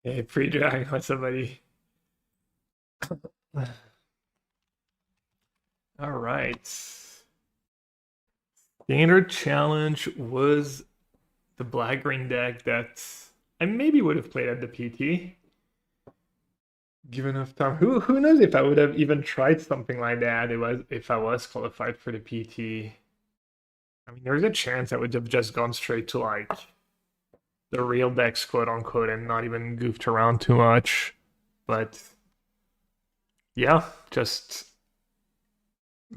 Okay, pre-drag on somebody. All right. Standard challenge was the black-green deck that I maybe would have played at the PT. Given enough time. Who knows if I would have even tried something like that if I was qualified for the PT. I mean, there's a chance I would have just gone straight to like the real decks, quote unquote, and not even goofed around too much. But yeah, just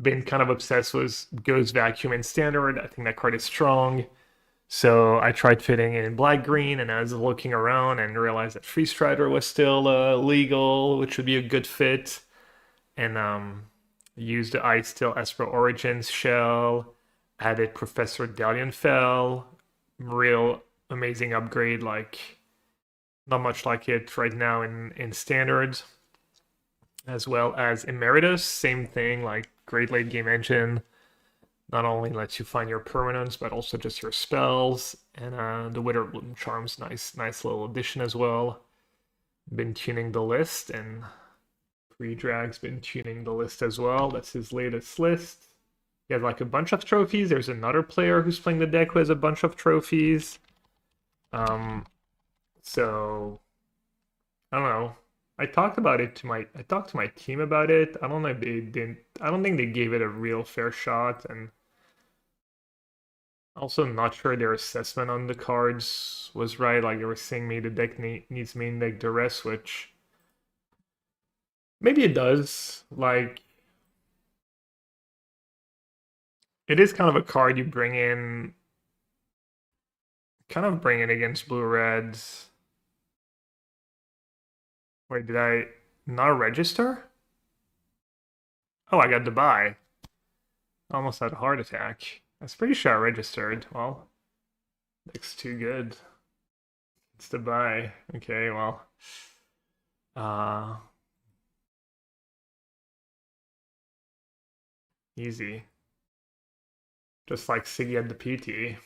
been kind of obsessed with Goes Vacuum in Standard. I think that card is strong. So I tried fitting in black green, and I was looking around and realized that Free Strider was still legal, which would be a good fit. And used the Ice Steel Esper Origins shell, added Professor Dalian Fell, real amazing upgrade, like not much like it right now in standards, as well as Emeritus, same thing, like great late game engine. Not only lets you find your permanents, but also just your spells. And the Witherbloom Charm's nice little addition as well. Been tuning the list, and Pre-Drag's been tuning the list as well. That's his latest list. He has like a bunch of trophies. There's another player who's playing the deck who has a bunch of trophies. So I don't know. I talked to my team about it. I don't know if they didn't. I don't think they gave it a real fair shot, and also not sure their assessment on the cards was right. Like they were saying, maybe the deck needs main deck duress, which maybe it does. Like it is kind of a card you bring in, kind of bring it against blue reds. Wait, did I not register? Oh, I got to buy. Almost had a heart attack. I was pretty sure I registered. Well, looks too good. It's to buy. Okay, well. Easy. Just like Siggy at the PT.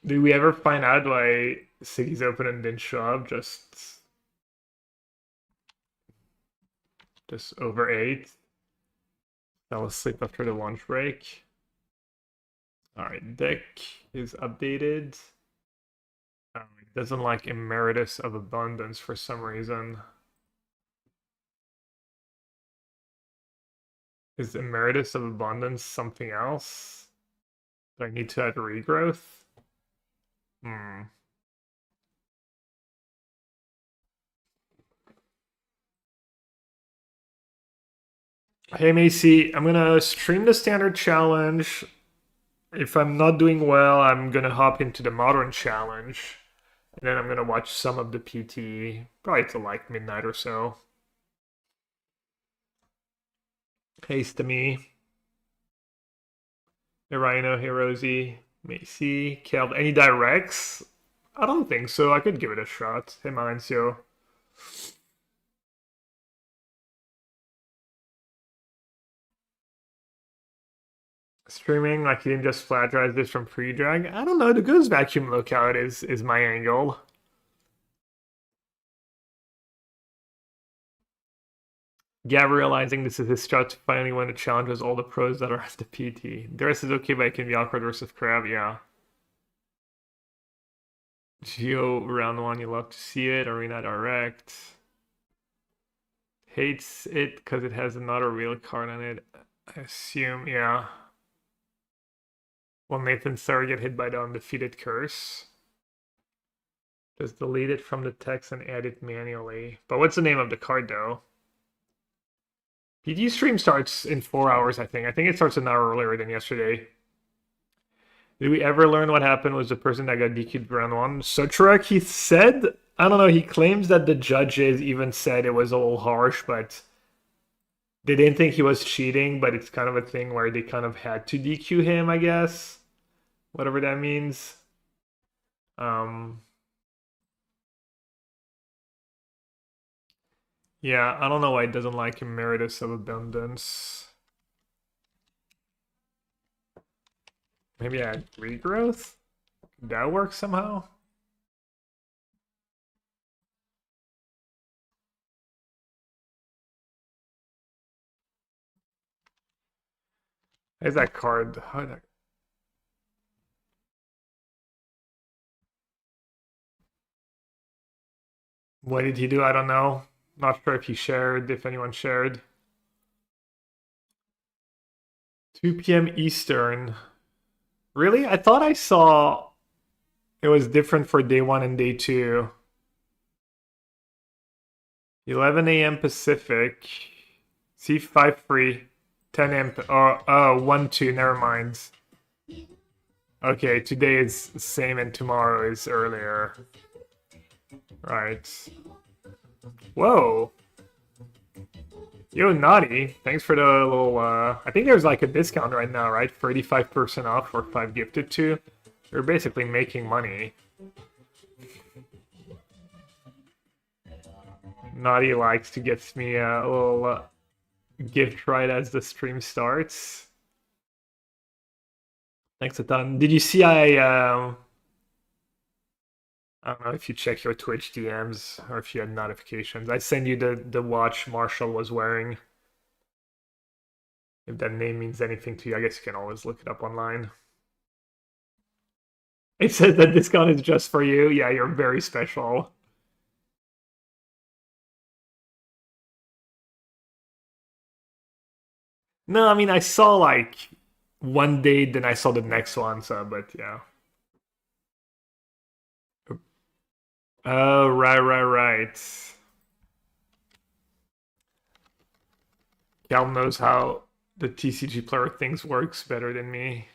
Did we ever find out why Siggy's opponent didn't show up? Just over 8. Fell asleep after the lunch break. Alright, deck is updated. It doesn't like Emeritus of Abundance for some reason. Is Emeritus of Abundance something else? Do I need to add regrowth? Hey Macy, I'm gonna stream the standard challenge. If I'm not doing well, I'm gonna hop into the modern challenge. And then I'm gonna watch some of the PT, probably till like midnight or so. Hey Stami. Hey Rhino, hey Rosie, Macy, Calv. Any directs? I don't think so. I could give it a shot. Hey Mancio. Streaming like you didn't just flat drive this from pre-drag. I don't know. The Goes Vacuum lookout is my angle. Gab realizing this is his shot to finally win the challenge with all the pros that are at the PT. The rest is okay, but it can be awkward versus crab, yeah. Geo round 1, you love to see it. Arena Direct. Hates it because it has another real card on it. I assume, yeah. Will Nathan Starr get hit by the undefeated curse? Just delete it from the text and add it manually. But what's the name of the card though? PT stream starts in 4 hours, I think. I think it starts an hour earlier than yesterday. Did we ever learn what happened with the person that got DQ'd round 1? So Trek, he said, I don't know, he claims that the judges even said it was a little harsh, but they didn't think he was cheating, but it's kind of a thing where they kind of had to DQ him, I guess. Whatever that means. Yeah, I don't know why it doesn't like Emeritus of Abundance. Maybe add regrowth? that work somehow? There's that card. What did he do? I don't know. Not sure if he shared, if anyone shared. 2 p.m. Eastern. Really? I thought I saw it was different for day 1 and day 2. 11 a.m. Pacific. C5 free. 10 a.m. Oh, 1 2. Never mind. Okay, today is the same and tomorrow is earlier. Right. Whoa. Yo, Naughty. Thanks for the little, I think there's like a discount right now, right? 35% off for 5 gifted to. You're basically making money. Naughty likes to give me a little gift right as the stream starts. Thanks a ton. Did you see I don't know if you check your Twitch DMs or if you had notifications. I sent you the watch Marshall was wearing. If that name means anything to you, I guess you can always look it up online. It says that discount is just for you. Yeah, you're very special. No, I mean I saw like one date, then I saw the next one, so but yeah. Oh, right. Cal knows how the TCGPlayer things works better than me.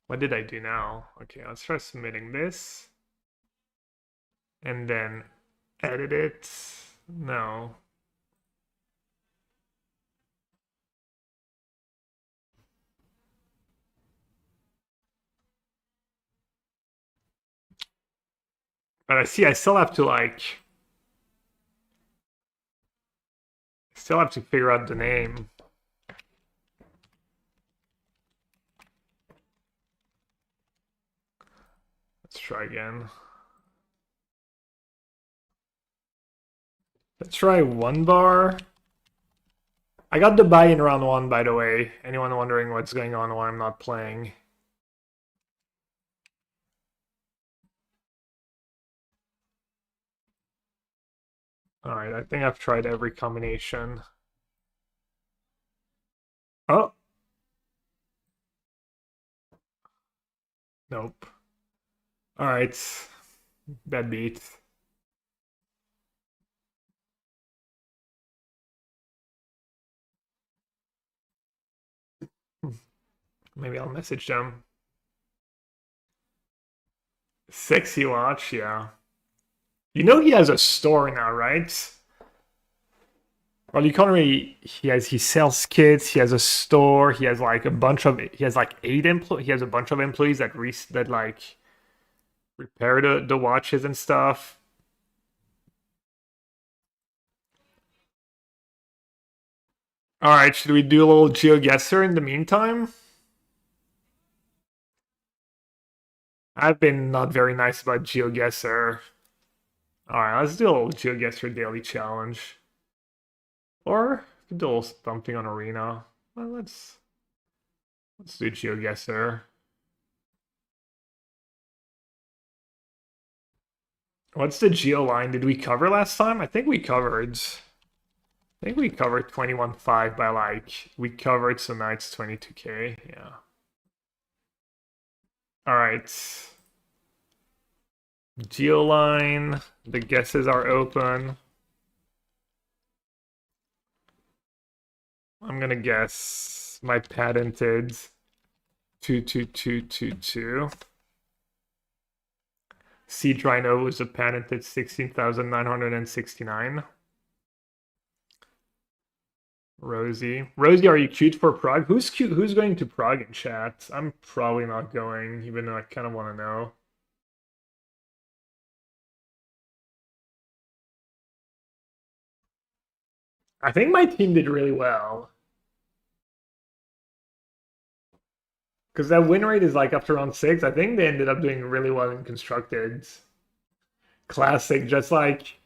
What did I do now? Okay, let's try submitting this. And then edit it. No. But I see I still have to like still have to figure out the name. Let's try again. Let's try 1 bar. I got the buy-in round 1, by the way. Anyone wondering what's going on while I'm not playing? Alright, I think I've tried every combination. Oh! Nope. Alright. Bad beat. Maybe I'll message them. Sexy watch, yeah. You know he has a store now, right? Well, you can't really. He sells kits. He has a store. He has like a bunch of. He has like 8 employees. He has a bunch of employees that like repair the watches and stuff. All right, should we do a little GeoGuessr in the meantime? I've been not very nice about GeoGuessr. All right, let's do a little GeoGuessr daily challenge, or do a little something on Arena. Well, let's do GeoGuessr. What's the geo line? Did we cover last time? I think we covered. I think we covered 21.5 by like we covered, so now it's 22k. Yeah. All right. Geoline. The guesses are open. I'm gonna guess my patented 22222. Siege Rhino was a patented 16,969. Rosie. Rosie, are you cute for Prague? Who's cute? Who's going to Prague in chat? I'm probably not going, even though I kind of want to know. I think my team did really well. Because that win rate is like up to round 6. I think they ended up doing really well in constructed. Classic, just like...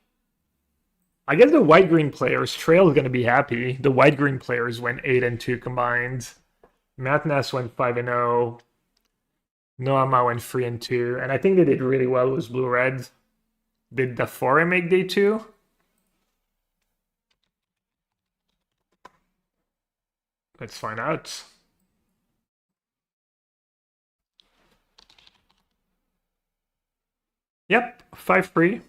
I guess the white-green players, Trail is going to be happy. The white-green players went 8-2 combined. Matnas went 5-0. Noama went 3-2. And I think they did really well with blue-red. Did Dafore make day 2? Let's find out. Yep, 5-3.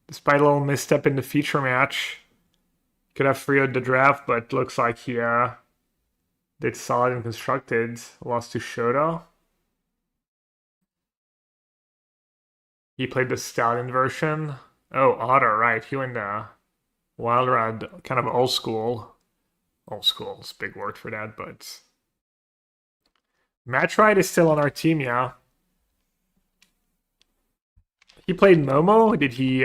Despite a little misstep in the feature match. Could have 3-0'd the draft, but looks like he did solid and constructed. Lost to Shoda. He played the Stallion version. Oh, Otter, right. He went Wild Rod, kind of old school. Old school is a big word for that, but... Match Ride is still on our team, yeah. He played Momo? Did he,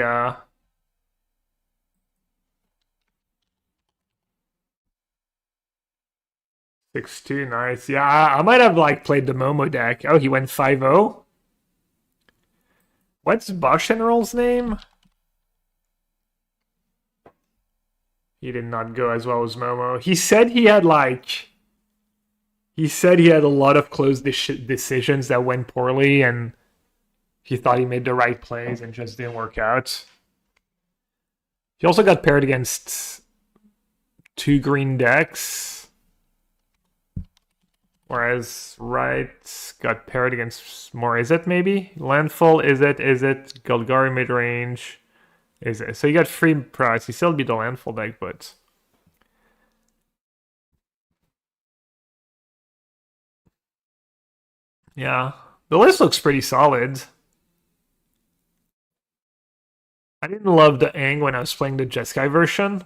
6-2, nice. Yeah, I might have, like, played the Momo deck. Oh, he went 5-0? What's Boschenroll's name? He did not go as well as Momo. He said he had, like... He said he had a lot of close decisions that went poorly, and he thought he made the right plays and just didn't work out. He also got paired against 2 green decks, whereas Wright got paired against more. Is it maybe? Landfall, is it? Golgari midrange, is it? So he got free prize. He still beat the Landfall deck, but... Yeah, the list looks pretty solid. I didn't love the Aang when I was playing the Jeskai version.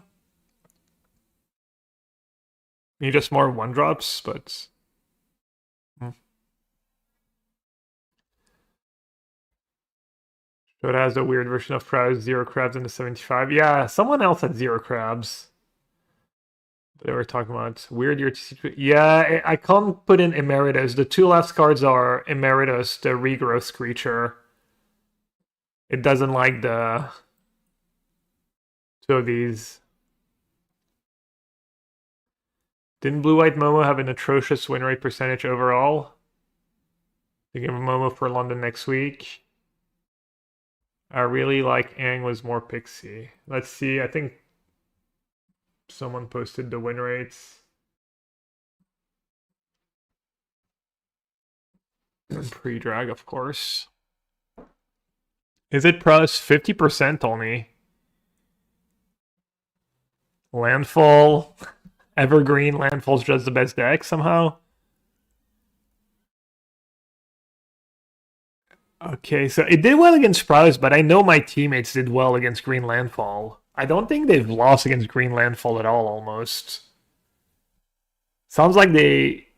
You just more 1-drops, but... So it has a weird version of crabs, 0 crabs into 75. Yeah, someone else had 0 crabs. They were talking about weird year. Yeah, I can't put in Emeritus. The 2 last cards are Emeritus, the regrowth creature. It doesn't like the 2 of these. Didn't Blue-White Momo have an atrocious win rate percentage overall? Thinking of Momo for London next week. I really like Aang was more pixie. Let's see, I think someone posted the win rates. Pre-drag, of course. Is it plus 50% only? Landfall. Evergreen. Landfall's just the best deck somehow. Okay, so it did well against Prowess, but I know my teammates did well against Green Landfall. I don't think they've lost against Green Landfall at all, almost. Sounds like they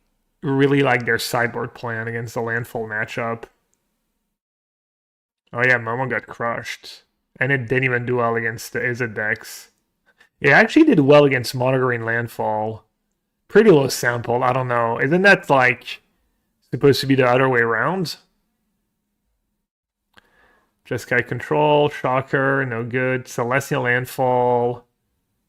really like their sideboard plan against the Landfall matchup. Oh yeah, Momo got crushed. And it didn't even do well against the Izzet decks. It actually did well against Mono Green Landfall. Pretty low sample, I don't know. Isn't that, like, supposed to be the other way around? Jeskai Control, Shocker, no good. Celestial Landfall.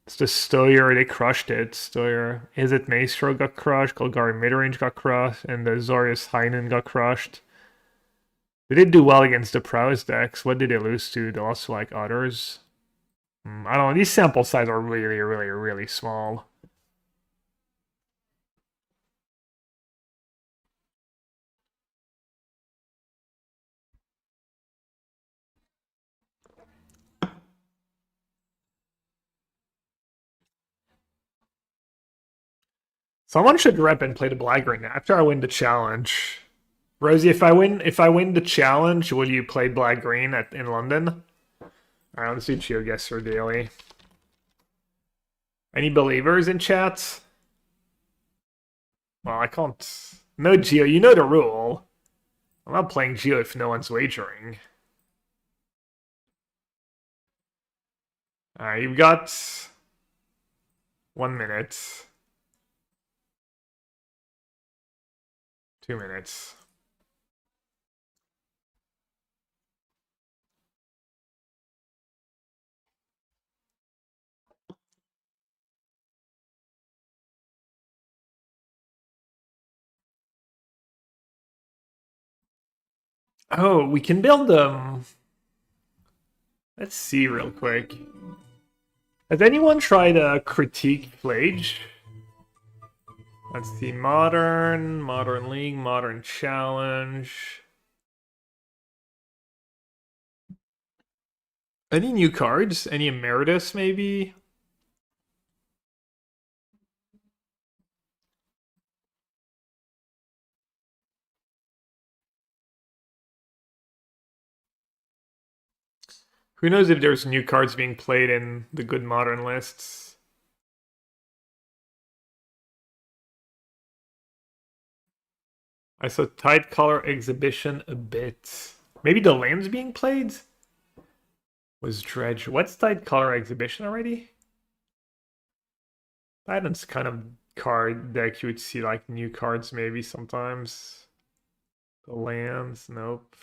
It's the Stoyer, they crushed it. Stoyer. Izzet Maestro got crushed, Golgari Midrange got crushed, and the Zorius Heinen got crushed. They did do well against the Prowess decks. What did they lose to? They lost to, like, others. I don't know, these sample sizes are really, really, really small. Someone should rep and play the Black Ring after I win the challenge. Rosie, if I win the challenge, will you play Black Green in London? Alright, let's do GeoGuessr daily. Any believers in chat? Well, I can't. No Geo, you know the rule. I'm not playing Geo if no one's wagering. Alright, you've got 1 minute. 2 minutes. Oh, we can build them. Let's see real quick. Has anyone tried a critique Flage? Let's see, modern league, modern challenge. Any new cards? Any emeritus maybe? Who knows if there's new cards being played in the good modern lists? I saw Tide Color Exhibition a bit. Maybe the land's being played? Was Dredge. What's Tide Color Exhibition already? Titan's kind of card deck you would see like new cards maybe sometimes. The lands, nope.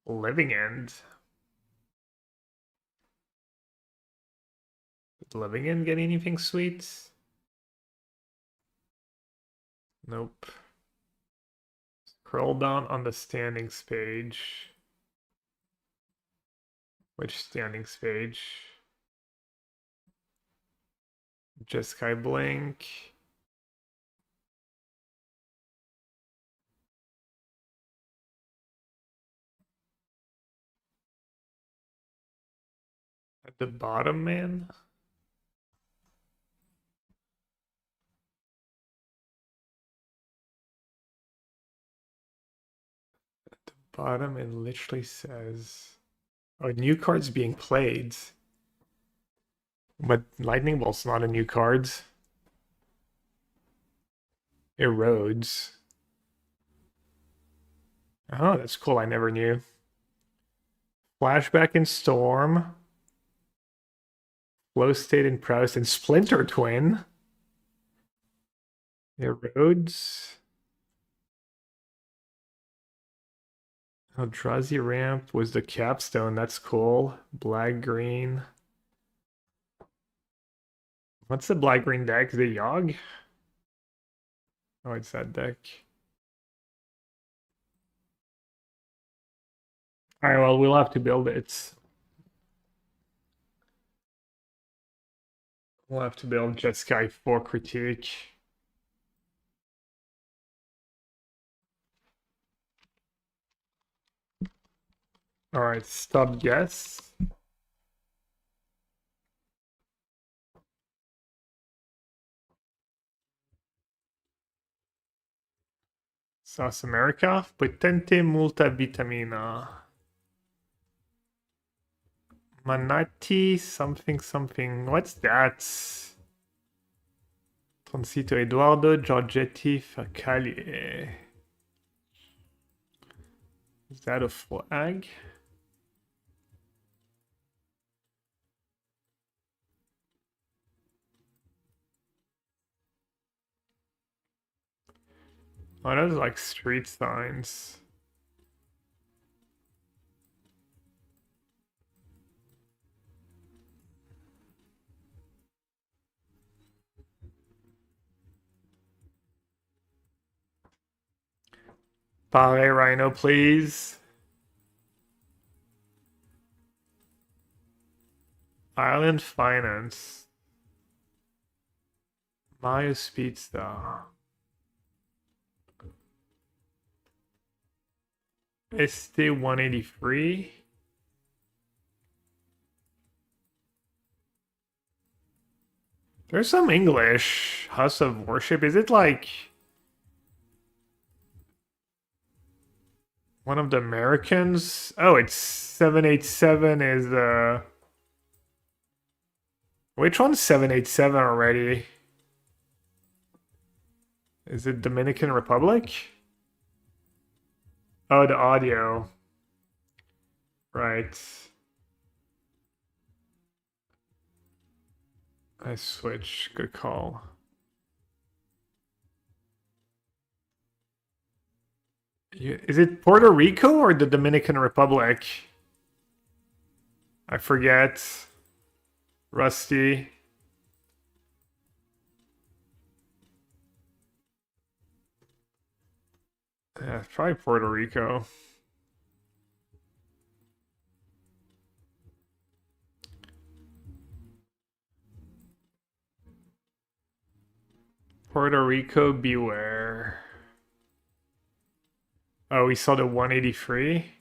Living End. Did Living End get anything sweet? Nope. Scroll down on the standings page. Which standings page? Jeskai Blink. At the bottom, man? At the bottom, it literally says... Oh, new cards being played. But Lightning Bolt's not a new card. Erodes. Oh, that's cool. I never knew. Flashback in Storm. Flow State in Prowess and Splinter Twin. Erodes. Eldrazi Ramp was the capstone. That's cool. Black green. What's the black green deck? Is it Yogg? Oh, it's that deck. Alright, well, we'll have to build it. We'll have to build Jeskai for critique. Alright, stop guess. South America, potente multa vitamina. Manati something something. What's that? Toncito Eduardo Giorgetti Facalier. Is that a flag? Oh, those are like street signs. Pare Rhino, please. Ireland Finance. Mayo Speedstar. ST 183. There's some English. House of Worship. Is it like one of the Americans? Oh, it's 787 is which one's 787 already? Is it Dominican Republic? Oh, the audio. Right. I switch. Good call. Is it Puerto Rico or the Dominican Republic? I forget. Rusty. Yeah, it's probably Puerto Rico. Puerto Rico, beware. Oh, we saw the 183.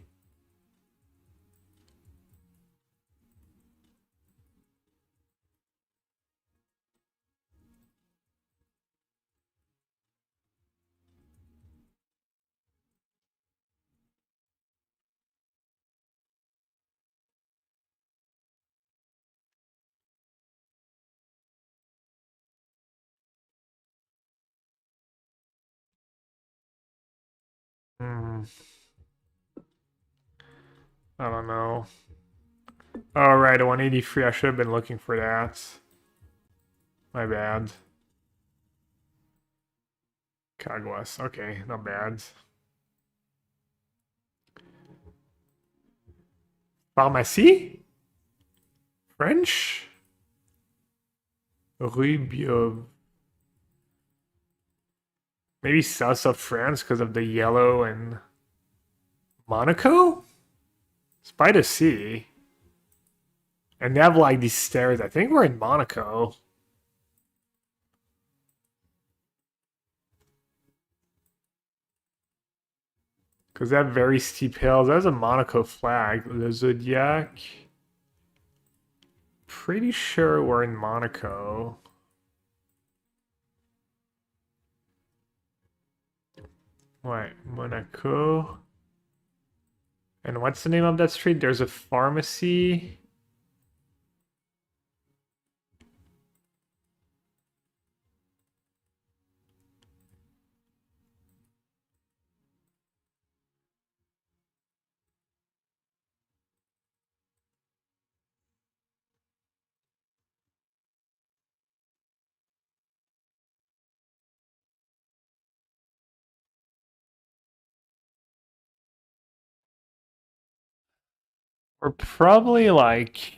Hmm. I don't know. Oh, right, a 183. I should have been looking for that. My bad. Caguas. Okay, not bad. Pharmacie? French? Rue Biov. Maybe south of France because of the yellow and Monaco? It's by the sea. And they have like these stairs. I think we're in Monaco. Because they have very steep hills. There's a Monaco flag. Le Zodiac. Pretty sure we're in Monaco. What? Monaco. And what's the name of that street? There's a pharmacy. We're probably like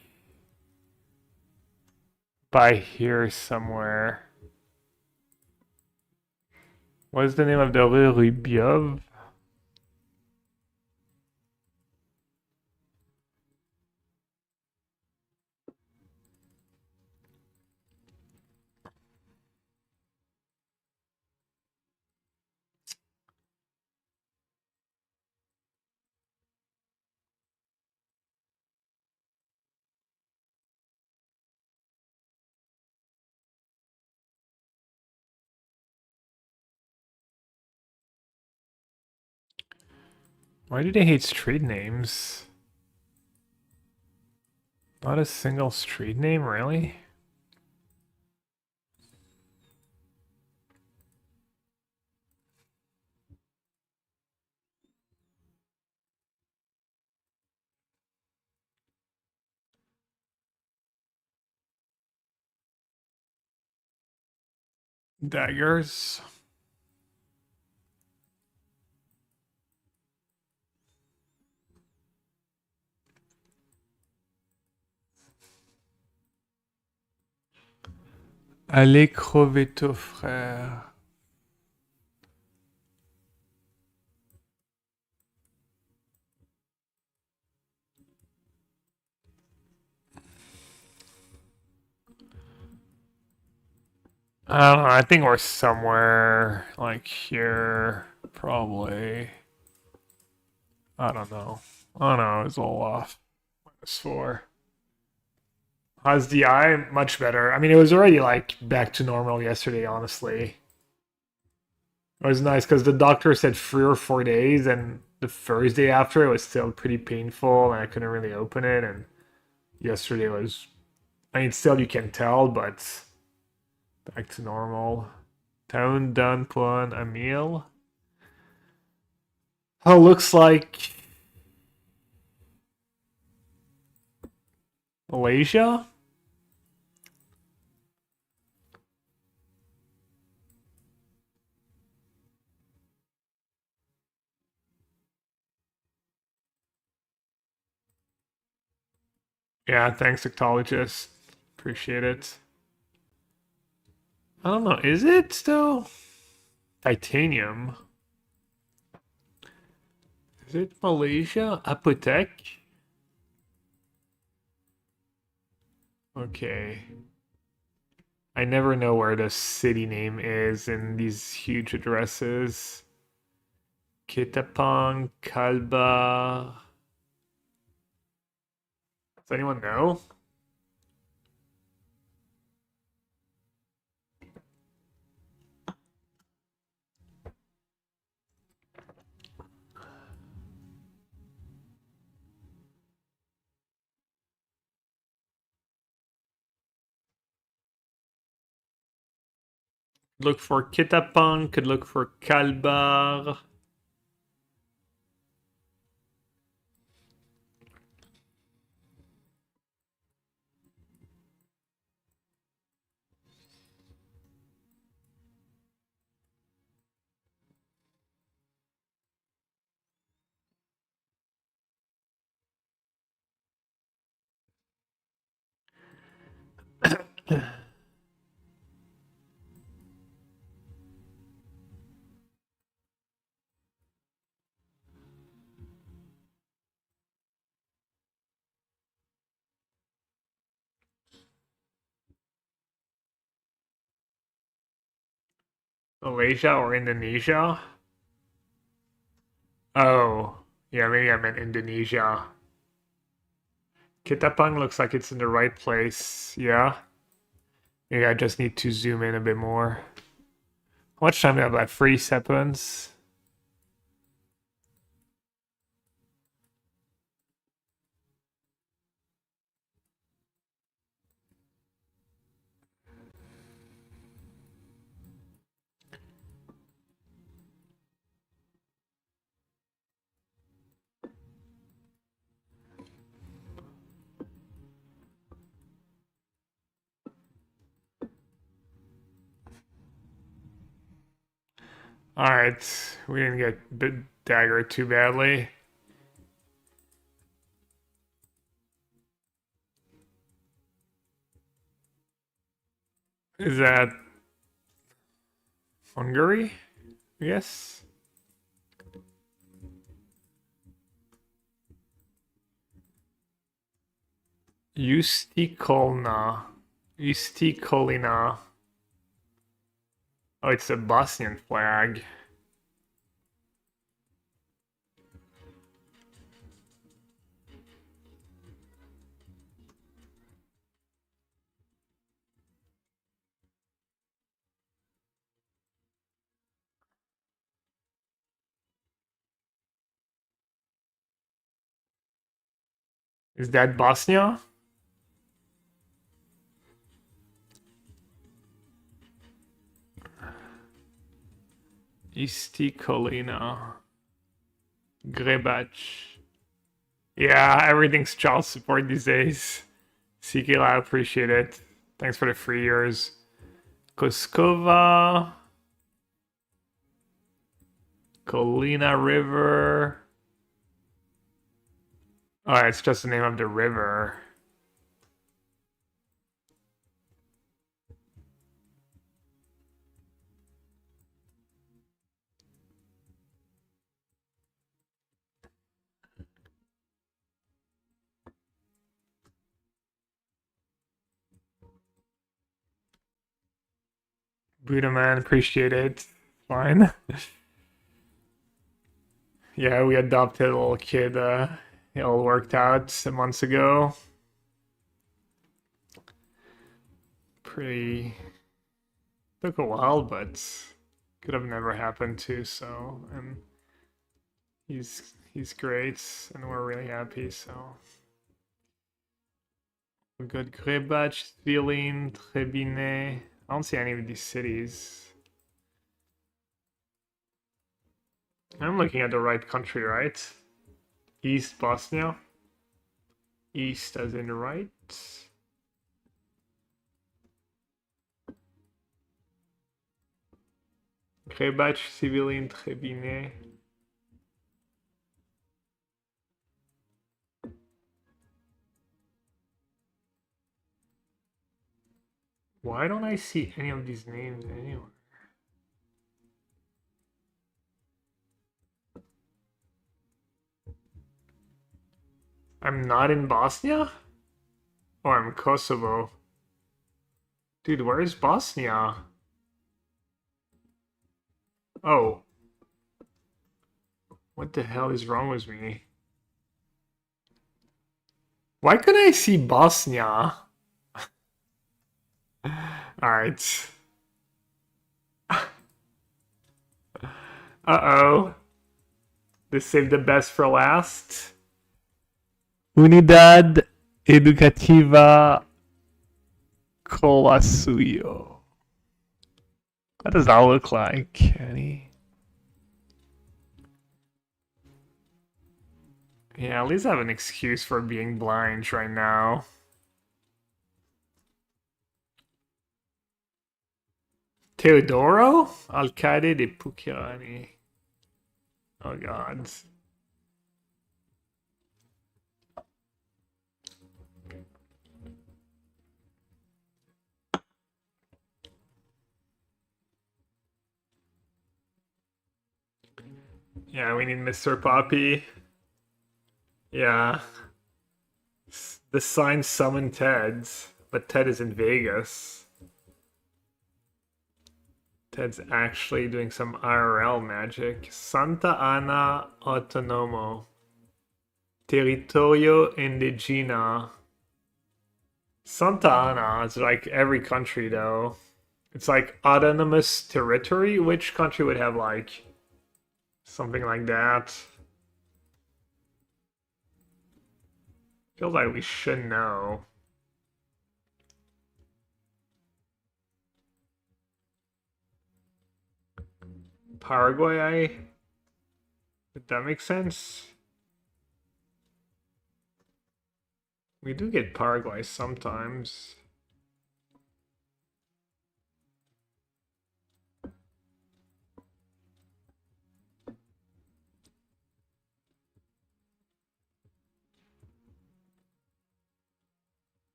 by here somewhere. What is the name of the Rue Biov? Why do they hate street names? Not a single street name, really? Daggers. Allez crever ton frère. I don't know. I think we're somewhere like here, probably. I don't know. I don't know. It's all off. -4. How's the eye? Much better. I mean, it was already like back to normal yesterday, honestly. It was nice because the doctor said 3 or 4 days, and the Thursday after it was still pretty painful, and I couldn't really open it. And yesterday was, I mean, still you can tell, but back to normal. Town done put a meal. Oh, looks like Malaysia. Yeah, thanks, Octologist. Appreciate it. I don't know. Is it still titanium? Is it Malaysia? Apothec? Okay. I never know where the city name is in these huge addresses. Ketapang, Kalba. Does anyone know? Look for Ketapang, could look for Kalbar. Malaysia or Indonesia? Oh, yeah, maybe I meant Indonesia. Ketapang looks like it's in the right place. Yeah. Maybe I just need to zoom in a bit more. How much time do I have left? 3 seconds. Alright, we didn't get bit dagger too badly. Is that Hungary? Yes. Justikolna. Justikolina. Oh, it's a Bosnian flag. Is that Bosnia? Istikolina. Grebac. Yeah, everything's child support these days. CK, I appreciate it. Thanks for the 3 years. Koskova. Kolina River. Oh, it's just the name of the river. Buddha man, appreciate it. Fine. Yeah, we adopted a little kid. It all worked out some months ago. Pretty took a while, but could have never happened too. So, and he's great, and we're really happy. So, we got Grebac, Tvilin, Trebine. I don't see any of these cities. I'm looking at the right country, right? East Bosnia. East as in right. Grebac, Civilian, Trebine. Why don't I see any of these names anywhere? I'm not in Bosnia? Oh, I'm Kosovo. Dude, where is Bosnia? Oh. What the hell is wrong with me? Why couldn't I see Bosnia? Alright. Uh-oh. They saved the best for last. Unidad Educativa Colasuyo. What does that look like, Kenny? Yeah, at least I have an excuse for being blind right now. Teodoro? Alcade de Pucchiani. Oh god. Yeah, we need Mr. Poppy. Yeah. The sign summoned Ted, but Ted is in Vegas. Ted's actually doing some IRL magic. Santa Ana Autonomo. Territorio Indigena. Santa Ana is like every country though. It's like autonomous territory. Which country would have like something like that? Feels like we should know. Paraguay? Would that make sense? We do get Paraguay sometimes.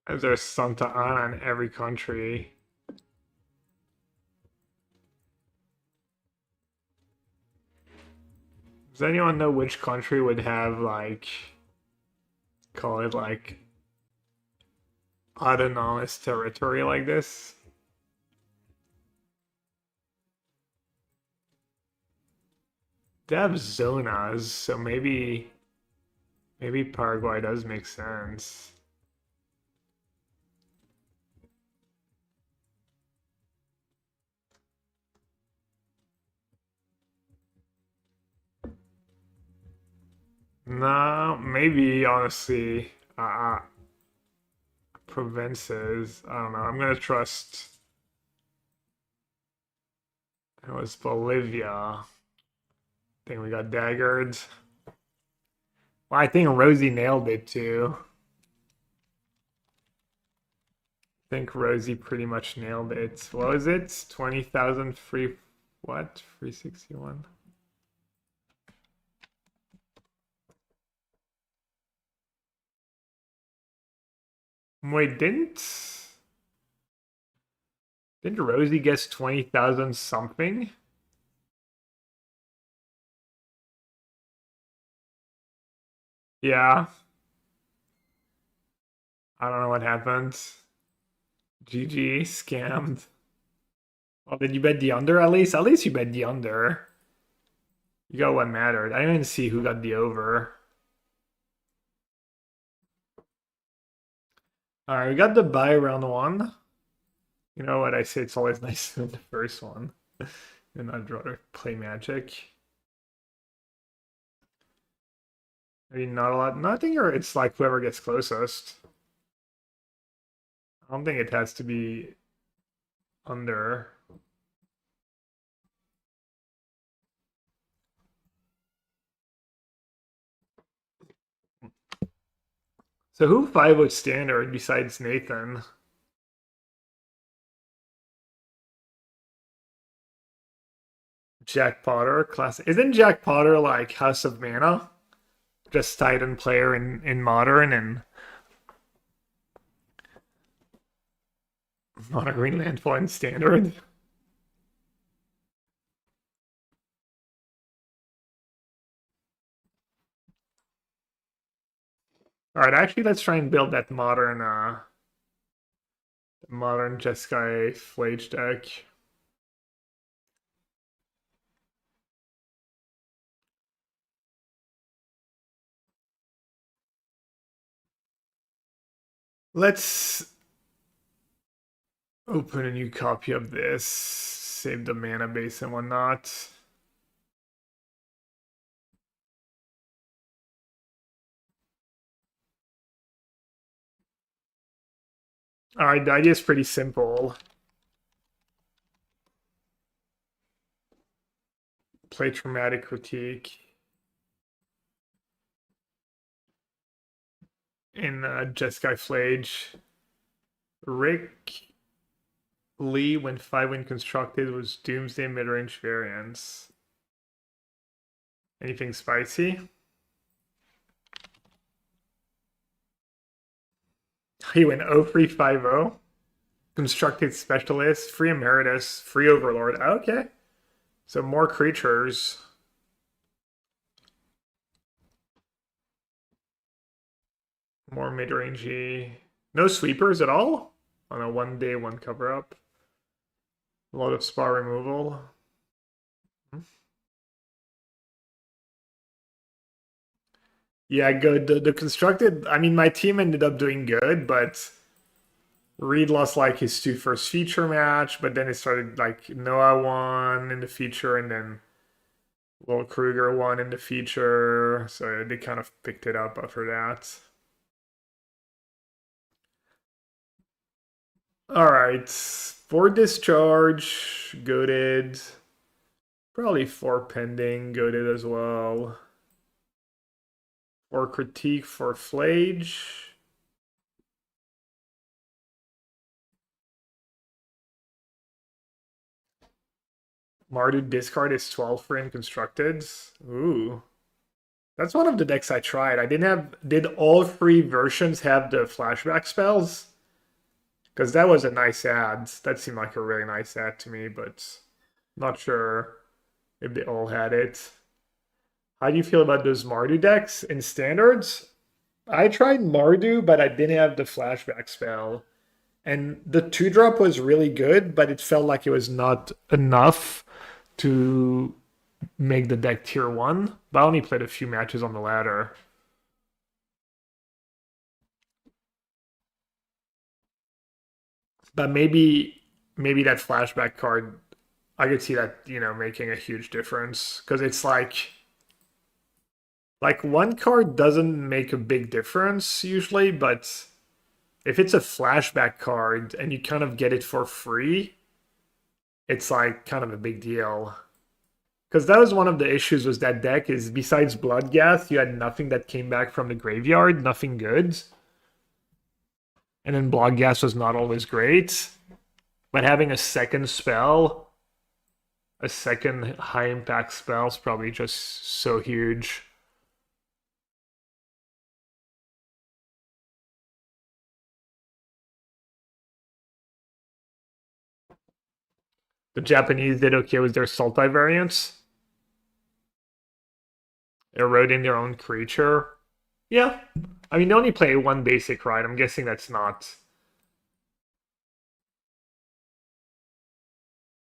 There's Santa Ana in every country. Does anyone know which country would have like, call it like autonomous territory like this? They have zonas, so maybe Paraguay does make sense. No, maybe honestly, provinces. I don't know. I'm gonna trust. It was Bolivia. I think we got daggered. Well, I think Rosie nailed it too. I think Rosie pretty much nailed it. What was it? 20,000 free. What? Free 61. Wait, didn't Rosie guess 20,000 something? Yeah. I don't know what happened. GG, scammed. Well, did you bet the under at least? At least you bet the under. You got what mattered. I didn't even see who got the over. Alright, we got the buy round one. You know what I say? It's always nice to win the first one. And I'd rather play Magic. I mean, not a lot. Nothing, or it's like whoever gets closest. I don't think it has to be under. So who 5-0 standard besides Nathan? Jack Potter, classic. Isn't Jack Potter like House of Mana? Just Titan player in Modern and Mono Green Landfall in Standard. All right, actually, let's try and build that modern Jeskai Flage deck. Let's open a new copy of this, save the mana base and whatnot. All right, the idea is pretty simple. Play Traumatic Critique in Jeskai Flage. Rick Lee, when 5-win constructed, was Doomsday mid-range variants. Anything spicy? He went 0350. Constructed Specialist, free Emeritus, free Overlord. Okay. So more creatures. More mid-rangey. No sweepers at all? On a 1-day, 1 cover-up. A lot of spar removal. Yeah, good. The constructed, I mean, my team ended up doing good, but Reed lost like his 2 first feature match, but then it started like Noah won in the feature, and then Will Kruger won in the feature. So they kind of picked it up after that. All right. 4 discharge, goaded. Probably 4 pending, goaded as well. 4 critique for Flage. Mardu discard is 12 for constructed. Ooh. That's one of the decks I tried. I didn't have. Did all 3 versions have the flashback spells? Because that was a nice ad. That seemed like a really nice ad to me, but not sure if they all had it. How do you feel about those Mardu decks in standards? I tried Mardu, but I didn't have the flashback spell. And the 2-drop was really good, but it felt like it was not enough to make the deck tier 1. But I only played a few matches on the ladder. But maybe that flashback card, I could see that, making a huge difference. Because it's like one card doesn't make a big difference usually, but if it's a flashback card and you kind of get it for free, it's like kind of a big deal. Because that was one of the issues with that deck is besides Bloodgath, you had nothing that came back from the graveyard, nothing good. And then Bloodgath was not always great. But having a second spell, a second high impact spell is probably just so huge. The Japanese did okay with their Sultai variants. Eroding their own creature. Yeah. I mean, they only play 1 basic, right? I'm guessing that's not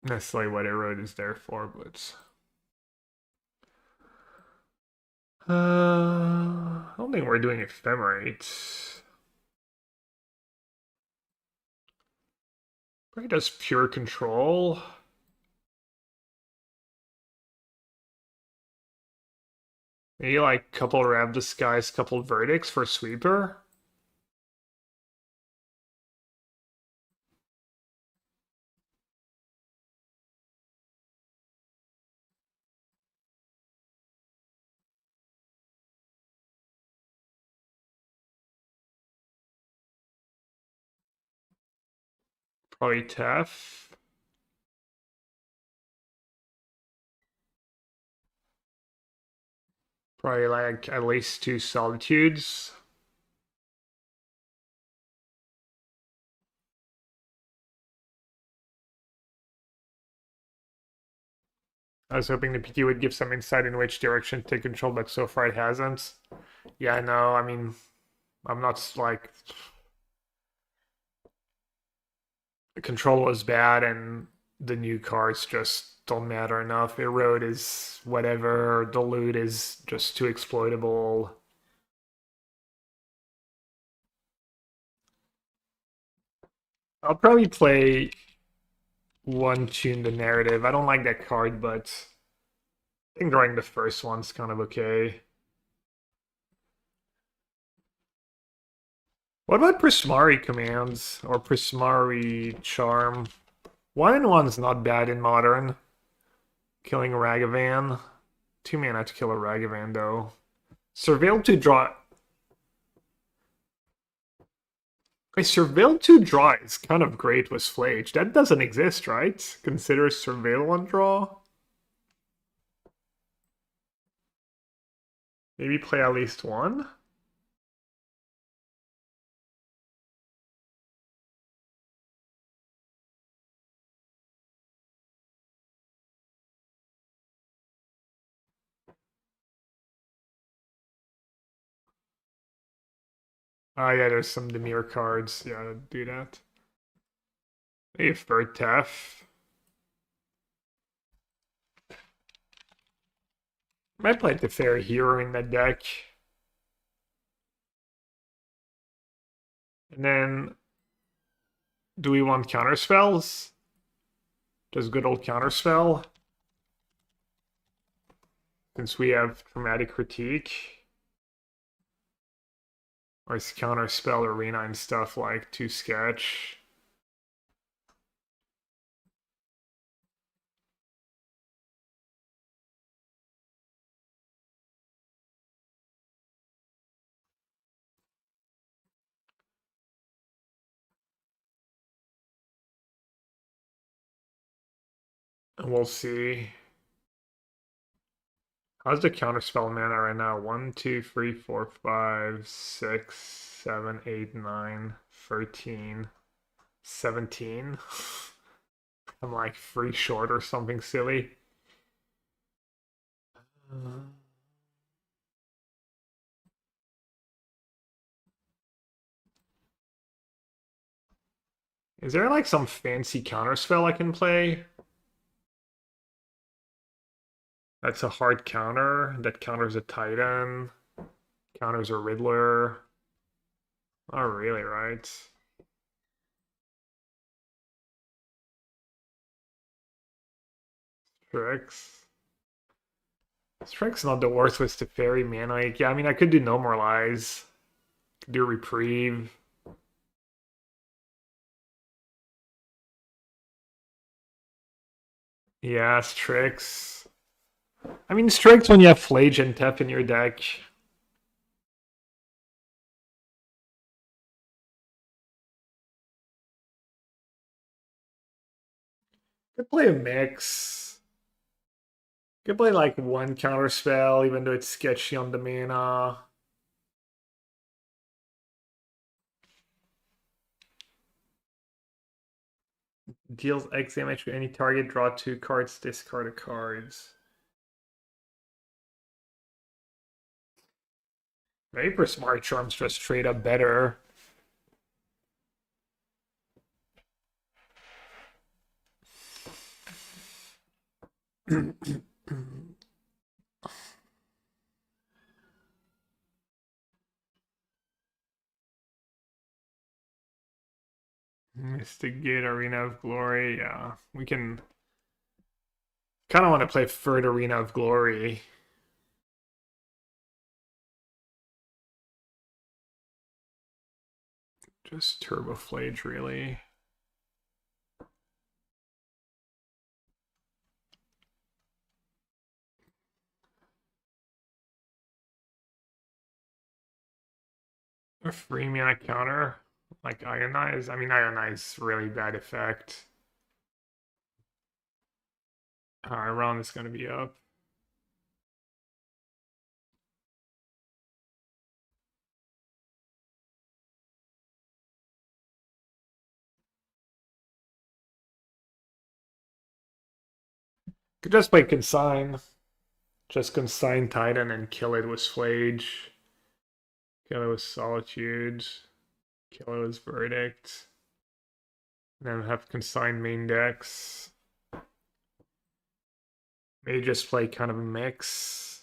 necessarily what Erode is there for, but... I don't think we're doing Ephemerate. Probably just pure control. Maybe like couple Rav Disguise, couple Verdicts for Sweeper. Probably Tef. Probably like at least 2 Solitudes. I was hoping the PT would give some insight in which direction to take control, but so far it hasn't. Yeah, no, I mean, I'm not like the control was bad and the new cards just don't matter enough. Erode is whatever, Dilute is just too exploitable. I'll probably play one Tune the Narrative. I don't like that card, but I think drawing the first one's kind of okay. What about Prismari commands or Prismari Charm? 1/1's not bad in Modern. Killing Ragavan. 2 mana to kill a Ragavan though. Surveil to draw. Wait, Surveil to draw is kind of great with Flage. That doesn't exist, right? Consider Surveil on draw. Maybe play at least one. Yeah, there's some Demir cards. Yeah, do that. Maybe Third Tef. Might play the Fair Hero in that deck. And then, do we want counter spells? Does good old counter spell? Since we have Chromatic Critique. Or is counter spell arena and stuff like to sketch? And we'll see. How's the counterspell mana right now? 1, 2, 3, 4, 5, 6, 7, 8, 9, 13, 17. I'm like 3 short or something silly. Is there like some fancy counterspell I can play? That's a hard counter that counters a Titan, counters a Riddler. Oh, really, right? Strix. Strike's not the worst with the fairy man. Like, yeah, I mean, I could do No More Lies. Could do Reprieve. Yeah, Strix. I mean, Strix when you have Flage and Tef in your deck. Could play a mix. Could play like one counter spell, even though it's sketchy on the mana. Deals X damage to any target, draw 2 cards, discard a cards. Maybe for Smart Charms just straight up better. Mystic Gate, Arena of Glory. Yeah, we can kind of want to play third Arena of Glory. Just Turbo Flage, really. A free mana counter. Like ionize. I mean, ionize really bad effect. Alright, round is gonna be up. Could just play consign. Just consign Titan and kill it with Flage. Kill it with Solitude. Kill it with Verdict. And then have consign main decks. Maybe just play kind of a mix.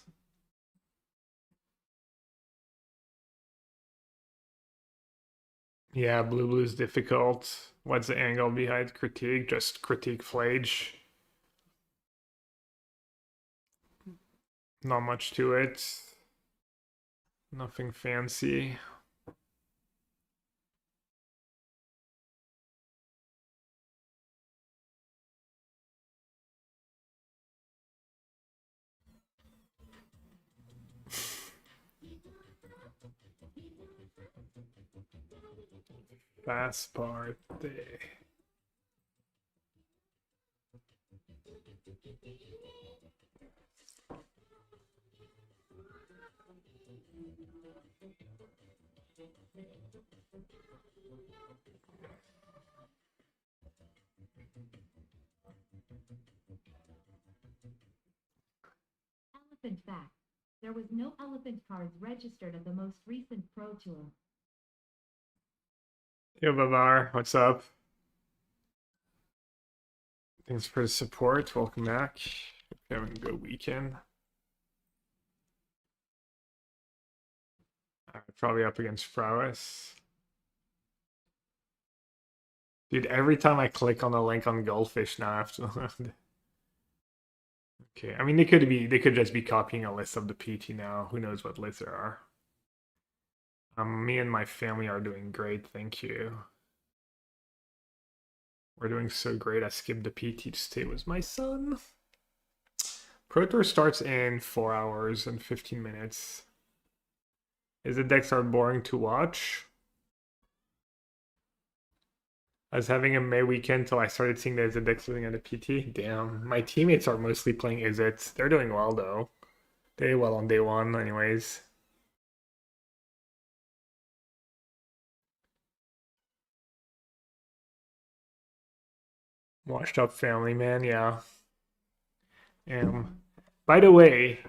Yeah, blue is difficult. What's the angle behind critique? Just critique Flage. Not much to it. Nothing fancy. Fast party. Elephant fact. There was no elephant cards registered at the most recent Pro Tour. Yo, Bavar, what's up? Thanks for the support. Welcome back. Hope you're having a good weekend. Probably up against Prowess. Dude, every time I click on a link on Goldfish now I have to Okay, I mean they could just be copying a list of the PT now. Who knows what lists there are. Me and my family are doing great, thank you. We're doing so great I skipped the PT to stay with my son. Pro Tour starts in 4 hours and 15 minutes. Is the decks are boring to watch? I was having a May weekend till I started seeing the Izzet decks losing at a PT. Damn, my teammates are mostly playing Izzet. They're doing well though. They did well on day one anyways. Washed up family, man, yeah. By the way,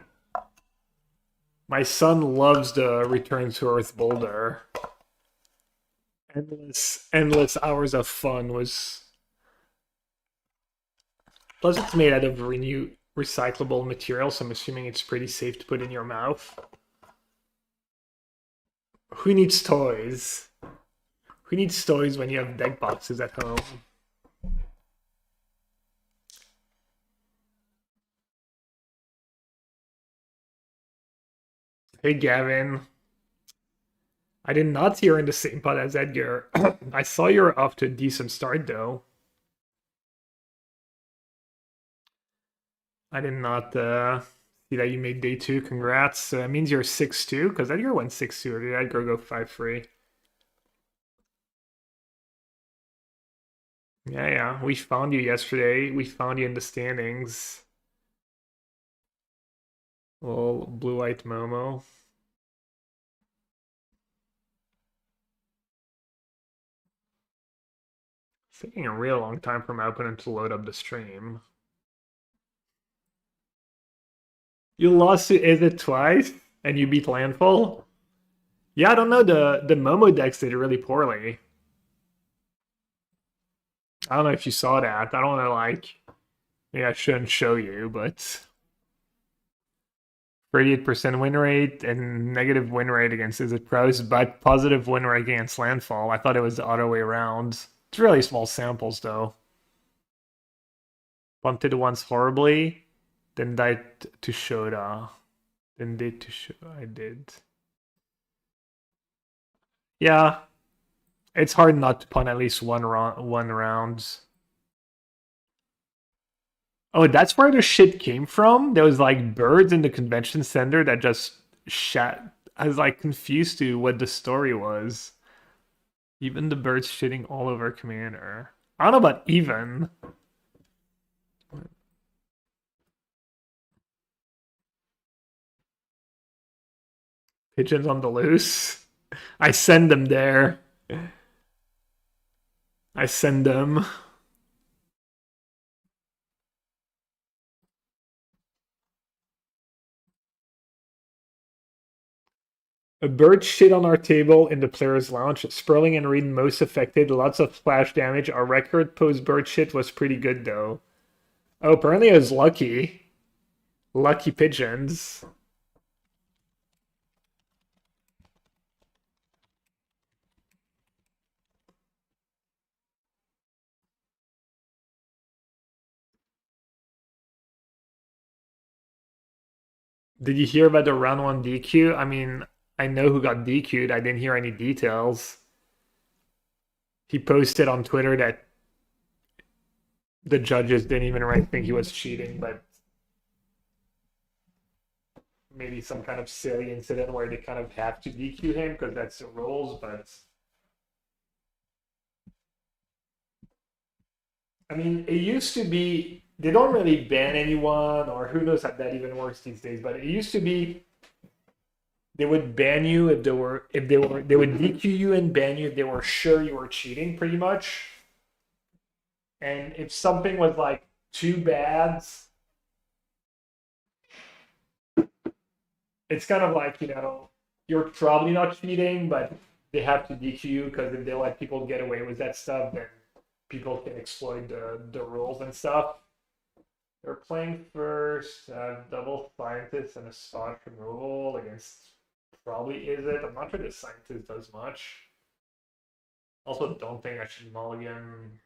my son loves the Return to Earth Boulder. Endless hours of fun was. Plus, it's made out of recyclable material, so I'm assuming it's pretty safe to put in your mouth. Who needs toys? Who needs toys when you have deck boxes at home? Hey, Gavin. I did not see you're in the same pot as Edgar. I saw you're off to a decent start, though. I did not see that you made day 2. Congrats. That means you're 6-2, because Edgar went 6-2, or did Edgar go 5-3? Yeah. We found you yesterday. We found you in the standings. Little blue-white Momo. It's taking a real long time for my opponent to load up the stream. You lost to Izzet twice, and you beat Landfall? Yeah, I don't know. The Momo decks did really poorly. I don't know if you saw that. I don't know, like, maybe I shouldn't show you, but 38% win rate and negative win rate against Izzet Pros, but positive win rate against Landfall. I thought it was the other way around. It's really small samples, though. Punted once horribly, then died to Shoda. Then did to Shoda. I did. Yeah. It's hard not to punt at least one round. Oh, that's where the shit came from? There was like birds in the convention center that just shat. I was like confused to what the story was. Even the birds shitting all over commander. I don't know about even. Pigeons on the loose. I send them there. I send them. A bird shit on our table in the player's lounge. Sperling and Reed most affected. Lots of splash damage. Our record post bird shit was pretty good though. Oh, apparently I was lucky. Lucky pigeons. Did you hear about the round one DQ? I mean, I know who got DQ'd. I didn't hear any details. He posted on Twitter that the judges didn't even really think he was cheating, but maybe some kind of silly incident where they kind of have to DQ him because that's the rules. But I mean, it used to be they don't really ban anyone, or who knows how that even works these days. But it used to be they would ban you if they would DQ you and ban you if they were sure you were cheating, pretty much. And if something was like too bad, it's kind of like, you're probably not cheating, but they have to DQ you because if they let people get away with that stuff, then people can exploit the rules and stuff. They're playing first, double scientist and a spot removal against probably is it. I'm not sure the scientist does much. Also, don't think I should mulligan.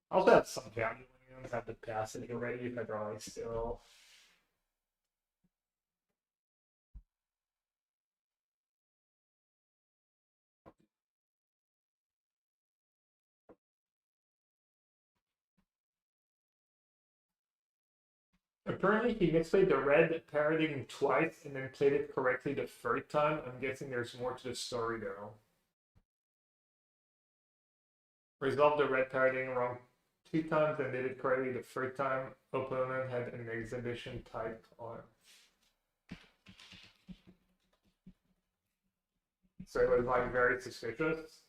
I also have some value lands, have the capacity already if I draw still. Apparently he misplayed the red paradigm twice and then played it correctly the third time. I'm guessing there's more to the story though. Resolved the red paradigm wrong 2 times and did it correctly the third time. Opponent had an exhibition type on. So it was like very suspicious.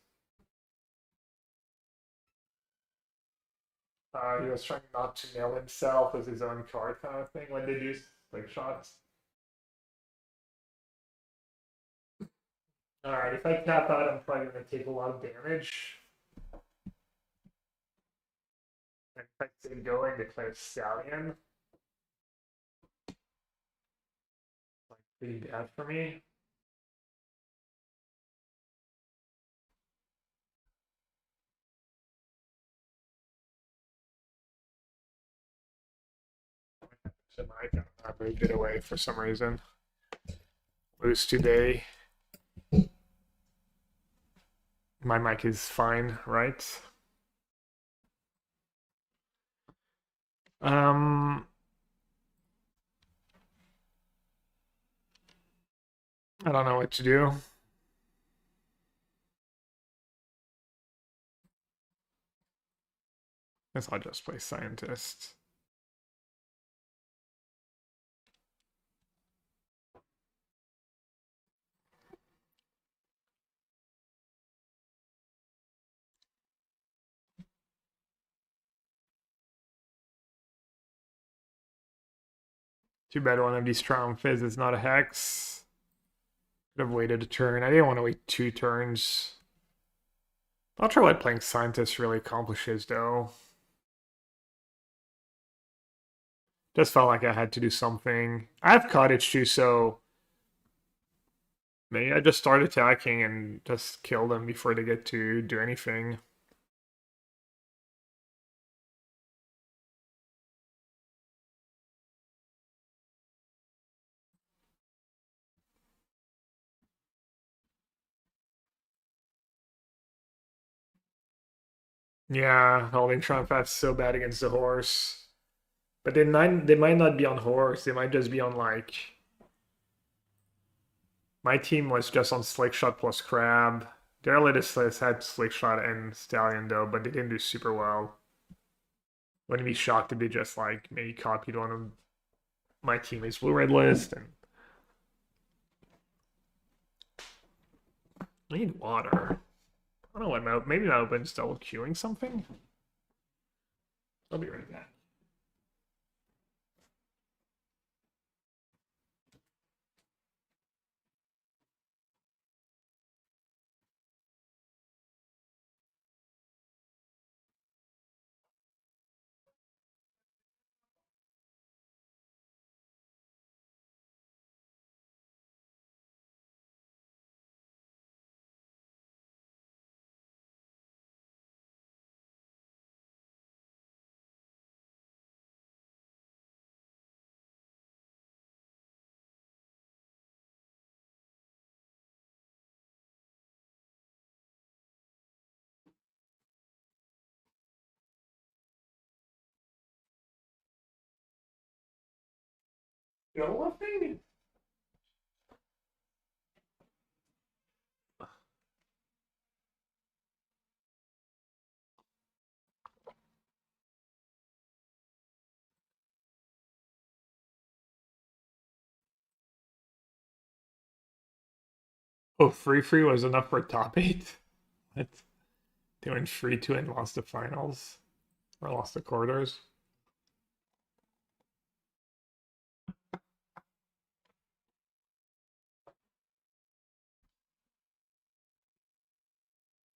He was trying not to nail himself with his own card kind of thing when they do like shots. Alright, if I tap out, I'm probably going to take a lot of damage. And if I stay going, declare Stallion. Like pretty bad for me. So I moved it away for some reason. Lose today. My mic is fine, right? I don't know what to do. Guess I'll just play scientist. Too bad one of these triumphs is not a hex. Could have waited a turn. I didn't want to wait 2 turns. Not sure what playing scientist really accomplishes though. Just felt like I had to do something. I have cottage too, so maybe I just start attacking and just kill them before they get to do anything. Yeah, holding Triumph so bad against the horse. But they might not be on horse, they might just be on like... My team was just on Slick Shot plus Crab. Derelitus had Slickshot and Stallion though, but they didn't do super well. Wouldn't be shocked if they just like maybe copied one of my teammates' blue-red list and I need water. I don't know what maybe my open's double queuing something. I'll be right back. Yellow thing? Oh, free was enough for top 8? What? They went 3-2 and lost the finals. Or lost the quarters.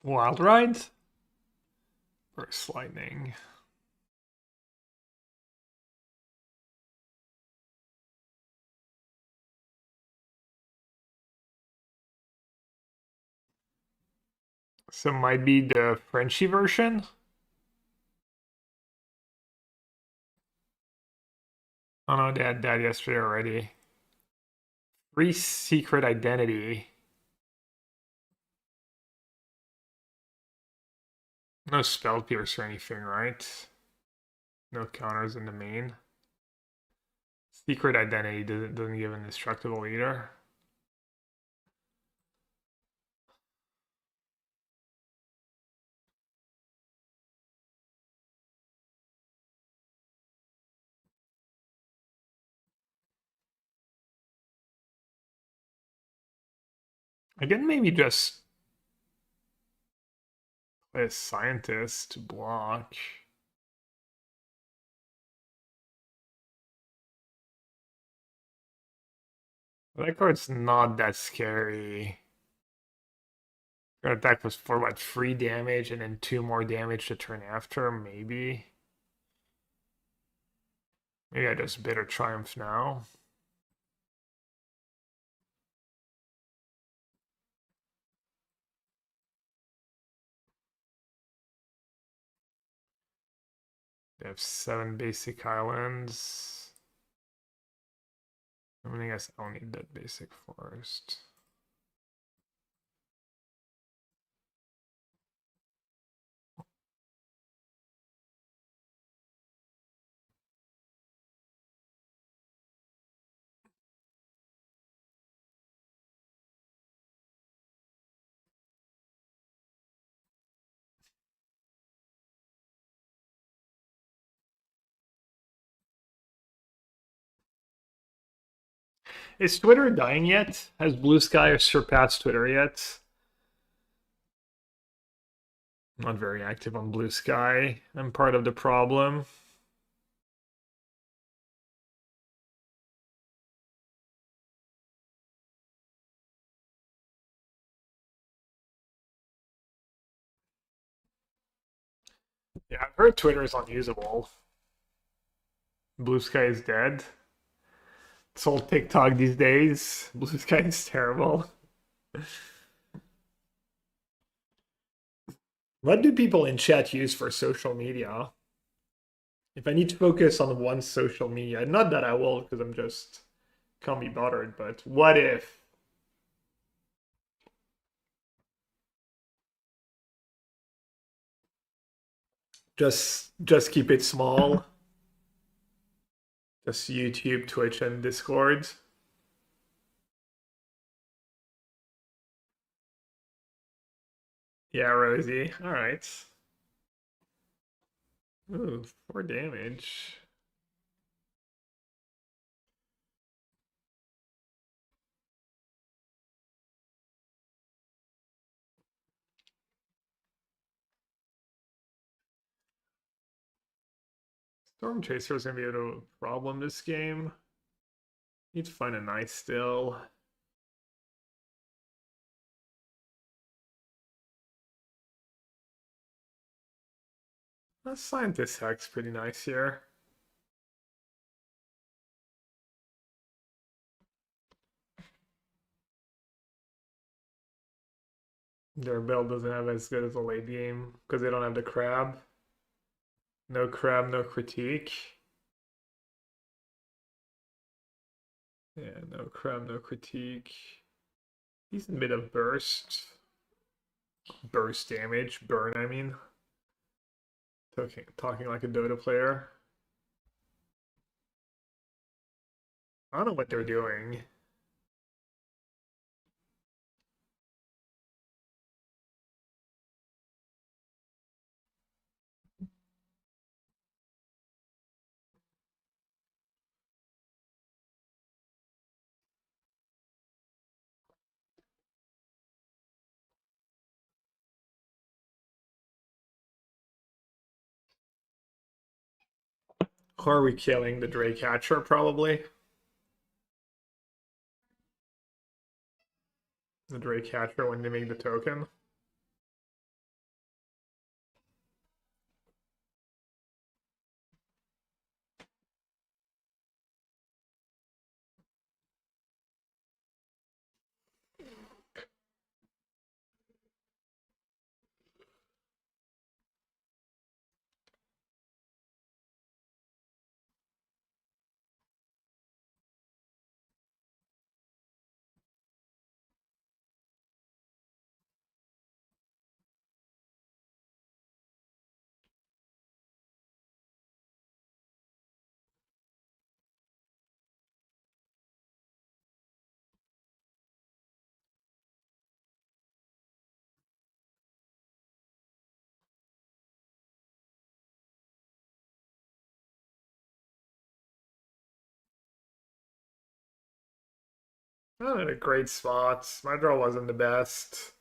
Wild rides? Burst lightning. So might be the Frenchy version. Oh no, they had that yesterday already. Free secret identity. No spell pierce or anything, right? No counters in the main. Secret identity doesn't give indestructible either. Again, maybe just play a scientist to block. That card's not that scary. Her attack was for what, 3 damage and then 2 more damage to turn after, maybe. Maybe I just Bitter Triumph now. They have 7 basic islands. I mean, I guess I'll need that basic forest. Is Twitter dying yet? Has Blue Sky surpassed Twitter yet? I'm not very active on Blue Sky. I'm part of the problem. Yeah, I've heard Twitter is unusable. Blue Sky is dead. It's all TikTok these days. Blue Sky is terrible. What do people in chat use for social media? If I need to focus on one social media, not that I will because I'm just can't be bothered, but what if? Just keep it small. Just YouTube, Twitch, and Discord. Yeah, Rosie. All right. Ooh, 4 damage. Storm Chaser is gonna be a problem this game. Need to find a nice still. Scientist Hex pretty nice here. Their build doesn't have as good as the late game because they don't have the crab. No crab, no critique. Yeah, no crab, no critique. Decent bit of burst. Burst damage. Burn, I mean. Talking like a Dota player. I don't know what they're doing. Who are we killing? The Drake Hatcher, probably. The Drake Hatcher when they make the token. Not in a great spot. My draw wasn't the best.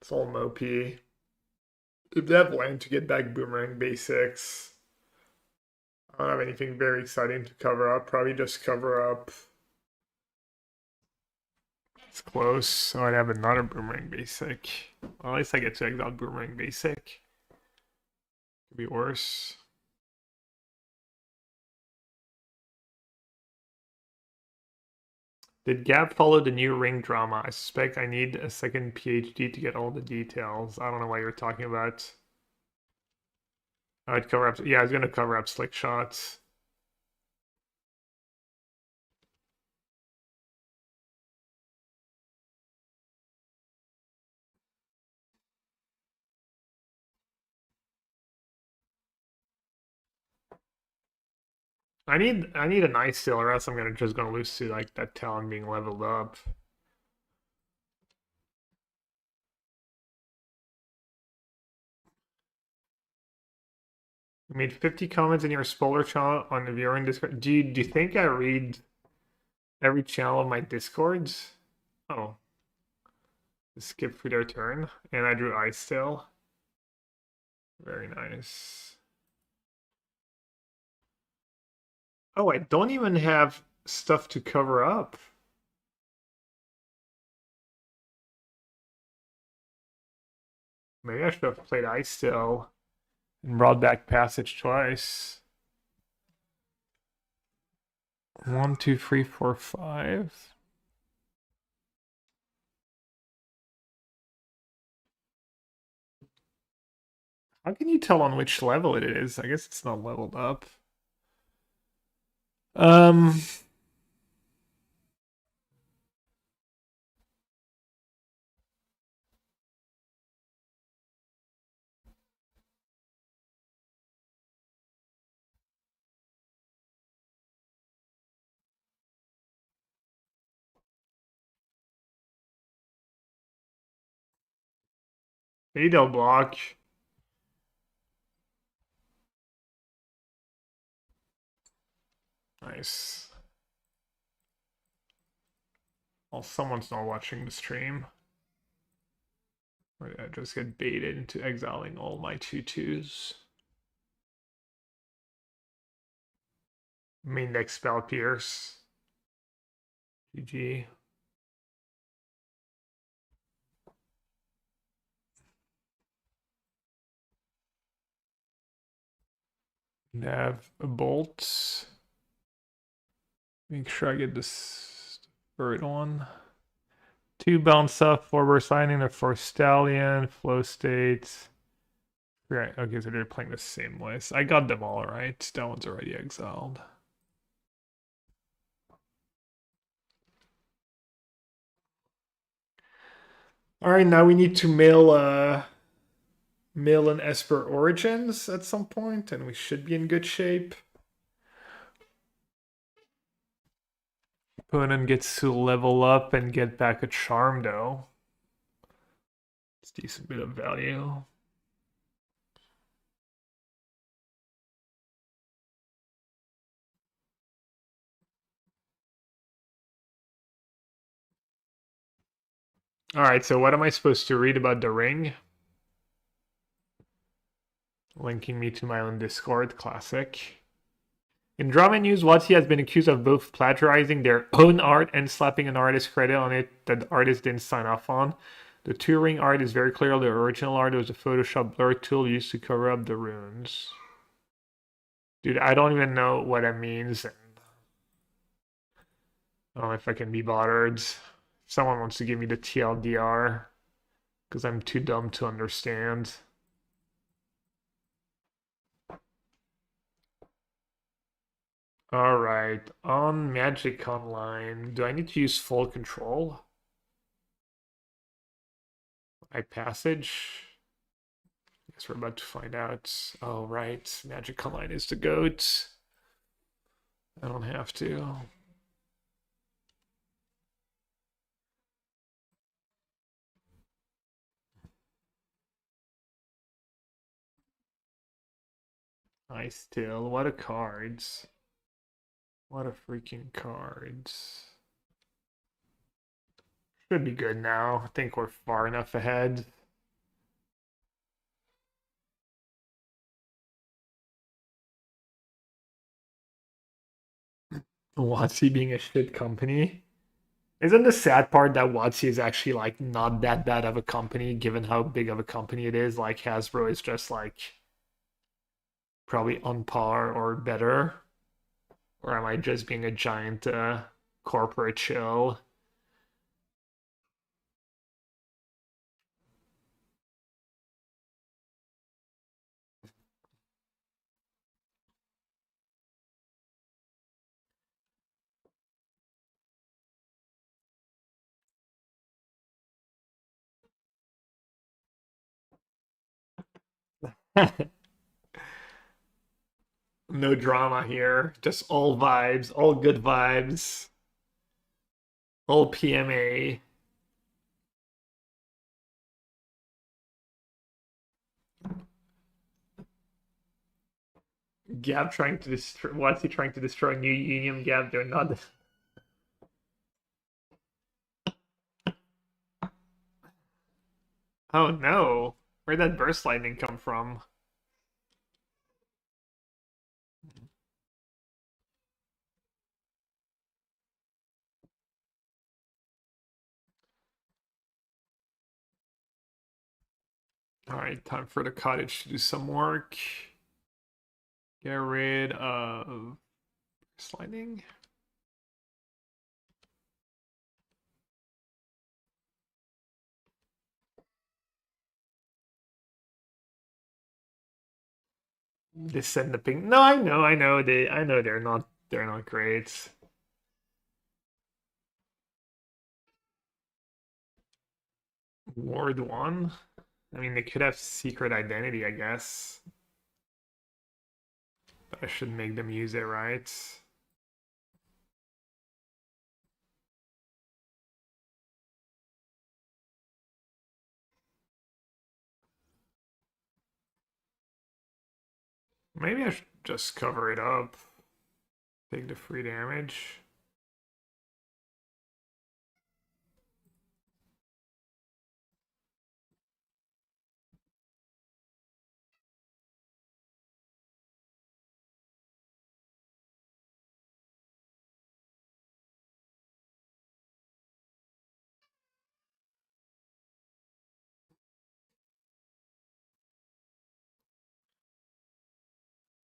It's all mopey. If they have land to get back Boomerang basics. I don't have anything very exciting to cover up. Probably just cover up. It's close. So I'd have another Boomerang basic. Well, at least I get to exile Boomerang basic. Could be worse. Did Gab follow the new ring drama? I suspect I need a second PhD to get all the details. I don't know what you're talking about. I'd cover up. Yeah, I was gonna cover up slick shots. I need a nice steal, or else I'm just gonna lose to like that Talon being leveled up. You made 50 comments in your spoiler channel on the viewing Discord. Do you think I read every channel of my Discords? Oh. Skip through their turn. And I drew Ice Tail. Very nice. Oh, I don't even have stuff to cover up. Maybe I should have played Ice Tail and brought back Passage twice. 1, 2, 3, 4, 5. How can you tell on which level it is? I guess it's not leveled up. Um, Maybe they'll block. Nice. Well, someone's not watching the stream. Or did I just get baited into exiling all my 2/2s? Main deck spell pierce. GG. Nav a bolt. Make sure I get this third one. 2 bounce up, 4 signing, a 4 stallion, flow state. Right, okay, so they're playing the same way. So I got them all right. That one's already exiled. All right, now we need to mail an Esper Origins at some point, and we should be in good shape. Opponent gets to level up and get back a charm, though. It's a decent bit of value. All right, so what am I supposed to read about the ring? Linking me to my own Discord, classic. In drama news, Watsy has been accused of both plagiarizing their own art and slapping an artist credit on it that the artist didn't sign off on. The two-ring art is very clear. The original art was a Photoshop blur tool used to cover up the runes. Dude, I don't even know what that means. I don't know if I can be bothered. If someone wants to give me the TLDR, because I'm too dumb to understand. All right, on Magic Online, do I need to use full control? Passage? Guess we're about to find out. Oh, right, Magic Online is the GOAT. I don't have to. I still, what a cards. What a freaking cards. Should be good now. I think we're far enough ahead. Watsy being a shit company. Isn't the sad part that Watsy is actually like not that bad of a company given how big of a company it is? Like Hasbro is just like probably on par or better. Or am I just being a giant corporate chill? No drama here. Just all vibes, all good vibes, all PMA. Gab trying to destroy. What's he trying to destroy New Union? Gab, they're not. Oh no. Where'd that burst lightning come from? Alright, time for the cottage to do some work. Get rid of burst lightning. Descend the ping. No, I know they're not great. Ward 1? I mean, they could have secret identity, I guess. But I should make them use it, right? Maybe I should just cover it up. Take the free damage.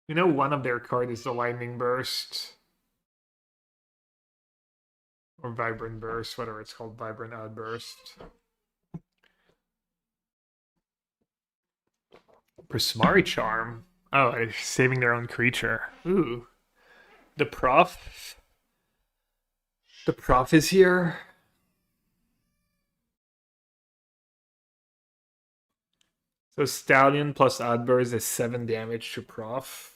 You know, one of their cards is the Lightning Burst. Or Vibrant Burst, whatever it's called, Vibrant Outburst. Prismari Charm. Oh, they're saving their own creature. Ooh. The prof. The prof is here. So Stallion plus Outburst is 7 damage to prof.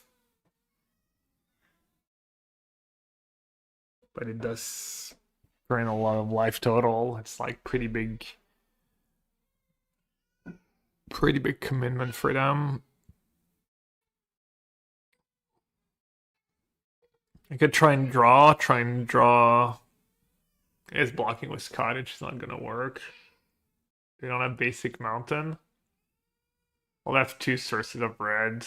But it does burn a lot of life total. It's like pretty big commitment for them. I could try and draw. It's blocking with Cottage. It's not gonna work. They don't have basic mountain. Well, that's 2 sources of red.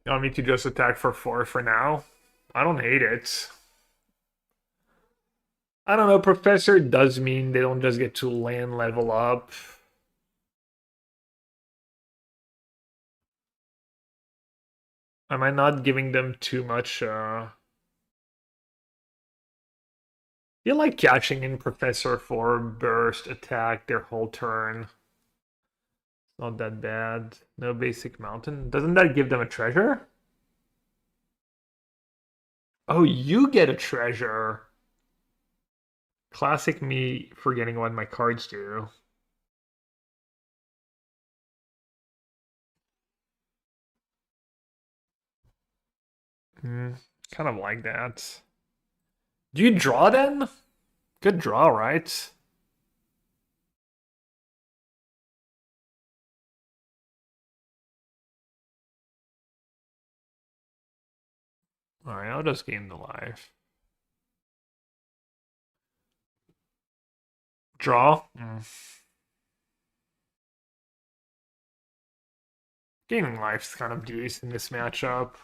You want me to just attack for 4 for now? I don't hate it. I don't know, Professor does mean they don't just get to land level up. Am I not giving them too much, feel like cashing in Professor for burst attack their whole turn. Not that bad. No basic mountain. Doesn't that give them a treasure? Oh, you get a treasure. Classic me forgetting what my cards do. Kind of like that. Do you draw then? Good draw, right? Alright, I'll just gain the life. Draw? Gaining life's kind of decent in this matchup.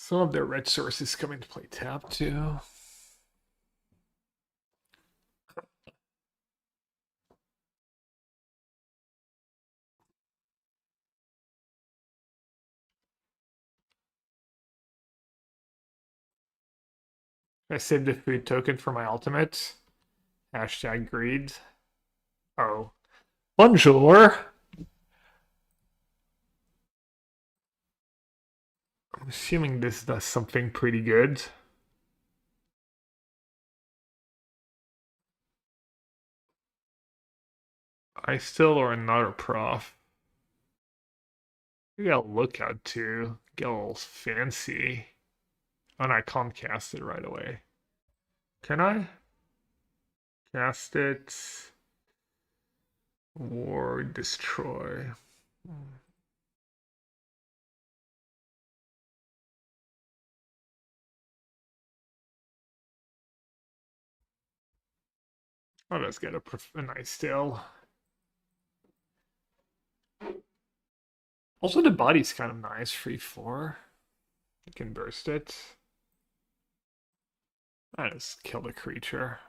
Some of their red sources come into play tap too. I saved the food token for my ultimate. Hashtag greed. Oh. Bonjour! I'm assuming this does something pretty good. I still or another prof. We got a lookout too. Get a little fancy. And I can't cast it right away. Can I? Cast it. Or destroy. I'll just get a nice tail. Also, the body's kind of nice. Free 4. You can burst it. I just kill the creature.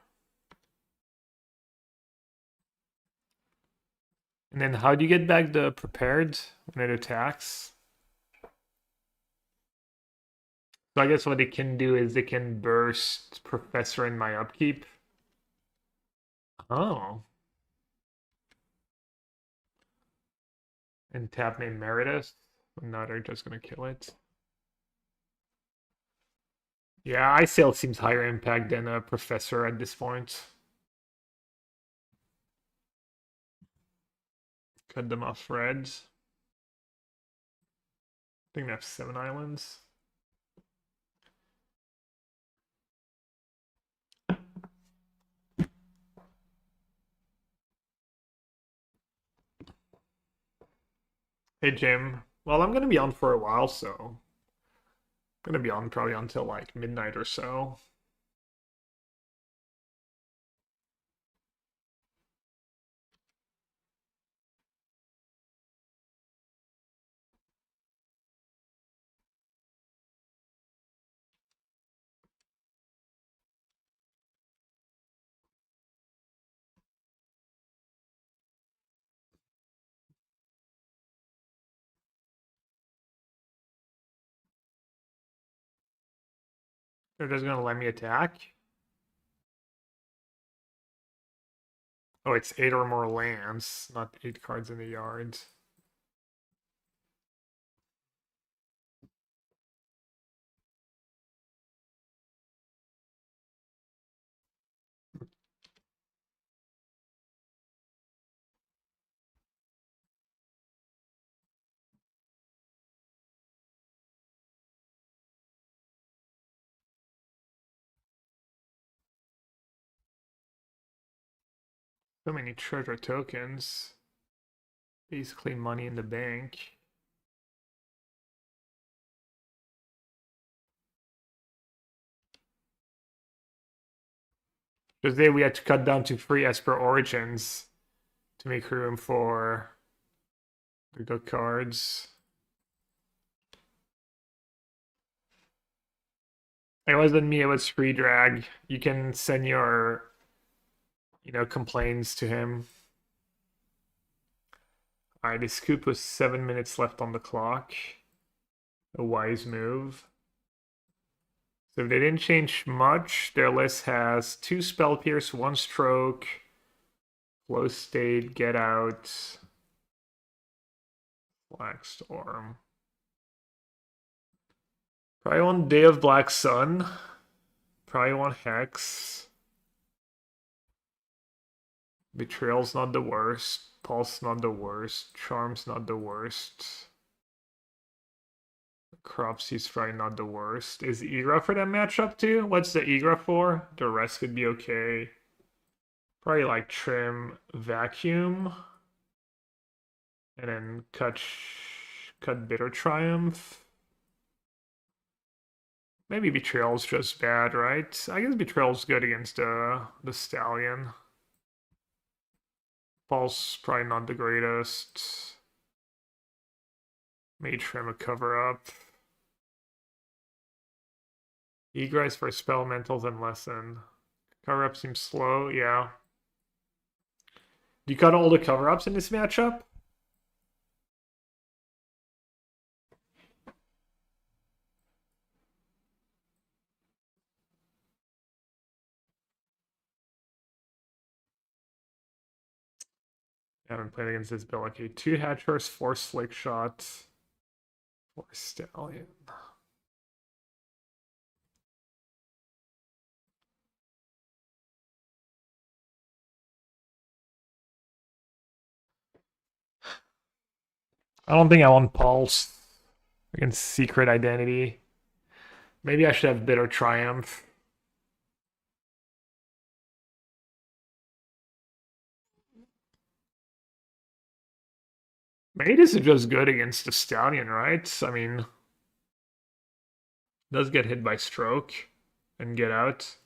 And then how do you get back the prepared when it attacks? So I guess what it can do is it can burst Professor in my upkeep. Oh. And tap name Meredith. No, they're just gonna kill it. Yeah, ISAIL seems higher impact than a Professor at this point. Cut them off reds. I think they have 7 islands. Hey Jim. Well, I'm gonna be on for a while, so I'm gonna be on probably until like midnight or so. They're just gonna let me attack. Oh, it's 8 or more lands, not 8 cards in the yard. So many treasure tokens. Basically money in the bank. Today we had to cut down to 3 Esper Origins to make room for the good cards. It wasn't me, it was Free Drag. You can send your, complaints to him. Alright, this scoop was 7 minutes left on the clock. A wise move. So if they didn't change much, their list has 2 Spell Pierce, 1 Stroke, Flow State, Get Out, Black Storm. Probably want Day of Black Sun. Probably want Hex. Betrayal's not the worst. Pulse not the worst. Charm's not the worst. Cropsy's probably not the worst. Is Egra for that matchup too? What's the Egra for? The rest could be okay. Probably like Trim, Vacuum. And then cut Bitter Triumph. Maybe Betrayal's just bad, right? I guess Betrayal's good against the Stallion. Pulse probably not the greatest. May trim a cover up. Egress for spell mentals and lesson. Cover up seems slow, yeah. Do you cut all the cover ups in this matchup? I haven't played against this bill. Okay, 2 Hatchers, 4 Slick Shot, 4 Stallion. I don't think I want Pulse against Secret Identity. Maybe I should have Bitter Triumph. Maybe this is just good against the Stallion, right? I mean, does get hit by Stroke and get out.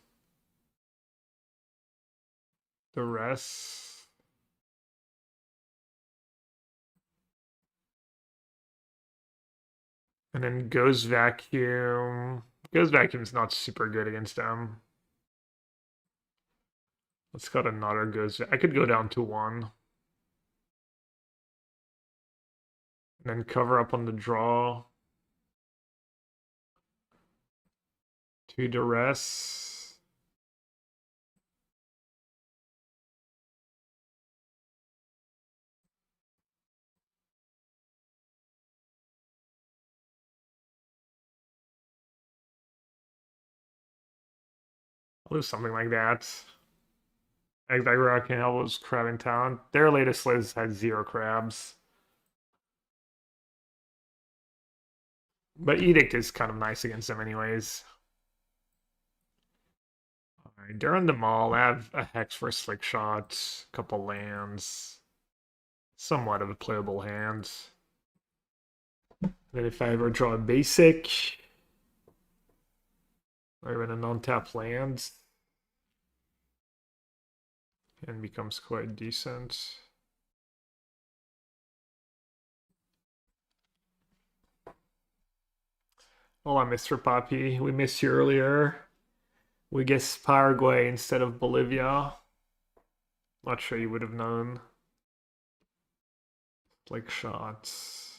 The rest. And then Goes Vacuum. Goes Vacuum's not super good against them. Let's cut another Goes. I could go down to 1. And then cover up on the draw. 2 Duress. lose something like that. Rock and Elbows Crab in Town. Their latest list had 0 crabs. But Edict is kind of nice against them anyways. Alright, during the mall, I have a Hex for a Slick Shot, a couple lands. Somewhat of a playable hand. Then if I ever draw a basic, or even a non-tap land, and becomes quite decent. Hola, Mr. Poppy. We missed you earlier. We guessed Paraguay instead of Bolivia. Not sure you would have known. Like shots.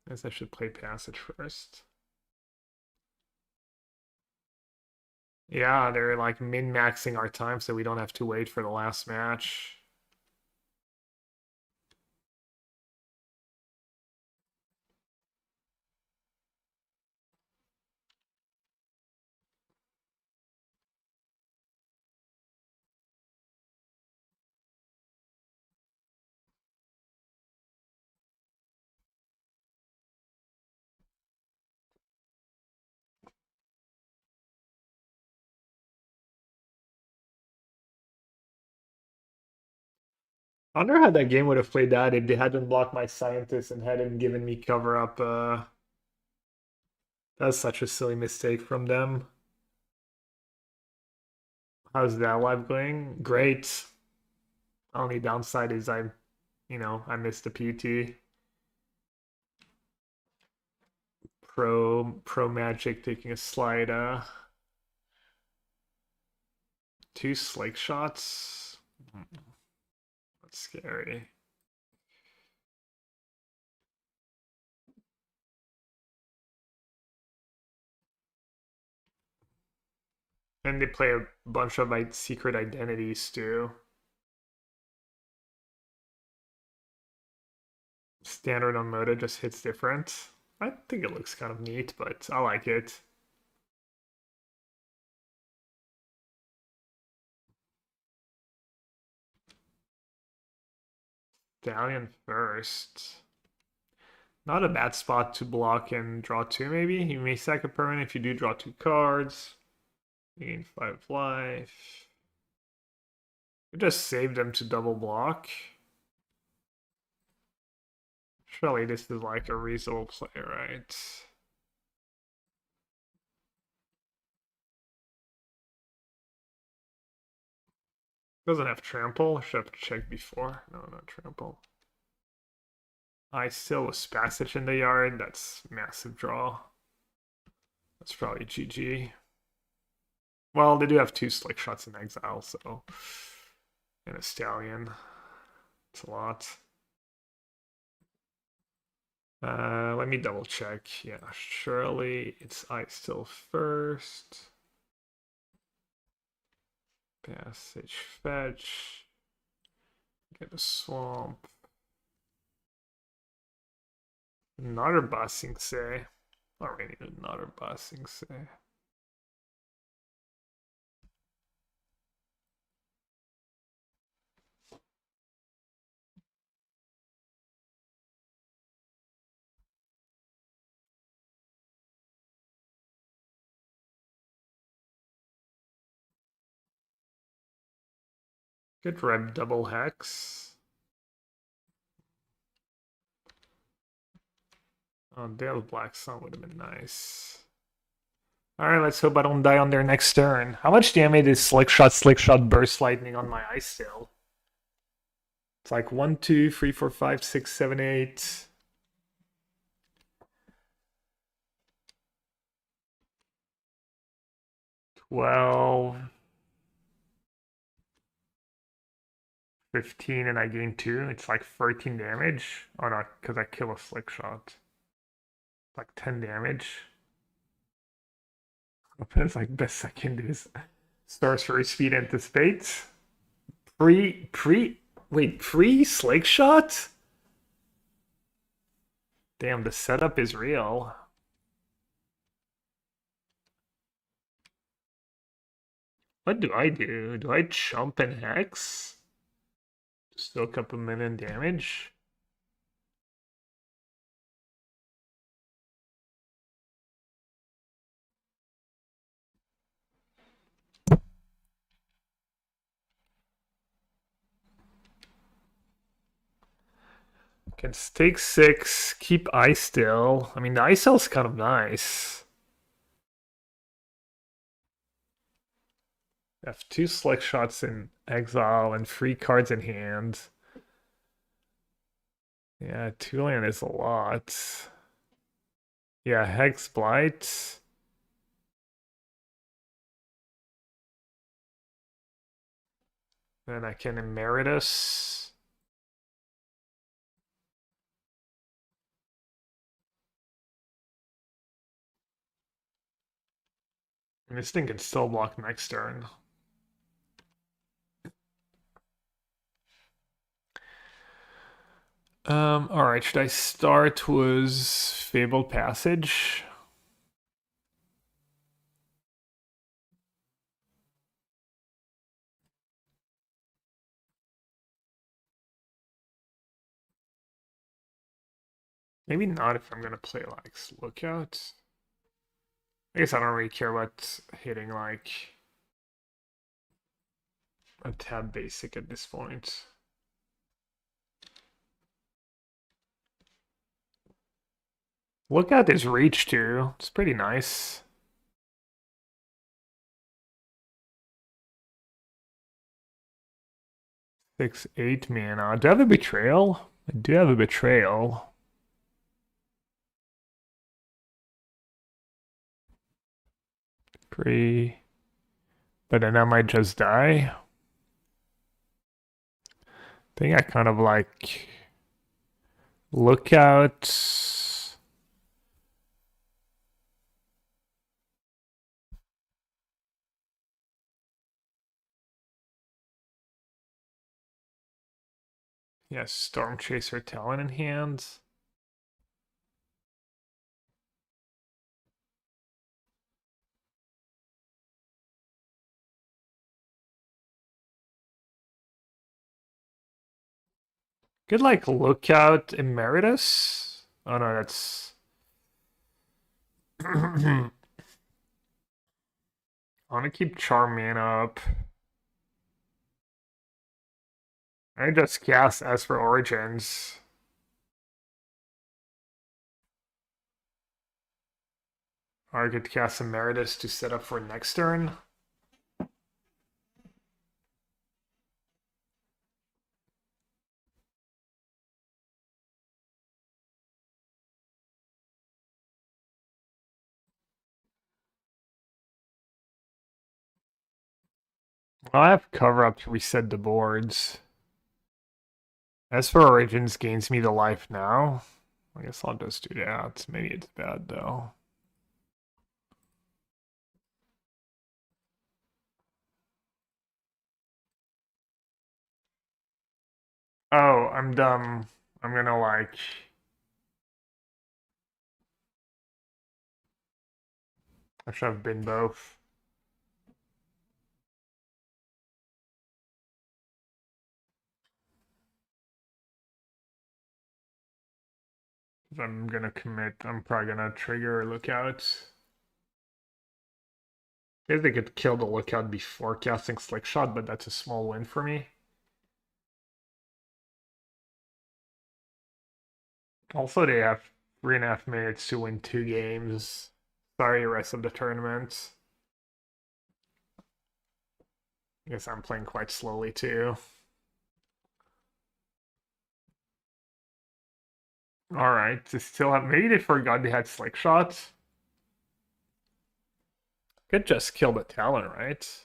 Guess I should play Passage first. Yeah, they're like min-maxing our time so we don't have to wait for the last match. I wonder how that game would have played out if they hadn't blocked my scientist and hadn't given me cover up. That's such a silly mistake from them. How's that live going? Great. Only downside is I missed the PT. Pro Magic taking a slide. 2 Slake Shots. That's scary. And they play a bunch of like secret identities too. Standard on Moda just hits different. I think it looks kind of neat, but I like it. Stallion first. Not a bad spot to block and draw 2 maybe. You may sack a permanent if you do draw 2 cards. You gain 5 life. You just save them to double block. Surely this is like a reasonable play, right? Doesn't have trample. Should have checked before. No, not trample. I still was passage in the yard. That's massive draw. That's probably GG. Well, they do have 2 Slick Shots in exile, so. And a Stallion. It's a lot. Let me double check. Yeah, surely it's I still first. Passage fetch. Get a swamp. Another Bossing Say. Already another Bossing Say. Good red double hex. Oh, Dale Black Sun would have been nice. Alright, let's hope I don't die on their next turn. How much damage is Slick Shot, Burst Lightning on my Ice Tail? It's like 1, 2, 3, 4, 5, 6, 7, 8. 12. 15 and I gain 2. It's like 13 damage. Oh no, because I kill a Slick Shot. It's like 10 damage. It's like best I can do is Sorcery Speed Anticipate. Pre Slick Shot? Damn, the setup is real. What do I do? Do I jump and hex? Soak up 1,000,000 damage? Can take 6, keep ice still. I mean, the ice cell's kind of nice. Have 2 select shots in exile and 3 cards in hand. Yeah, 2 land is a lot. Yeah, Hex Blight. Then I can Emeritus. And this thing can still block next turn. Alright, should I start with Fabled Passage? Maybe not if I'm gonna play like Lookout. I guess I don't really care about hitting like a tab basic at this point. Lookout is reach too. It's pretty nice. Six, 8 mana. Do I have a betrayal? I do have a betrayal. Free. But then I might just die. I think I kind of like Lookout. Yes, Storm Chaser Talon in hand. Good like Lookout Emeritus. Oh no, that's I want to keep Charm mana up. I just cast As for Origins. Or I could cast Emeritus to set up for next turn. I have cover up to reset the boards. As for Origins gains me the life now. I guess I'll just do that. Maybe it's bad though. Oh, I'm dumb. I'm gonna like... I should have been both. If I'm gonna commit, I'm probably gonna trigger Lookout. Maybe they could kill the Lookout before casting Slick Shot, but that's a small win for me. Also, they have 3.5 minutes to win 2 games. Sorry, rest of the tournament. I guess I'm playing quite slowly too. Alright, they still have... Maybe they forgot they had Slick Shots. Could just kill the Talon, right?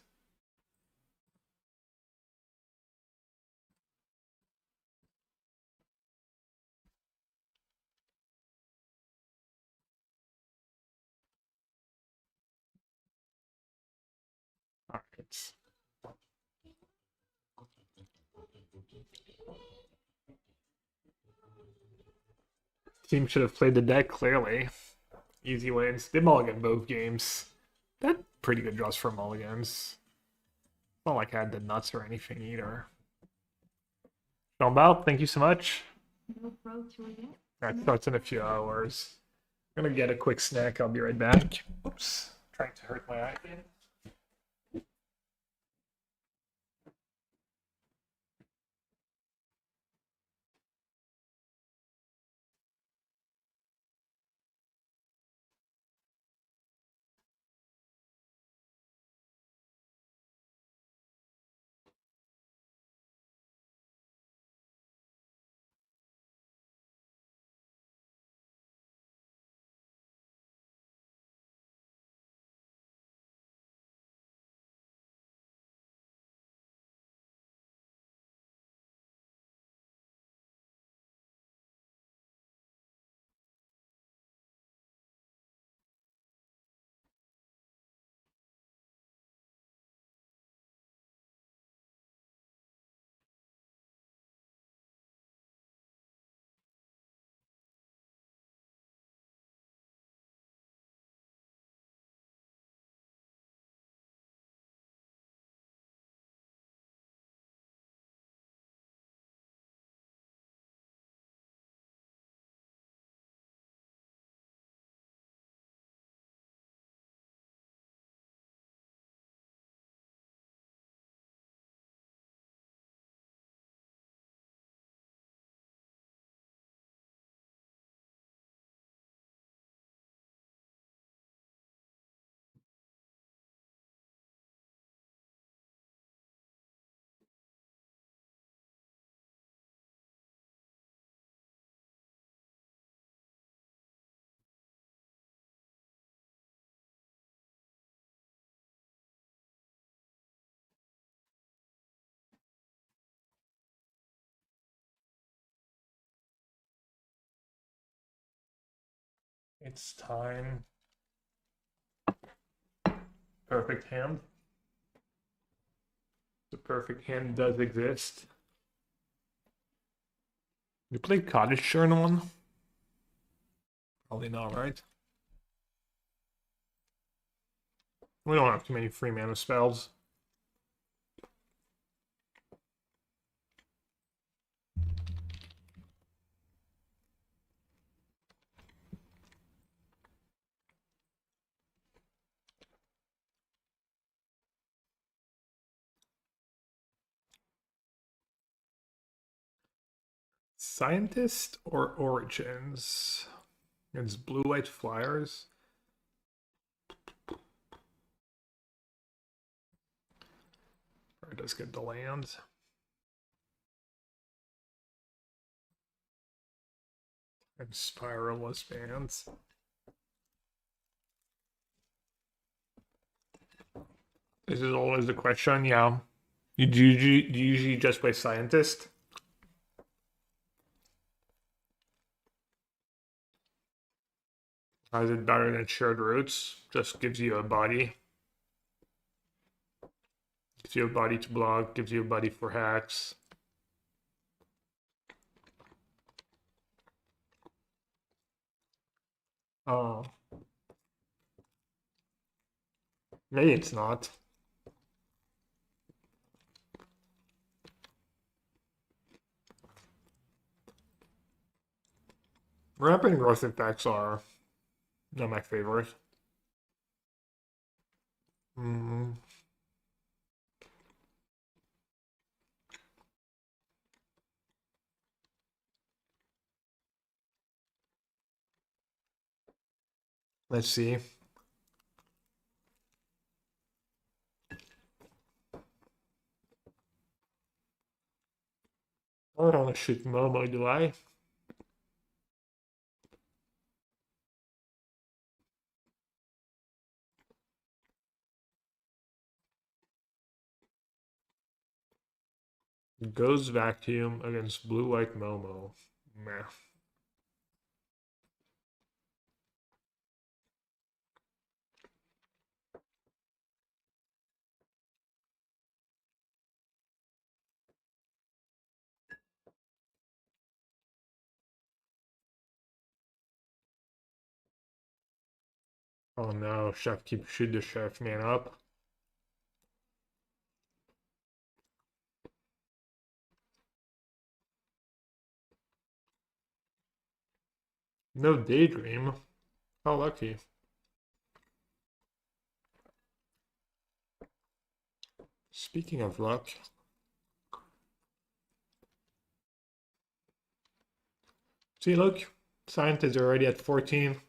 Alright. Team should have played the deck clearly. Easy wins. They mulligan both games. That pretty good draws for mulligans. Not like I had the nuts or anything either. Sean Bow, thank you so much. No pro tour yet. That starts in a few hours. I'm gonna get a quick snack. I'll be right back. Oops, trying to hurt my eye. It's time. Perfect hand. The perfect hand does exist. You played Cottage Churn one? Probably not, right? We don't have too many free mana spells. Scientist or Origins? It's blue-white flyers. Or does get the land. And spiralless bands. This is always the question, yeah. Do you usually just play Scientist? How is it better than Shared Roots? Just gives you a body. Gives you a body to block, gives you a body for hacks. Oh. Maybe it's not. Rapid growth effects are not my favorite. Mm. Let's see. I don't want to shoot Momo, do I? Goes Vacuum against blue-white Momo. Meh. Oh no, Chef keep shoot the Chef man up. No daydream. How lucky. Speaking of luck. See, look. Scientists are already at 14.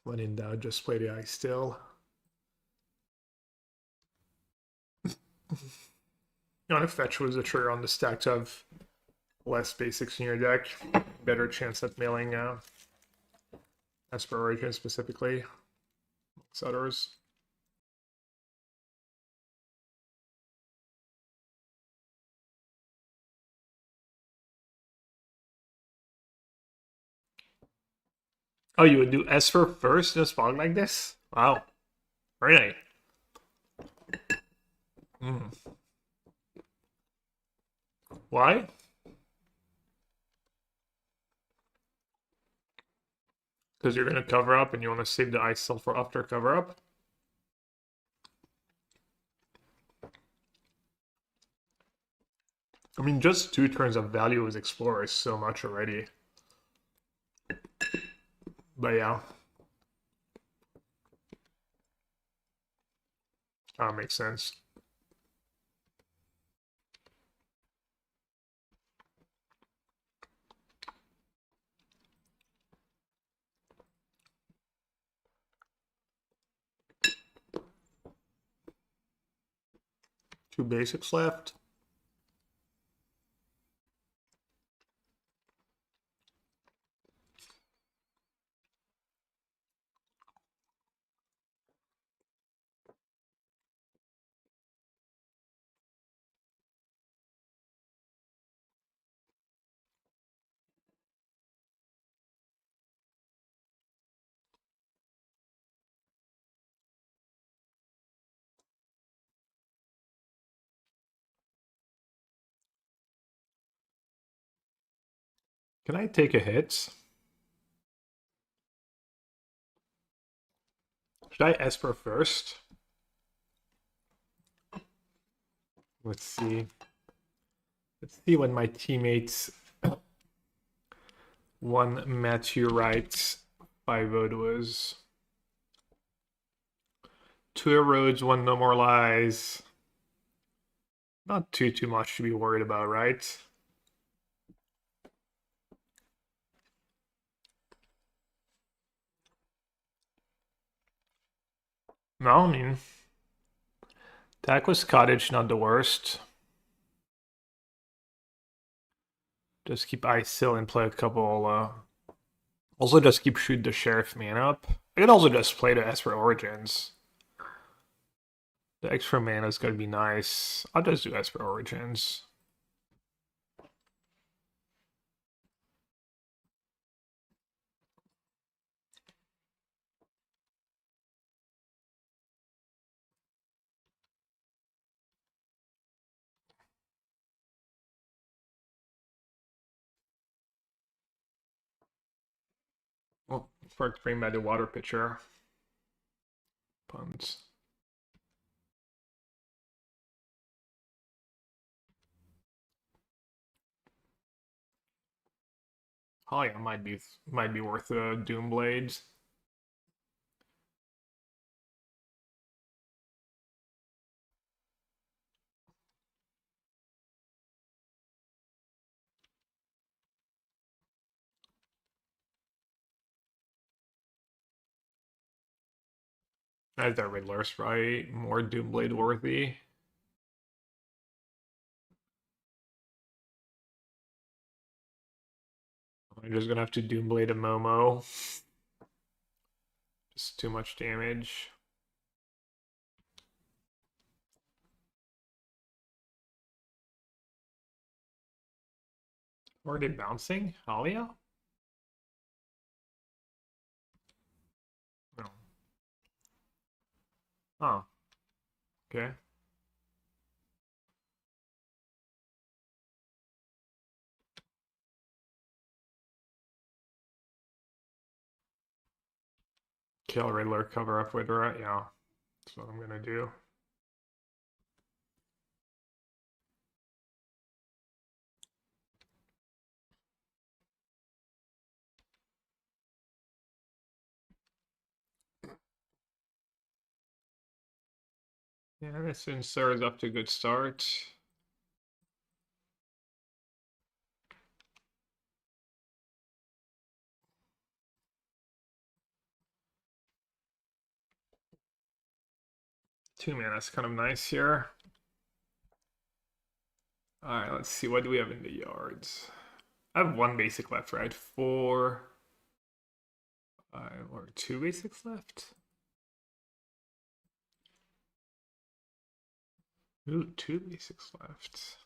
When in doubt, just play the ice still. If fetch was a trigger on the stack to have less basics in your deck, better chance at milling Esper Origin specifically, amongst others. Oh, you would do Esper first in a spot like this? Wow. Very nice. Why? Because you're going to cover up and you want to save the ice cell for after cover up? I mean, just 2 turns of value as Explorer is so much already. But yeah. That makes sense. Two basics left. Can I take a hit? Should I Esper first? Let's see. Let's see what my teammates one Matthew Wright 5-0 was. 2 erodes, 1 no more lies. Not too much to be worried about, right? No, I mean, attack was Cottage, not the worst. Just keep Ice Sill and play a couple. Also, just keep Shoot the Sheriff mana up. I can also just play the Esper Origins. The extra mana is going to be nice. I'll just do Esper Origins. Well, first bring back the water pitcher. Puns. Oh yeah, might be worth a Doomblade. As that Riddler's right, more Doomblade worthy. I'm just gonna have to Doomblade a Momo. Just too much damage. Or are they bouncing? Alia? No. Oh. Okay. Kill Riddler, cover up with her. Yeah, that's what I'm gonna do. Yeah, this Sir is up to a good start. Two mana's kind of nice here. All right, let's see. What do we have in the yards? I have one basic left, right? Four, or two basics left. Ooh, two basics left.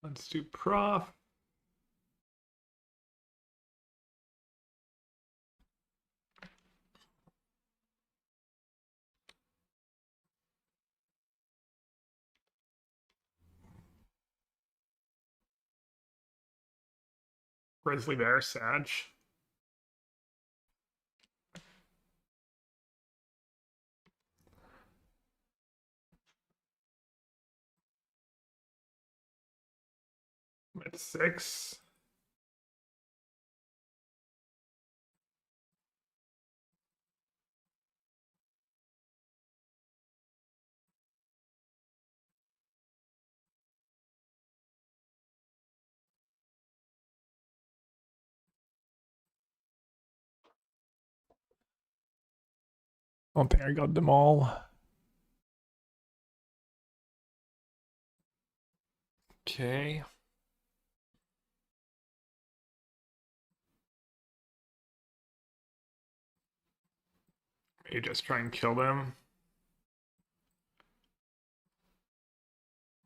Let's do prof. Grizzly Bear, Sag. I'm at 6. I don't think I got them all. Okay. You just try and kill them.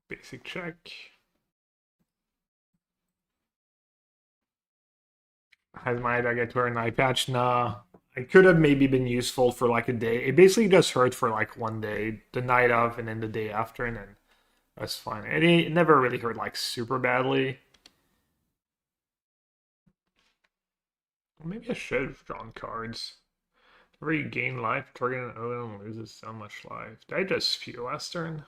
Basic check. Has my I get to wear an eye patch? Nah. I could have maybe been useful for like a day. It basically just hurt for like one day, the night of, and then the day after, and then that's fine. It never really hurt like super badly. Maybe I should have drawn cards. Whenever you gain life, target an Odin loses so much life. Did I just spew last turn?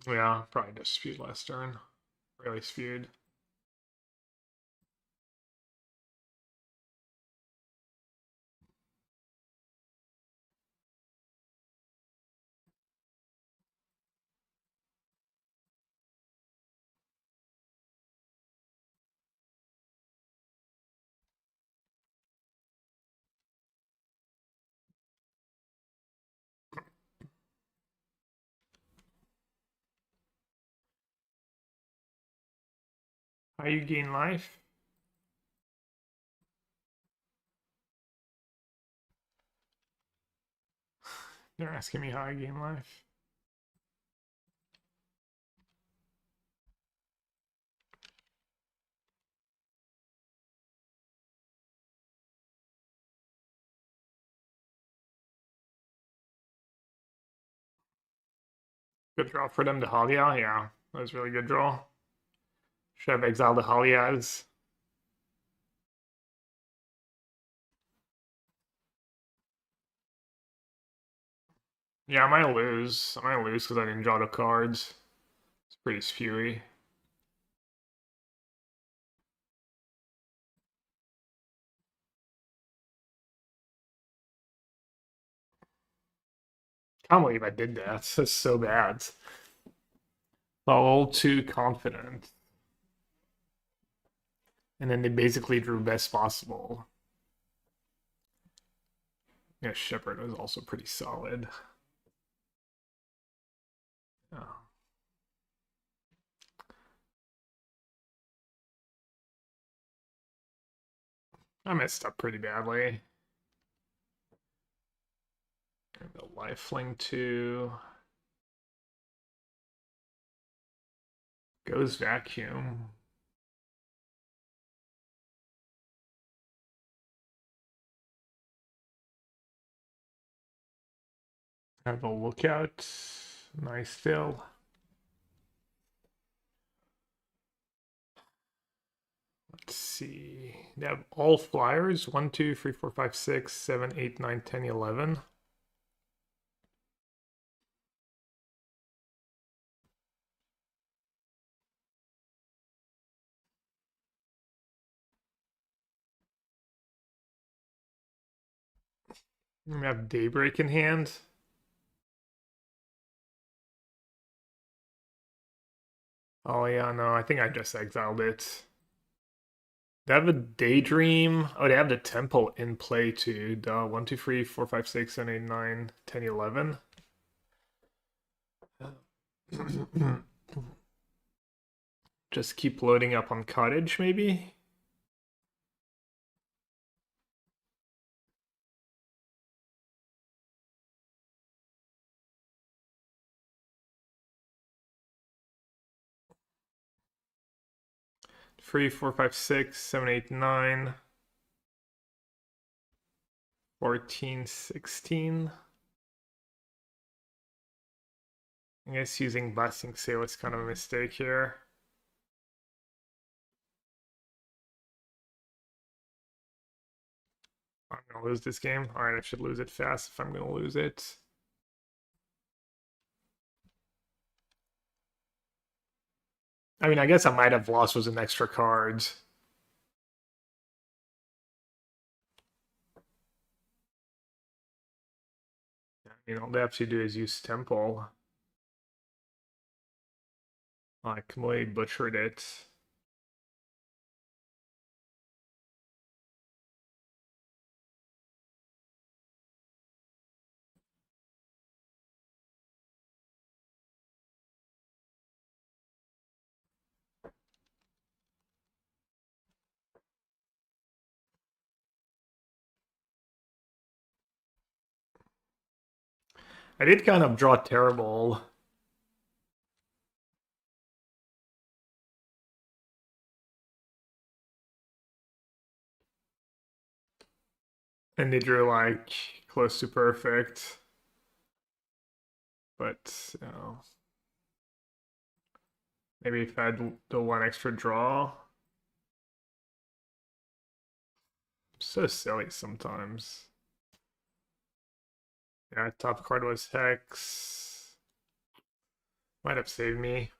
Yeah, probably just spewed last turn. Really spewed. How you gain life? They're asking me how I gain life. Good draw for them to Halia. Yeah, that was a really good draw. Should have exiled the Halias. Yeah, I might lose. I might lose because I didn't draw the cards. It's pretty spewy. Can't believe I did that. That's so bad. All too confident. And then they basically drew best possible. Yeah, Shepard was also pretty solid. Oh. I messed up pretty badly. And the lifelink too. Goes vacuum. Have a lookout. Nice fill. Let's see. They have all flyers. 1, 2, 3, 4, 5, 6, 7, 8, 9, 10, 11. We have Daybreak in hand. Oh yeah, no, I think I just exiled it. They have a Daydream. Oh, they have the Temple in play too. Duh. 1, 2, 3, 4, 5, 6, 7, 8, 9, 10, 11. Just keep loading up on Cottage, maybe? Three, 4, 5, 6, 7, 8, 9, 14, 16. I guess using Blessing Seal is kind of a mistake here. I'm gonna lose this game. Alright, I should lose it fast if I'm gonna lose it. I mean, I guess I might have lost was an extra card. All they have to do is use Temple. I completely butchered it. I did kind of draw terrible. And they drew like close to perfect. But, maybe if I had the one extra draw. So silly sometimes. Yeah, top card was Hex. Might have saved me.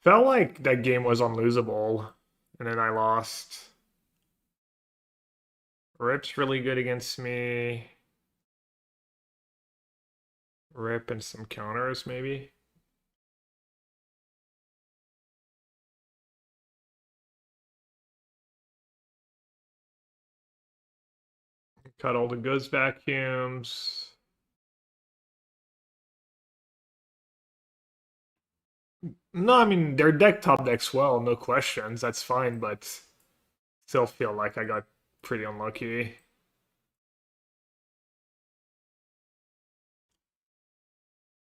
Felt like that game was unlosable, and then I lost. Rip's really good against me. Rip and some counters, maybe. Cut all the goods vacuums. No, I mean, their deck top decks well, no questions. That's fine, but still feel like I got pretty unlucky.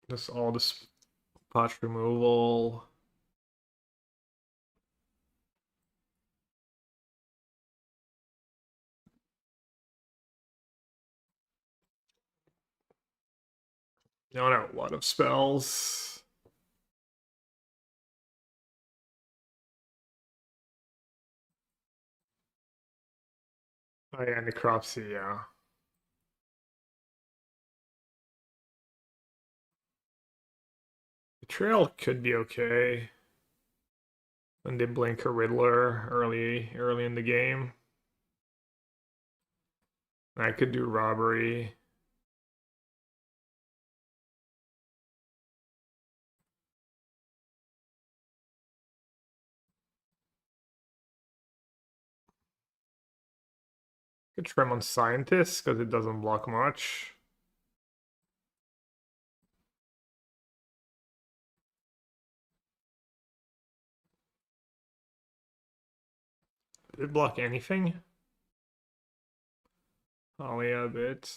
Just all this potch removal. They don't have a lot of spells. Oh yeah, Necropsy, yeah. The trail could be okay. And they blink a Riddler early in the game. I could do robbery. Could trim on scientist because it doesn't block much. Did it block anything? Oh yeah, a bit.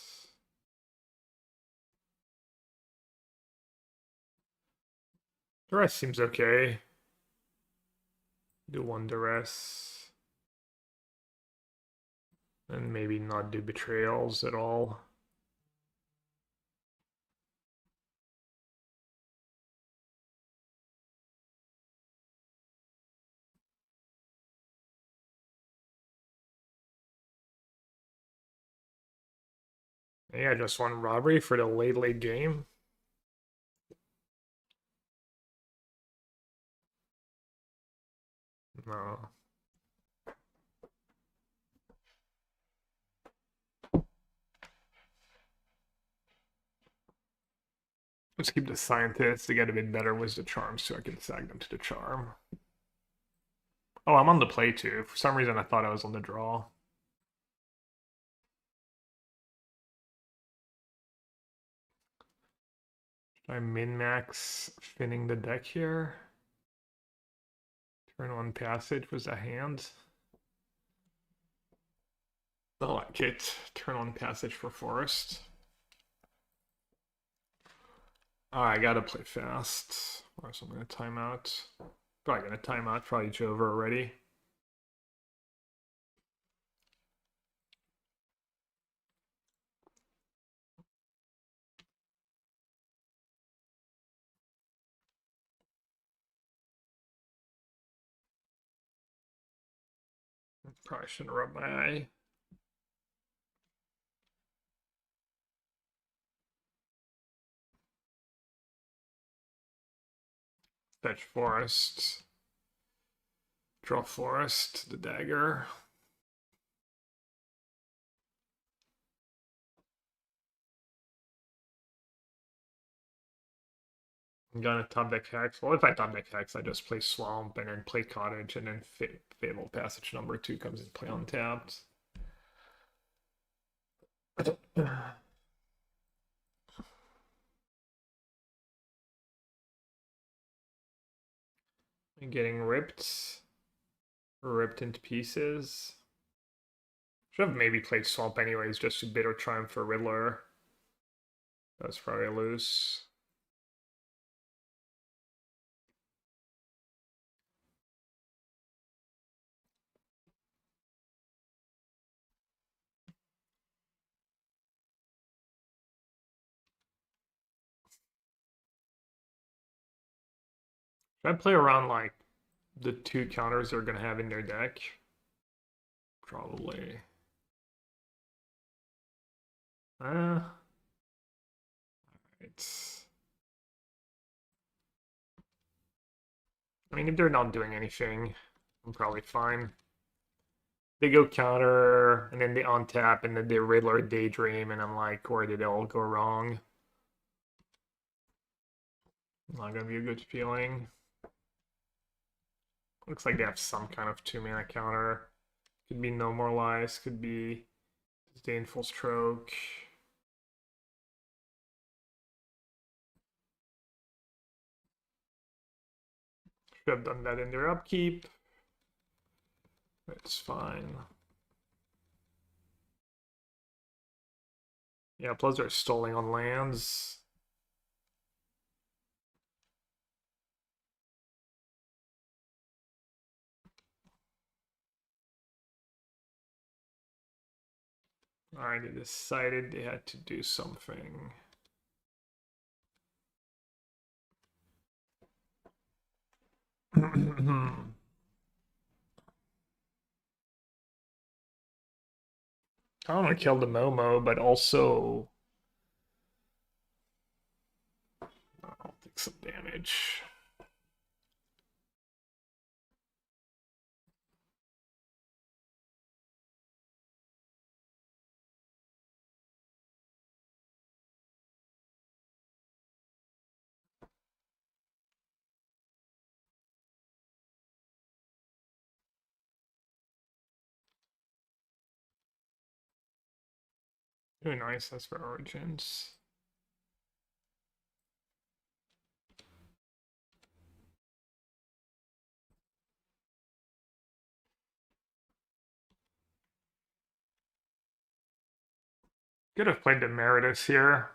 The rest seems okay. Do one duress. And maybe not do betrayals at all. Yeah, just one robbery for the late game. No. Let's keep the scientists to get a bit better with the charms so I can sag them to the charm. Oh, I'm on the play too. For some reason I thought I was on the draw. Should I min-max finning the deck here? Turn on passage was a hand. I like it. Turn on passage for forest. Oh, I gotta play fast. Or else I'm gonna time out. Probably gonna time out, probably it's over already. Probably shouldn't rub my eye. Fetch forest. Draw forest, the dagger. I'm gonna top deck hex. Well, if I top deck hex, I just play swamp and then play cottage and then fatal passage number 2 comes in play untapped. I'm getting ripped into pieces. Should have maybe played swamp anyways, just to bitter triumph for Riddler. That's probably loose. Should I play around like the 2 counters they're gonna have in their deck? Probably. It's. I mean, if they're not doing anything, I'm probably fine. They go counter, and then they untap, and then they Riddler Daydream, and I'm like, where did it all go wrong? Not gonna be a good feeling. Looks like they have some kind of 2-mana counter. Could be No More Lies, could be Disdainful Stroke. Should have done that in their upkeep. It's fine. Yeah, plus they're stalling on lands. Alright, they decided they had to do something. I don't want to kill the Momo, but also I'll take some damage. Oh, nice. That's for Origins. Could have played the Meritus here.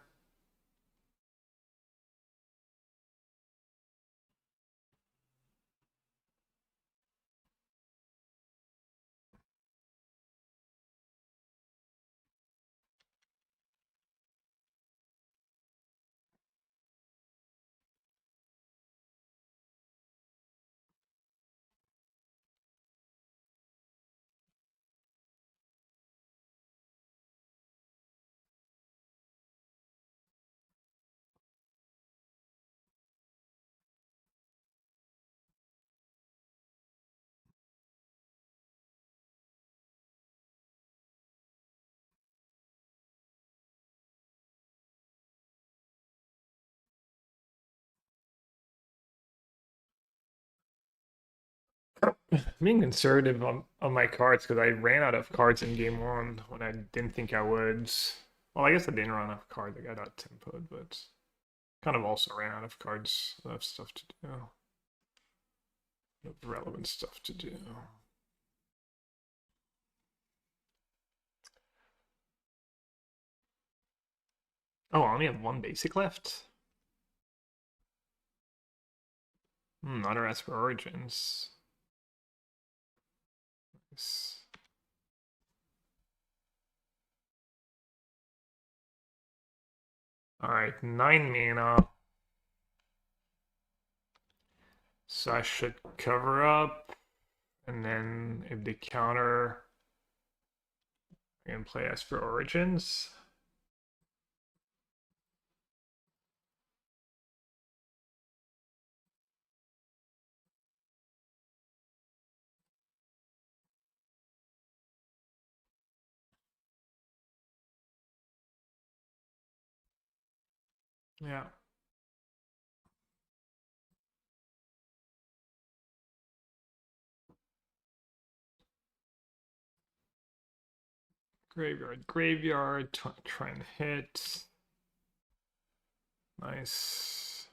Being conservative on my cards because I ran out of cards in game one when I didn't think I would. Well, I guess I didn't run out of cards. I got out tempoed, but kind of also ran out of cards. I have stuff to do. Relevant stuff to do. Oh, I only have one basic left. Other Esper Origins. Nice. Alright, 9 mana. So I should cover up. And then if they counter, I can play Esper Origins. Yeah. Graveyard, try and hit. Nice.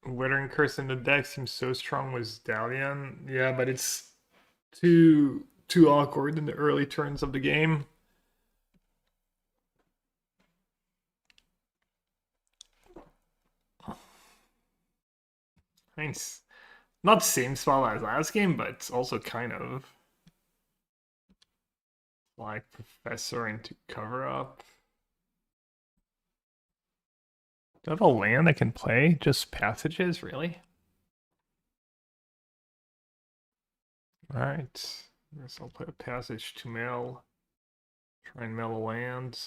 Withering Curse in the deck seems so strong with Stallion. Yeah, but it's too awkward in the early turns of the game. Nice. Not the same spell as last game, but it's also kind of like Professor into cover up. Do I have a land I can play? Just passages, really? Alright. I guess I'll play a passage to mill. Try and mill a land.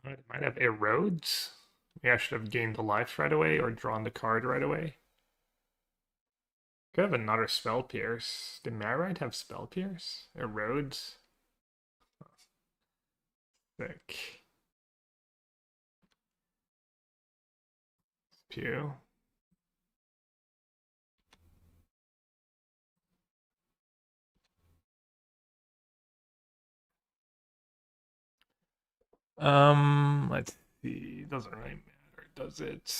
I might have erodes. Maybe I should have gained the life right away or drawn the card right away. Could have another spell pierce. Did Marite have spell pierce? Erodes? Sick. Pew. Let's see. Doesn't really matter, does it?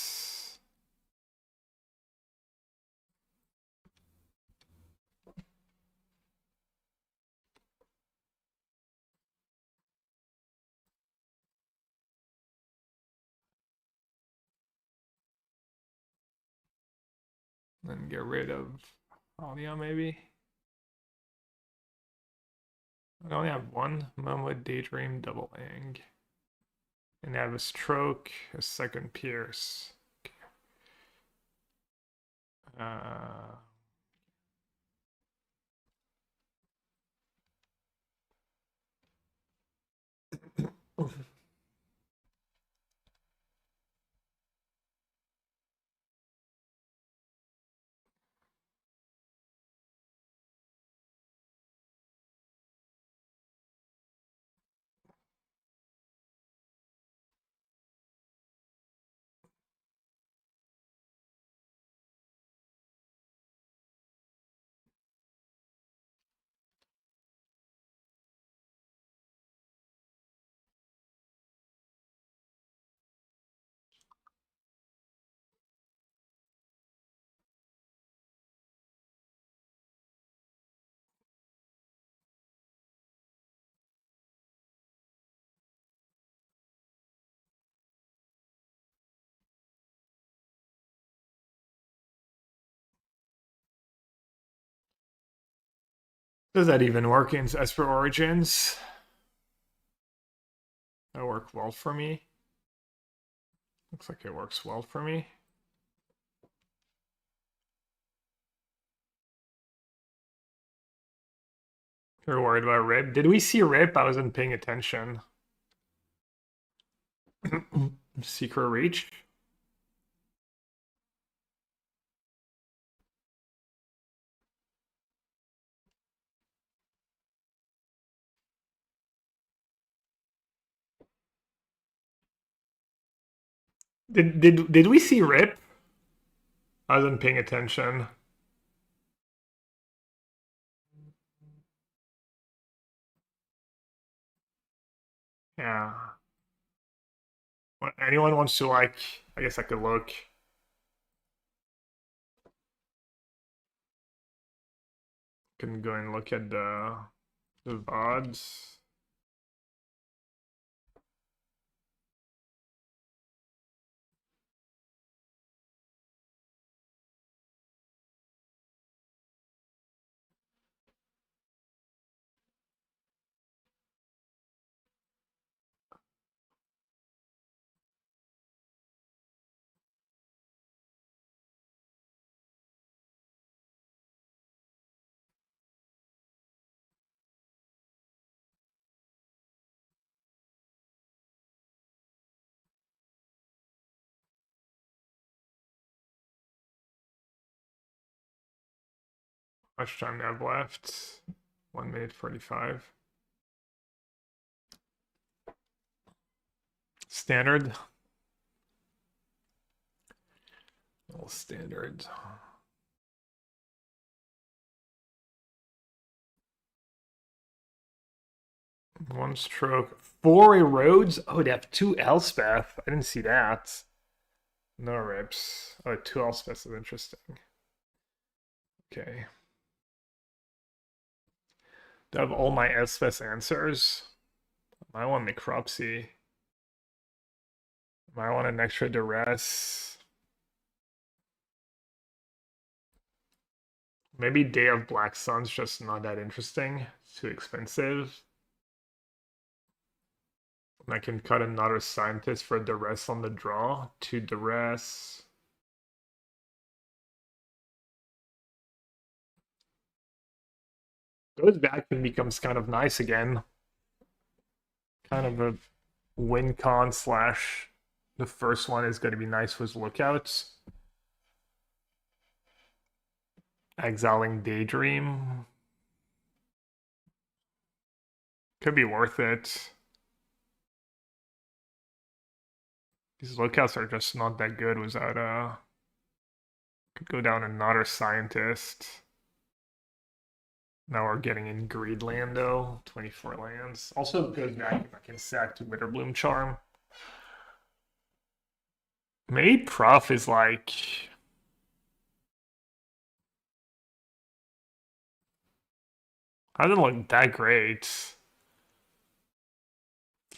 Then get rid of Alia, maybe. I only have one. Mumwood, Daydream, Double Ang. And I have a Stroke, a second Pierce. Uh, Does that even work in Esper Origins? That work well for me. Looks like it works well for me. You're worried about Rip? Did we see Rip? I wasn't paying attention. Secret Reach? Did we see Rip? I wasn't paying attention. Yeah. Anyone wants to like? I guess I could look. Can go and look at the VODs. How much time do I have left? 1 minute 45. Standard. All standard. One stroke. 4 erodes? Oh, they have 2 Elspeth. I didn't see that. No rips. Oh, 2 Elspeths is interesting. Okay. Do I have all my Elspeth answers? I want Necropsy. I want an extra duress. Maybe Day of Black Sun's just not that interesting. It's too expensive. I can cut another scientist for duress on the draw. 2 duress. Goes back and becomes kind of nice again. Kind of a win con slash the first one is going to be nice with lookouts. Exiling Daydream. Could be worth it. These lookouts are just not that good without could go down another scientist. Now we're getting in Greedland though. 24 lands. Also goes back if I can sack to Witterbloom Charm. Maybe Prof is like I don't look that great.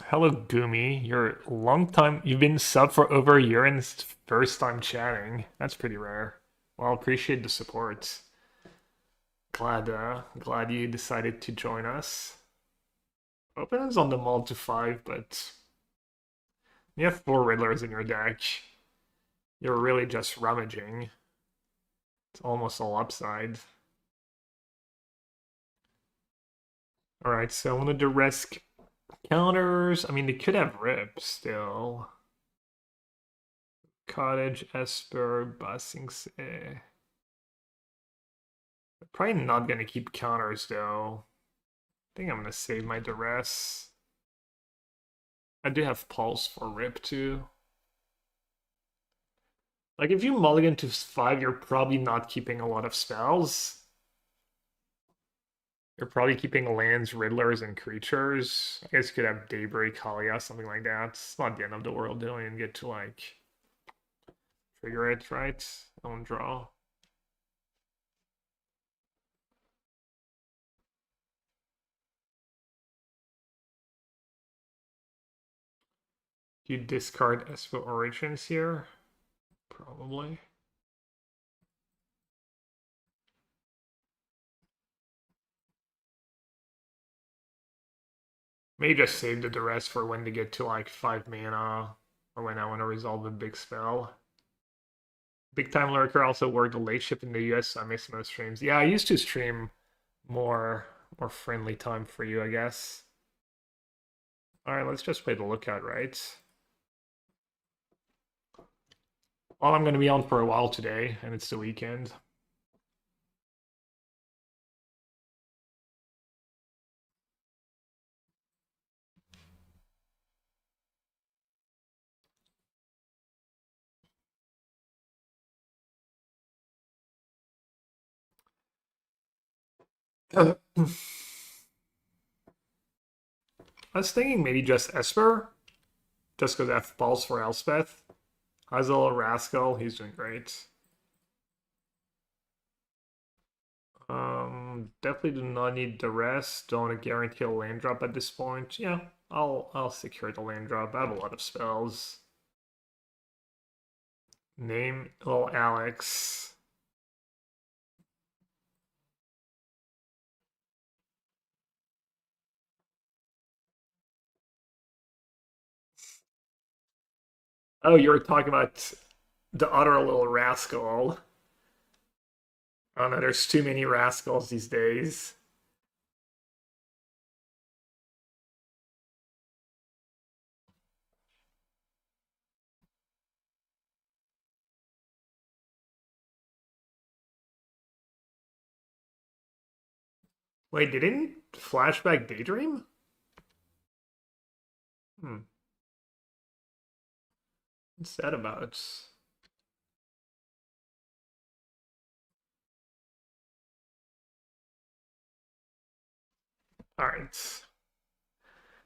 Hello, Gumi. You're a long time. You've been sub for over a year and it's first time chatting. That's pretty rare. Well, appreciate the support. Glad you decided to join us. Opens on the mall to 5, but you have 4 Riddlers in your deck. You're really just rummaging. It's almost all upside. Alright, so I wanted to risk counters. I mean, they could have Rip still. Cottage, Esper, Basingse. Probably not going to keep counters, though. I think I'm going to save my duress. I do have Pulse for Rip, too. Like, if you mulligan to 5, you're probably not keeping a lot of spells. You're probably keeping lands, Riddlers, and creatures. I guess you could have Daybreak, Kalia, something like that. It's not the end of the world. They don't even get to, like, trigger it, right? Don't draw. You discard Esper Origins here? Probably. Maybe just save the rest for when they get to like 5 mana or when I want to resolve a big spell. Big Time Lurker also worked a late shift in the US, so I missed most streams. Yeah, I used to stream more friendly time for you, I guess. Alright, let's just play the lookout, right? Well, I'm gonna be on for a while today, and it's the weekend. I was thinking maybe just Esper, just because F balls for Elspeth. Hazel, Rascal, he's doing great. Definitely do not need the rest. Don't want to guarantee a land drop at this point. Yeah, I'll secure the land drop. I have a lot of spells. Name little Alex. Oh, you were talking about the other little rascal. I don't know, there's too many rascals these days. Wait, didn't Flashback Daydream? Hmm. What's that about? Alright.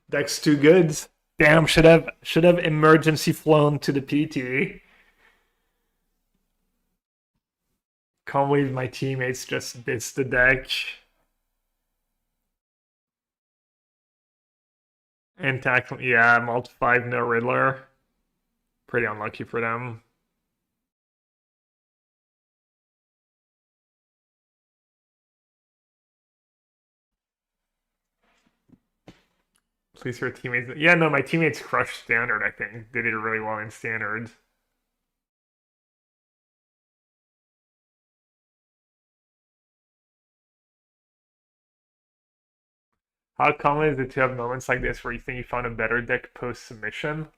Deck's too good. Damn, should have emergency flown to the PT. Can't believe my teammates just ditched the deck. And tackle, yeah, multi 5 no Riddler. Pretty unlucky for them. Please your teammates. Yeah, no, my teammates crushed standard, I think. They did really well in standard. How common is it to have moments like this where you think you found a better deck post submission?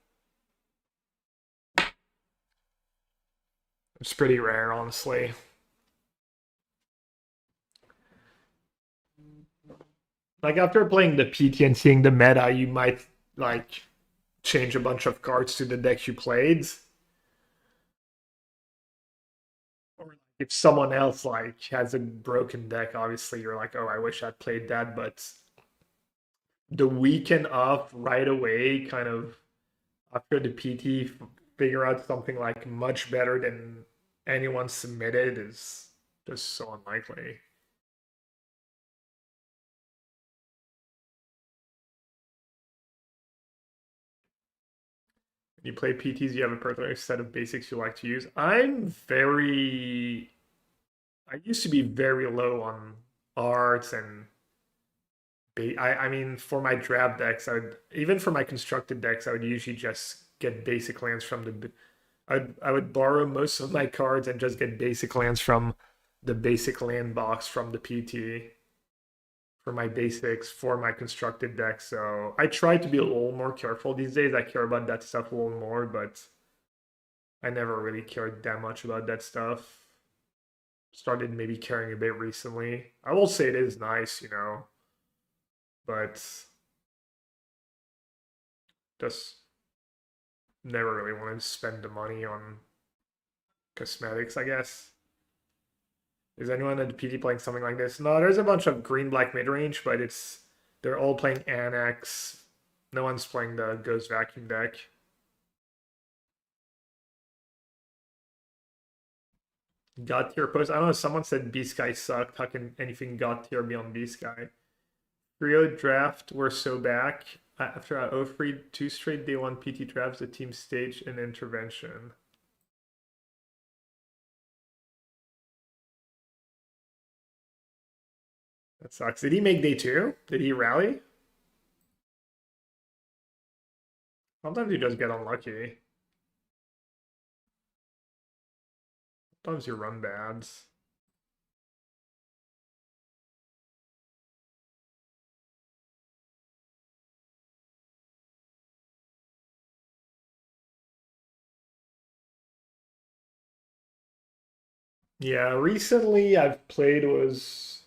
It's pretty rare, honestly. Like after playing the PT and seeing the meta, you might like change a bunch of cards to the deck you played. Or if someone else like has a broken deck, obviously you're like, oh, I wish I'd played that. But the weekend off right away, kind of after the PT, figure out something like much better than anyone submitted is just so unlikely. When you play PTs, you have a particular set of basics you like to use. I used to be very low on arts and I mean, for my draft decks, even for my constructed decks, I would usually just get basic lands from I would borrow most of my cards and just get basic lands from the basic land box from the PT for my basics for my constructed deck. So I try to be a little more careful these days. I care about that stuff a little more, but I never really cared that much about that stuff. Started maybe caring a bit recently. I will say it is nice, but just never really wanted to spend the money on cosmetics, I guess. Is anyone at the PT playing something like this? No, there's a bunch of green black mid range, but they're all playing Annex. No one's playing the Ghost Vacuum deck. God tier post. I don't know. Someone said B Sky sucked. How can anything God tier be on B Sky? Trio draft. We're so back. After I 0-3 two straight day one PT drafts, the team staged an intervention. That sucks. Did he make day two? Did he rally? Sometimes you just get unlucky. Sometimes you run bads. Yeah, recently I've played was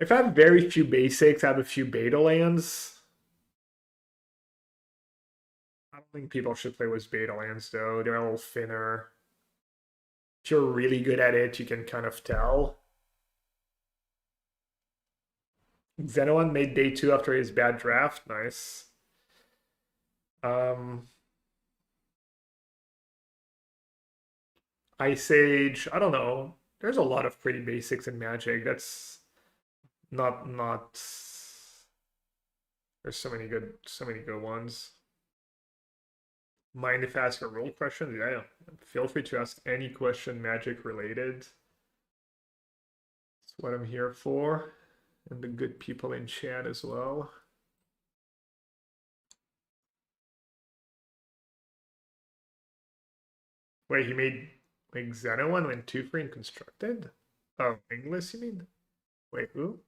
if I have very few basics, I have a few beta lands. I don't think people should play with beta lands though. They're a little thinner. If you're really good at it, you can kind of tell. Xenoan made day 2 after his bad draft. Nice. Um, Ice Age. I don't know. There's a lot of pretty basics in Magic. That's not. There's so many good ones. Mind if I ask a rule question? Yeah, feel free to ask any question Magic related. That's what I'm here for. And the good people in chat as well. Wait, he made like Xenoan when 2 free and constructed? Oh, English, you mean? Wait, who?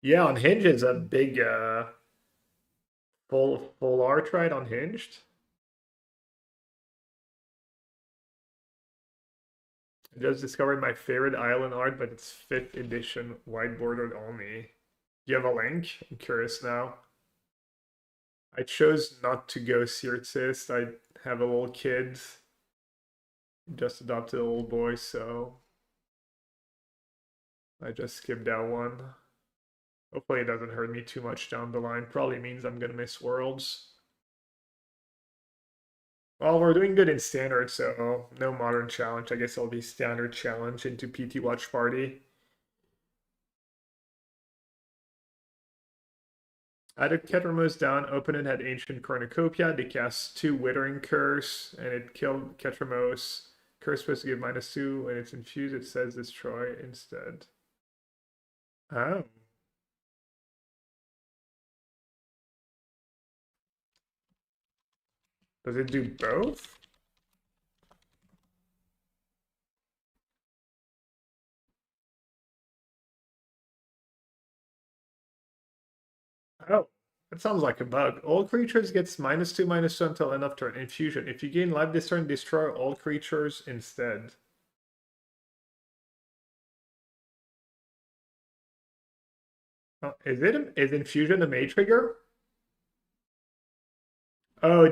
Yeah, Unhinged is a big full art, right? Unhinged. I just discovered my favorite island art, but it's 5th edition, white bordered only. You have a link? I'm curious now. I chose not to go Sirtist. I have a little kid. Just adopted a little boy, so I just skipped that one. Hopefully it doesn't hurt me too much down the line. Probably means I'm gonna miss Worlds. Well, we're doing good in standard, so no modern challenge. I guess it'll be standard challenge into PT Watch Party. I took Ketramos down, opened had Ancient Cornucopia. They cast 2 Withering Curse, and it killed Ketramos. Curse supposed to give -2. When it's infused, it says destroy instead. Oh. Does it do both? Oh, that sounds like a bug. All creatures gets -2/-2 until end of turn. Infusion. If you gain life this turn, destroy all creatures instead. Oh, is infusion a May trigger? Oh,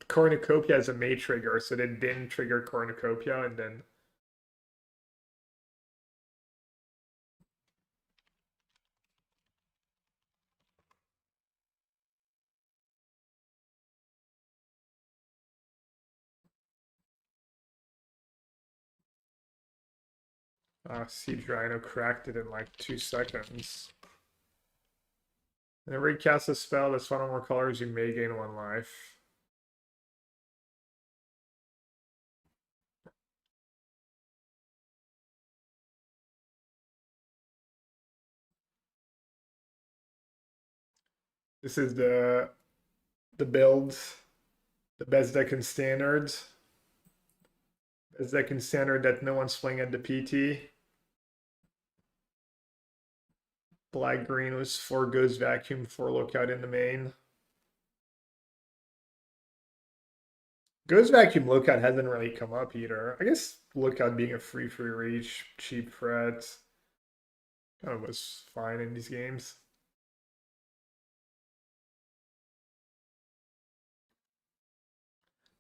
Cornucopia is a May trigger, so they didn't trigger Cornucopia and then. Siege Rhino cracked it in like 2 seconds. And every cast a spell that's 1 or more colors, you may gain 1 life. This is the build, the best deck in standard. Best deck in standard that no one's playing at the PT. Black green was 4 Ghost Vacuum, 4 Lookout in the main. Ghost Vacuum Lookout hasn't really come up either. I guess Lookout being a free reach, cheap threat, kind of was fine in these games.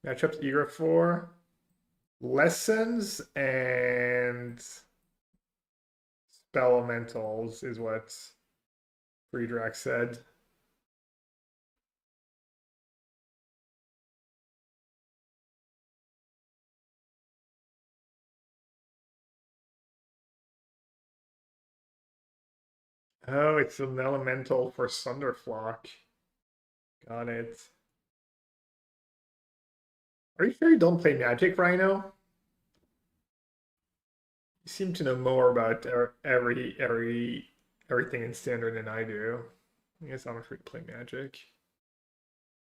Matchups eager for lessons and Spelementals is what Friedrich said. Oh, it's an elemental for Thunderflock. Got it. Are you sure you don't play Magic, Rhino? You seem to know more about every everything in standard than I do. I guess I'm free to play Magic.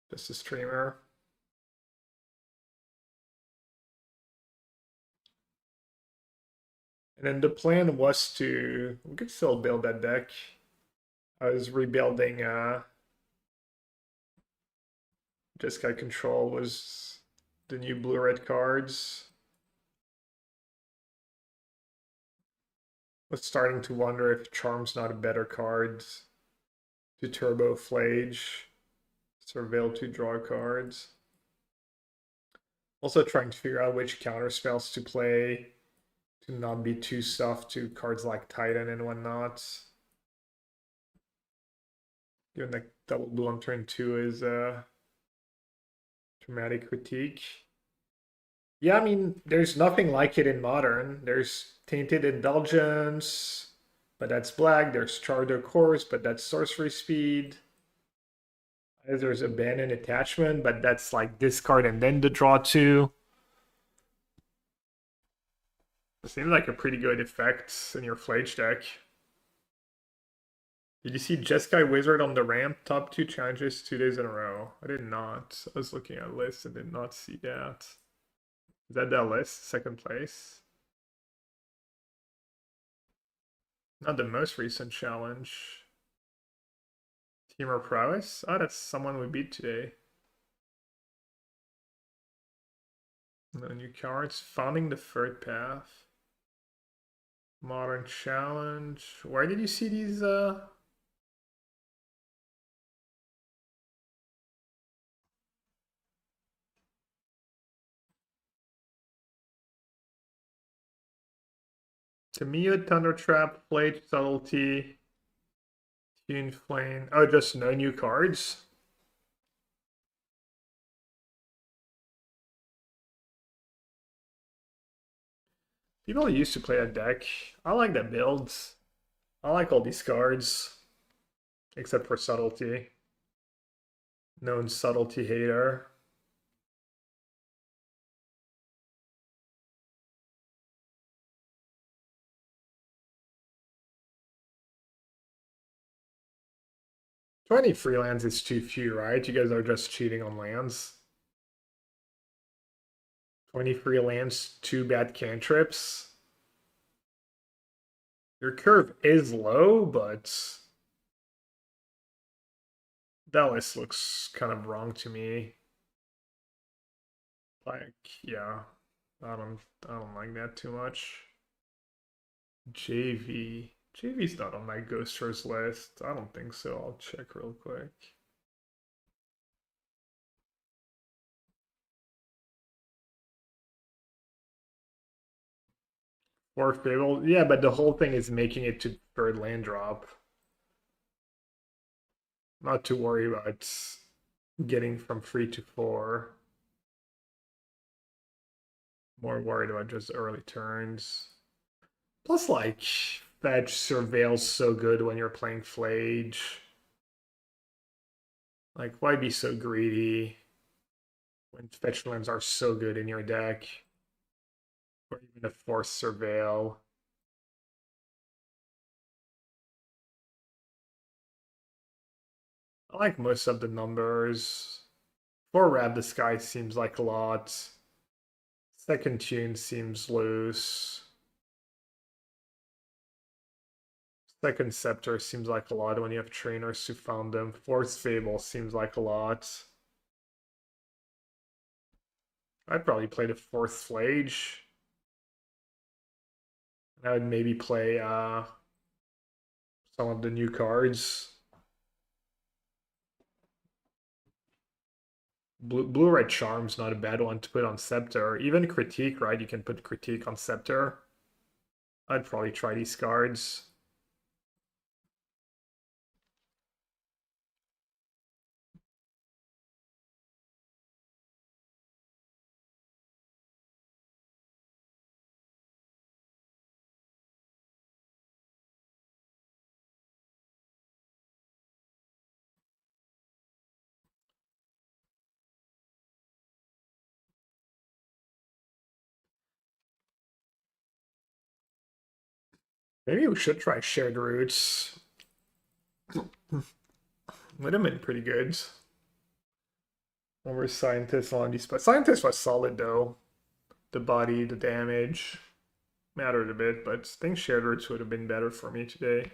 Just a streamer. And then the plan was to, we could still build that deck. I was rebuilding Jeskai Control was the new blue-red cards. Was starting to wonder if Charm's not a better card to Turbo Flage. Surveil to draw cards. Also trying to figure out which counter spells to play to not be too soft to cards like Titan and whatnot. Given that double blue on turn 2 is a dramatic critique. Yeah, I mean, there's nothing like it in Modern. There's Tainted Indulgence, but that's black. There's Charter Course, but that's sorcery speed. There's Abandoned Attachment, but that's like discard and then the draw 2. It seems like a pretty good effect in your Flage deck. Did you see Jeskai Wizard on the ramp? Top 2 challenges 2 days in a row. I did not. I was looking at lists and did not see that. Is that list? Second place? Not the most recent challenge. Teamer Prowess? Oh, that's someone we beat today. No new cards. Founding the Third Path. Modern Challenge. Where did you see these? Tamiya, Thunder Trap, Flage, Subtlety, Tune Flame. Oh, just no new cards? People used to play that deck. I like that build. I like all these cards. Except for Subtlety. Known Subtlety hater. Twenty free lands is too few, right? You guys are just cheating on lands. 20 free lands, 2 bad cantrips. Your curve is low, but that list looks kind of wrong to me. Like, yeah, I don't like that too much. JV's not on my Ghosters list. I don't think so. I'll check real quick. Or Fable, yeah, but the whole thing is making it to third land drop. Not to worry about getting from 3 to 4. More worried about just early turns. Plus, like, Fetch Surveil's so good when you're playing Flage. Like, why be so greedy when Fetch lands are so good in your deck? Or even a Force Surveil. I like most of the numbers. 4 Rab the Sky seems like a lot. Second Tune seems loose. Second Scepter seems like a lot when you have trainers who found them. Fourth Fable seems like a lot. I'd probably play the fourth Flage. I would maybe play some of the new cards. Blue Red Charm's not a bad one to put on Scepter. Even Critique, right? You can put Critique on Scepter. I'd probably try these cards. Maybe we should try Shared Roots. Would have been pretty good. Over Scientist on these, but Scientist was solid though. The body, the damage mattered a bit, but I think shared roots would have been better for me today.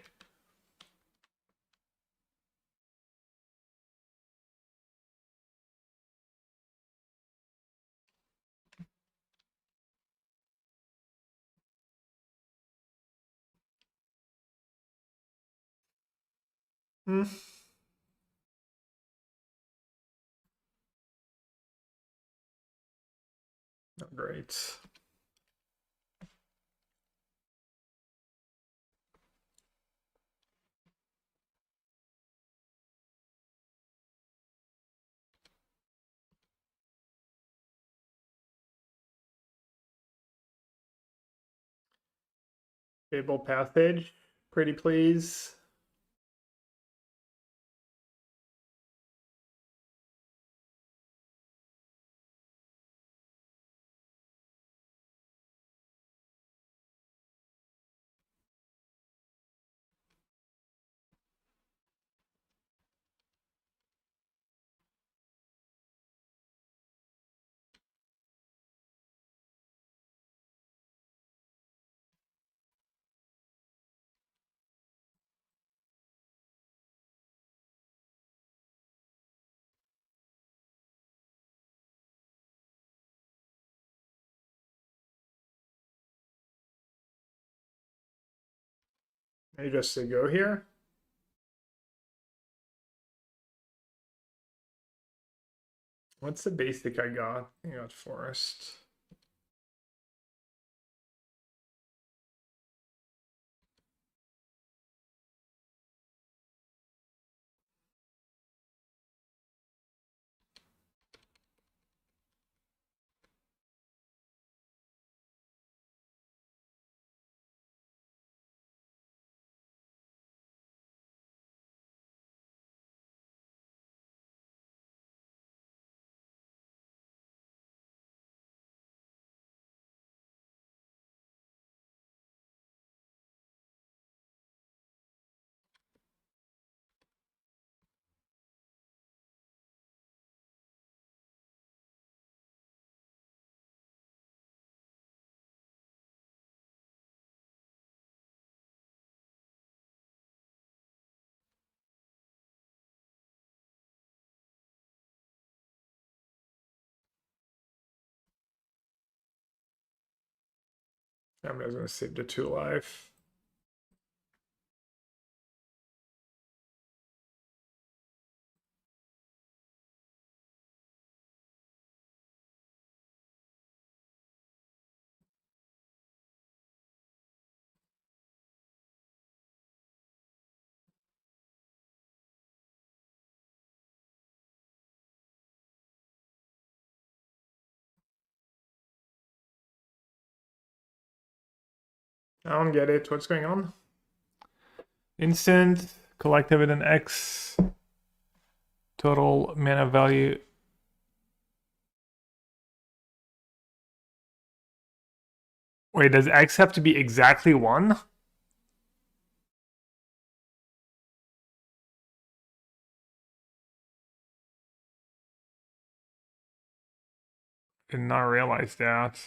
Hmm. Not great. Fable Passage, pretty please. Maybe just to go here. What's the basic I got? I got Forest. I'm just gonna save the 2 life. I don't get it. What's going on? Instant, collective with an X, total mana value. Wait, does X have to be exactly 1? Did not realize that.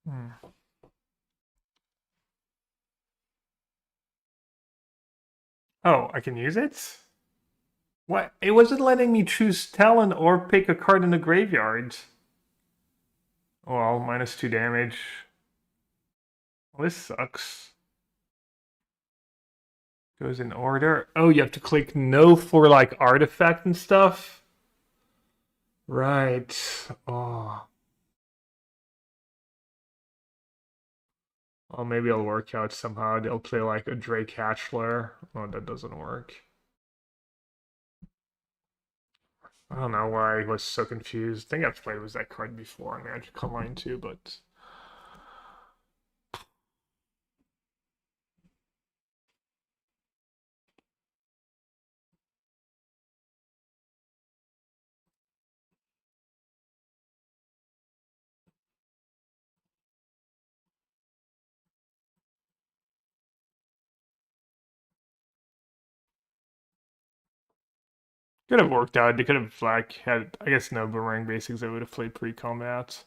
Hmm. Oh, I can use it? What? It wasn't letting me choose Talon or pick a card in the graveyard. Well, -2 damage. Well, this sucks. Goes in order. Oh, you have to click no for like artifact and stuff? Right. Oh. Well, maybe it'll work out somehow. They'll play like a Drake Hatchler. Oh, that doesn't work. I don't know why I was so confused. I think I've played with that card before on Magic Online too, but Could have worked out. They could have like had, I guess, no boomerang basics. They would have played pre-combat.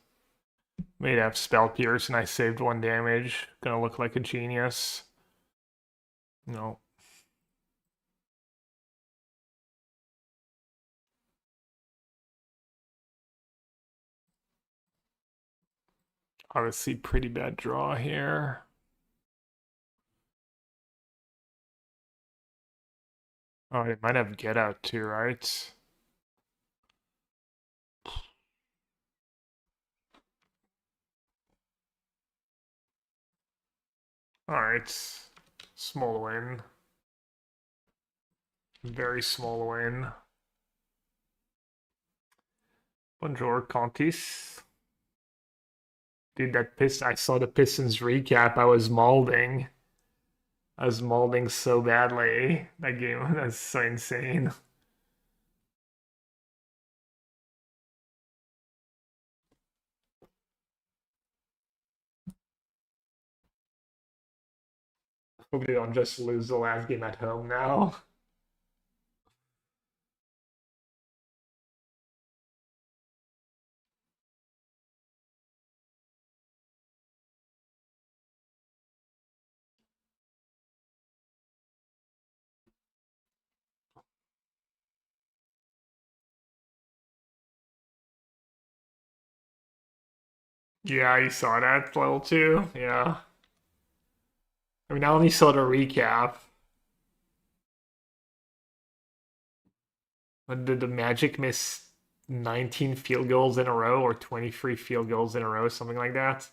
Made have spell pierce, and I saved 1 damage. Gonna look like a genius. No. Obviously, pretty bad draw here. Oh, it might have get out too, right? Alright. Small win. Very small win. Bonjour, Contis. Dude, that Piston, I saw the Pistons recap. I was mauling. I was mauling so badly. That game, that's so insane. Hope they don't just lose the last game at home now. Yeah, you saw that level 2. Yeah. I mean, I only saw the recap. But did the Magic miss 19 field goals in a row or 23 field goals in a row, something like that?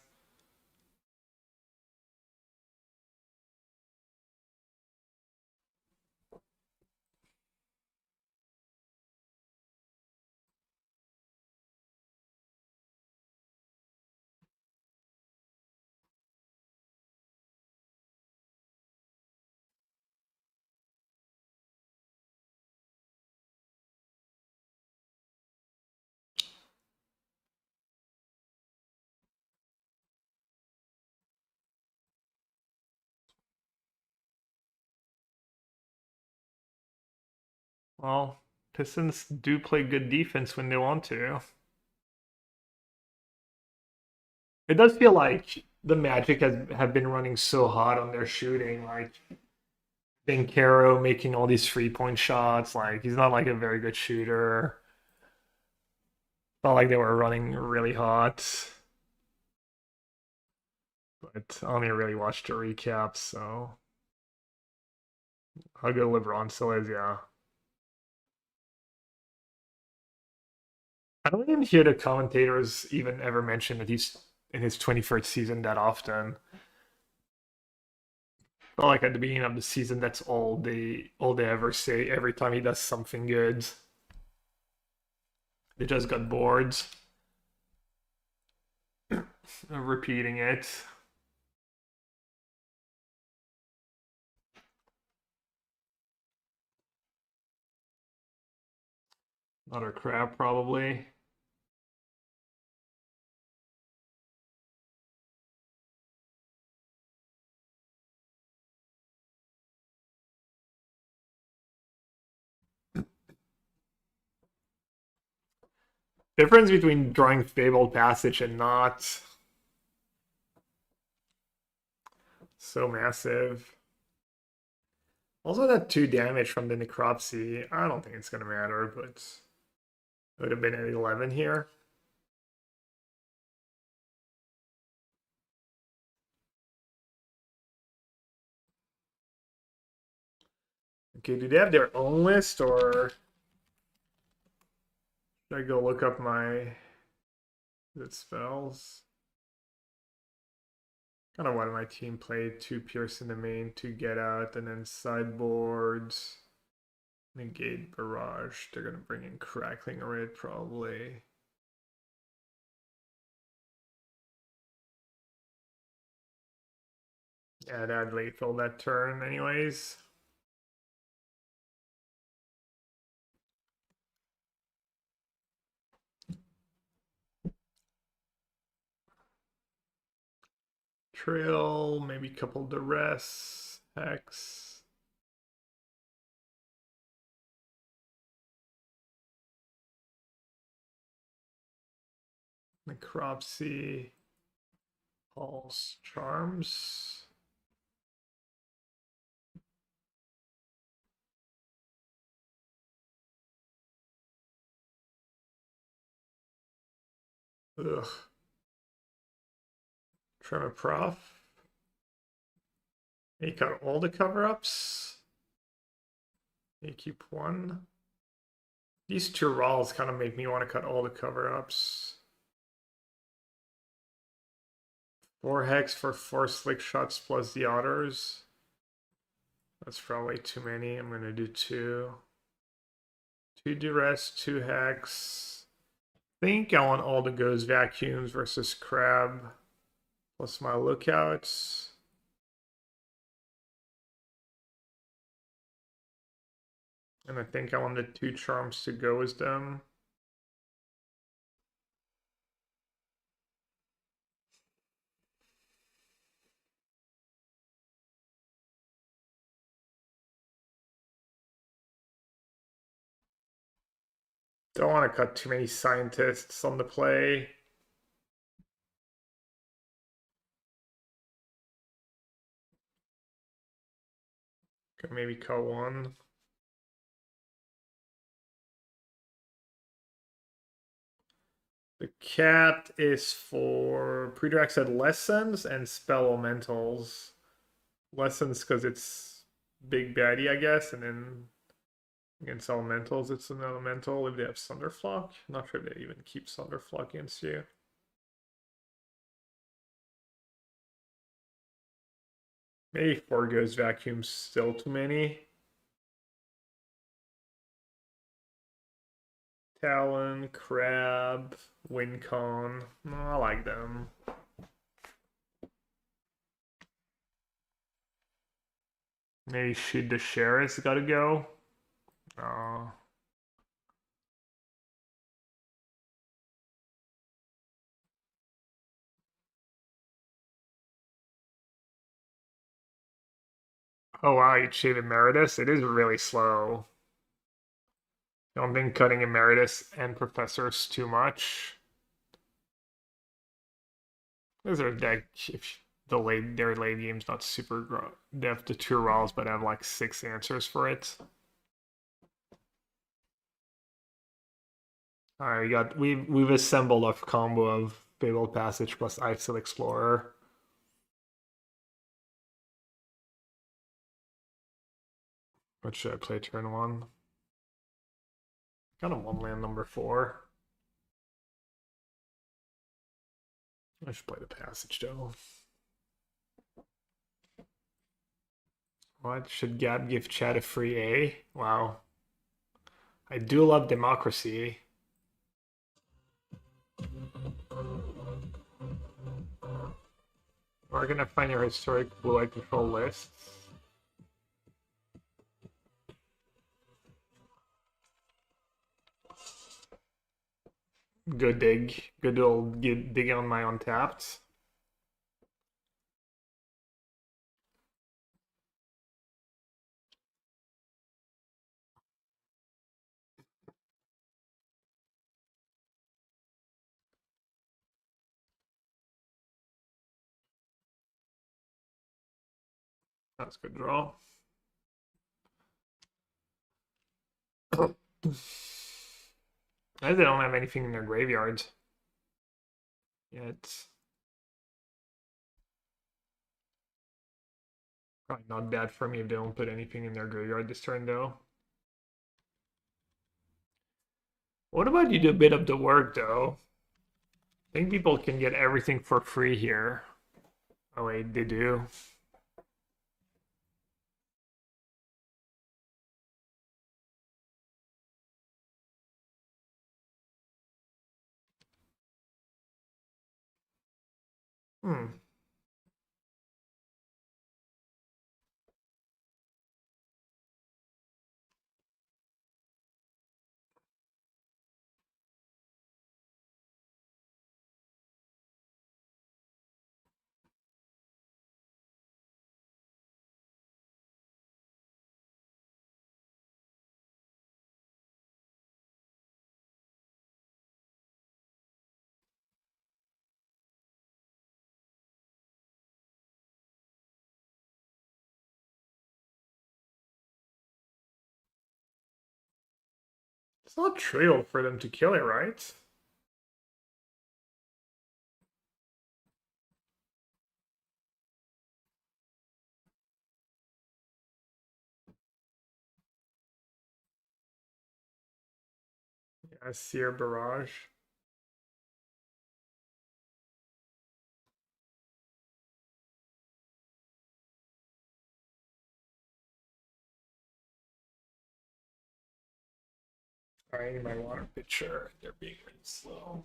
Well, Pistons do play good defense when they want to. It does feel like the Magic have been running so hot on their shooting. Like Caro making all these 3-point shots. Like he's not like a very good shooter. Not like they were running really hot. But I only really watched the recap, so how good LeBron still is, yeah. I don't even hear the commentators even ever mention that he's in his 21st season that often. Not like at the beginning of the season, that's all they ever say every time he does something good. They just got bored of repeating it. Another crab, probably. Difference between drawing Fabled Passage and not. So massive. Also, that 2 damage from the Necropsy. I don't think it's going to matter, but it would have been at 11 here. Okay, do they have their own list, or should I go look up my spells? Kind of wanted my team played 2 Pierce in the main, 2 Get Out, and then sideboards. Negate Barrage. They're going to bring in Crackling Red, probably. Yeah, that had lethal that turn, anyways. Trill, maybe couple Duress, Hex. Necropsy. Paul's Charms. Ugh. Tremor Prof. You got all the cover-ups. You keep one. These two rolls kind of make me want to cut all the cover-ups. 4 hex for 4 slick shots plus the others. That's probably too many. I'm going to do 2. 2 duress, 2 hex. I think I want all the ghost vacuums versus crab. Plus my lookouts. And I think I want the 2 charms to go with them. Don't want to cut too many scientists on the play. Could maybe cut one. The cat is for pre-directed lessons and spell elementals. Lessons because it's big baddie, I guess, and then against elementals, it's an elemental if they have Thunderflock. Not sure if they even keep Thunderflock against you. Maybe 4 Ghost Vacuum's still too many. Talon, Crab, Wincon. No, I like them. Maybe Shoot the Sheriff's gotta go. Oh. Oh wow, you cheat Emeritus? It is really slow. I don't think cutting Emeritus and Professors too much. Those are deck if their late game's not super they have the 2 rolls but have like 6 answers for it. Alright, we've assembled a combo of Fabled Passage plus Icicle Explorer. What should I play turn 1? Got a 1-land number 4. I should play the Passage though. What? Should Gab give Chad a free A? Wow. I do love democracy. We're gonna find your historic blue-eye control lists. Good dig. Good old dig on my untapped. That's a good draw. They don't have anything in their graveyard yet. Probably not bad for me if they don't put anything in their graveyard this turn, though. What about you do a bit of the work, though? I think people can get everything for free here. Oh, wait, they do. Hmm. not trivial for them to kill it, right? Yeah, Seer Barrage. I need my water pitcher. They're being really slow.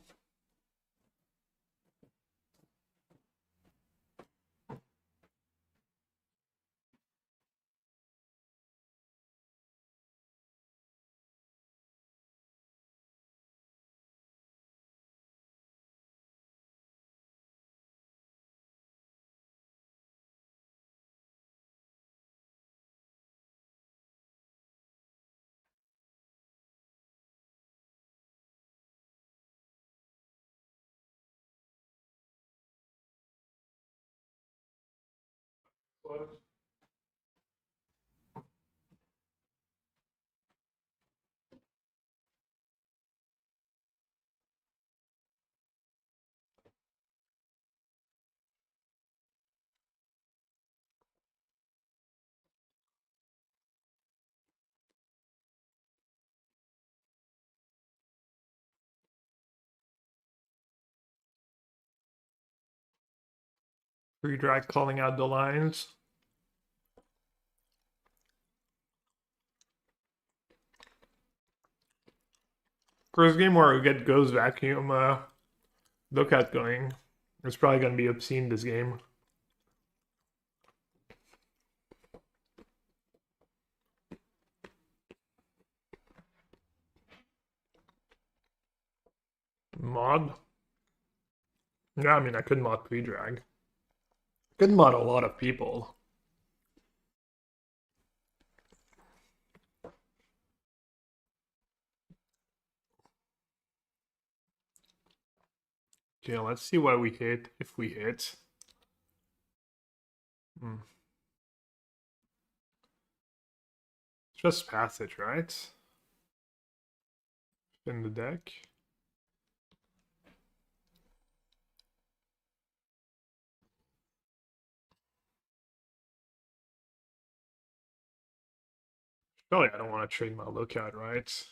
What? Free drag calling out the lines. First game where we get Goes Vacuum lookout going. It's probably going to be obscene this game. Mod? Yeah, I mean, I could mod pre-drag. Could mod a lot of people. Okay, let's see what we hit, if we hit. Hmm. It's just passage, right? In the deck. Surely I don't want to trade my lookout, right?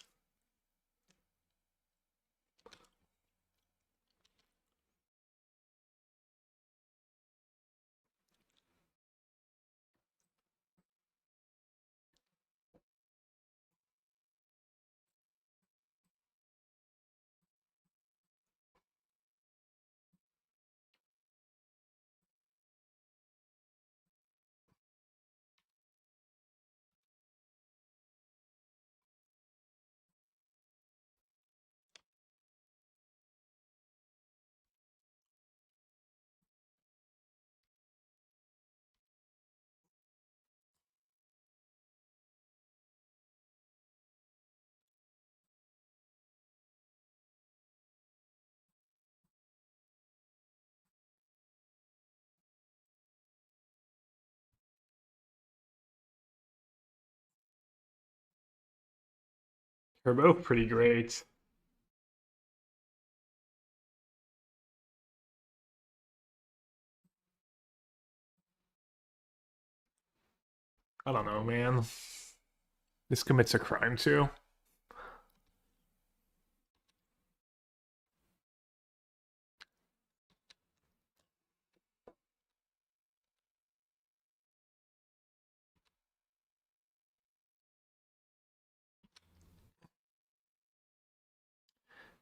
They're both pretty great. I don't know, man. This commits a crime too.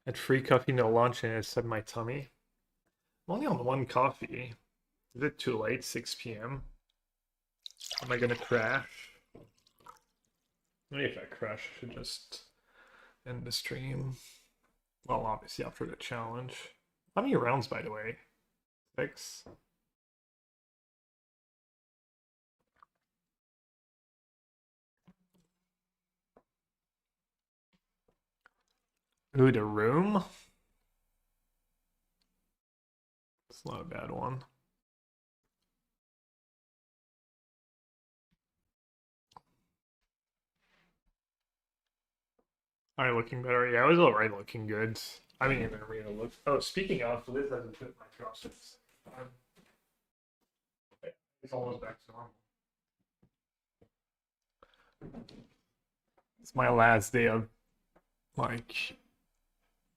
At free coffee, no lunch, and it set my tummy. I'm only on one coffee. Is it too late? 6 p.m. Am I gonna crash? Maybe if I crash, I should just end the stream. Well, obviously after the challenge. How many rounds, by the way? 6? Ooh, the room? It's not a bad one. Alright, looking better. Yeah, it was alright looking good. I mean, in arena look. Oh, speaking of, Liz hasn't put my dropsticks. It's almost back to normal. It's my last day of like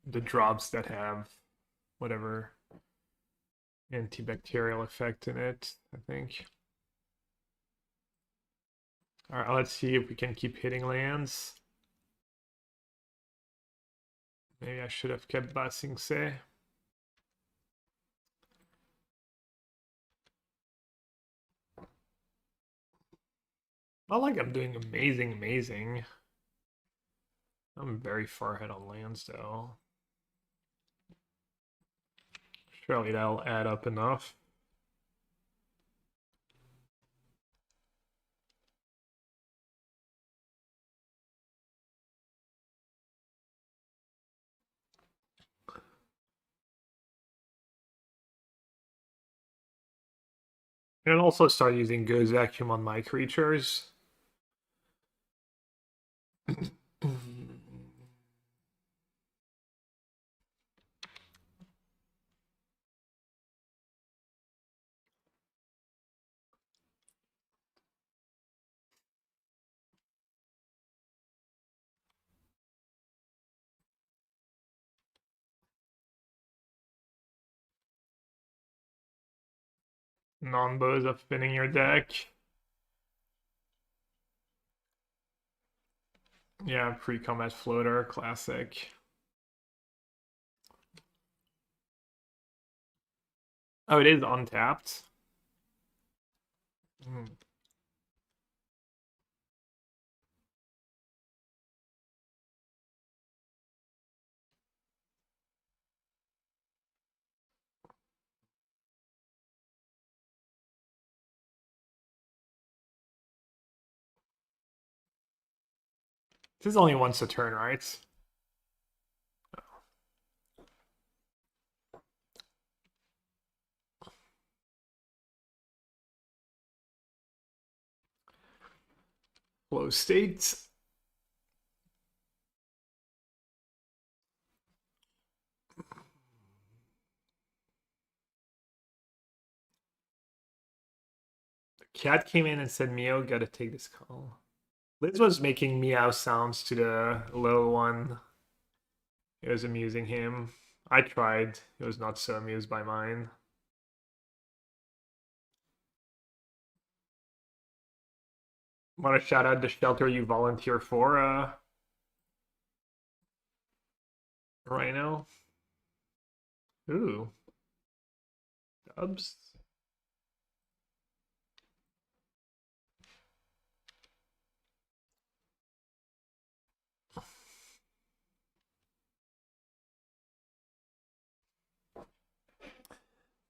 the drops that have whatever antibacterial effect in it, I think. Alright, let's see if we can keep hitting lands. Maybe I should have kept Basing Se. Not like I'm doing amazing. I'm very far ahead on lands though. Surely that'll add up enough. And also start using Go's Vacuum on my creatures. Non-bows of spinning your deck. Yeah, pre-combat floater, classic. Oh, it is untapped. This is only once a turn, right? Flow states. The cat came in and said, Meow, gotta take this call. Liz was making meow sounds to the little one. It was amusing him. I tried. He was not so amused by mine. Want to shout out the shelter you volunteer for, Rhino? Ooh. Dubs.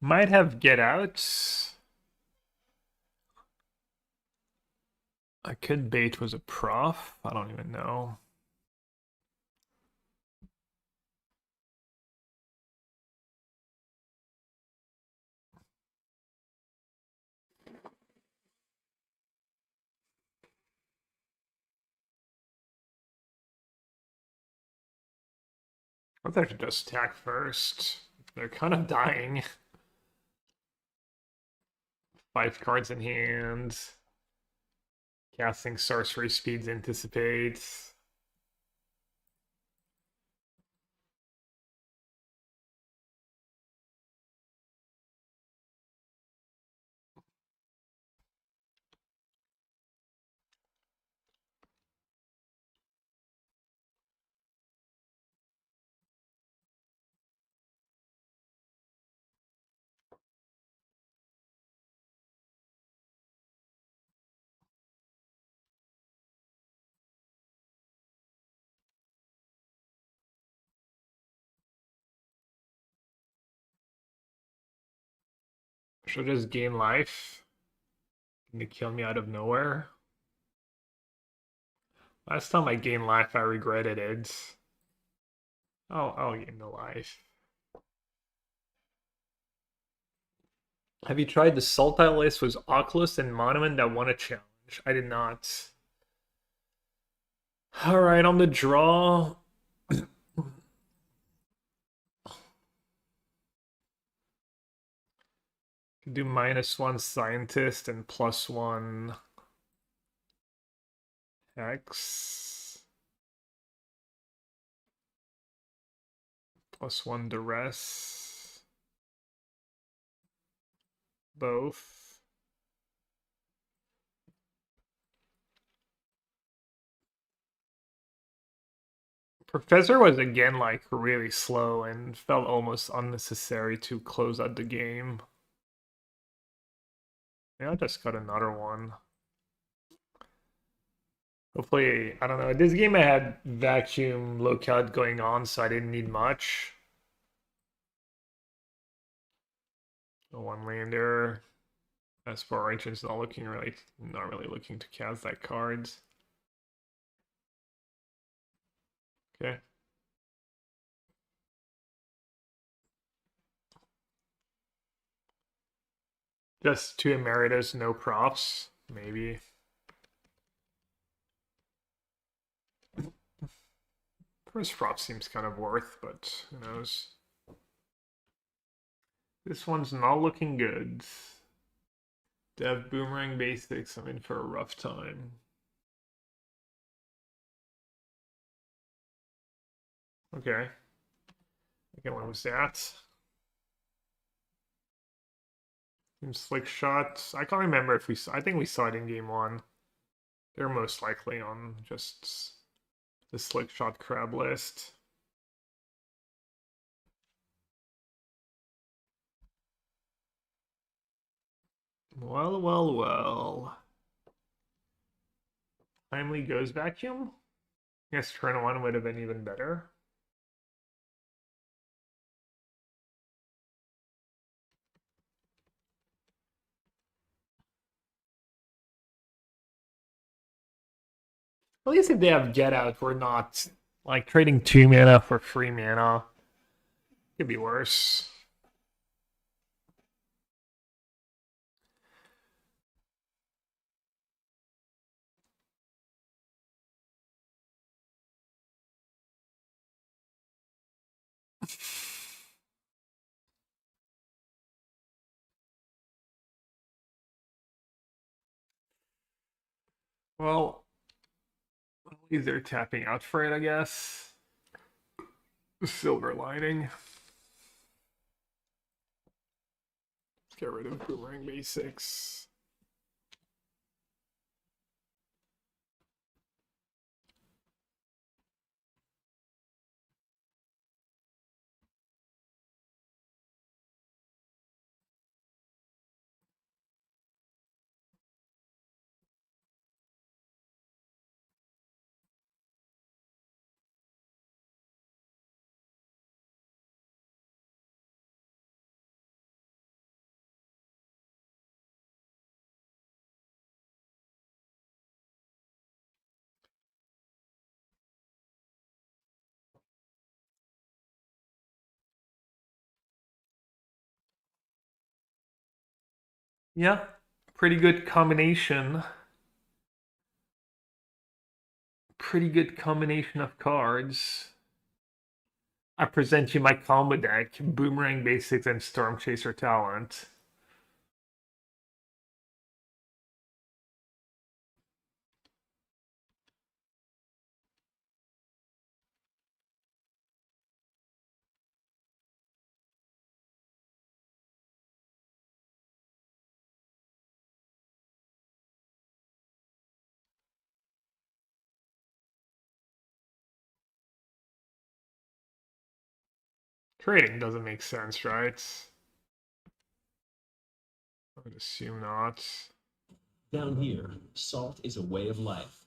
Might have get out. I could bait was a prof. I don't even know. I thought I should just attack first. They're kind of dying. 5 cards in hand. Casting sorcery speeds anticipates. Should just gain life. Gonna kill me out of nowhere. Last time I gained life, I regretted it. I'll gain the life. Have you tried the Sultai list? Was Oculus and Monument that won a challenge? I did not. Alright, on the draw. Could do -1 scientist and +1 hex. +1 duress. Both. Professor was again like really slow and felt almost unnecessary to close out the game. Yeah, I just got another one. Hopefully, I don't know. This game I had vacuum lockout going on, so I didn't need much. The one lander. As for Ancient's not really looking to cast that cards. Okay. Just 2 Emeritus, no props, maybe. First prop seems kind of worth, but who knows. This one's not looking good. Dev Boomerang Basics, I'm in for a rough time. Okay. I can live with that. Slick Shot. I can't remember if I think we saw it in game 1. They're most likely on just the Slick Shot crab list. Well, well, well. Timely goes vacuum? Yes, turn 1 would have been even better. At least if they have Get Out, we're not like trading 2 mana for 3 mana. Could be worse. Well, at least they're tapping out for it, I guess. Silver lining. Let's get rid of Boomerang Basics. Yeah, pretty good combination. Pretty good combination of cards. I present you my combo deck, Boomerang Basics and Storm Chaser Talent. Trading doesn't make sense, right? I would assume not. Down here, salt is a way of life.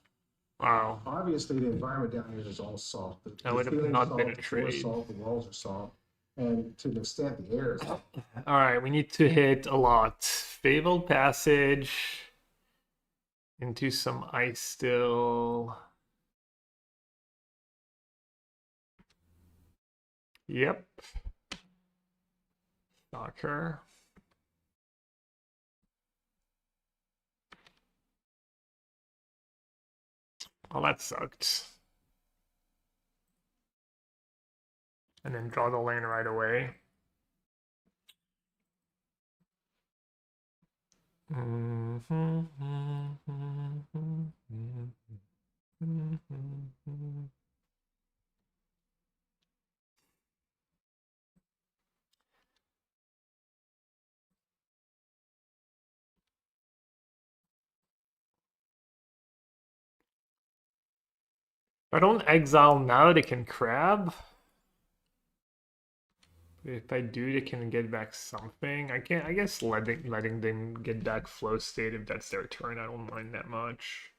Wow. Obviously, the environment down here is all salt. That would have not been a The floor is trade. salt, the walls are salt, and to an extent, the air is salt. Alright, we need to hit a lot. Fabled Passage into some Ice Still. Yep. Stalker. Well, that sucked. And then draw the lane right away. I don't exile now, they can crab. If I do, they can get back something. I can't. I guess letting them get back flow state if that's their turn. I don't mind that much.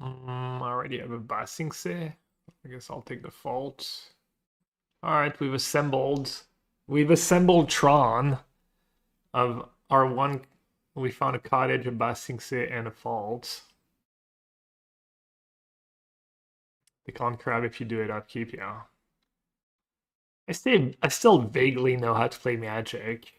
I already have a Basing Se. I guess I'll take the fault. All right, we've assembled. We've assembled Tron of our one. We found a cottage, a Basing Se, and a fault. They can't crab if you do it upkeep, yeah. I still vaguely know how to play Magic.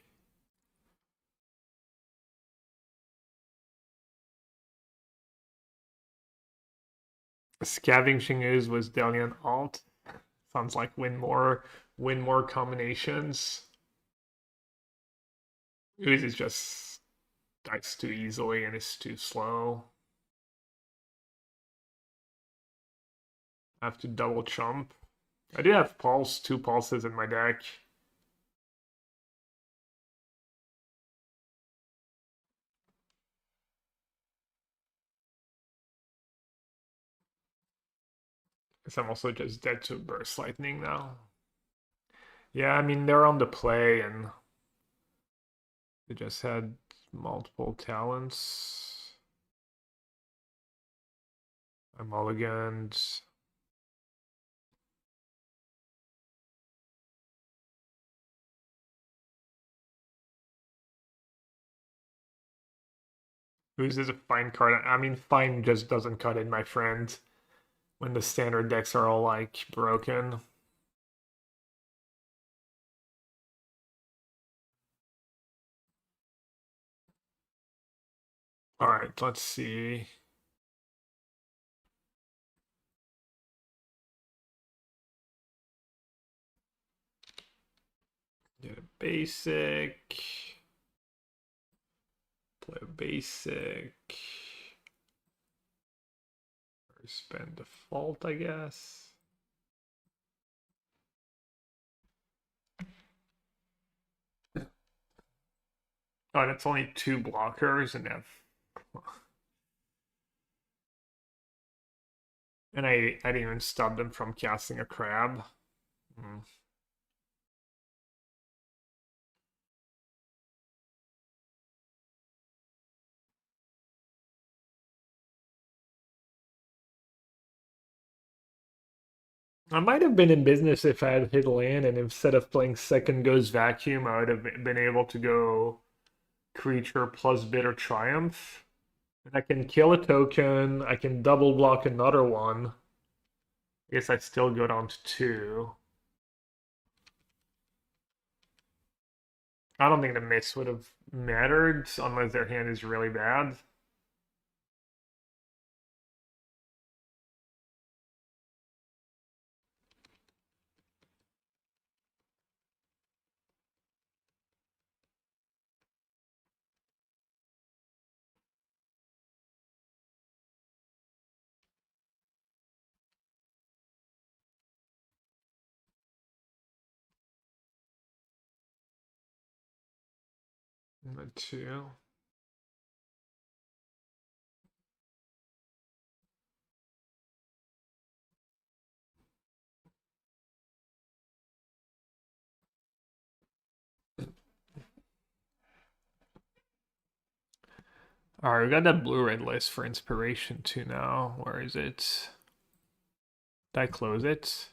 Scavenging Ooze was Delian alt. Sounds like win more combinations. Ooze is just dies too easily and is too slow. I have to double chump. I do have pulse, 2 pulses in my deck. Guess I'm also just dead to burst lightning now. Yeah, I mean they're on the play and they just had multiple talents. I mulliganed. Ooze is a fine card. I mean, fine just doesn't cut it, my friend. When the standard decks are all like broken. All right, let's see. Get a basic. Play a basic. Or spend default, I guess. Oh, and it's only 2 blockers and have. And I didn't even stop them from casting a crab. Hmm. I might have been in business if I had hit land, and instead of playing second goes vacuum, I would have been able to go creature plus bitter triumph. And I can kill a token, I can double block another one. I guess I'd still go down to 2. I don't think the miss would have mattered unless their hand is really bad. The 2. Alright, we got that blue-red list for inspiration too now. Where is it? Did I close it?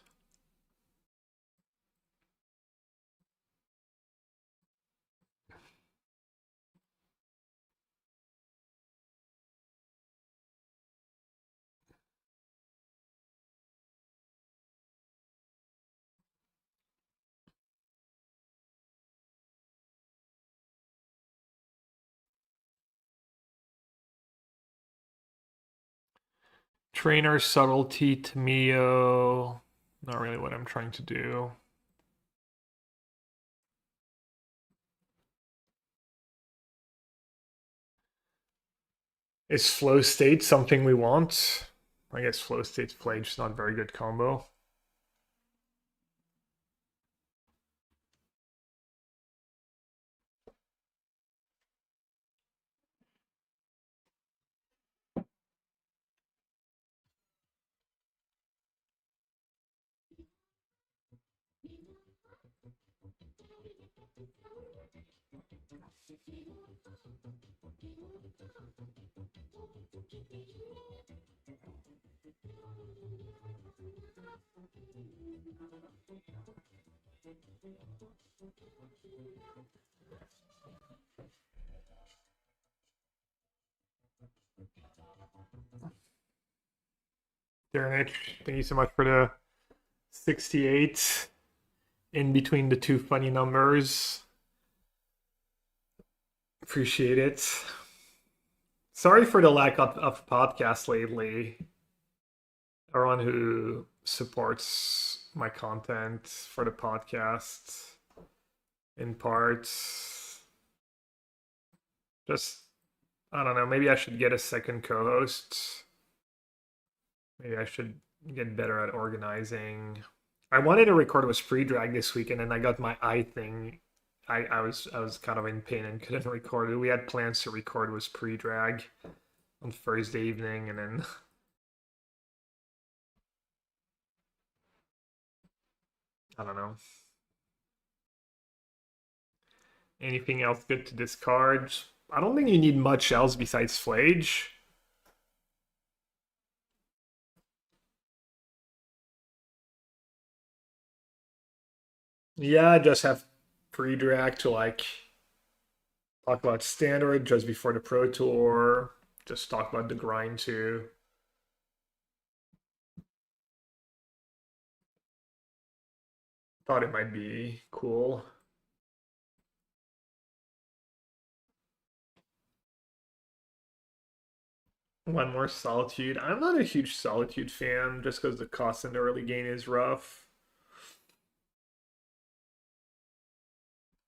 Trainer, subtlety, Tamio. Not really what I'm trying to do. Is flow state something we want? I guess flow state's played, just not a very good combo. Darren H, thank you so much for the 68 in between the two funny numbers. Appreciate it. Sorry for the lack of podcasts lately. Everyone who supports my content for the podcast, in part. Just, I don't know, maybe I should get a second co-host. Maybe I should get better at organizing. I wanted to record with pre-drag this week, and then I got my eye thing. I was kind of in pain and couldn't record it. We had plans to record with pre-drag on Thursday evening, and then I don't know. Anything else good to discard? I don't think you need much else besides Flage. Yeah, just have pre-drag to like talk about standard just before the Pro Tour. Just talk about the grind too. Thought it might be cool. One more Solitude. I'm not a huge Solitude fan just because the cost in the early game is rough.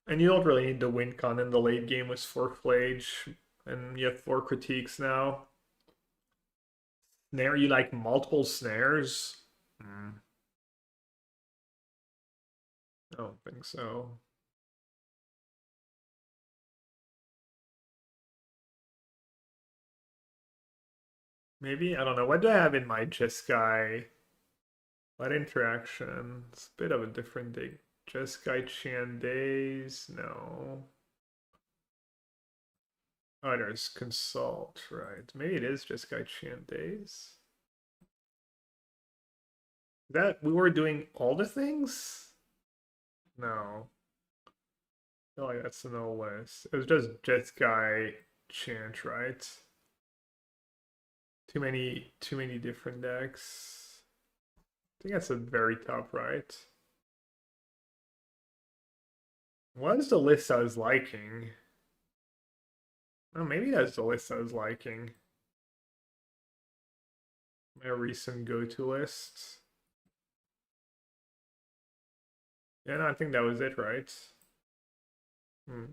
And you don't really need the win con in the late game with 4 Flage. And you have 4 critiques now. Snare, you like multiple snares? I don't think so. Maybe? I don't know. What do I have in my Jeskai? What interaction? It's a bit of a different day. Jeskai Chan days? No. Oh, there's consult, right? Maybe it is Jeskai Chan days. That we were doing all the things? No. I feel like that's no list. It was just Jeskai Chant, right? Too many different decks. I think that's a very top right. What is the list I was liking? Oh, maybe that's the list I was liking. My recent go-to list. Yeah, no, I think that was it, right? Oh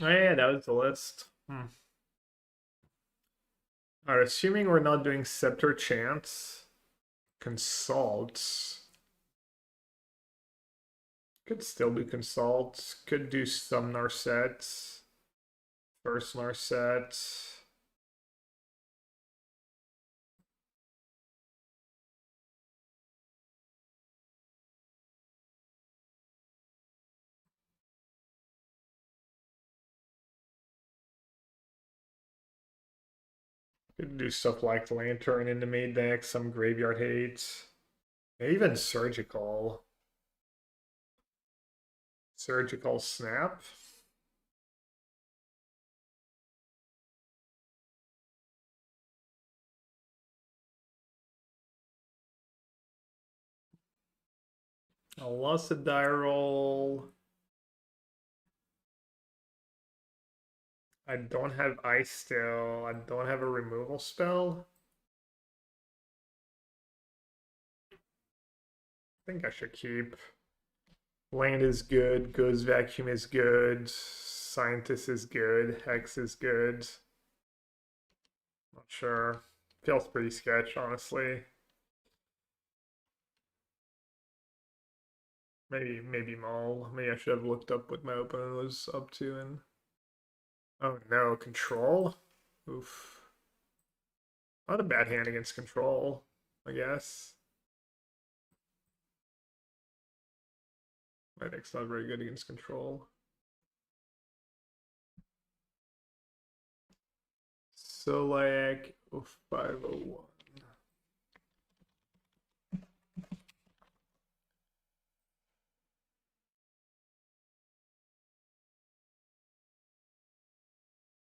yeah, that was the list. Alright, assuming we're not doing Scepter Chance, Consult. Could still do Consult. Could do some Narset. First Narset. Could do stuff like Lantern in the main deck, some Graveyard Hate. Even Surgical. Surgical Snap. A Lucidiral. I don't have Ice still. I don't have a removal spell. I think I should keep. Land is good. Goes vacuum is good. Scientist is good. Hex is good. Not sure. Feels pretty sketch, honestly. Maybe Maul. Maybe I should have looked up what my opponent was up to and oh no, control? Oof. Not a bad hand against control, I guess. My deck's not very good against control. So like 501.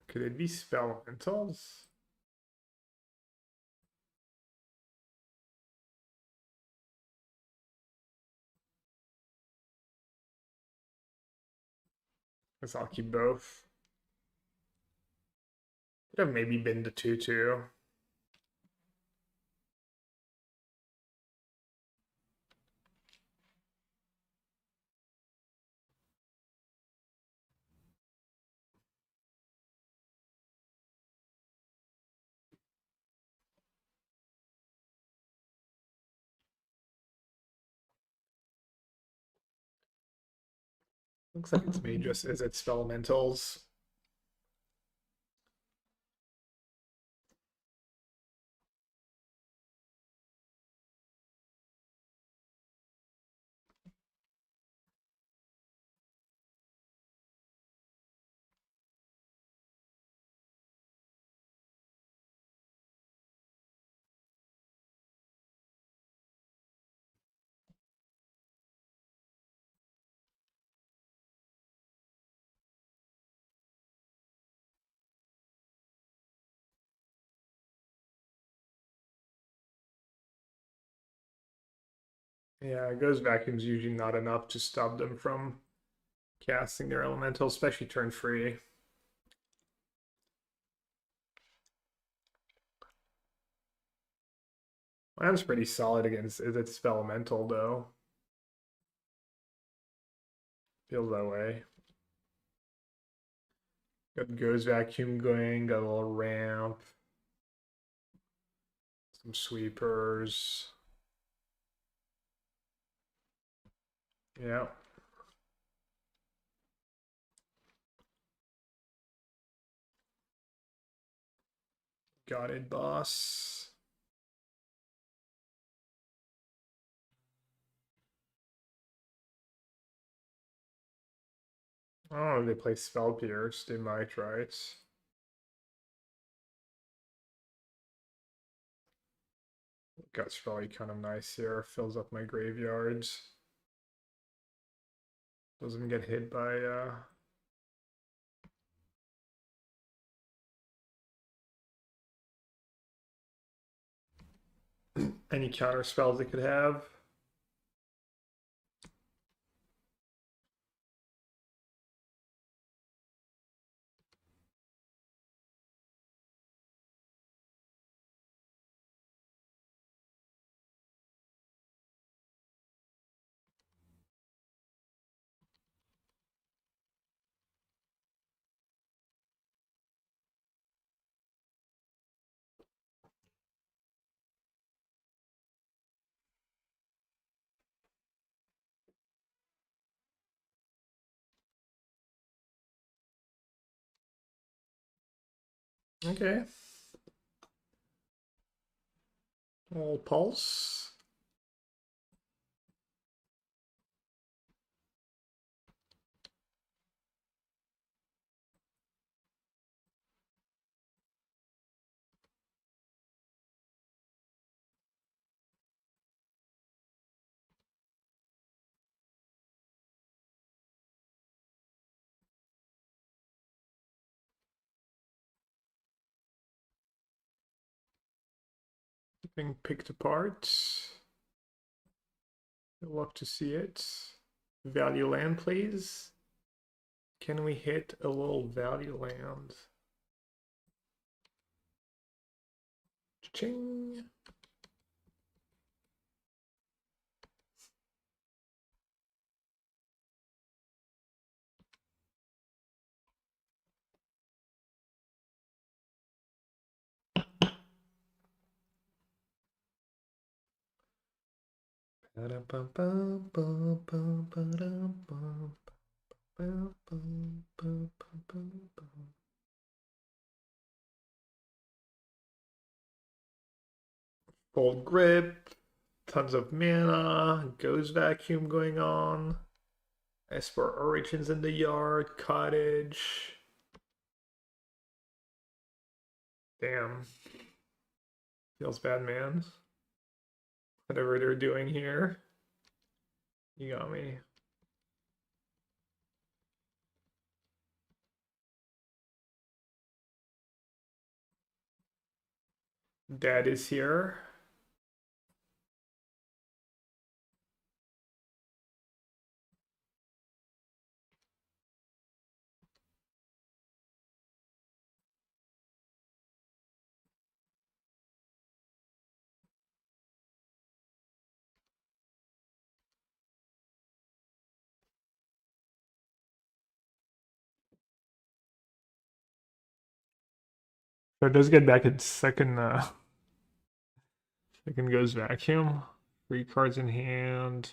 Could it be Spellmentals? Guess I'll keep both. Could have maybe been the 2-2. Looks like it's made just as it's Spellmentals. Yeah, Goes Vacuum's usually not enough to stop them from casting their elemental, especially turn free. Mine's pretty solid against its elemental though. Feels that way. Got Goes Vacuum going, got a little ramp. Some sweepers. Yeah. Got it, boss. Oh, they play Spell Pierce. They might, right? Gut's probably kind of nice here. Fills up my graveyards. Doesn't get hit by any counter spells it could have. Okay. Little pulse. Being picked apart. You'll love to see it. Value land, please. Can we hit a little value land? Ching. Bold grip, tons of mana, ghost vacuum going on. Esper origins in the yard, cottage. Damn. Feels bad, man. Whatever they're doing here. You got me. Dad is here. So it does get back its second goes vacuum. 3 cards in hand.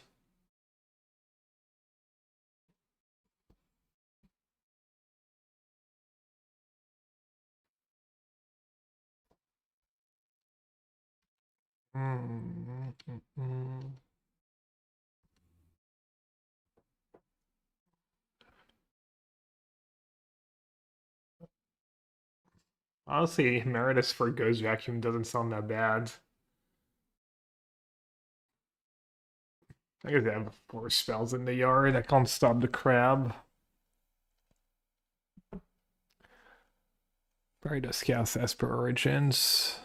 Honestly, Meritus for Ghost Vacuum doesn't sound that bad. I guess they have 4 spells in the yard. I can't stop the crab. Probably just cast Esper Origins.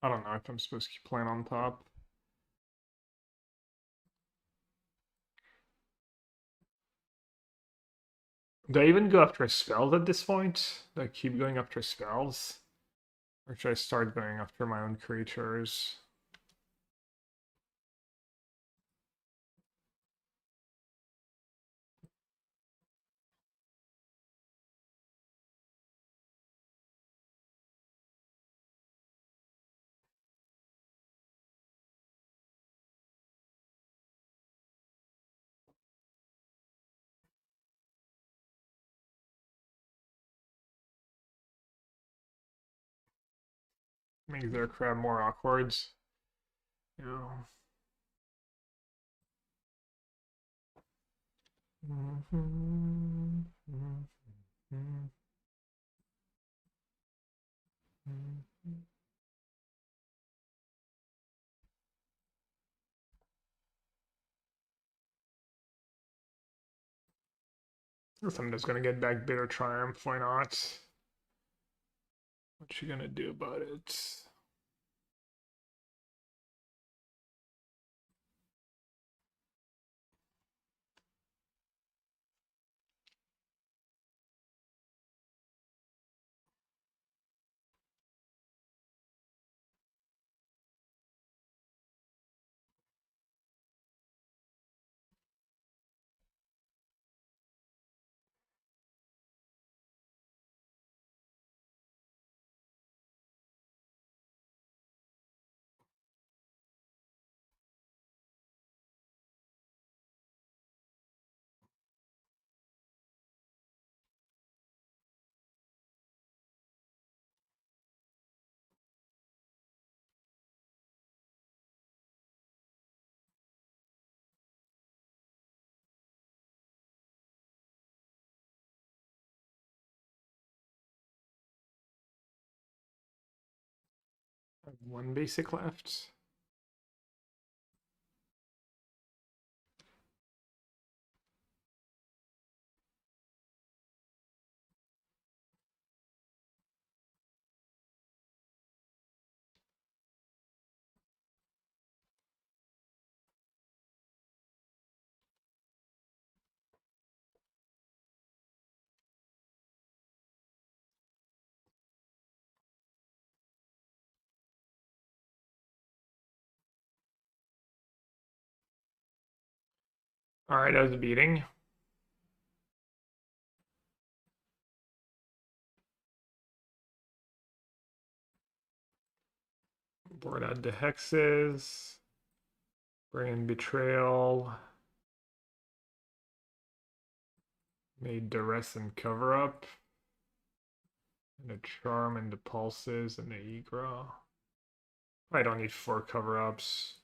I don't know if I'm supposed to keep playing on top. Do I even go after spells at this point? Do I keep going after spells? Or should I start going after my own creatures? Makes their crab more awkward. Yeah. Guess I'm just gonna get back Bitter Triumph, why not? What you gonna do about it? I have 1 basic left. Alright, that was a beating. Board out the hexes. Bring in Betrayal. Made Duress and Cover Up. And the Charm and the Pulses and the Egra. I don't need 4 cover-ups.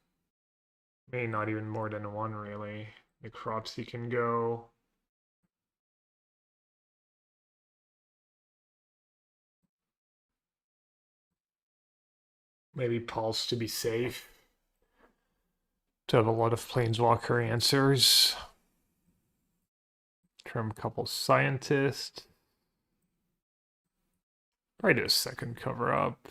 Maybe not even more than 1, really. The crops you can go. Maybe Pulse to be safe. To have a lot of Planeswalker answers. Trim a couple Scientists. Probably do a second cover-up.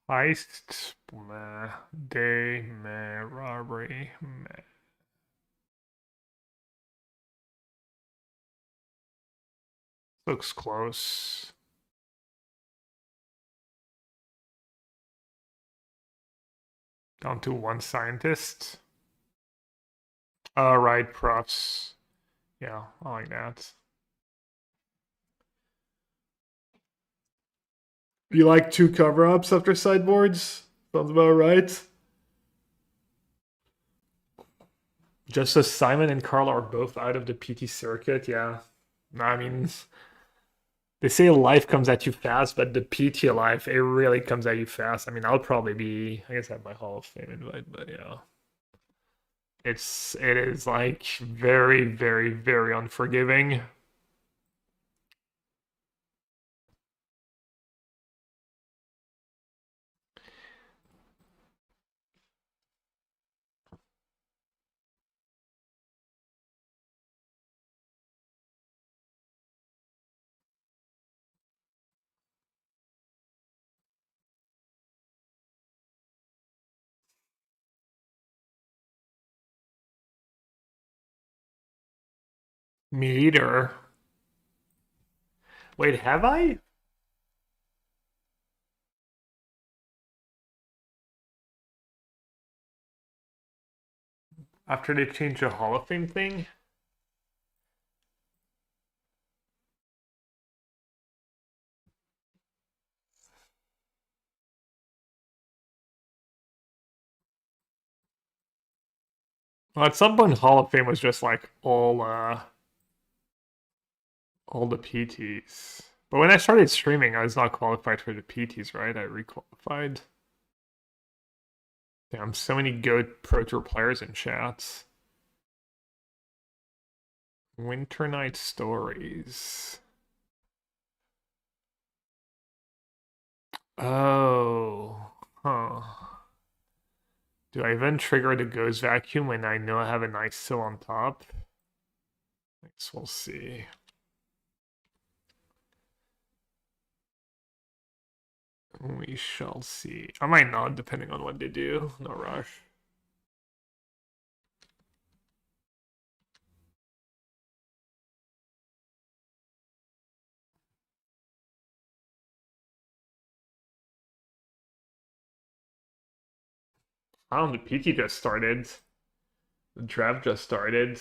Heist, meh. Day, meh. Robbery, meh. Looks close. Down to 1 scientist. Right, profs. Yeah, I like that. You like 2 cover-ups after sideboards? Sounds about right. Just as Simon and Carl are both out of the PT circuit, yeah. I mean, they say life comes at you fast, but the PT life, it really comes at you fast. I mean, I'll probably be, I guess I have my Hall of Fame invite, but yeah. It is like very, very, very unforgiving. Me either. Wait, have I? After they changed the Hall of Fame thing? Well, at some point, Hall of Fame was just like all the PTs. But when I started streaming, I was not qualified for the PTs, right? I requalified. Damn, so many good Pro Tour players in chats. Winter Night Stories. Oh, huh. Do I even trigger the Ghost Vacuum when I know I have a nice sill on top? I guess we'll see. We shall see. I might not, depending on what they do. No rush. Oh, the PT just started. The draft just started.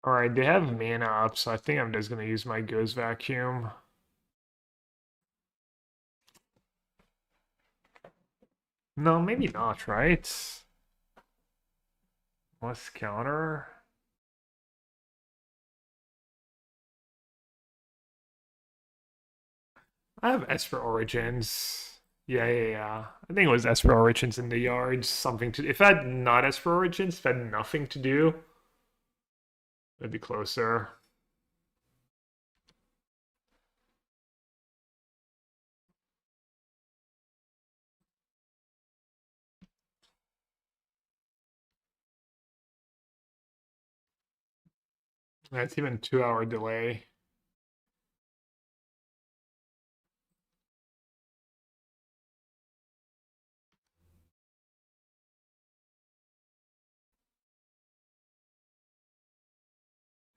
Alright, they have mana up, so I think I'm just gonna use my Ghost Vacuum. No, maybe not, right? Let's counter. I have Esper Origins. Yeah. I think it was Esper Origins in the yards. Something to. If I had not Esper Origins, if I had nothing to do, it'd be closer. That's even 2-hour delay.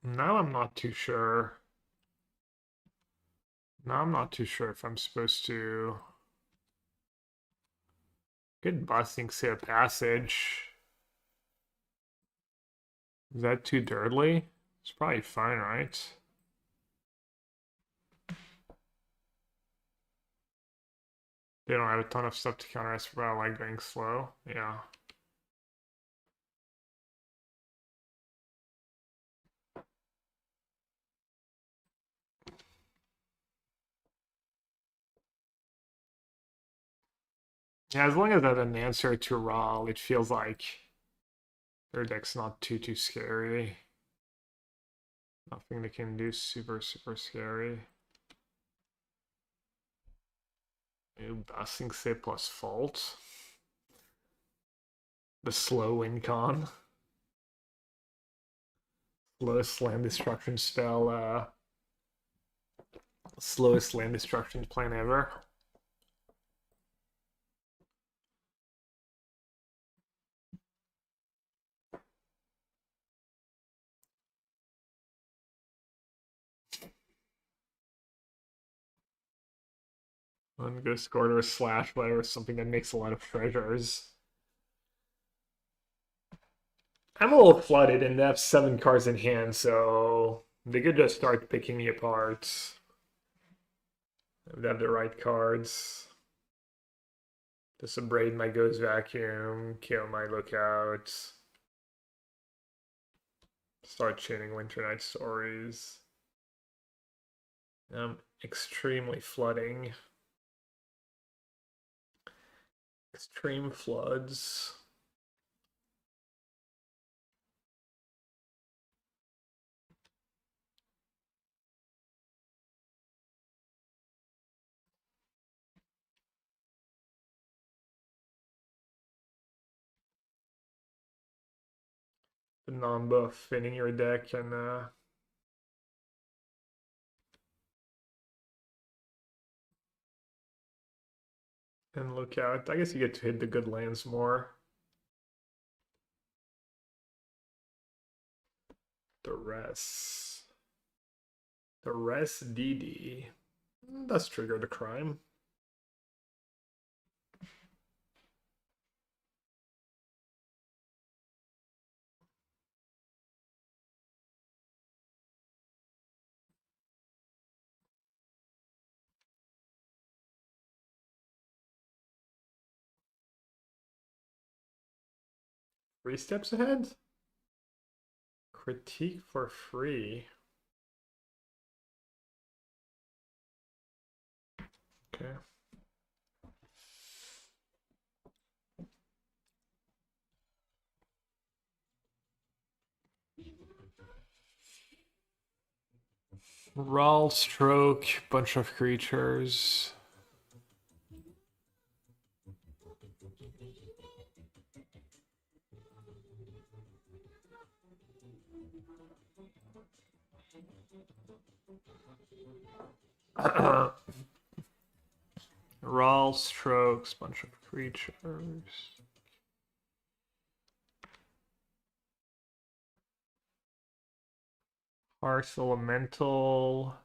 Now I'm not too sure. Now I'm not too sure if I'm supposed to. Good busting say a passage. Is that too dirtly? It's probably fine, right? They don't have a ton of stuff to counter us about like going slow. Yeah. Yeah, as long as that's an answer to Raw, it feels like their deck's not too scary. Nothing they can do super scary. Ooh, busting say plus fault. The slow win con. Slowest land destruction spell, slowest land destruction plan ever. I'm gonna score to a slash, whatever, something that makes a lot of treasures. I'm a little flooded and they have 7 cards in hand, so they could just start picking me apart. If they have the right cards. Just abrade my Ghost Vacuum, kill my Lookout. Start chaining Winter Night Stories. I'm extremely flooding. Extreme floods. The non-buff in your deck and Lookout. I guess you get to hit the good lands more. Duress. Duress DD. That's trigger the crime. Three steps ahead? Critique for free. Okay. Raw stroke, bunch of creatures. Raw strokes, bunch of creatures. Harsh Elemental.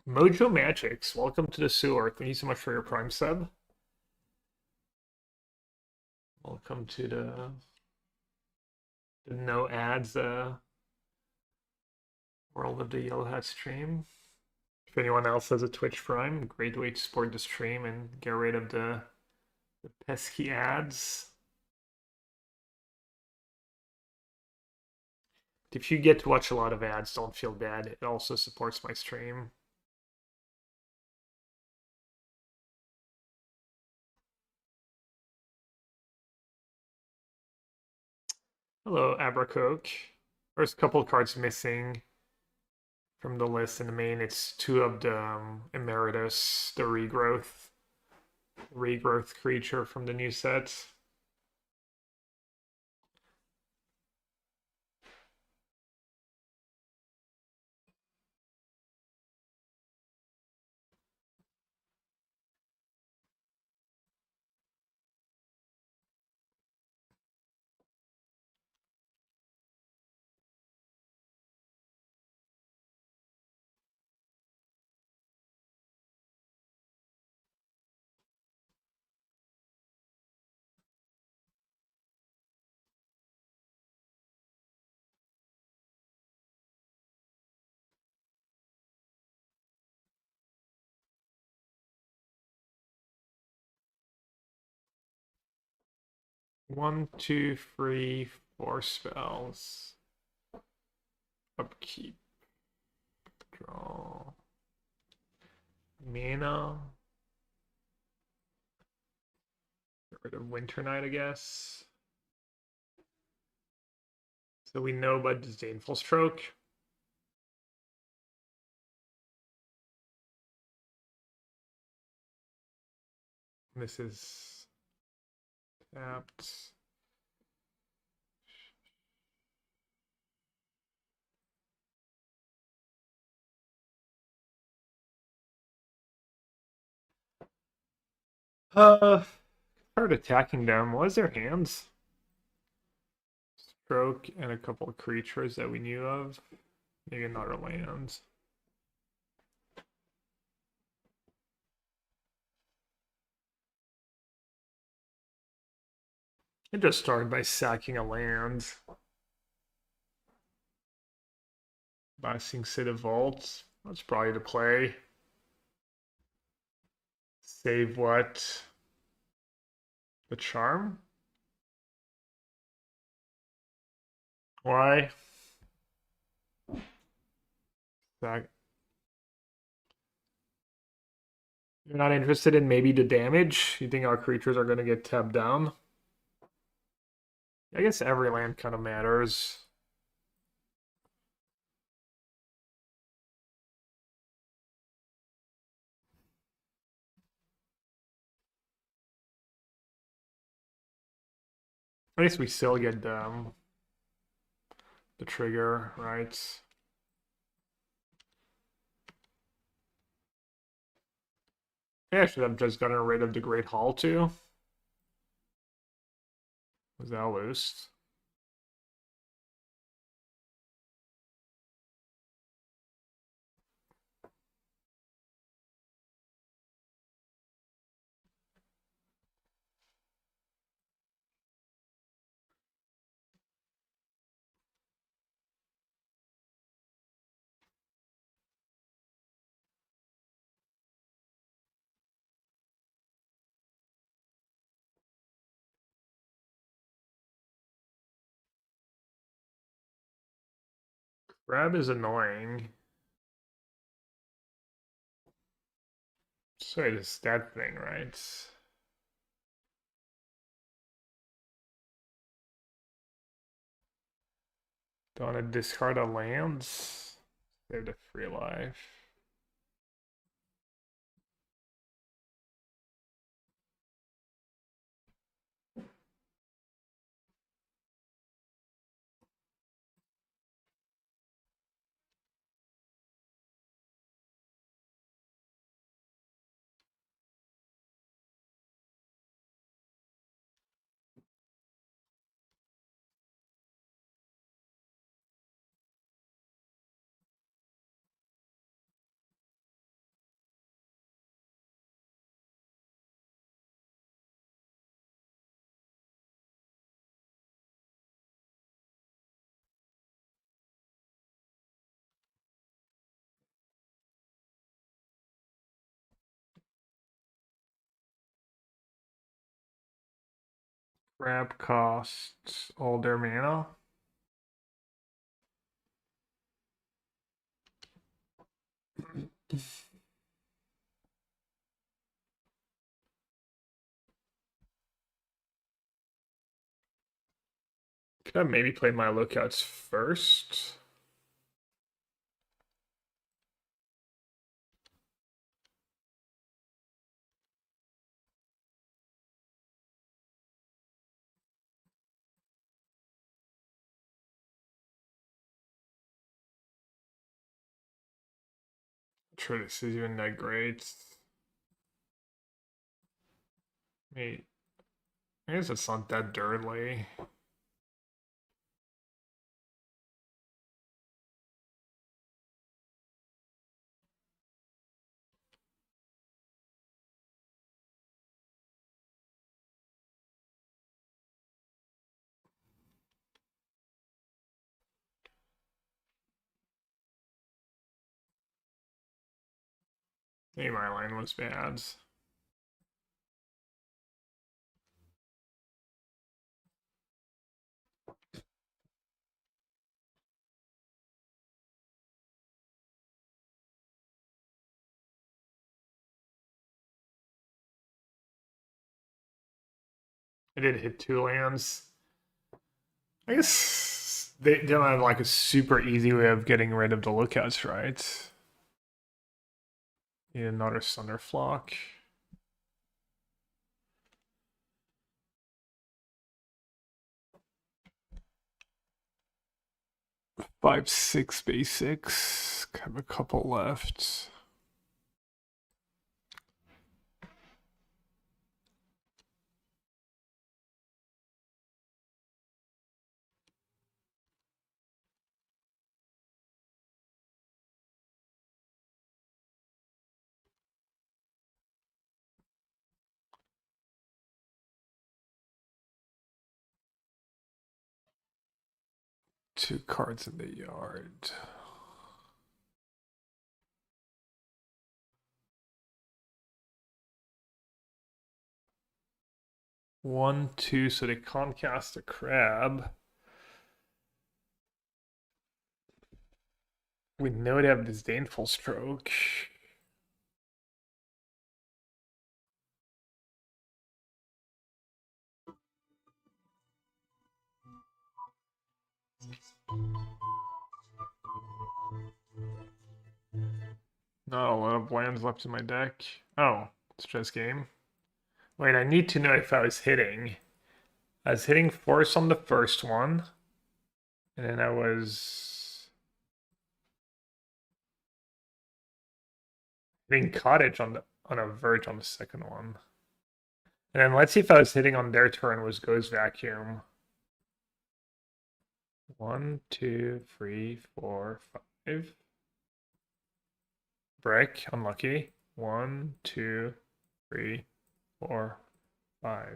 Mojo Magics, welcome to the sewer. Thank you so much for your Prime sub. Welcome to the no ads world of the Yellow Hat stream. If anyone else has a Twitch Prime, great way to support the stream and get rid of the pesky ads. If you get to watch a lot of ads, don't feel bad. It also supports my stream. Hello, Abracoke. There's a couple cards missing from the list in the main, it's 2 of the Emeritus, the regrowth creature from the new set. One, two, three, 4 spells. Upkeep. Draw. Mana. Get rid of Winter Night, I guess. So we know about Disdainful Stroke. This is tapped. Start attacking them. What is their hands? Stroke and a couple of creatures that we knew of. Maybe another land. I just started by sacking a land. Blasting City Vault. That's probably the play. Save what? The charm? Why? Sack. You're not interested in maybe the damage? You think our creatures are going to get tapped down? I guess every land kind of matters. At least we still get the trigger, right? I should have just gotten rid of the Great Hall too. Was that loose? Grab is annoying. Sorry, this stat thing, right? Don't want to discard a lands. Save the free life. Grab costs all their mana. Could I maybe play my lookouts first? sure this is even that great. Wait, I guess it's not that dirty. Maybe my line was bad. I did hit 2 lands. I guess they don't have like a super easy way of getting rid of the lookouts, right? Need another Thunderflock. Five, 6 basics. Have a couple left. Two cards in the yard. One, two, so they can't cast a crab. We know they have Disdainful Stroke. Not a lot of lands left in my deck. Oh, it's just game. Wait, I need to know if I was hitting. I was hitting force on the first one. And then I was hitting cottage on a verge on the second one. And then let's see if I was hitting on their turn was Ghost Vacuum. 1, 2, 3, 4, 5. Break, unlucky. 1, 2, 3, 4, 5.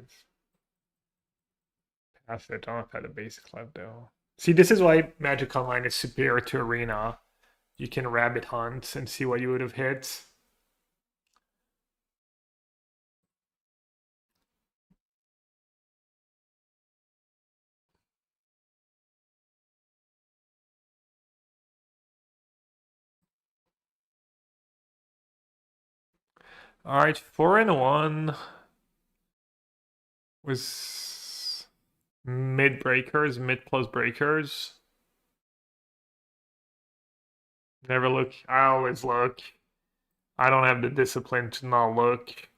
Pass it. I don't know if I had a basic left though. See, this is why Magic Online is superior to Arena. You can rabbit hunt and see what you would have hit. All right, 4-1 was mid breakers, mid plus breakers. Never look. I always look. I don't have the discipline to not look.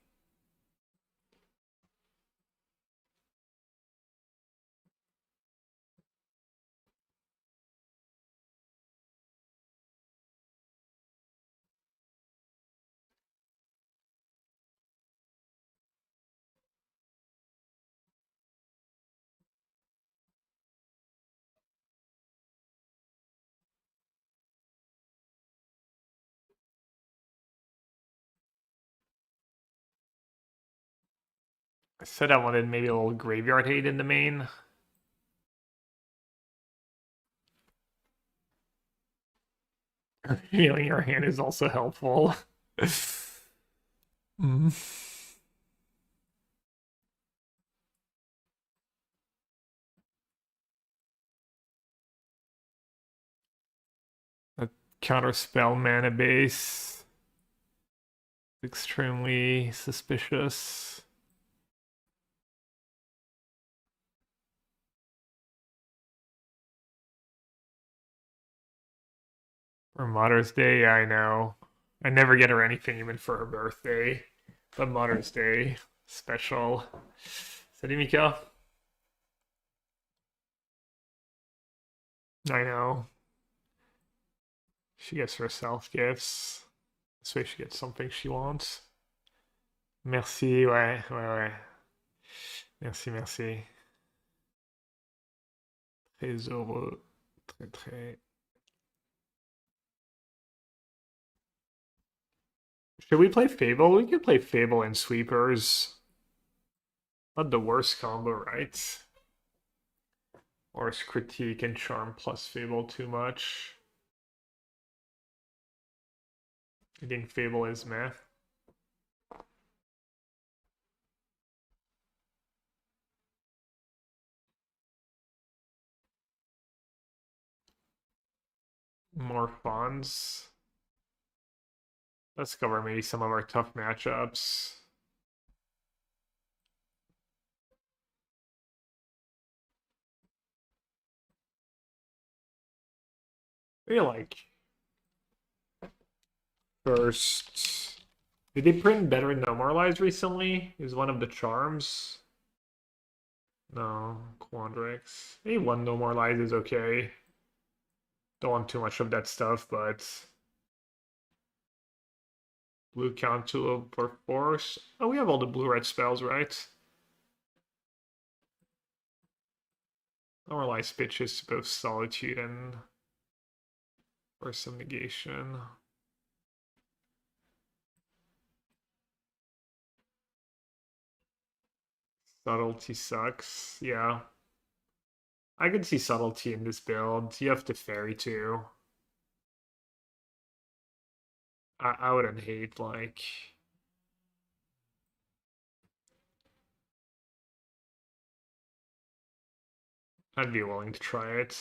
I said I wanted maybe a little graveyard hate in the main. Feeling your hand is also helpful. Mm. A counterspell mana base. Extremely suspicious. For Mother's Day, yeah, I know. I never get her anything even for her birthday. But Mother's Day, special. Salut Mika. I know. She gets herself gifts. This way she gets something she wants. Merci, ouais, ouais. Merci, merci. Très heureux. Très, très. Should we play Fable? We could play Fable and Sweepers. Not the worst combo, right? Or is Critique and Charm plus Fable too much? I think Fable is meh. More funds. Let's cover maybe some of our tough matchups. I feel like first, did they print better Normalize recently? Is one of the charms? No, Quandrix. Maybe one Normalize is okay. Don't want too much of that stuff, but blue count to for force. Oh, we have all the blue-red spells, right? Normalize pitches to both Solitude and for some negation. Subtlety sucks. Yeah. I could see subtlety in this build. You have to fairy too. I wouldn't hate like I'd be willing to try it.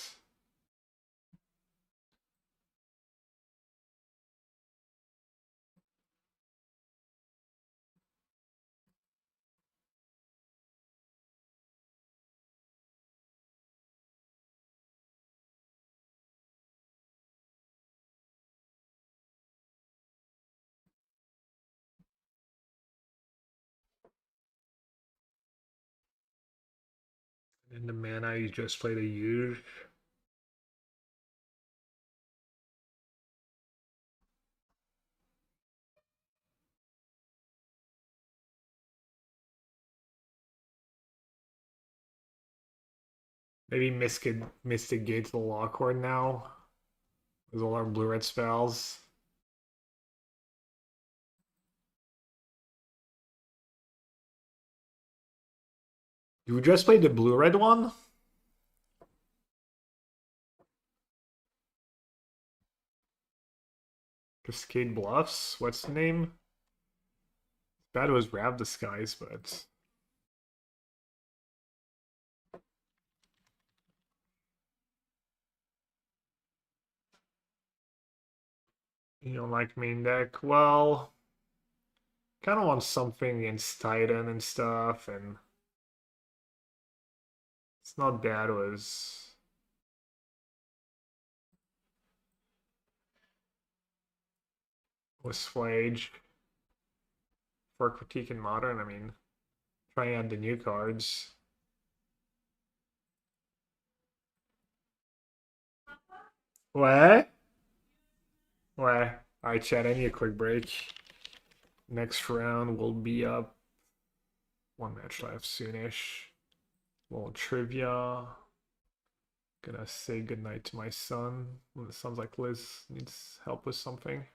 And the mana you just played a huge. Maybe Mystic Gates the Lockhorn now. With all our blue red spells. You just played the blue red one? Cascade Bluffs? What's the name? Bad was Rav Disguise, but you don't like main deck? Well, kind of want something against Titan and stuff, and it's not bad. Was Flage for Critique and Modern. I mean, trying out the new cards. What? What? Alright, chat. I need a quick break. Next round will be up. One match left soonish. Little trivia. Gonna say goodnight to my son. It sounds like Liz needs help with something.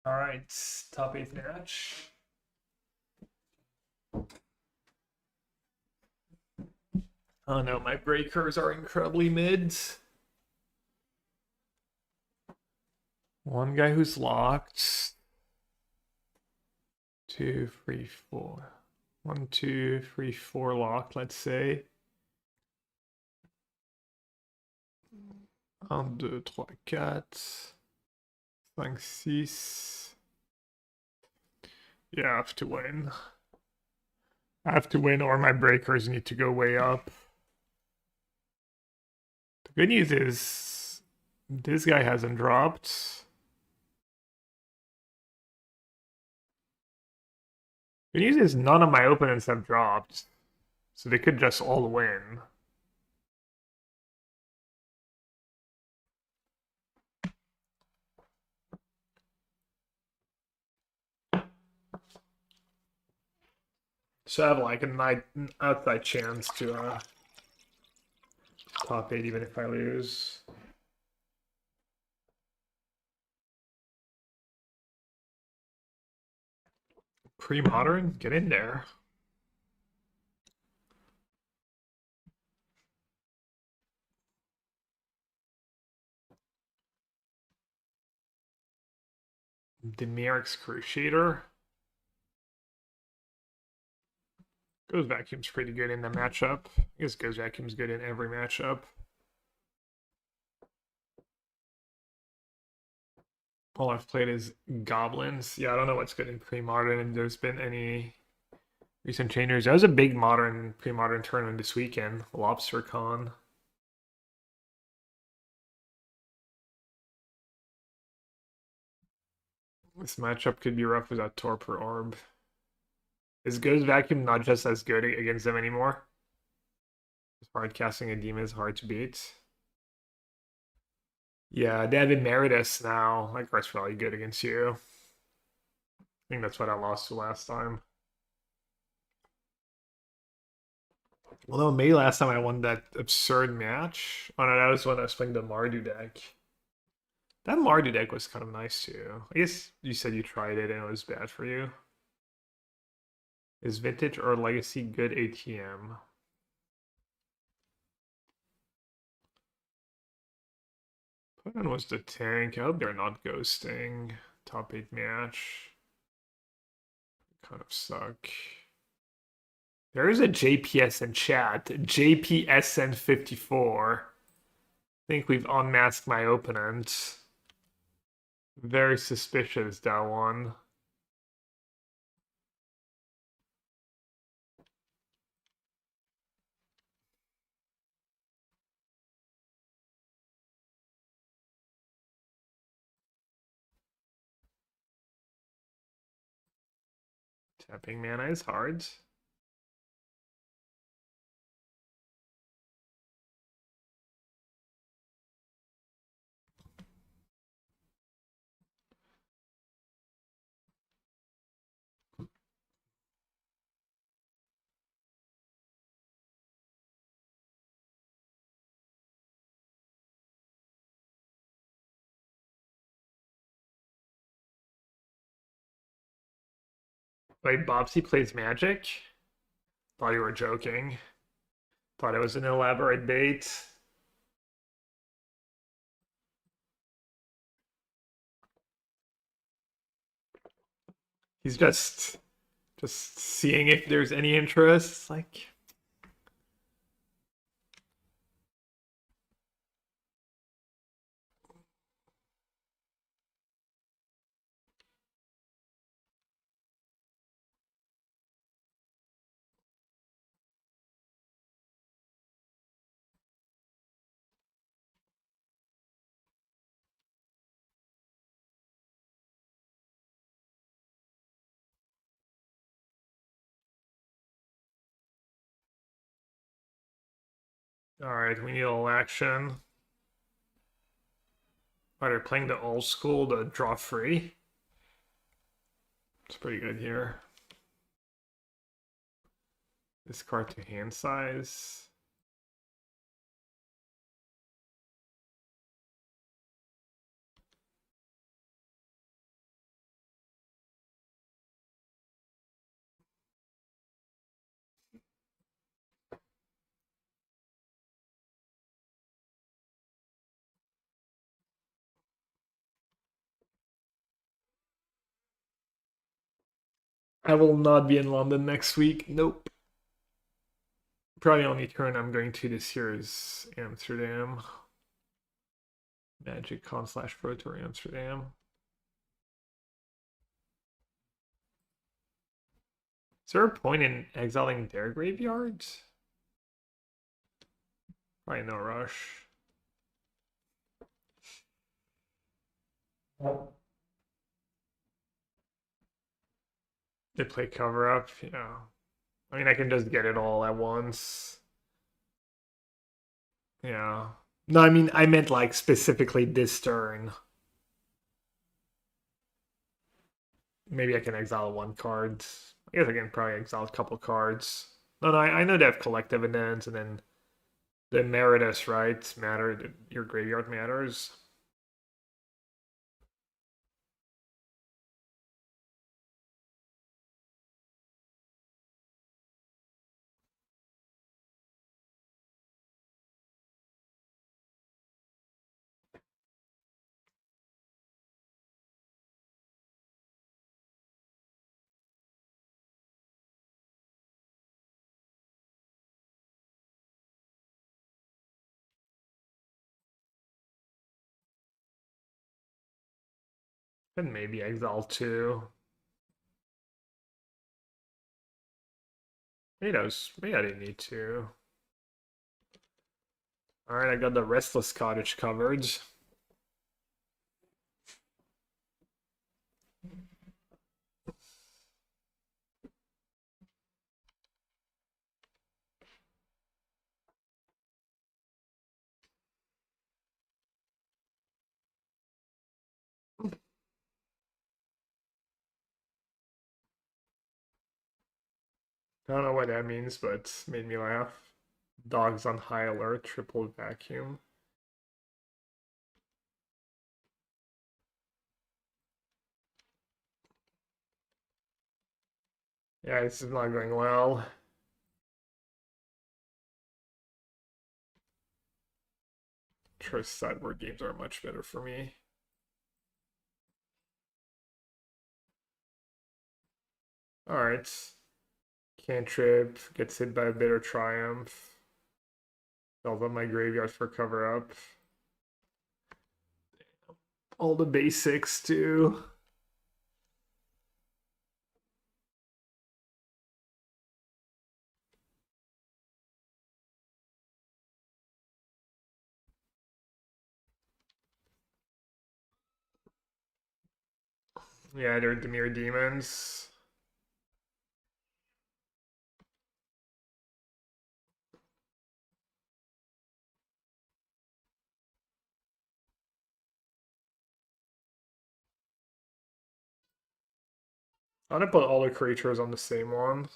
All right, top 8 match. Oh no, my breakers are incredibly mid. One guy who's locked. 2, 3, 4. 1, 2, 3, 4 locked, let's say. 1, 2, 3, 4. 5, 6. Yeah, I have to win. I have to win or my breakers need to go way up. The good news is this guy hasn't dropped. The news is none of my opponents have dropped. So they could just all win. So I have like an outside chance to top 8 even if I lose. Pre-modern? Get in there. Demeric's Crusader. Goes Vacuum's pretty good in the matchup. I guess Goes Vacuum's good in every matchup. All I've played is Goblins. Yeah, I don't know what's good in pre-modern and there's been any recent changes. There was a big modern pre-modern tournament this weekend, LobsterCon. This matchup could be rough without Torpor Orb. Is Goes Vacuum not just as good against them anymore? Hard casting a demon is hard to beat. Yeah, they have Emeritus now. That card's probably good against you. I think that's what I lost to last time. Although maybe last time I won that absurd match. Oh no, that was when I was playing the Mardu deck. That Mardu deck was kind of nice too. I guess you said you tried it and it was bad for you. Is Vintage or Legacy good ATM? Put was the tank. I hope they're not ghosting. Top 8 match. Kind of suck. There is a JPS in chat. JPSN54. I think we've unmasked my opponent. Very suspicious, that one. Tapping mana is hard. Wait, Bobsy plays Magic? Thought you were joking. Thought it was an elaborate bait. He's just seeing if there's any interest. Like, all right, we need a little action. All right, they're playing the old school, the draw free. It's pretty good here. This card to hand size. I will not be in London next week. Nope. Probably only turn I'm going to this year is Amsterdam. Magic Con / Pro Tour Amsterdam. Is there a point in exiling their graveyards? Probably no rush. They play cover up, yeah. I mean, I can just get it all at once. Yeah. No, I mean, I meant like specifically this turn. Maybe I can exile one card. I guess I can probably exile a couple cards. No, I know they have collective events, and then the Meritus, right? Your graveyard matters. And maybe exile two. Maybe maybe I didn't need to. Alright, I got the Restless Cottage covered. I don't know what that means, but made me laugh. Dogs on high alert, triple vacuum. Yeah, this is not going well. Trust sideboard games are much better for me. Alright. Cantrip gets hit by a Bitter Triumph. Fills up my graveyard for cover up. All the basics too. Yeah, they're Demir Demons. I'm gonna put all the creatures on the same one.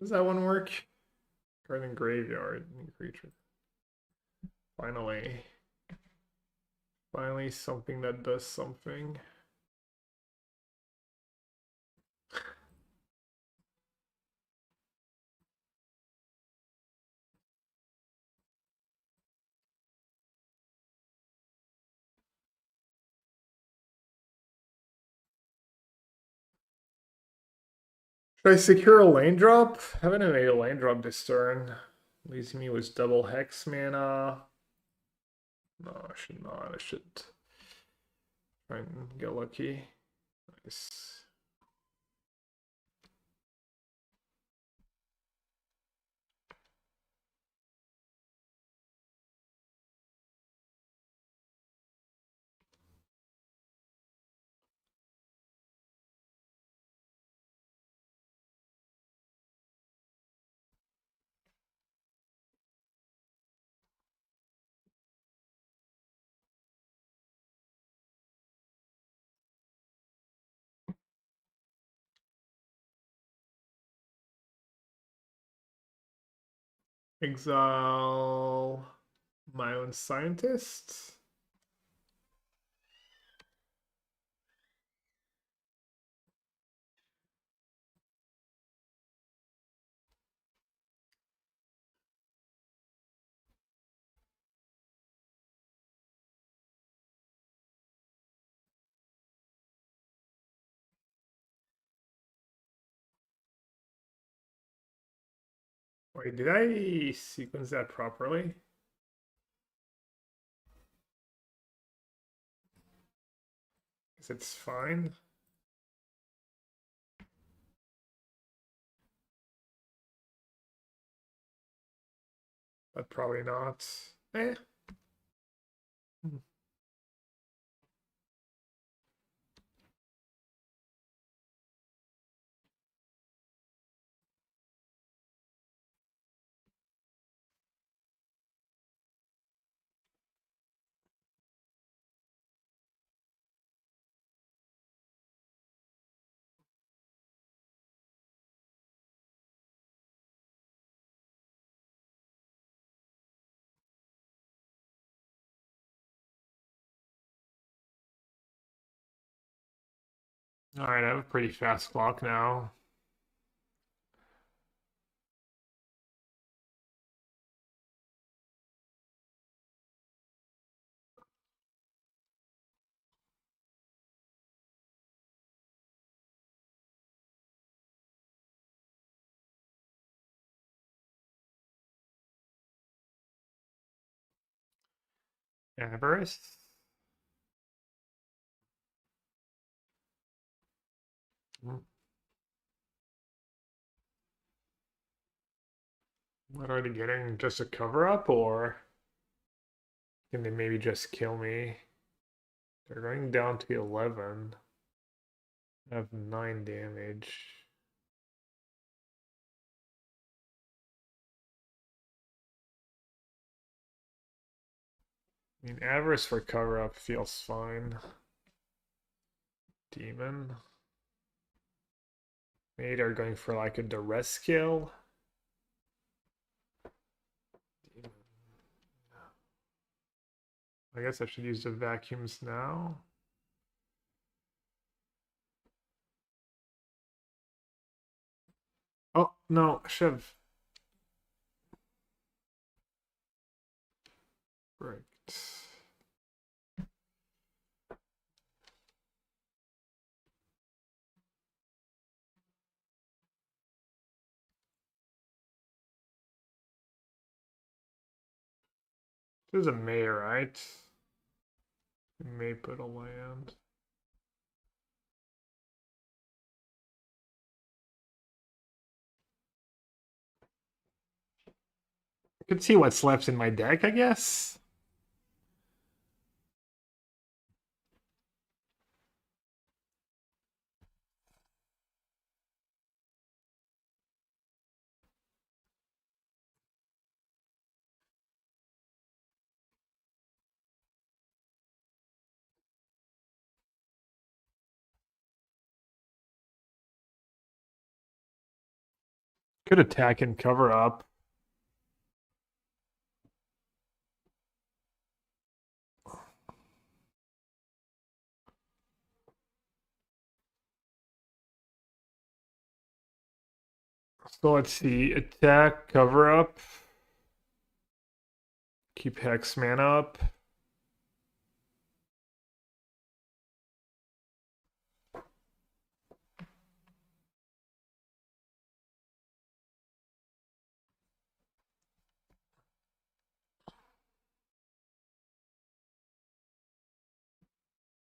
Does that one work? Garden Graveyard, new creature. Finally. Finally something that does something. Should I secure a lane drop? I haven't made a lane drop this turn. Leaves me with double hex mana. No, I should not. I should try and get lucky. Nice. Exile my own scientist. Wait, did I sequence that properly? Guess it's fine. But probably not. Eh. Alright, I have a pretty fast clock now. Avarice? What are they getting? Just a cover up, or can they maybe just kill me? They're going down to 11. I have 9 damage. I mean, Avarice for cover up feels fine. Demon. Maybe they're going for like a duress kill. Demon. I guess I should use the vacuums now. Oh, no, I should have. Right. This is a May, right? May put a land. I could see what's left in my deck, I guess. Could attack and cover up. So let's see. Attack, cover up. Keep Hex mana up.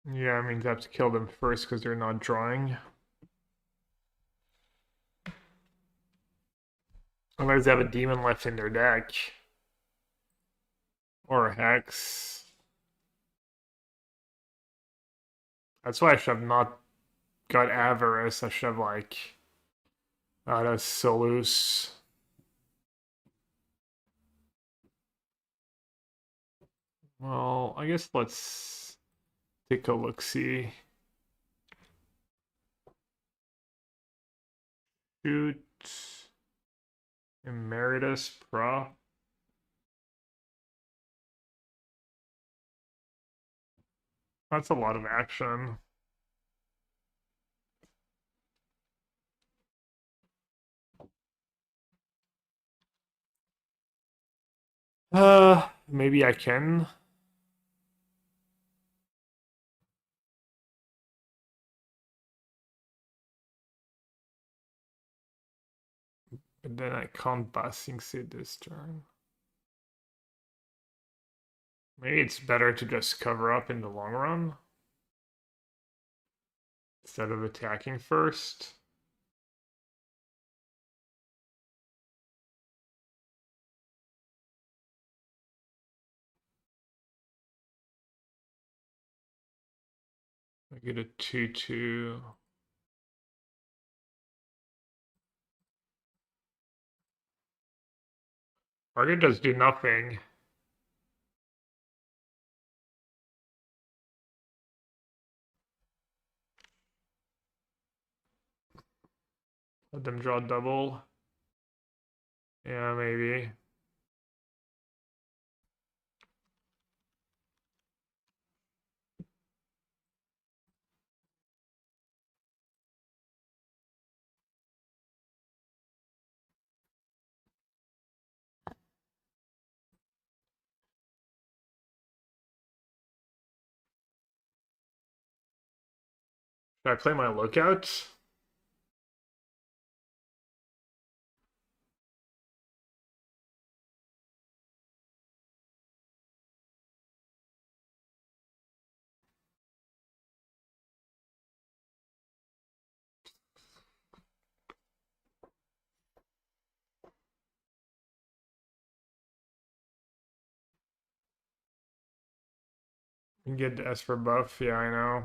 Yeah, I mean, I have to kill them first because they're not drawing. Unless they have a demon left in their deck. Or a Hex. That's why I should have not got Avarice. I should have, like, that's so loose. Well, I guess let's take a look-see. Shoot. Emeritus Pro. That's a lot of action. Maybe I can. But then I can't passing suit this turn. Maybe it's better to just cover up in the long run instead of attacking first. I get a 2-2. Target does do nothing. Let them draw double. Yeah, maybe. Should I play my lookout? And get the S for buff. Yeah, I know.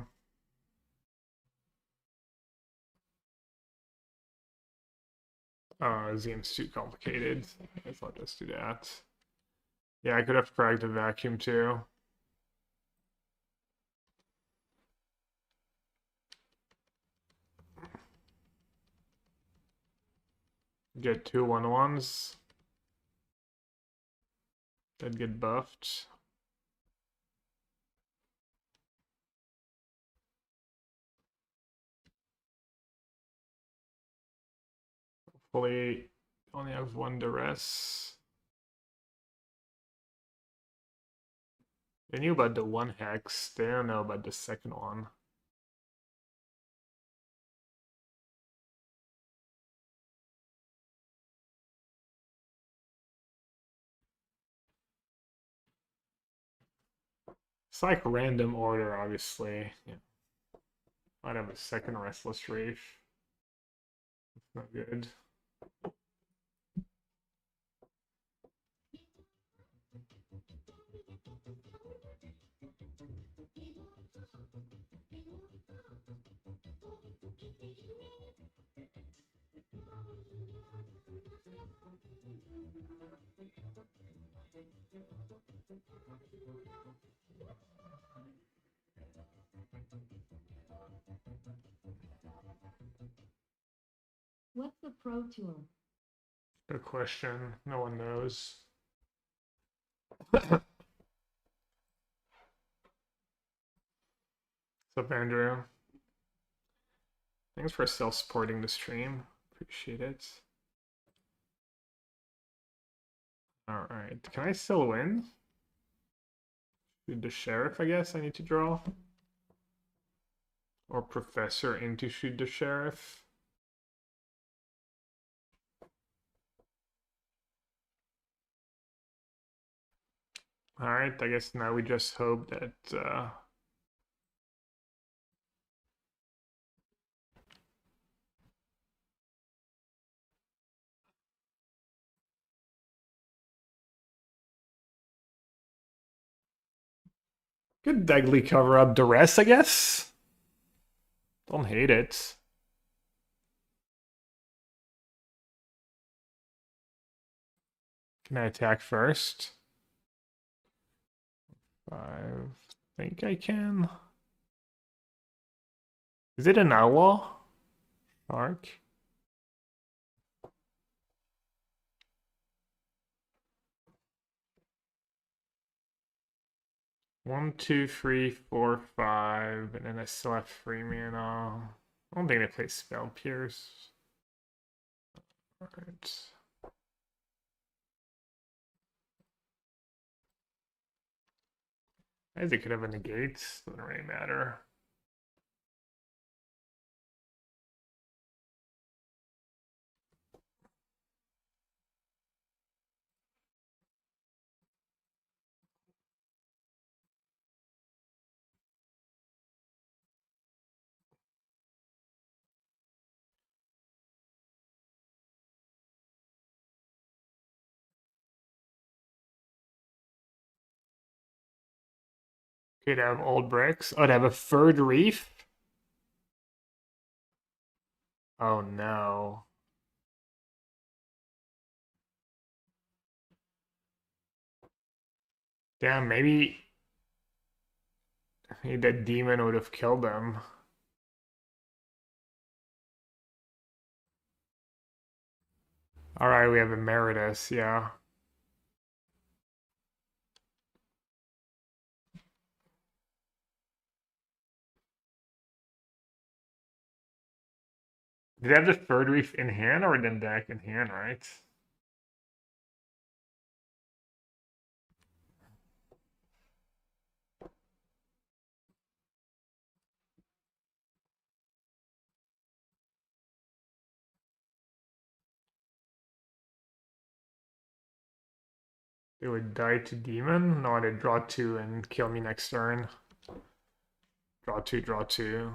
Oh, it seems too complicated. I guess I'll just do that. Yeah, I could have fragged a vacuum too. Get 2 1/1s. That'd get buffed. Hopefully, only have 1 duress. They knew about the 1 hex. They don't know about the second one. It's like random order, obviously. Yeah. Might have a second Restless Reef. That's not good. What's the Pro Tour? Good question. No one knows. What's up, Andrew? Thanks for self-supporting the stream. Appreciate it. Alright, can I still win? Shoot the sheriff, I guess I need to draw. Or professor into shoot the sheriff. Alright, I guess now we just hope that good deadly cover up duress, I guess. Don't hate it. Can I attack first? 5. I think I can. Is it an outlaw? Arc. One, two, three, four, 5, and then I still have 3 mana. I don't think they play Spell Pierce. Alright. I guess they could have a negate, doesn't really matter. Could have old bricks. Oh, they have a third reef? Oh no. Damn, maybe that demon would have killed them. Alright, we have Emeritus, yeah. Did they have the third reef in hand or in deck in hand, right? They would die to demon? No, they'd draw 2 and kill me next turn. Draw 2, draw 2.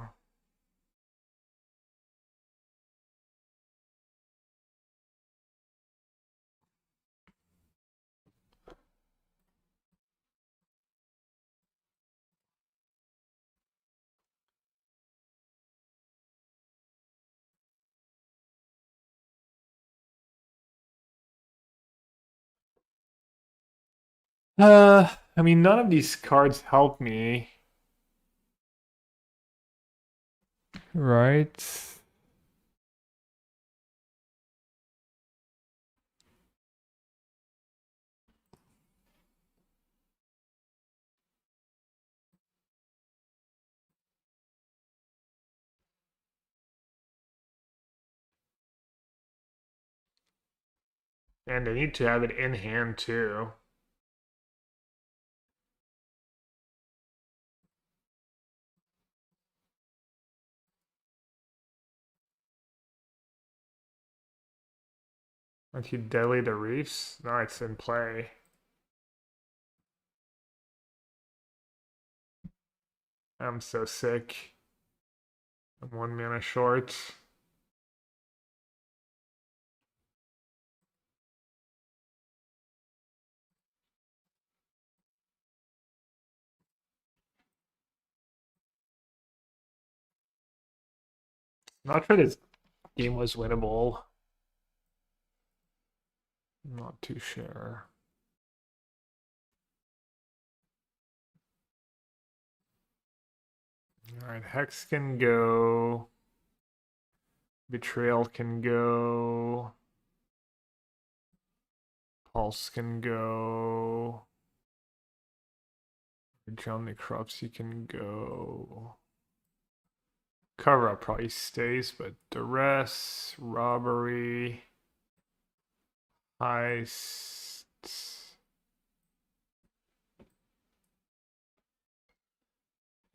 I mean, none of these cards help me. Right? And they need to have it in hand too. Don't you deadly the reefs? No, it's in play. I'm so sick. I'm 1 mana short. Not sure this game was winnable. Not too sure. Alright, Hex can go. Betrayal can go. Pulse can go. John Necropsy can go. Cover up probably stays, but duress, robbery, heist.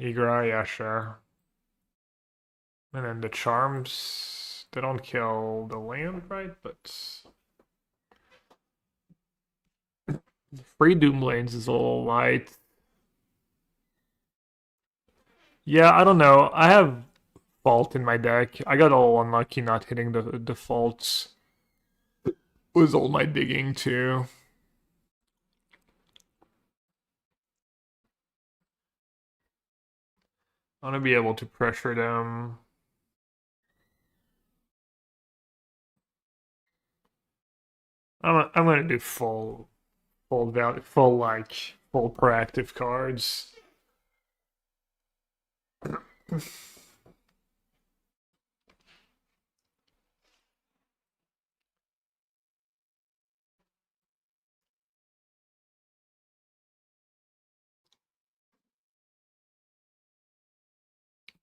Igra, yeah, sure. And then the charms, they don't kill the land, right? But free Doom Lanes is a little light. Yeah, I don't know. I have Fault in my deck. I got all unlucky not hitting the faults. Was all my digging too. I want to be able to pressure them. I'm gonna do full value, full proactive cards.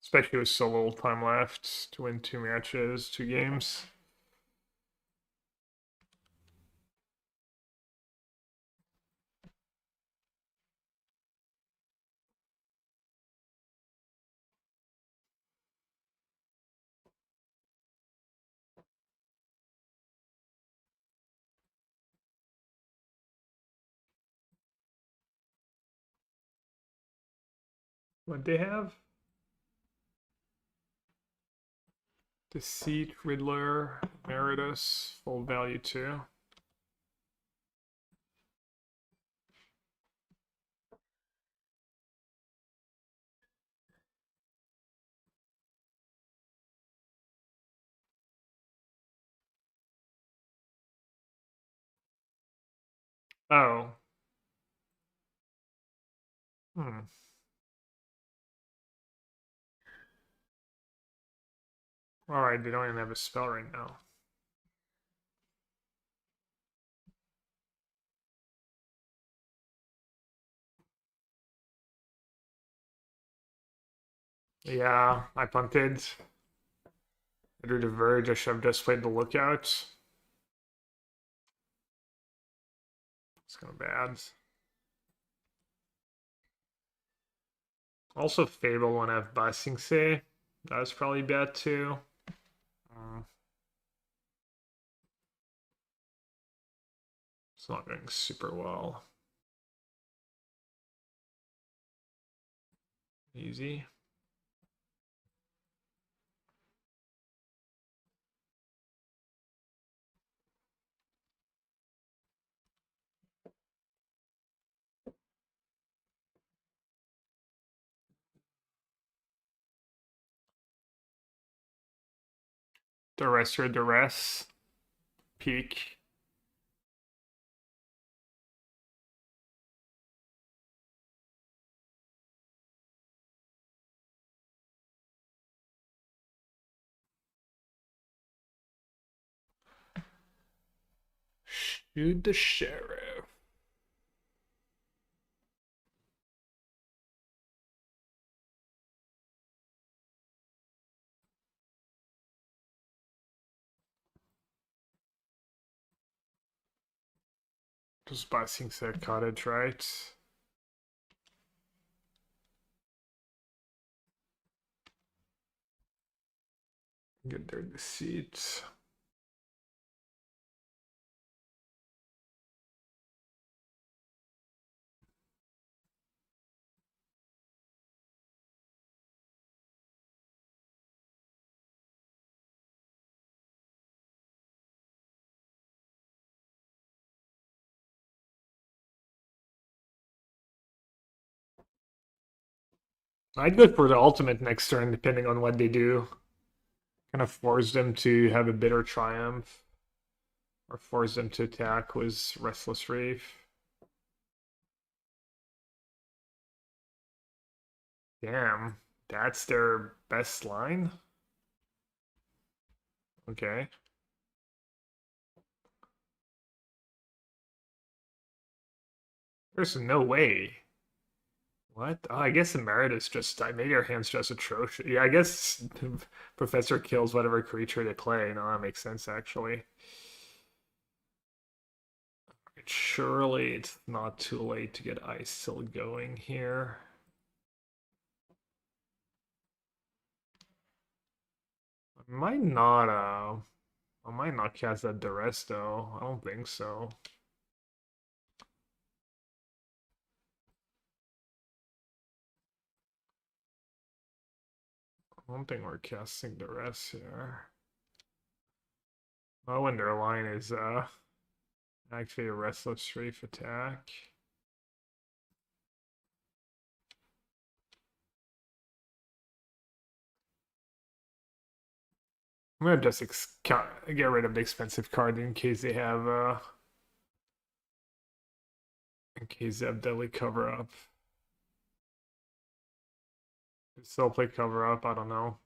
Especially with so little time left to win 2 matches, 2 games. What they have? Deceit, Riddler, Meritus, full value 2. Oh. Hmm. Alright, they don't even have a spell right now. Yeah, I punted. I drew the verge, I should have just played the lookout. It's kind of bad. Also, Fable won't have Blessing Say. That was probably bad too. It's not going super well. Easy. Duress. Peak. Shoot the sheriff. Just Blessing Say cottage, right? Get their deceit. I'd go for the ultimate next turn, depending on what they do. Kind of force them to have a bitter triumph, or force them to attack with Restless Reef. Damn, that's their best line? Okay. There's no way. What? Oh, I guess Emeritus just. Maybe our hand's just atrocious. Yeah, I guess Professor kills whatever creature they play. No, that makes sense, actually. Surely it's not too late to get Ice still going here. I might not cast that Duress though. I don't think so. I don't think we're casting Duress here. Oh, when their line is activate a Restless Strafe attack. I'm gonna just get rid of the expensive card in case they have Deadly Cover Up. Still play Cover Up, I don't know.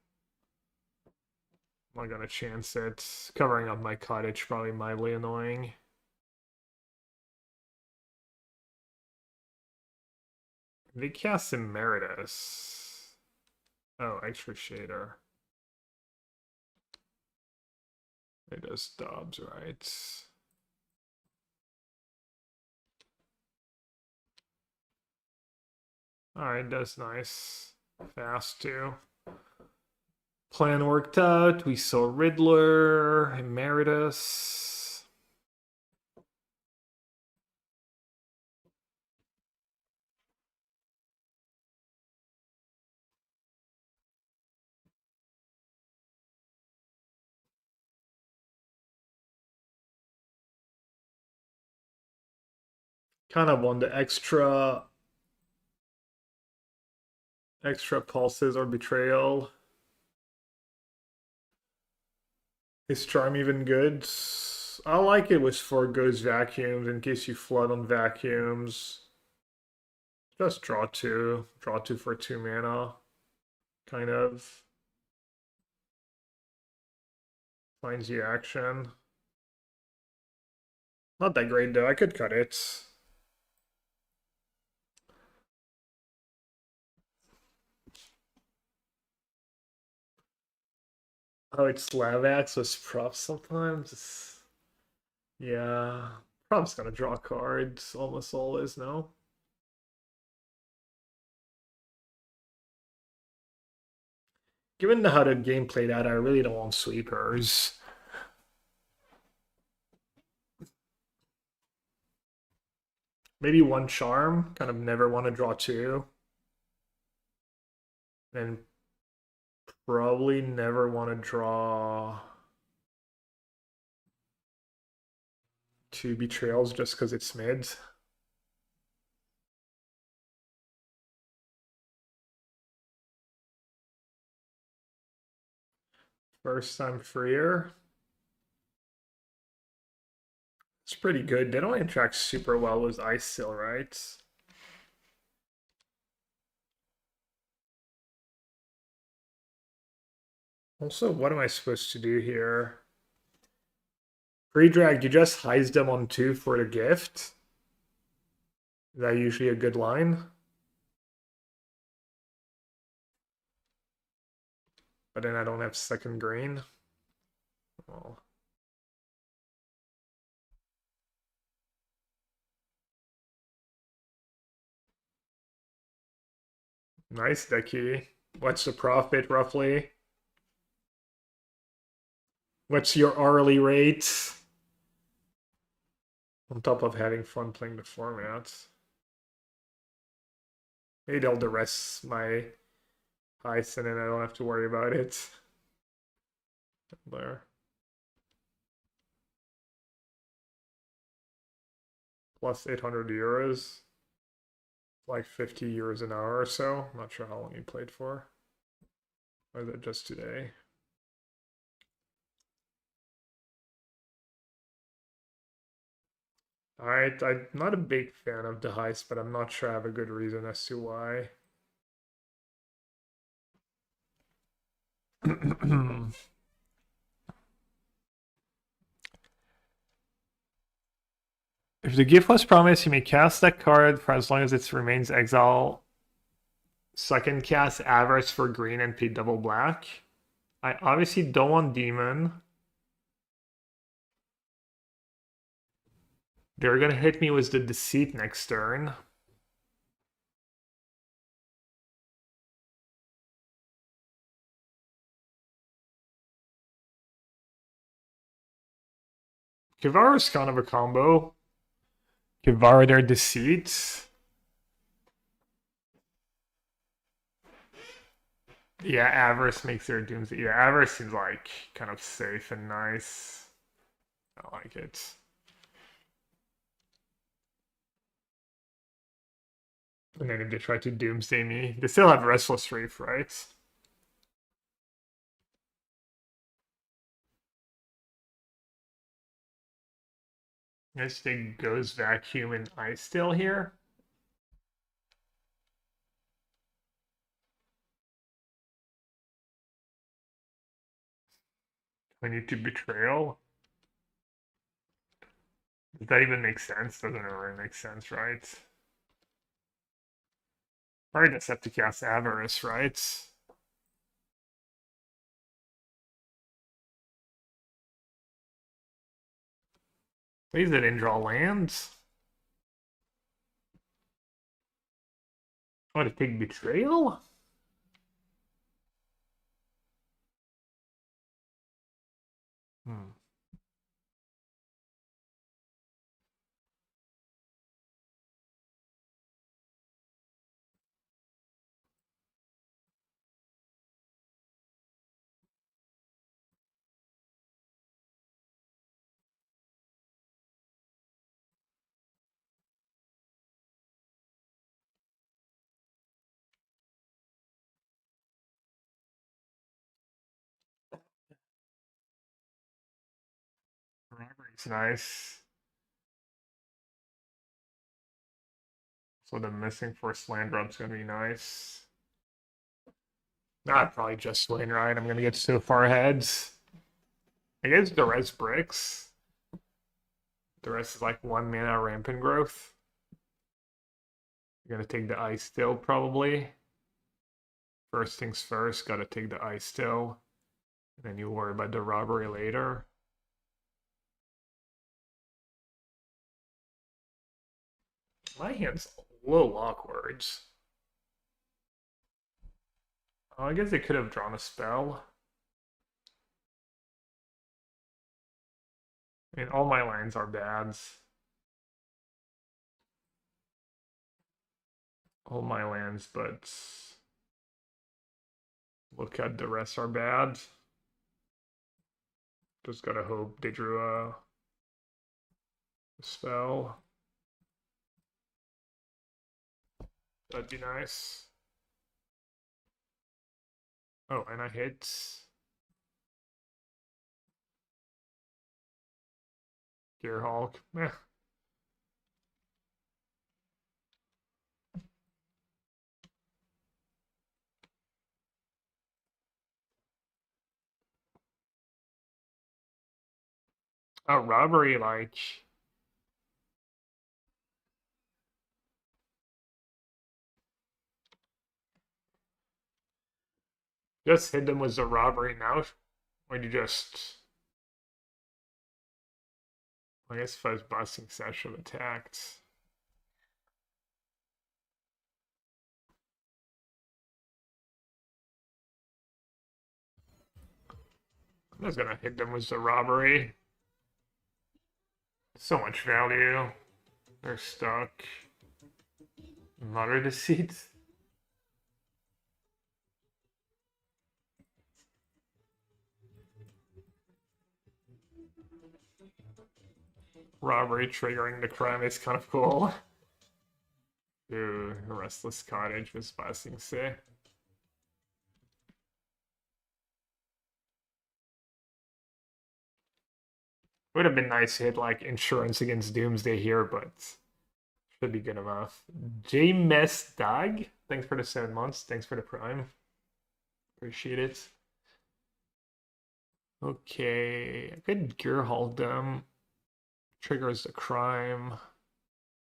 I'm not gonna chance it. Covering up my cottage probably mildly annoying. They cast Emeritus. Oh, extra shader. It does Dobbs, right? Alright, that's nice. Fast too. Plan worked out. We saw Riddler, Emeritus. Kind of on the extra pulses or betrayal. Is Charm even good? I like it with 4 goes vacuums in case you flood on vacuums. Just draw 2. Draw 2 for 2 mana. Kind of. Finds the action. Not that great though, I could cut it. Oh, it's Slavax with props sometimes. Yeah. Prop's gonna draw cards almost always, no? Given how the game played out, I really don't want sweepers. Maybe 1 charm, kind of never want to draw 2. And probably never want to draw 2 betrayals just because it's mid. First time freer. It's pretty good. They don't interact super well with ice still, right? Also, what am I supposed to do here? Pre-drag, you just heist them on 2 for the gift. Is that usually a good line? But then I don't have second green. Well. Nice, Decky. What's the profit, roughly? What's your hourly rate? On top of having fun playing the format. Maybe I'll duress my heist and then I don't have to worry about it. There. Plus 800 euros. Like 50 euros an hour or so. I'm not sure how long he played for. Or is it just today? Alright, I'm not a big fan of the heist, but I'm not sure I have a good reason as to why. If the gift was promised, you may cast that card for as long as it remains exile. Second cast Avarice for green and pay double black. I obviously don't want Demon. They're gonna hit me with the Deceit next turn. Kivara is kind of a combo. Kivara their Deceit. Yeah, Avarice makes their Doomsday. Yeah, Avarice seems like kind of safe and nice. I like it. And then if they try to Doomsday me, they still have Restless Reef, right? I guess they goes vacuum and ice still here. I need to betrayal. Does that even make sense? Doesn't really make sense, right? Probably just have to cast Avarice, right? Please it in draw lands. Oh, to take betrayal? Hmm. It's nice. So the missing first land drop's gonna be nice. Nah, probably just win, right? I'm gonna get so far ahead. I guess the rest bricks. The rest is like 1 mana rampant growth. You're gonna take the ice still, probably. First things first, gotta take the ice still. And then you worry about the robbery later. My hand's a little awkward. Oh, I guess they could have drawn a spell. I mean, all my lines are bad. All my lands, but look at the rest are bad. Just gotta hope they drew a spell. That'd be nice. Oh, and I hit. Gearhulk. Meh. Oh, robbery, like. Just hit them with the robbery now? Or you just. I guess if I was busting, I should have attacked. I'm just gonna hit them with the robbery. So much value. They're stuck. Mother deceit. Robbery triggering the crime is kind of cool. Ooh, Restless Cottage was passing say. Would have been nice to hit like insurance against Doomsday here, but should be good enough. J-Mess Dag, thanks for the 7 months. Thanks for the prime. Appreciate it. Okay, I could Gearhulk them. Triggers the crime.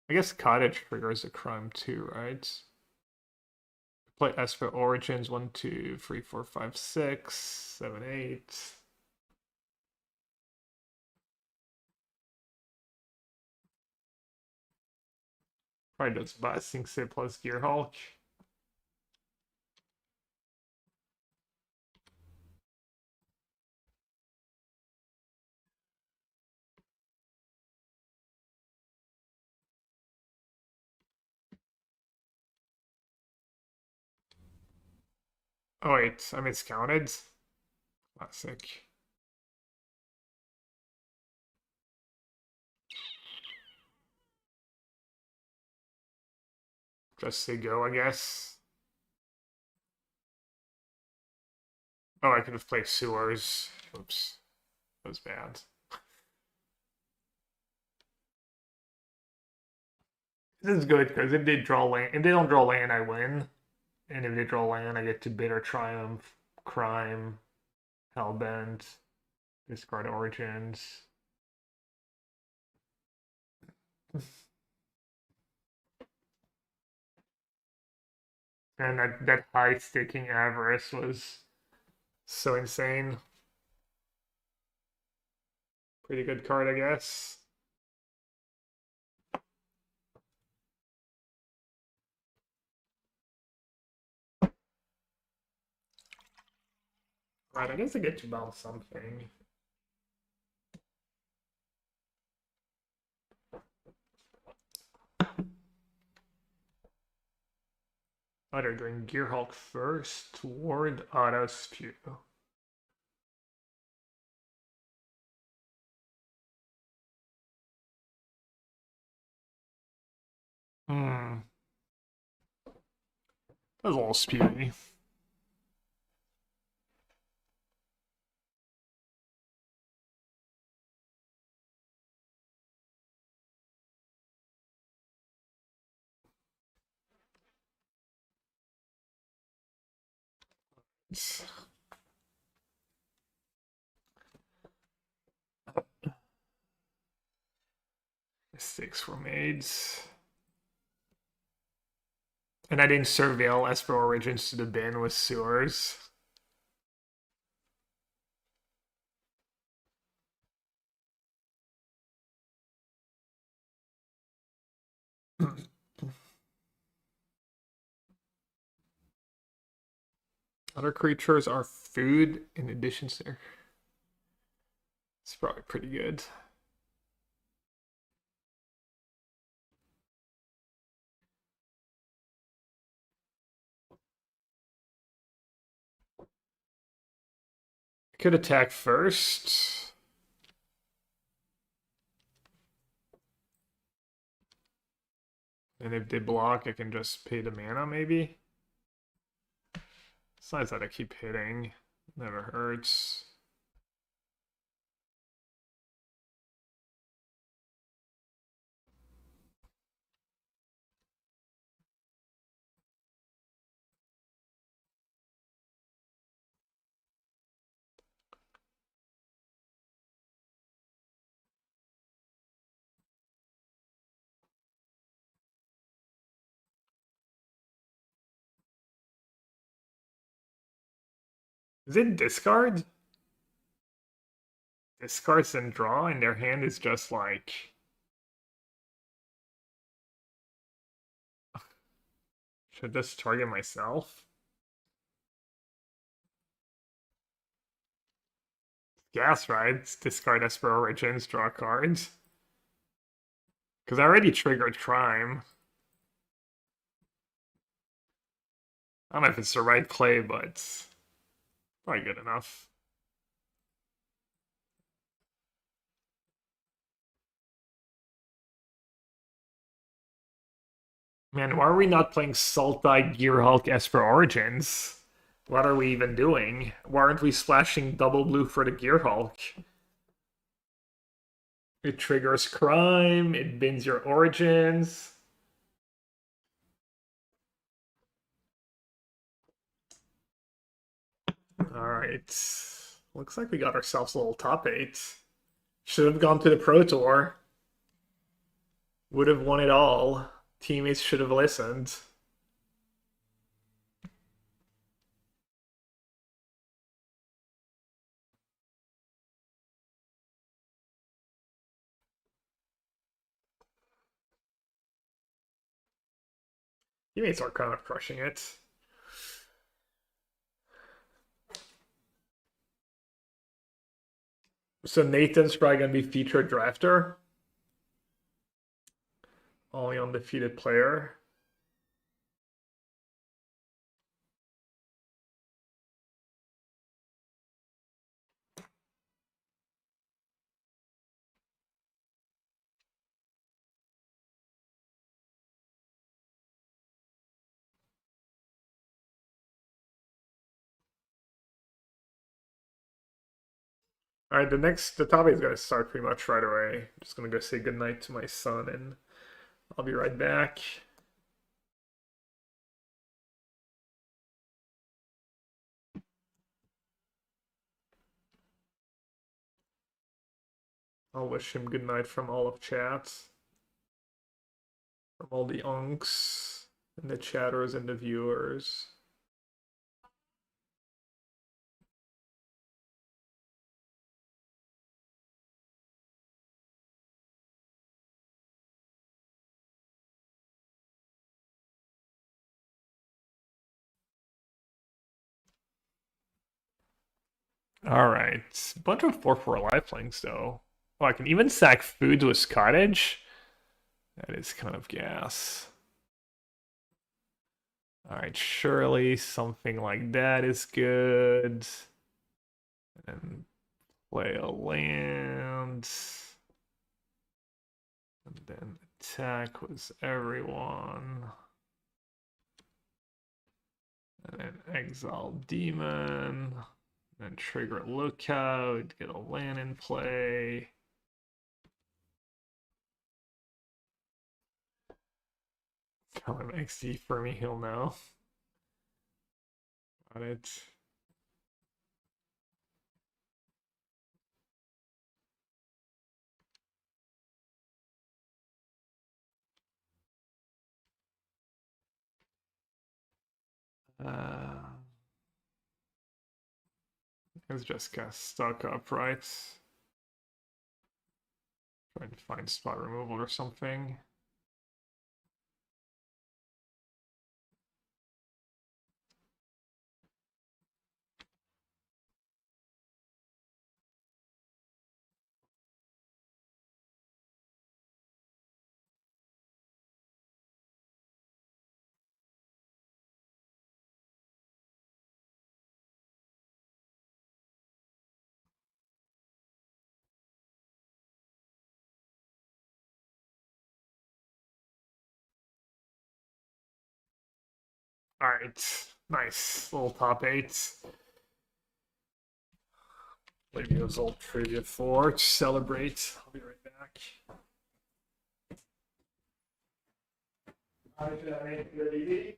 I guess Cottage triggers the crime too, right? Play S for Origins 1, 2, 3, 4, 5, 6, 7, 8. Probably just Busting Say plus Gearhulk. Oh wait, I miscounted. Classic. Just say go, I guess. Oh, I could have played Sewers. Oops. That was bad. This is good, because if they draw land, if they don't draw land, I win. And if they draw land, I get to Bitter Triumph, Crime, Hellbent, discard Origins. And that high staking Avarice was so insane. Pretty good card, I guess. Right, I guess I get to bounce something. Either doing Gearhulk first toward Auto Spew. Hmm. That was a little spewy. Mistakes were made. And I didn't surveil Esper Origins to the bin with sewers. Other creatures are food in addition to. It's probably pretty good. Could attack first. And if they block, I can just pay the mana, maybe. Besides that, I keep hitting. Never hurts. Is it discard? Discards and draw, and their hand is just like. Should I just target myself? Gas rides, discard Esper Origins, draw cards. Because I already triggered Crime. I don't know if it's the right play, but probably good enough. Man, why are we not playing Sultai, Gearhulk, Esper Origins? What are we even doing? Why aren't we splashing double blue for the Gearhulk? It triggers Crime, it bins your Origins. Alright. Looks like we got ourselves a little top 8. Should have gone to the Pro Tour. Would have won it all. Teammates should have listened. Teammates are kind of crushing it. So Nathan's probably going to be featured drafter. Only undefeated player. All right, the topic is going to start pretty much right away. I'm just going to go say goodnight to my son, and I'll be right back. I'll wish him good night from all of chat, from all the unks, and the chatters and the viewers. All right, bunch of 4/4 lifelinks though. Oh, I can even sack food with cottage. That is kind of gas. All right, surely something like that is good. And play a land. And then attack with everyone. And then exile demon. Then trigger lookout, get a land in play. Tell him XD for me, he'll know. Got it. It's just kind of stuck up, right? Trying to find spot removal or something. All right, nice little top 8. Maybe it was old trivia 4 to celebrate. I'll be right back. Hi, can I make the DVD?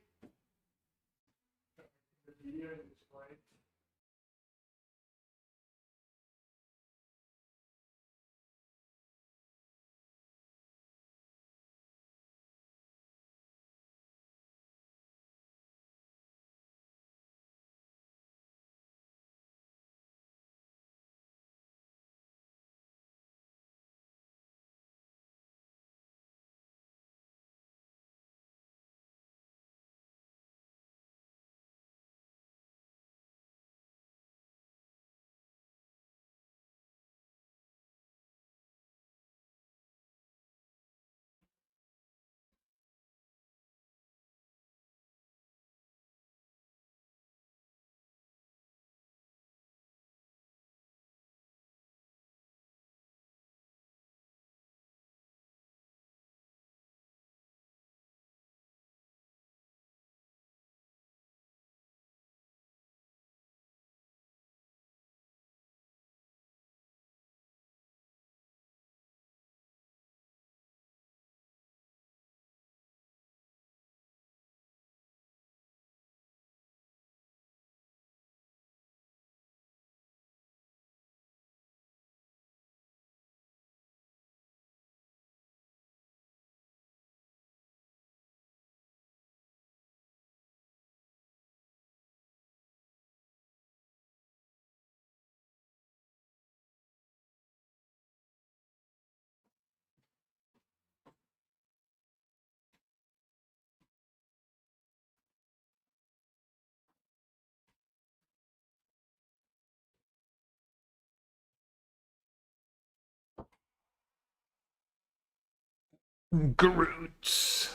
Groot.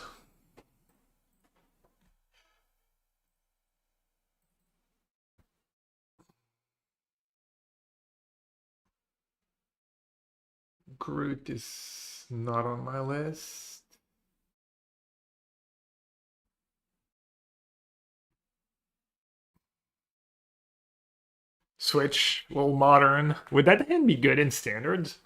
Groot is not on my list. Switch, a little modern. Would that hand be good in standards?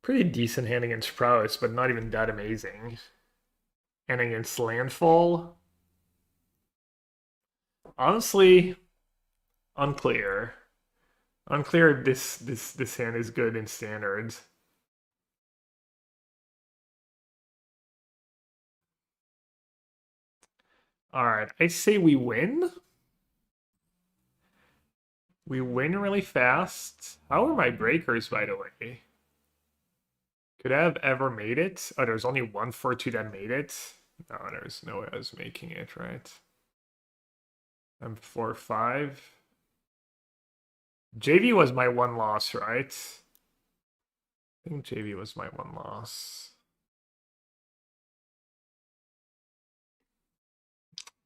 Pretty decent hand against prowess, but not even that amazing. And against landfall? Honestly, unclear. Unclear if this hand is good in standards. Alright, I say we win. We win really fast. How are my breakers, by the way? Could I have ever made it? Oh, there's only 142 that made it. No, there's no way I was making it, right? I'm 4-5. JV was my one loss, right? I think JV was my one loss.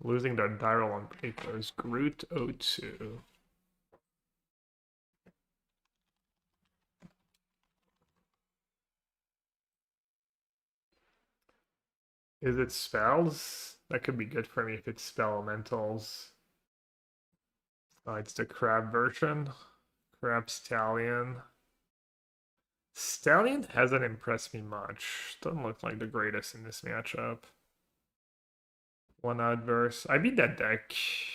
Losing the Diral on breakers. Groot 02. Is it spells? That could be good for me if it's spell elementals. It's the crab version. Crab Stallion. Stallion hasn't impressed me much. Doesn't look like the greatest in this matchup. One adverse. I beat that deck.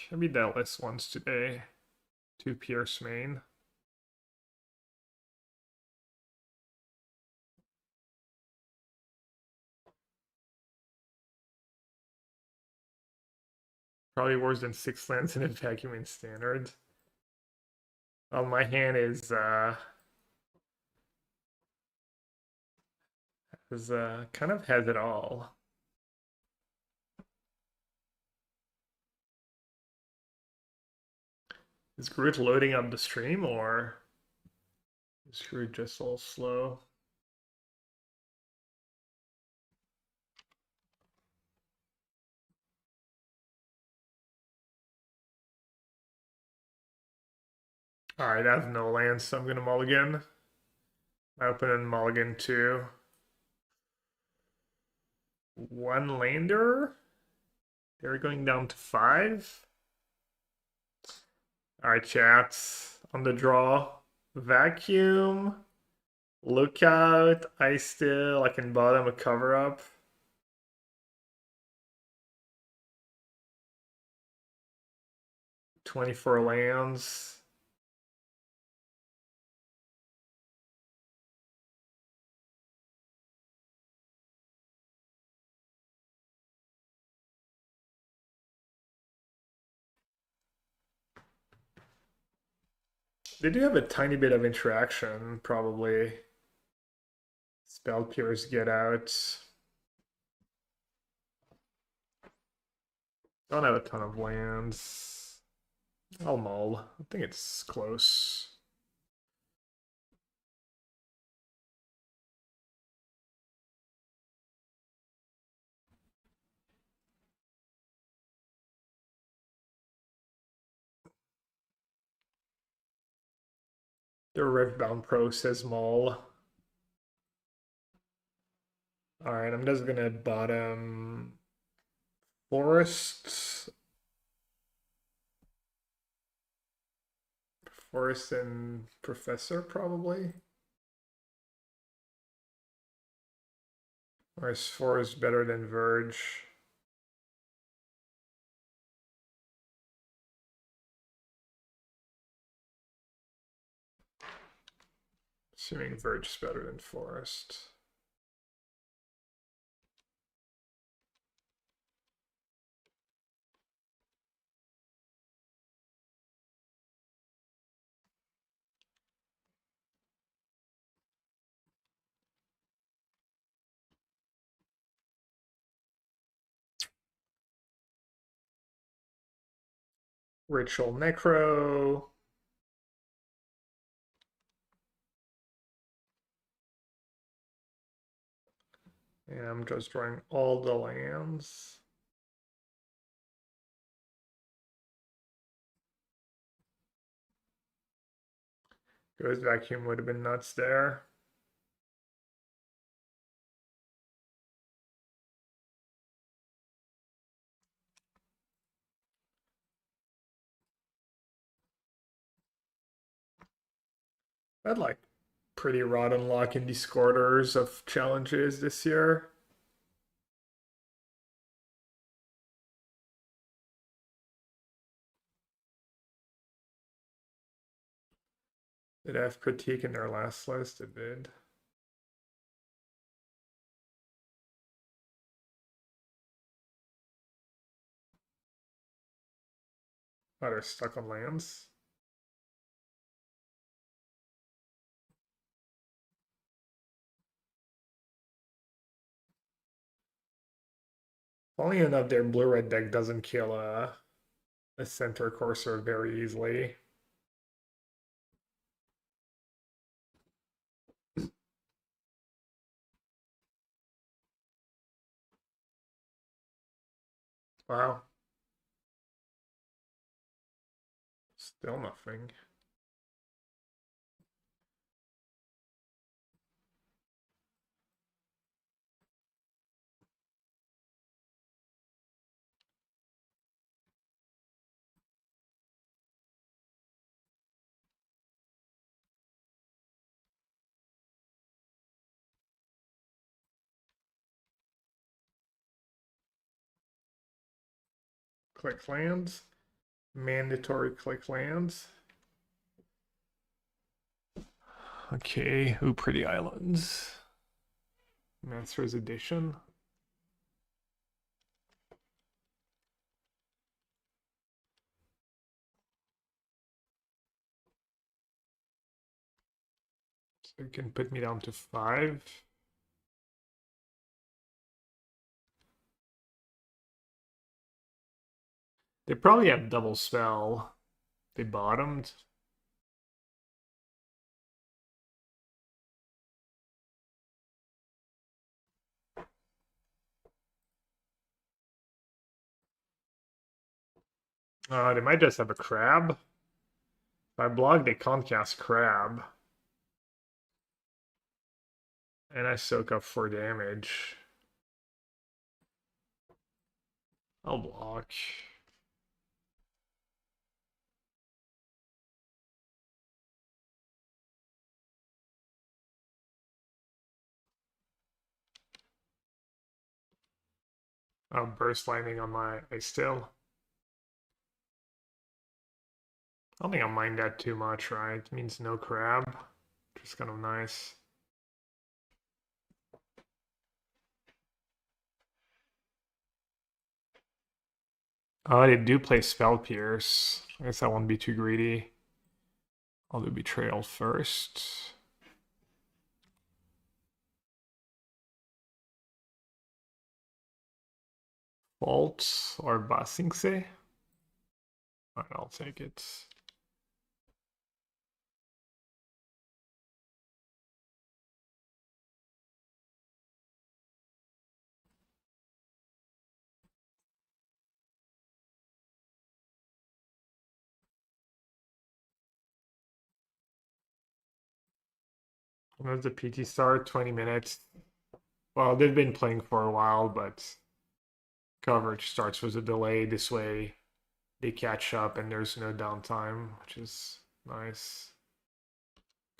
I beat that list once today. 2 Pierce main. Probably worse than 6 lands in a vacuum in standard. Well, my hand is kind of has it all. Is Groot loading up the stream or is Groot just all slow? Alright, I have no lands, so I'm gonna mulligan. I open and mulligan too. One lander. They're going down to 5. Alright, chats. On the draw. Vacuum. Lookout. I can bottom a cover up. $24 lands. They do have a tiny bit of interaction, probably. Spell Pierce get out. Don't have a ton of lands. I'll mull. I think it's close. The Riftbound Pro says mull. Alright, I'm just gonna bottom Forest. Forest and Professor, probably. Or is Forest better than Verge? Assuming Verge is better than Forest. Ritual Necro. And I'm just drawing all the lands. Ghost Vacuum would have been nuts there. I'd like pretty rod unlock in these quarters of challenges this year. Did I have critique in their last list? It did. Oh, they're stuck on lands. Funny enough, their blue-red deck doesn't kill a center courser very easily. Wow. Still nothing. Click lands. Mandatory click lands. Okay, ooh, Pretty Islands. Master's Edition. So it can put me down to 5. They probably have double spell. They bottomed. They might just have a crab. If I block, they can't cast crab. And I soak up 4 damage. I'll block. Oh, burst lightning on my ice tail. I don't think I'll mind that too much, right? It means no crab. Which is kind of nice. Oh, they do play Spell Pierce. I guess I won't be too greedy. I'll do Betrayal first. Fault or Basingse? Alright, I'll take it. When does the PT start? 20 minutes. Well, they've been playing for a while, but coverage starts with a delay. This way they catch up and there's no downtime, which is nice.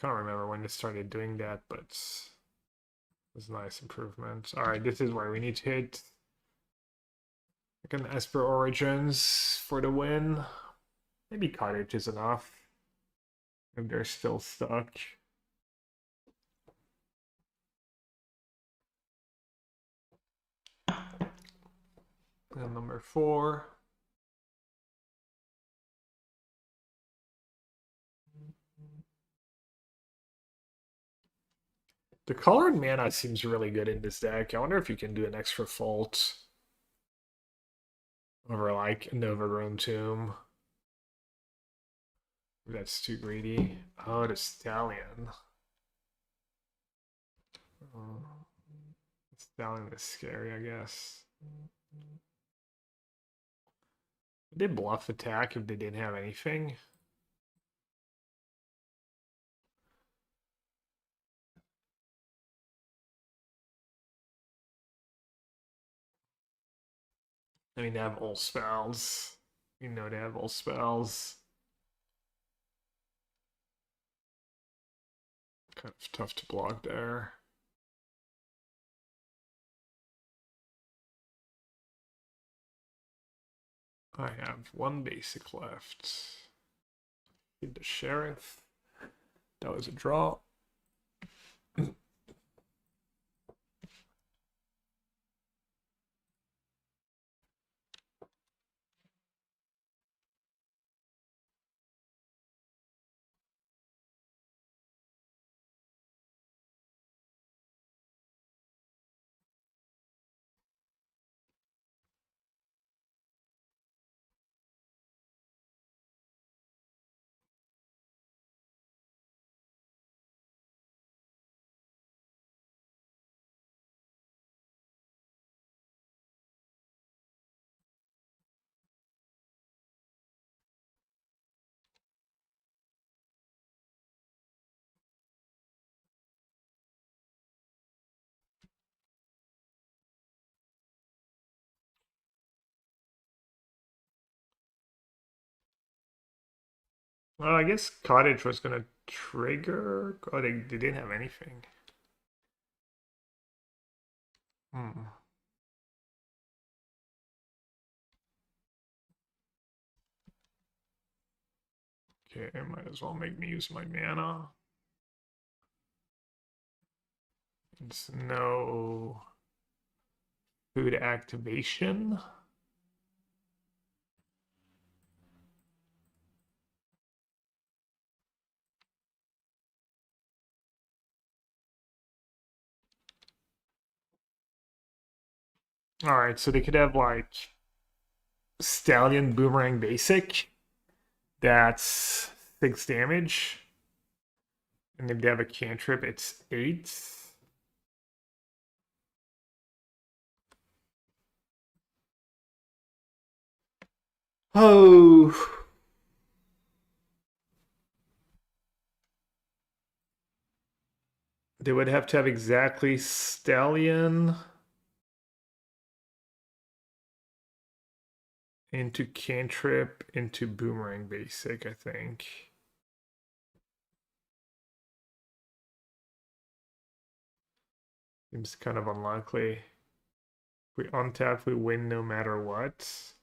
Can't remember when they started doing that, but it was a nice improvement. Alright, this is where we need to hit. Like an Esper Origins for the win. Maybe Cottage is enough. If they're still stuck. And number 4. The colored mana seems really good in this deck. I wonder if you can do an extra fault over like an overgrown tomb. That's too greedy. Oh, the stallion. Oh, the stallion is scary, I guess. Would they bluff attack if they didn't have anything? I mean, they have all spells. You know they have all spells. Kind of tough to block there. I have 1 basic left. Need the sheriff. That was a draw. Well, I guess Cottage was gonna trigger. Oh, they didn't have anything. Hmm. Okay, might as well make me use my mana. It's no food activation. Alright, so they could have like Stallion Boomerang Basic. That's 6 damage. And if they have a cantrip, it's 8. Oh. They would have to have exactly Stallion into cantrip into Boomerang Basic, I think. Seems kind of unlikely. If we untap, we win no matter what.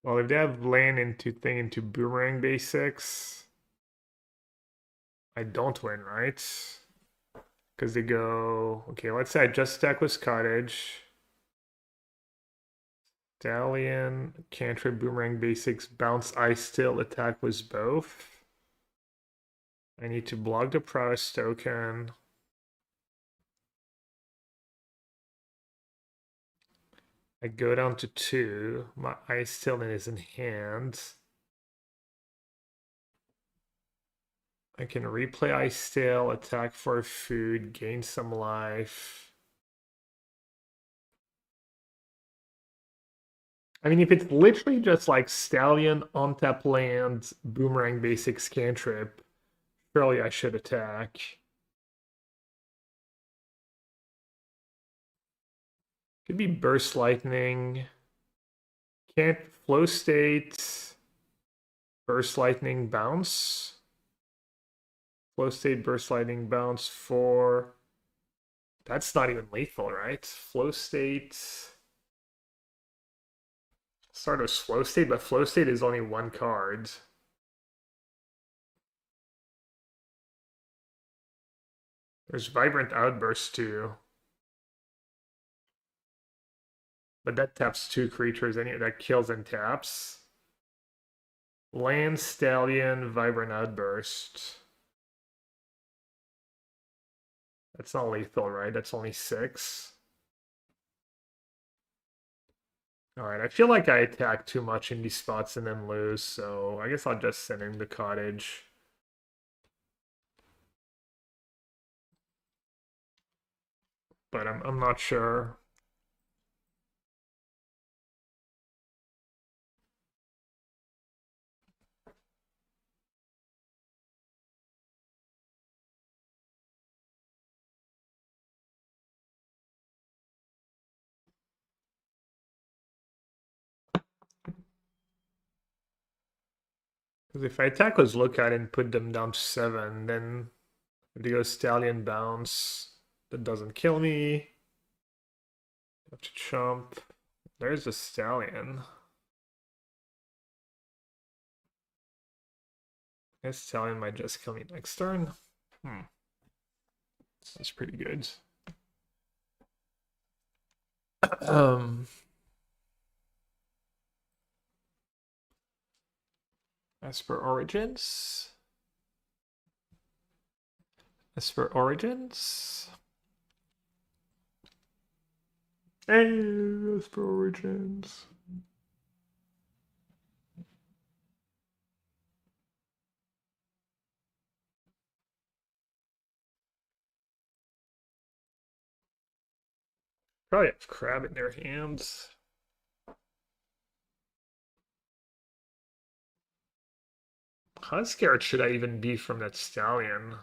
Well, if they have land into Boomerang Basics, I don't win, right? Because they go, okay, let's say I just attack with Cottage. Stallion, cantrip, Boomerang Basics, bounce, Ice Still, attack with both. I need to block the prowess token. I go down to 2. My Ice Still is in hand. I can replay Ice Still, attack for food, gain some life. I mean, if it's literally just like Stallion, untap land, Boomerang Basics, cantrip, surely I should attack. Could be Burst Lightning. Can't flow state. Burst Lightning bounce. Flow state, Burst Lightning bounce for. That's not even lethal, right? Flow state. Start with flow state, but flow state is only 1 card. There's Vibrant Outburst too. But that taps 2 creatures, and that kills and taps. Land, Stallion, Vibrant Outburst. That's not lethal, right? That's only 6. Alright, I feel like I attack too much in these spots and then lose, so I guess I'll just send in the Cottage. But I'm not sure. Because if I attack with Lookout and put them down to 7, then if they go Stallion bounce, that doesn't kill me. Have to chump. There's a Stallion. This Stallion might just kill me next turn. That's pretty good. As for Origins. Hey, as for Origins. Probably have Crab in their hands. How scared should I even be from that Stallion?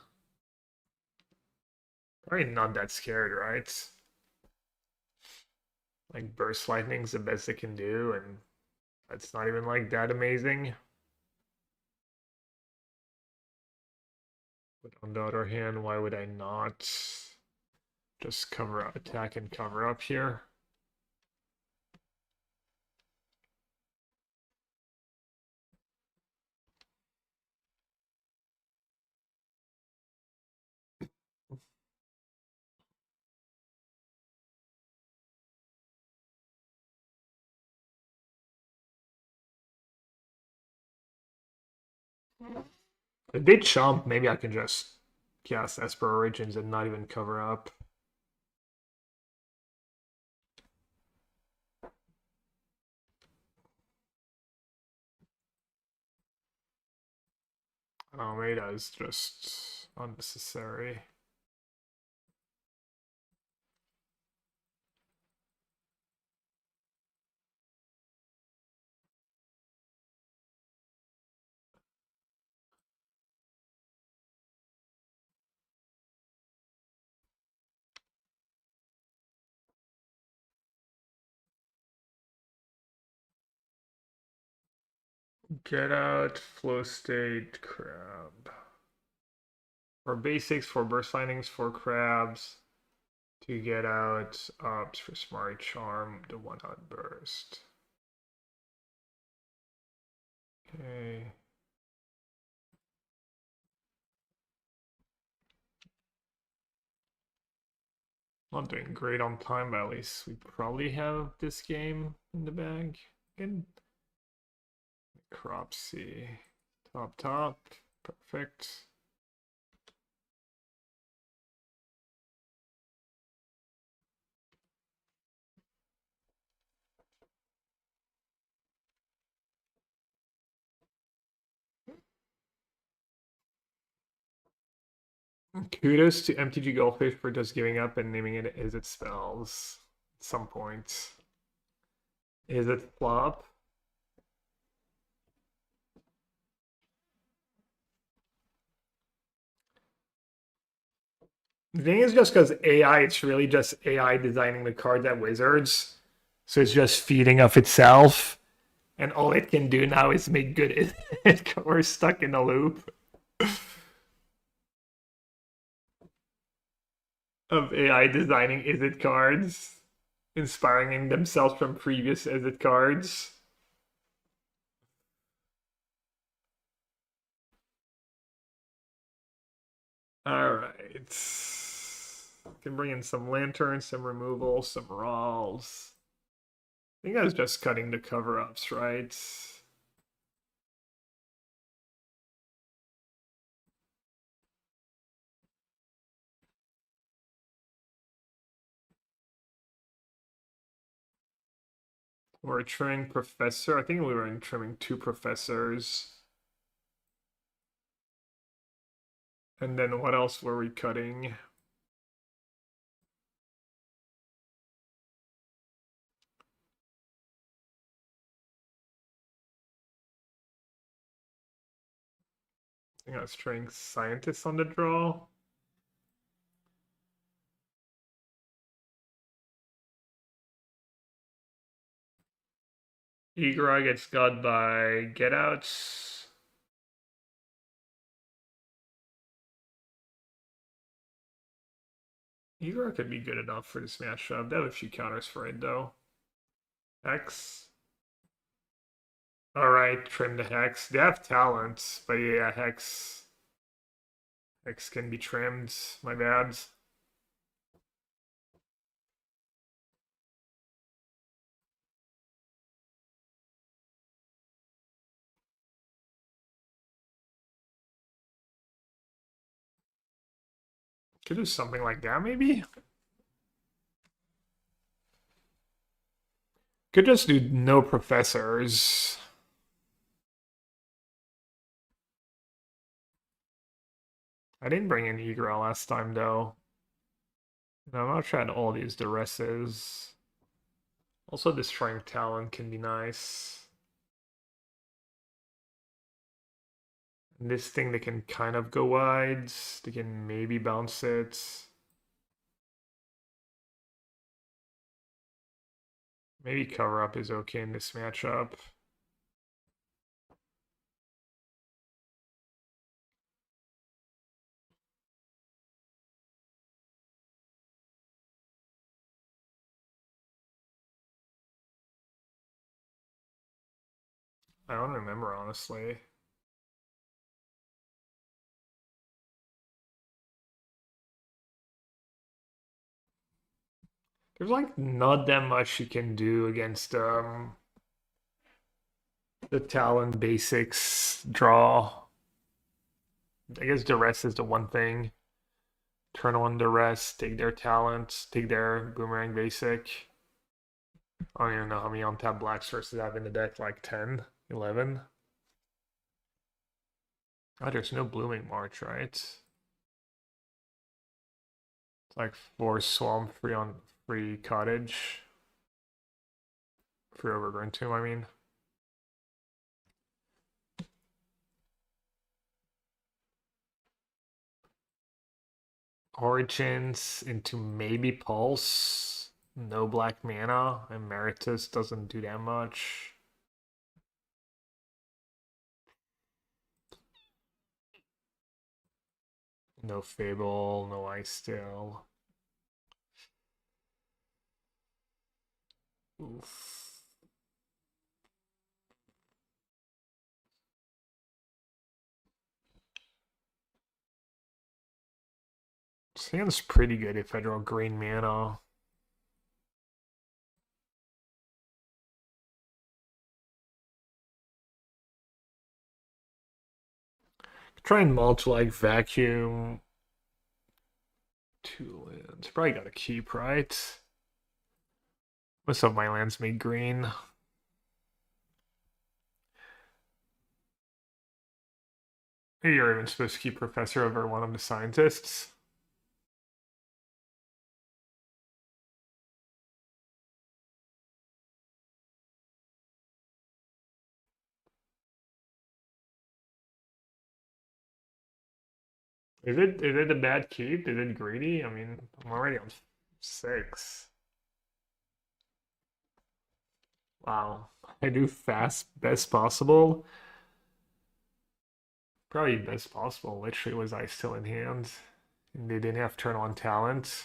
Probably not that scared, right? Like Burst Lightning's the best it can do, and that's not even like that amazing. But on the other hand, why would I not just cover up, attack and cover up here? If they chump, maybe I can just cast Esper Origins and not even cover up. Oh, maybe that is just unnecessary. Get out, flow state, crab. For basics, for burst lightnings, for crabs. To get out, ops for smart charm, the one hot burst. Okay. Not doing great on time, but at least we probably have this game in the bag. Good. Crop C. Top. Perfect. Kudos to MTG Goldfish for just giving up and naming it as it spells at some point. Is it flop? The thing is just because AI, it's really just AI designing the cards at Wizards. So it's just feeding off itself. And all it can do now is make good. We're stuck in a loop of AI designing is it cards, inspiring themselves from previous is it cards. All right. Can bring in some lanterns, some removal, some rolls. I think I was just cutting the cover-ups, right? We're trimming Professor. I think we were trimming 2 Professors. And then what else were we cutting? I think I was trimming Scientists on the draw. Igor gets got by Get Outs. Igor could be good enough for this matchup. They have a few counters for it though. Hex. Alright, trim the Hex. They have talents, but yeah, Hex. Hex can be trimmed. My bad. Could do something like that, maybe? Could just do no professors. I didn't bring in Igor last time, though. And I'm not trying all these duresses. Also, destroying Talon can be nice. And this thing, they can kind of go wide. They can maybe bounce it. Maybe cover up is okay in this matchup. I don't remember, honestly. There's like not that much you can do against the Talon basics draw. I guess duress is the one thing. turn on the rest, take their talent, take their boomerang basic. I don't even know how many untapped black sources I have in the deck, like 10, 11. Oh, there's no blooming march, right? It's like 4 swamp, free on free cottage. Free overgrown tomb, I mean. Origins into maybe Pulse. No black mana. Emeritus doesn't do that much. No Fable, no Ice Steel. Oof. This hand's pretty good if I draw green mana. Try and multi like vacuum. 2 lands. Probably got to keep, right? Most of my lands made green. Maybe you're even supposed to keep Professor over one of the scientists. Is it a bad keep? Is it greedy? I mean, I'm already on 6. Wow. I do fast best possible. Probably best possible. Literally was I still in hand. And they didn't have turn on talent.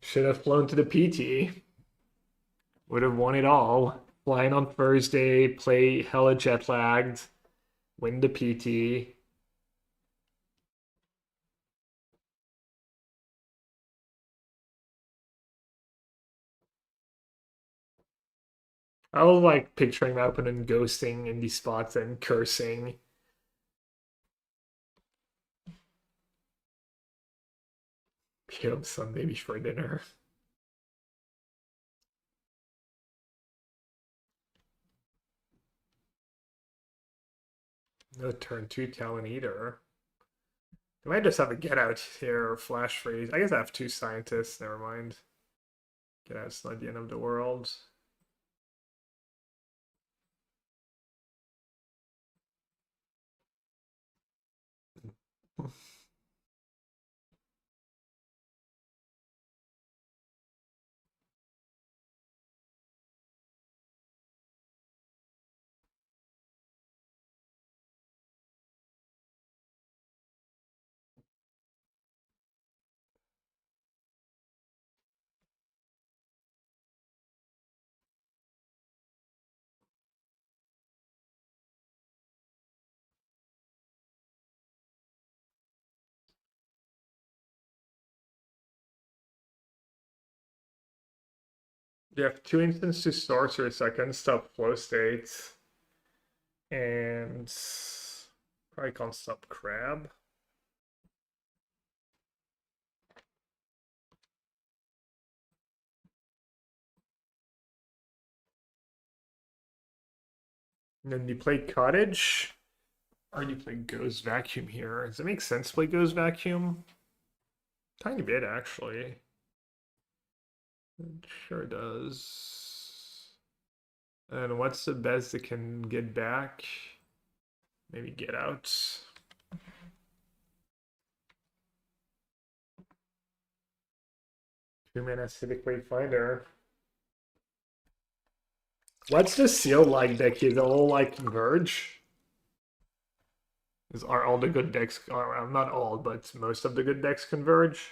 Should have flown to the PT. Would have won it all. Flying on Thursday, play hella jet lagged, win the PT. I was like picturing my opponent ghosting in these spots and cursing. Kill Sunday before dinner. No turn 2 talent either. I might just have a get out here or flash freeze. I guess I have 2 scientists, never mind. Get out's not the end of the world. You have 2 instants to sorcerer, so I can stop flow states. And probably can't stop crab. And then you play cottage. Or you play Ghost Vacuum here. Does it make sense to play Ghost Vacuum? Tiny bit, actually. It sure does. And what's the best it can get back? Maybe get out. Two-mana Civic Wayfinder. What's the seal like deck? Is it all like Converge? Are all the good decks, not all, but most of the good decks Converge?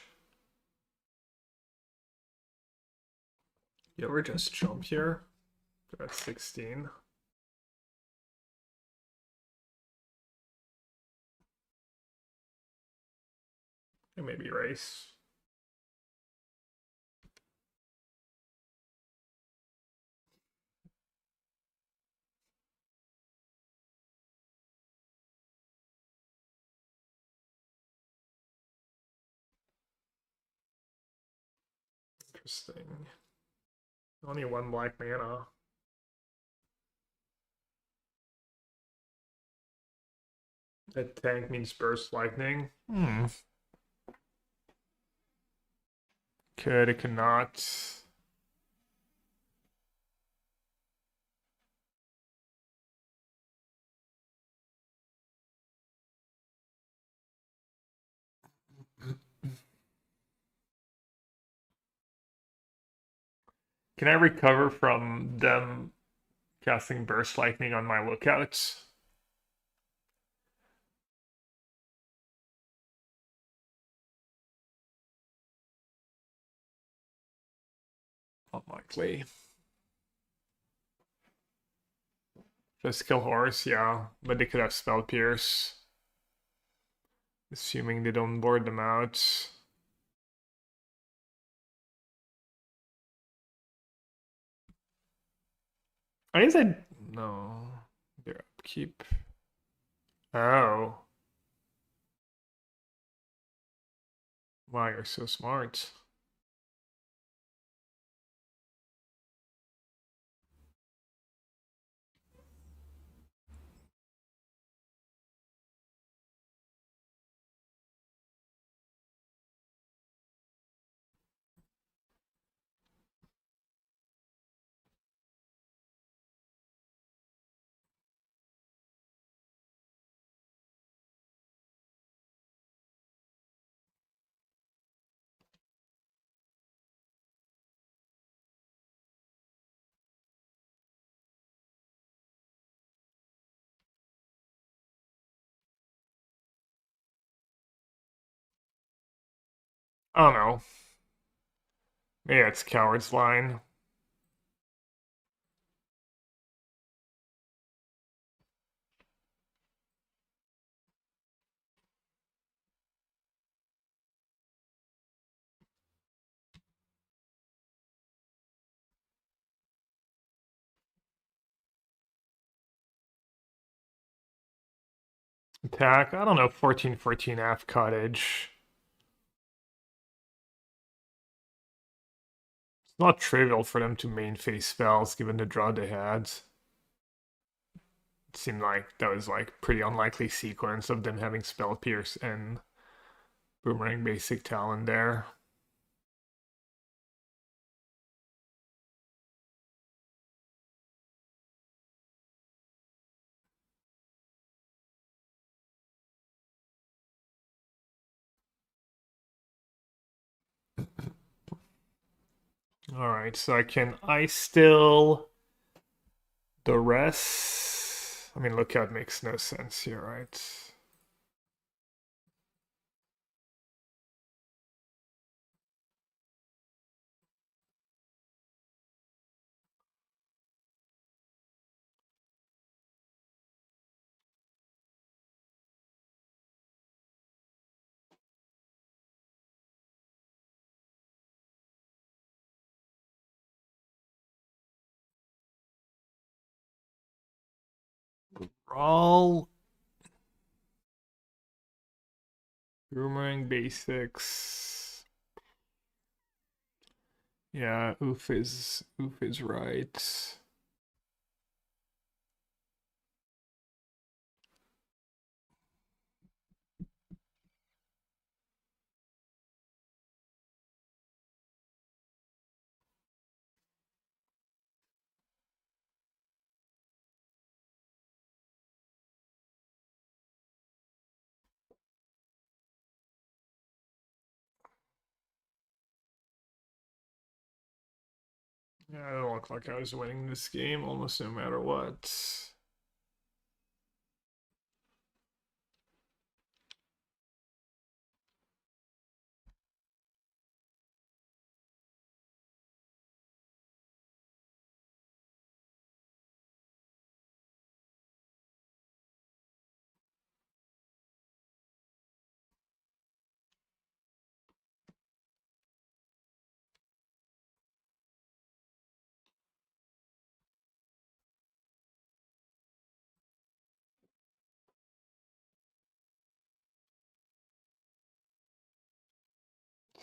Yeah, we're just jump here. They're at 16. And maybe race. Interesting. Only one black mana. That tank means burst lightning. Could, it could not. Can I recover from them casting burst lightning on my lookouts? Unlikely. Just kill horse, yeah, but they could have spell pierce. Assuming they don't board them out. I guess I no. Their upkeep. Oh. Wow, you're so smart. I don't know. Maybe it's coward's line. Attack, I don't know, 14/14 half cottage. It's not trivial for them to main phase spells given the draw they had. It seemed like that was like pretty unlikely sequence of them having spell pierce and boomerang basic talent there. Alright, so I still the rest. I mean, lookout makes no sense here, right? All boomerang basics. Yeah, oof is right. Yeah, I don't look like I was winning this game almost no matter what.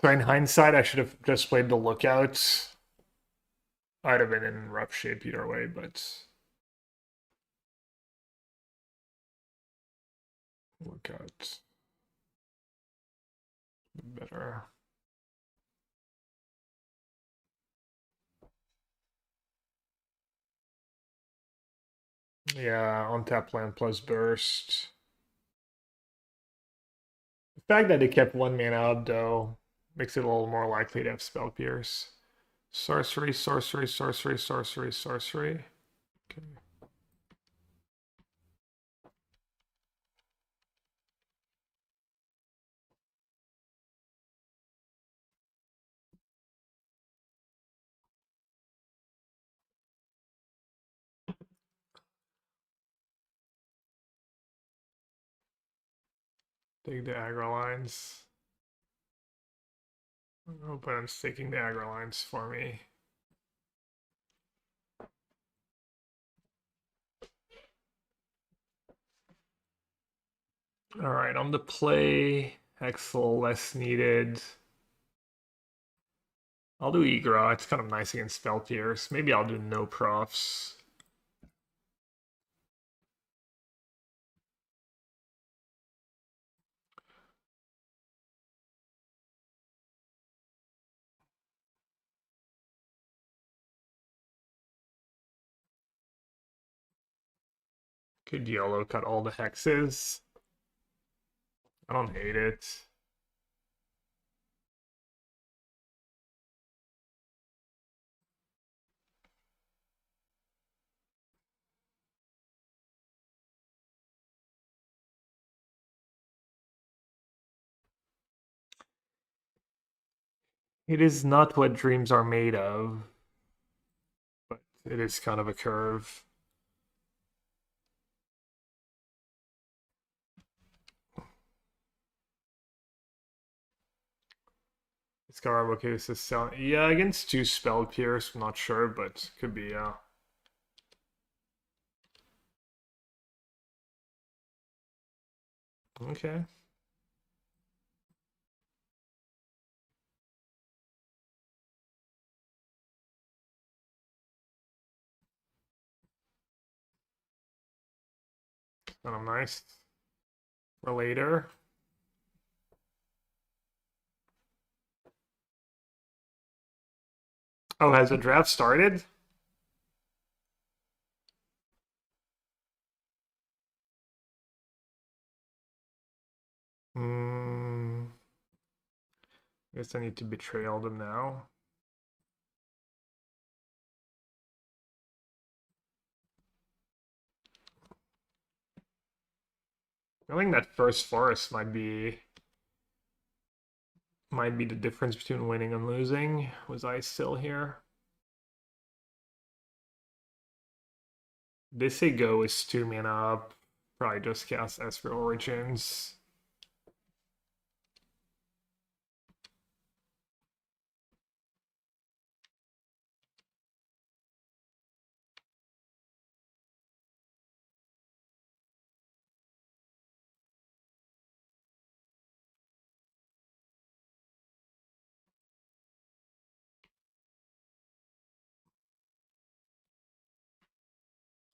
So in hindsight, I should have just played the lookout. I'd have been in rough shape either way, but lookout better. Yeah, on tap land plus burst. The fact that they kept one mana up though makes it a little more likely to have spell pierce. Sorcery, sorcery, sorcery, sorcery, sorcery. Okay. Take the aggro lines. Opponent's taking the aggro lines for me. Alright, on the play, Hexel, less needed. I'll do Igra, it's kind of nice against spell pierce. Maybe I'll do no profs. Could yellow cut all the hexes. I don't hate it. It is not what dreams are made of, but it is kind of a curve. Scarabakus is selling. Yeah, against two spell pierce, I'm not sure, but could be, yeah. Okay. Kind of nice. For later. Oh, has the draft started? Hmm. Guess I need to betrayal them now. I think that first forest might be the difference between winning and losing. Was I still here? They say go is 2 mana up. Probably just cast Esper Origins.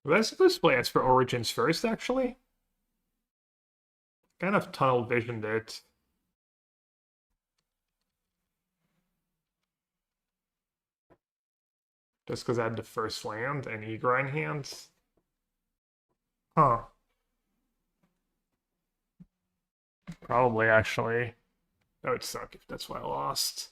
Was I supposed to play Esper Origins first, actually? Kind of tunnel visioned it. Just because I had the first land and Egra in hand. Huh. Probably, actually. That would suck if that's why I lost.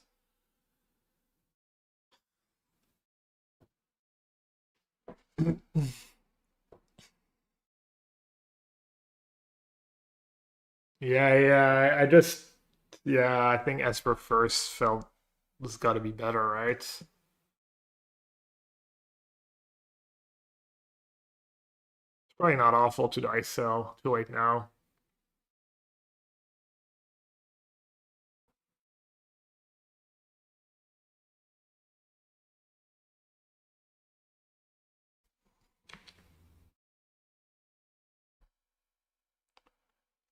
Yeah, I just, yeah, I think Esper first felt was got to be better, right? It's probably not awful to dice sell. Too late now.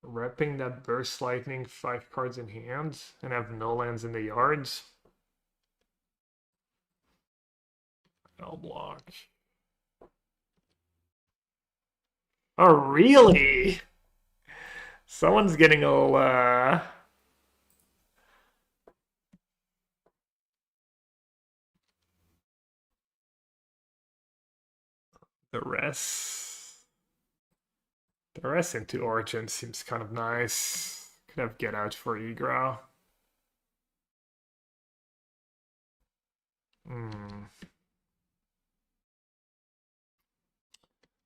Repping that Burst Lightning 5 cards in hand and have no lands in the yards. I'll block. Oh, really? Someone's getting a little, the rest into Origin seems kind of nice. Could have Get Out for Egro.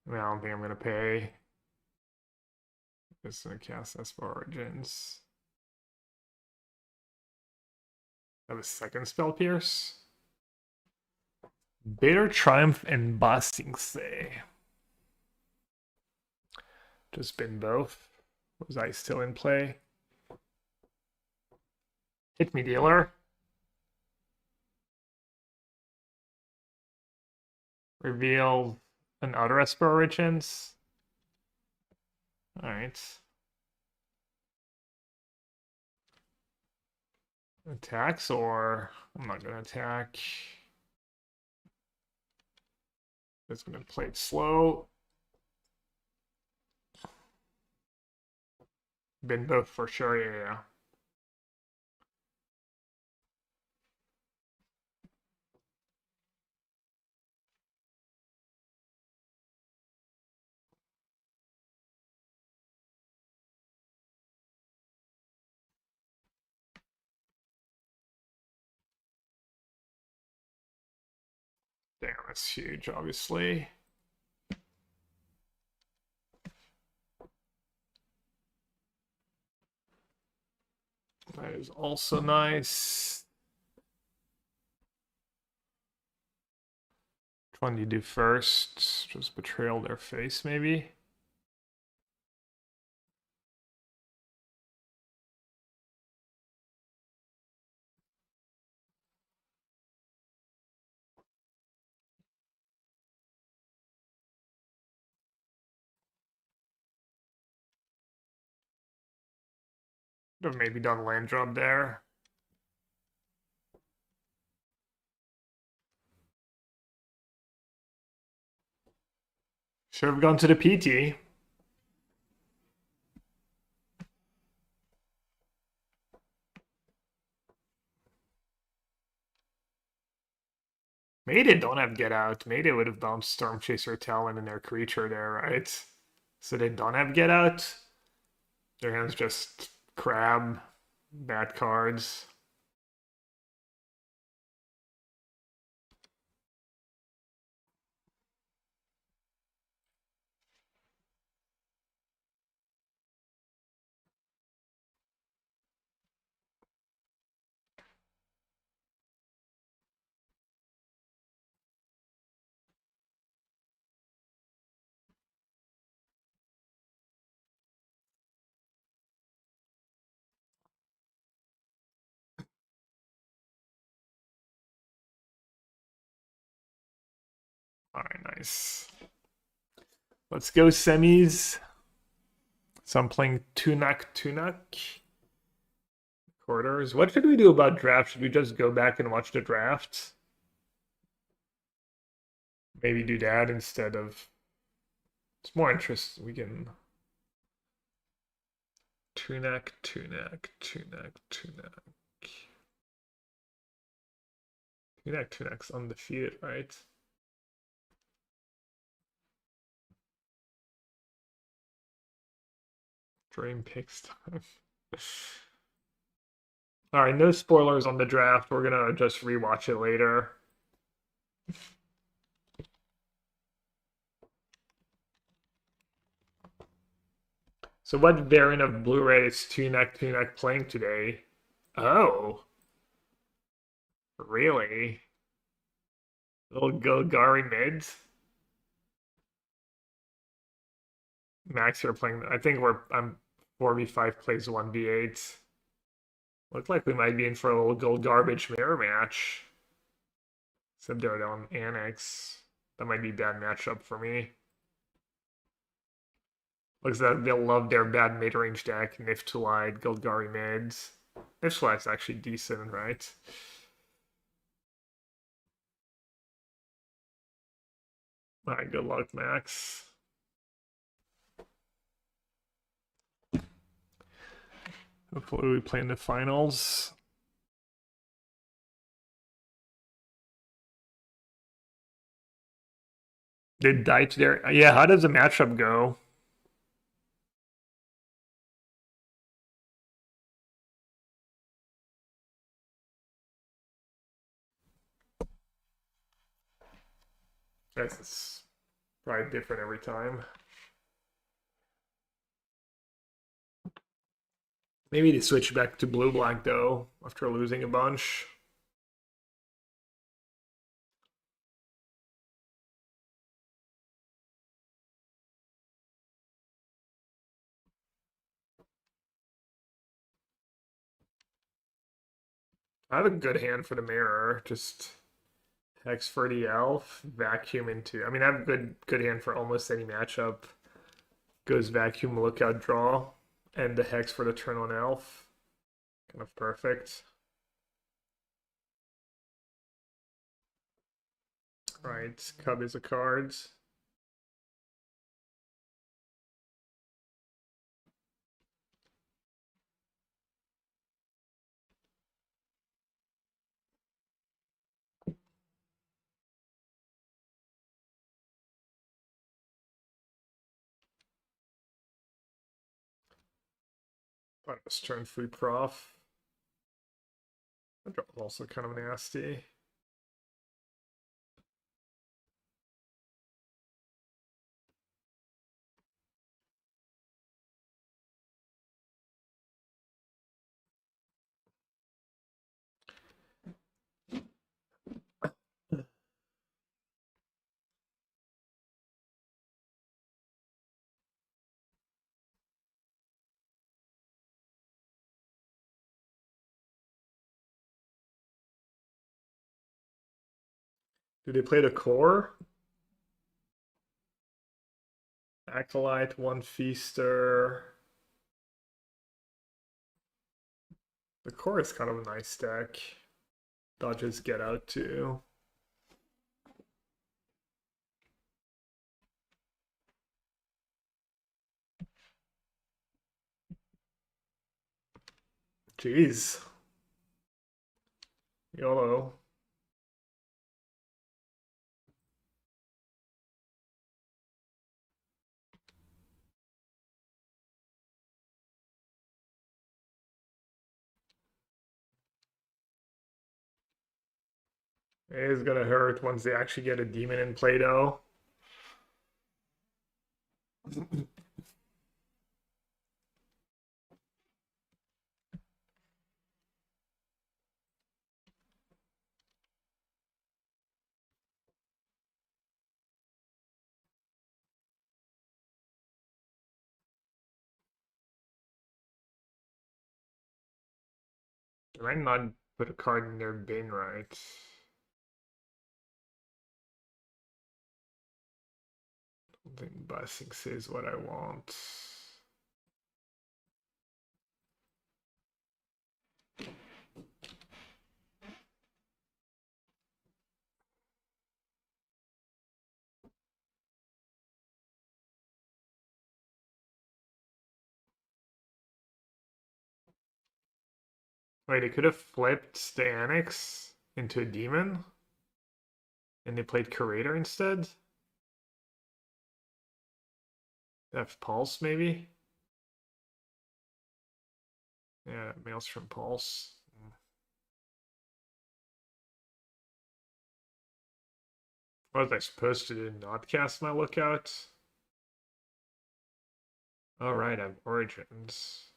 I don't think I'm gonna pay. Just gonna cast S for Origins. Have a second Spell Pierce. Bitter Triumph and Basing Say. Just been both. Was I still in play? Hit me, dealer. Reveal an Outer Esper Origins. Alright. Attacks, or I'm not gonna attack. Just gonna play it slow. Been both for sure, yeah. Damn, that's huge, obviously. That is also nice. Which one do you do first? Just Betrayal Their Face, maybe? Could have maybe done land drop there. Should have gone to the PT. Mayday don't have Get Out. Mayday would have bounced Storm Chaser Talon in their creature there, right? So they don't have Get Out. Their hand's just crab, bad cards. Alright, nice. Let's go semis. So I'm playing Tunak. Quarters. What should we do about draft? Should we just go back and watch the draft? Maybe do that instead of... It's more interest. We can... Tunak. Tunak's undefeated, right? Dream picks time. Alright, no spoilers on the draft. We're gonna just rewatch it later. So what variant of Blu-ray is Tunak playing today? Oh. Really? Little Golgari mids? Max, you're playing. I think I'm 4v5 plays 1v8. Look like we might be in for a little gold garbage mirror match. Except they're on Annex. That might be a bad matchup for me. Looks like they'll love their bad mid-range deck, Niftulite, Golgari mids. Niftulite's actually decent, right? Alright, good luck, Max. Hopefully we play in the finals. Did Deitch there? Yeah, how does the matchup go? It's probably different every time. Maybe they switch back to blue-black though, after losing a bunch. I have a good hand for the mirror. Just Hex for the elf, vacuum into. I mean, I have a good hand for almost any matchup. Goes vacuum, lookout, draw, and the hex for the turn on elf. Kind of perfect. Right, Cub is a card. But it was turn free prof. That draw was also kind of nasty. Do they play the core? Acolyte, one feaster. The core is kind of a nice deck. Dodges get out too. Jeez. YOLO. It is gonna hurt once they actually get a demon in play though. I might not put a card in their bin, right? I don't think busing says what I want. Wait, they could have flipped the Annex into a demon? And they played Curator instead? They have Pulse, maybe? Yeah, Maelstrom Pulse. What was I supposed to do? Not cast my Lookout? Alright, I have Origins.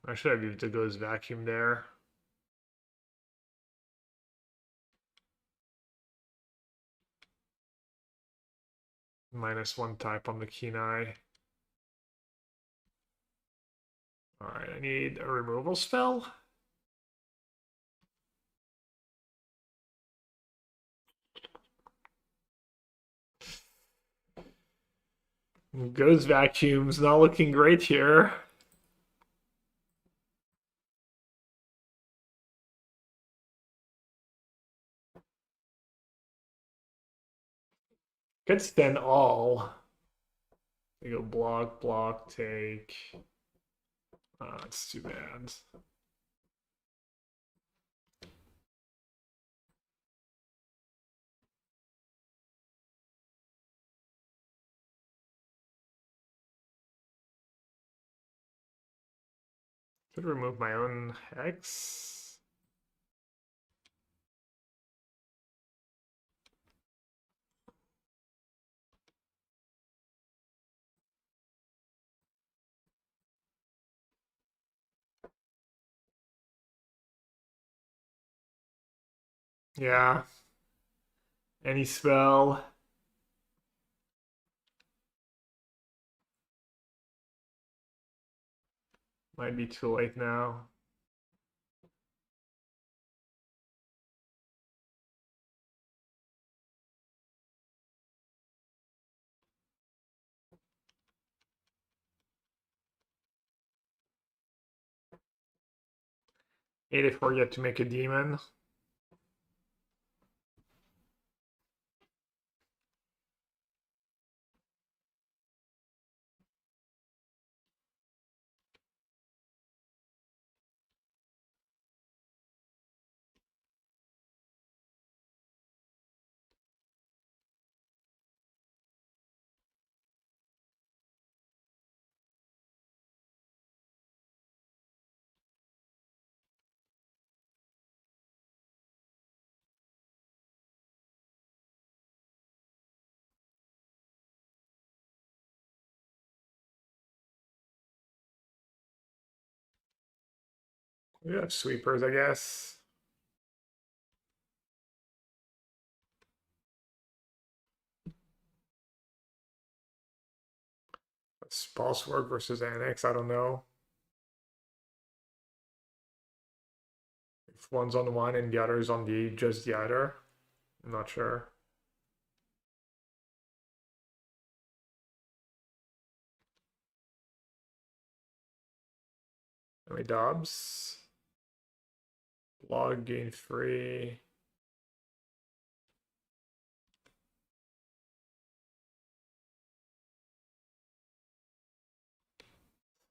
I should have used the Goes Vacuum there. -1 type on the Kenai. Alright, I need a removal spell. Ghost vacuum's not looking great here. Could stand all. They go block, block, take. It's too bad. Could remove my own hex. Yeah. Any spell. Might be too late now. Hate if we get to make a demon. We have sweepers, I guess. Pulse work versus annex, I don't know. If one's on one and the other's on the just the other. I'm not sure. How many Dobbs? Log gain 3.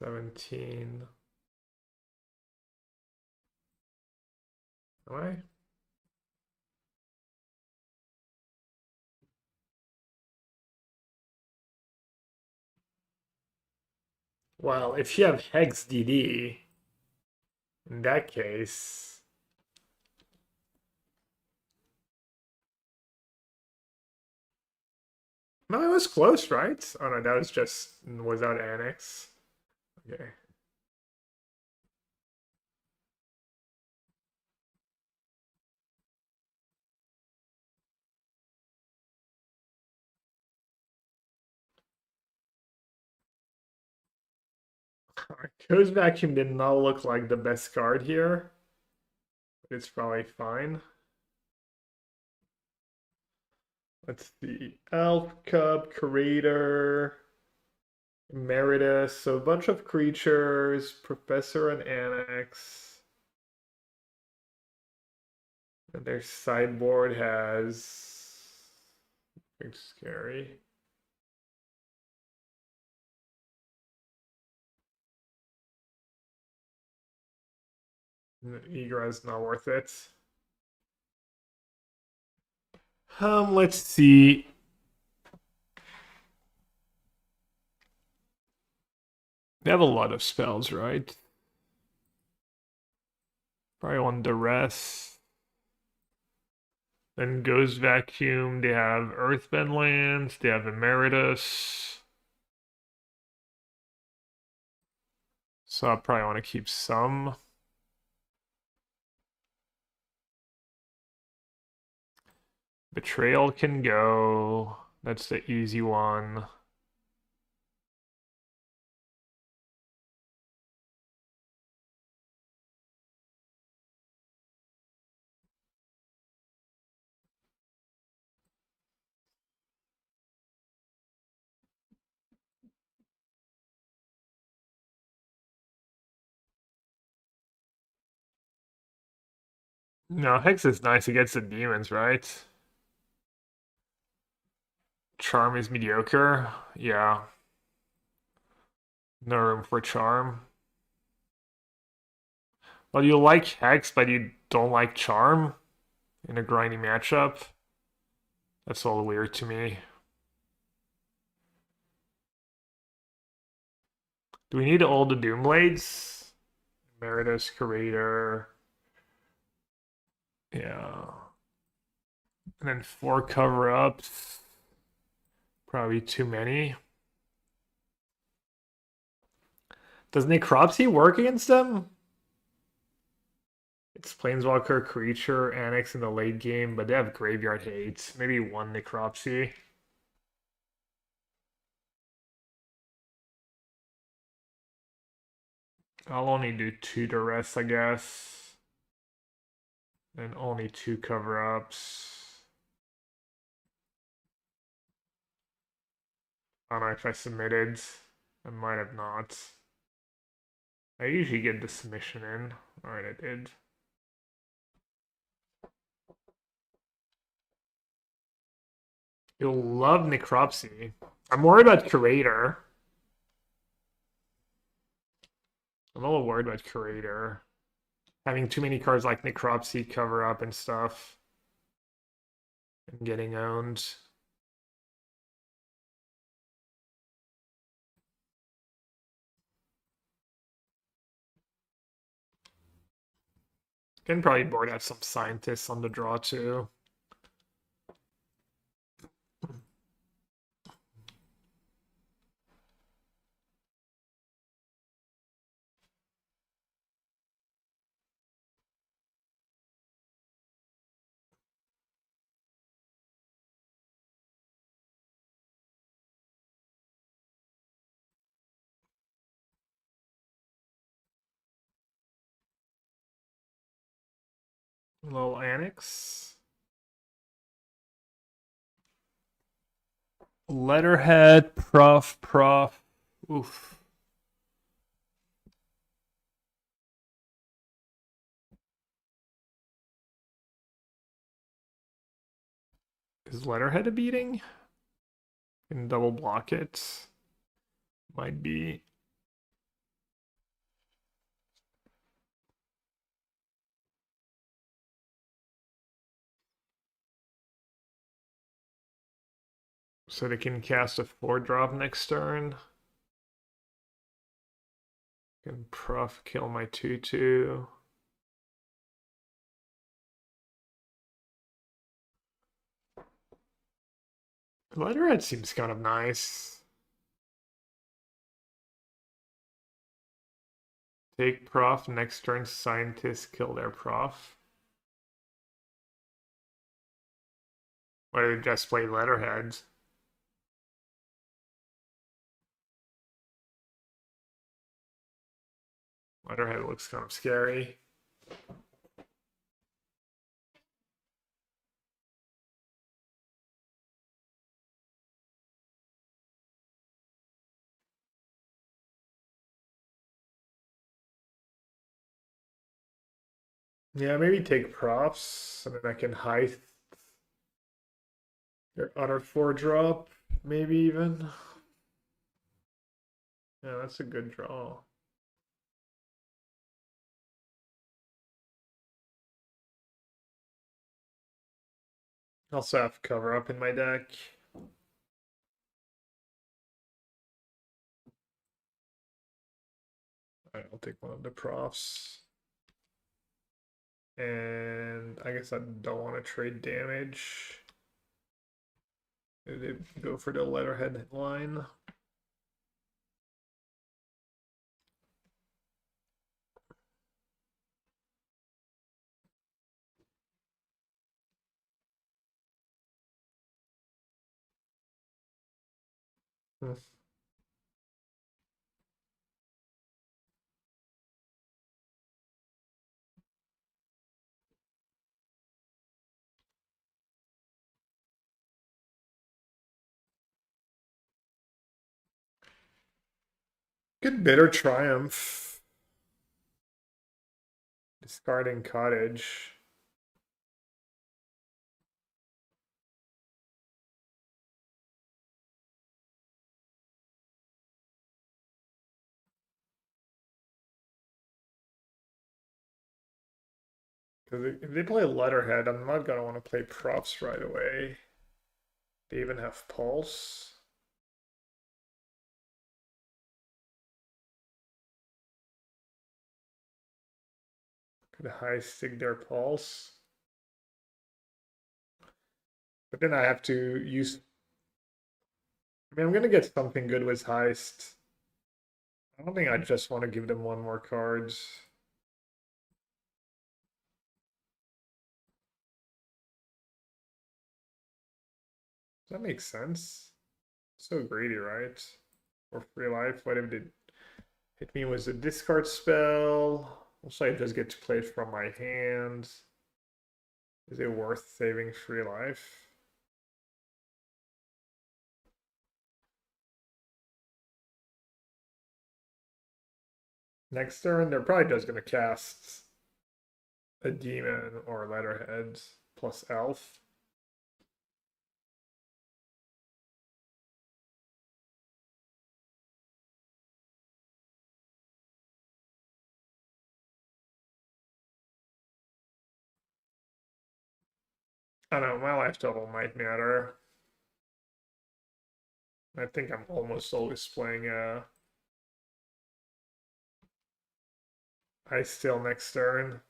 $17. Am I? Well, if you have Hex DD, in that case. No, it was close, right? Oh no, that was just without annex. Okay. Ghost Vacuum did not look like the best card here. But it's probably fine. Let's see. Elf Cup, Creator, Emeritus. So a bunch of creatures, Professor and Annex. And their sideboard has big scary. Egra is not worth it. Let's see. They have a lot of spells, right? Probably want Duress. Then Ghost Vacuum. They have Earthbend Lands. They have Emeritus. So I probably want to keep some. Betrayal can go. That's the easy one. No, Hex is nice against the demons, right? Charm is mediocre. Yeah. No room for charm. Well, you like Hex, but you don't like charm in a grinding matchup. That's all weird to me. Do we need all the Doomblades? Meritus, Curator. Yeah. And then 4 cover-ups. Probably too many. Does Necropsy work against them? It's Planeswalker, Creature, Annex in the late game, but they have Graveyard Hate. Maybe 1 Necropsy. I'll only do 2 to rest, I guess. And only 2 cover-ups. I don't know if I submitted. I might have not. I usually get the submission in. Alright, I did. You'll love Necropsy. I'm worried about Curator. I'm a little worried about Curator. Having too many cards like Necropsy cover up and stuff. And getting owned. Can probably board out some scientists on the draw too. Little Annex. Letterhead, Prof. Oof. Is Letterhead a beating? Can double block it. Might be. So they can cast a 4-drop next turn. Can Prof kill my 2/2. Letterhead seems kind of nice. Take Prof, next turn scientists kill their Prof. Why did they just play Letterheads? Letterhead looks kind of scary. Yeah, maybe take Profs, and then I can hide your other 4-drop, maybe even. Yeah, that's a good draw. Also have cover up in my deck. Alright, I'll take one of the Profs. And I guess I don't want to trade damage. They go for the Letterhead line. Hmm. Good Bitter Triumph. Discarding Cottage. Because if they play Letterhead, I'm not gonna want to play props right away. They even have Pulse. Could high stick their Pulse. But then I have to use. I mean, I'm gonna get something good with Heist. I don't think I just want to give them one more card. Does that make sense? So greedy, right? For free life. What if they hit me with a discard spell? Also, I just get to play it from my hand. Is it worth saving free life? Next turn, they're probably just gonna cast a demon or letterhead plus elf. I don't know, my life total might matter. I think I'm almost always playing I still next turn.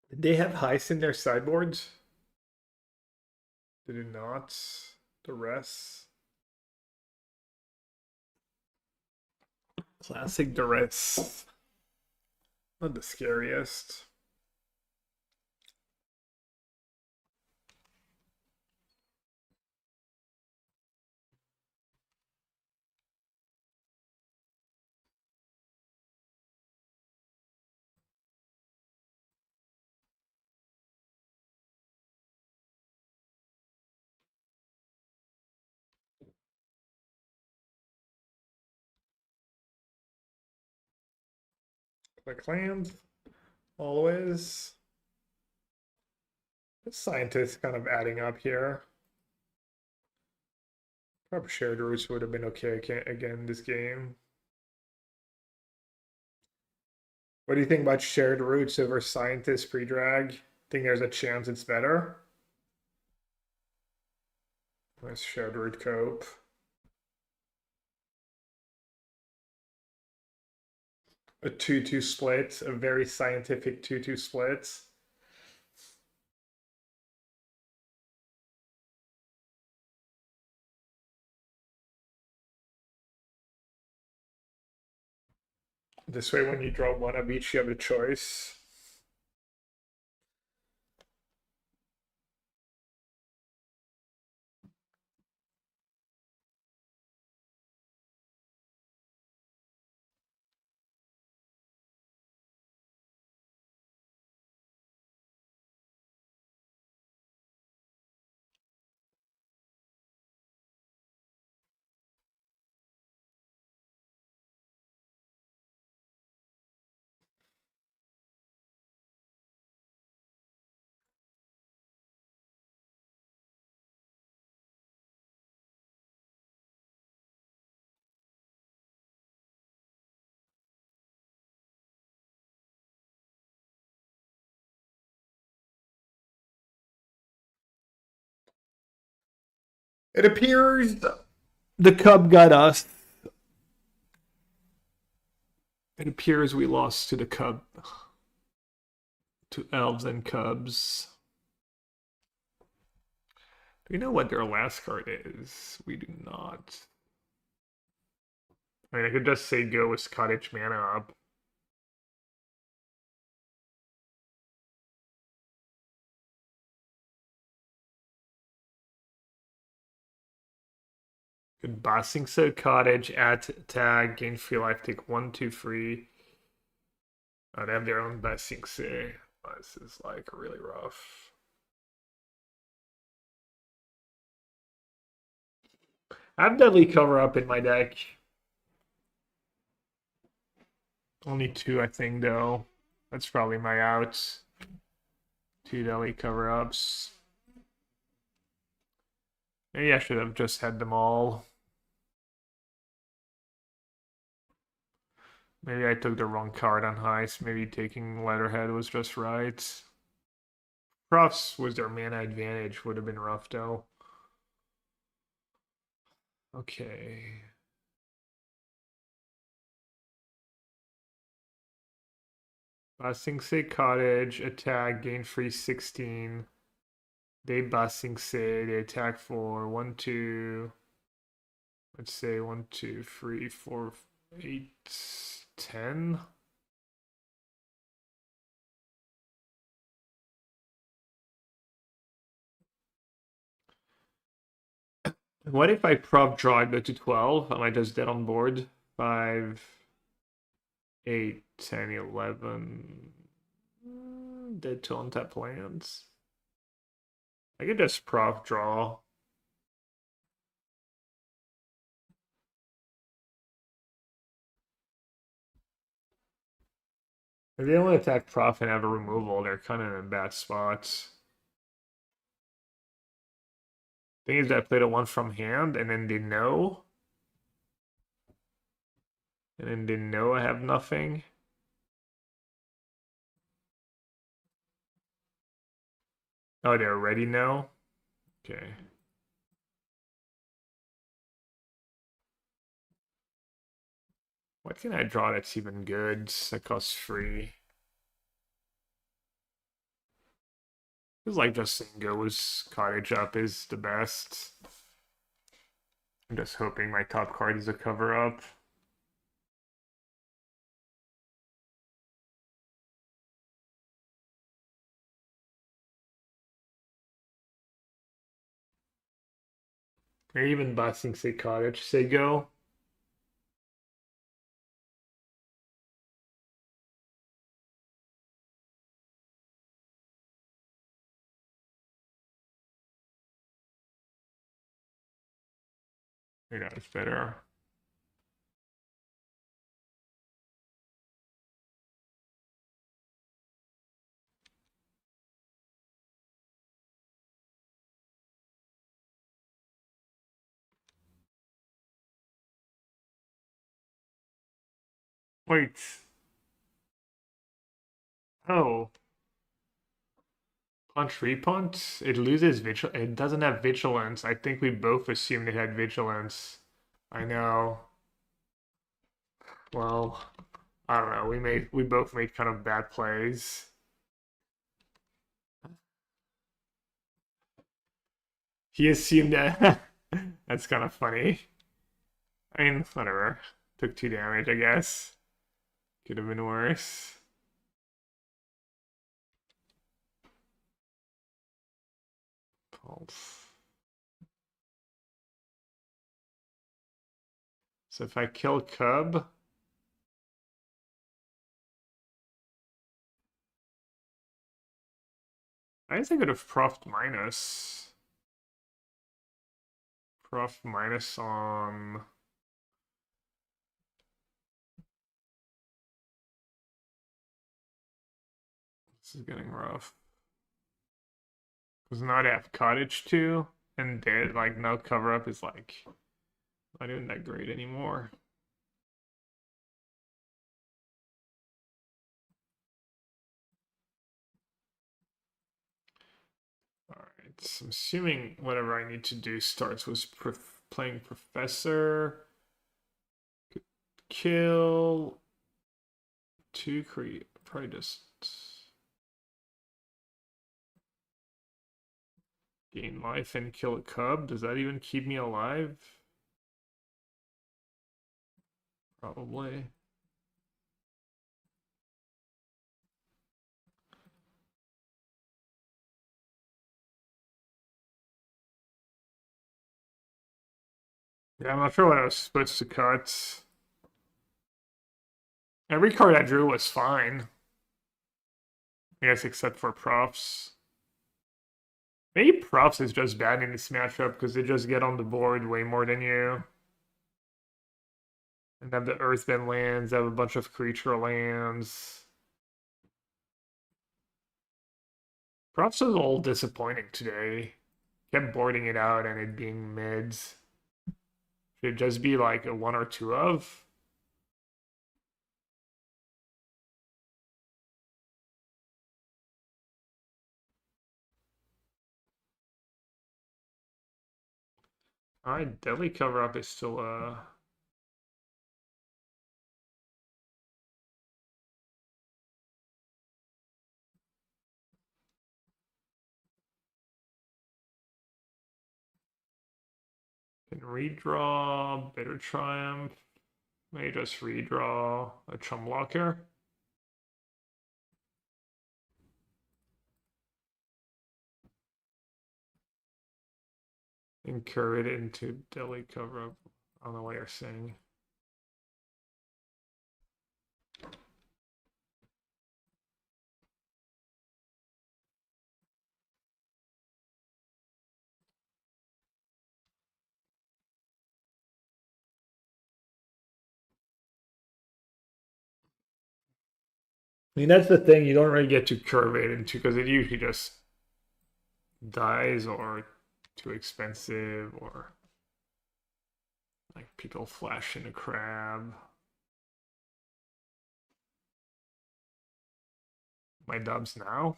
Did they have heist in their sideboards? They did not. The rest. Classic duress. Not the scariest. Click land. Always. The scientist kind of adding up here. Probably shared roots would have been okay again this game. What do you think about shared roots over scientist pre-drag? Think there's a chance it's better? Nice shared root cope. A 2-2 split, a very scientific 2-2 split. This way, when you draw one of each, you have a choice. It appears the Cub got us. It appears we lost to the Cub. To Elves and Cubs. Do we know what their last card is? We do not. I mean, I could just say go with Cottage Mana up. Good bossing so Cottage, add tag, gain free life, take 1/2 free. Oh, they have their own bossing say. Oh, this is like really rough. I have Deadly Cover Up in my deck. Only 2, I think, though. That's probably my outs. 2 deli cover-ups. Maybe I should have just had them all. Maybe I took the wrong card on heist. Maybe taking letterhead was just right. Profs was their mana advantage. Would have been rough, though. Okay. Basing Say Cottage, attack, gain free 16. They Basing Say, they attack for 1, 2. Let's say 1, 2, 3, 4, 8, 10. What if I prop draw, I go to 12? Am I just dead on board? 5, 8, 10, 11. Dead to untap lands. I could just prop draw. If they don't attack prof and have a removal, they're kind of in bad spots. Thing is that I played a 1 from hand, and then they know. And then they know I have nothing. Oh, they already know? Okay. What can I draw that's even good? That costs 3. Feels like just saying goes cottage up is the best. I'm just hoping my top card is a cover up. Or even Basing Say Cottage, say go. Maybe that was better. Wait. Oh. Punch repunt? It loses vigil. It doesn't have vigilance. I think we both assumed it had vigilance. I know. Well, I don't know. We both made kind of bad plays. He assumed that. That's kind of funny. I mean, whatever. Took 2 damage, I guess. Could have been worse. Pulse. So if I kill Cub, I guess I could have Prof minus. Prof minus on. This is getting rough. Because now I have Cottage too, and dead, like no cover up is like not even that great anymore. Alright, so I'm assuming whatever I need to do starts with playing Professor. Kill 2 create, probably just gain life and kill a cub. Does that even keep me alive? Probably. Yeah, I'm not sure what I was supposed to cut. Every card I drew was fine. I guess except for props. Maybe props is just bad in this matchup because they just get on the board way more than you. And have the Earthbend lands, have a bunch of creature lands. Props was a little disappointing today. Kept boarding it out and it being mids. Should it just be like a 1 or 2 of? Alright, Deadly Cover Up is still can redraw, Bitter Triumph. May just redraw a Chum Blocker. And curve it into Deadly Cover Up. I don't know what you're saying. I mean, that's the thing, you don't really get to curve it into because it usually just dies or too expensive or like people flash in a crab. My dubs now?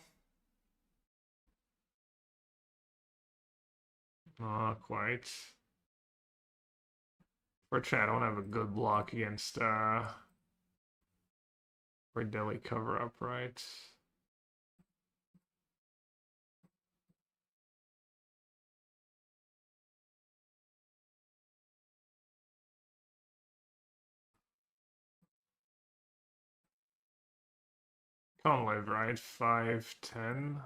Not quite. Fortunately, I don't have a good block against for Deadly Cover Up, right? Can't live, right? 5, 10.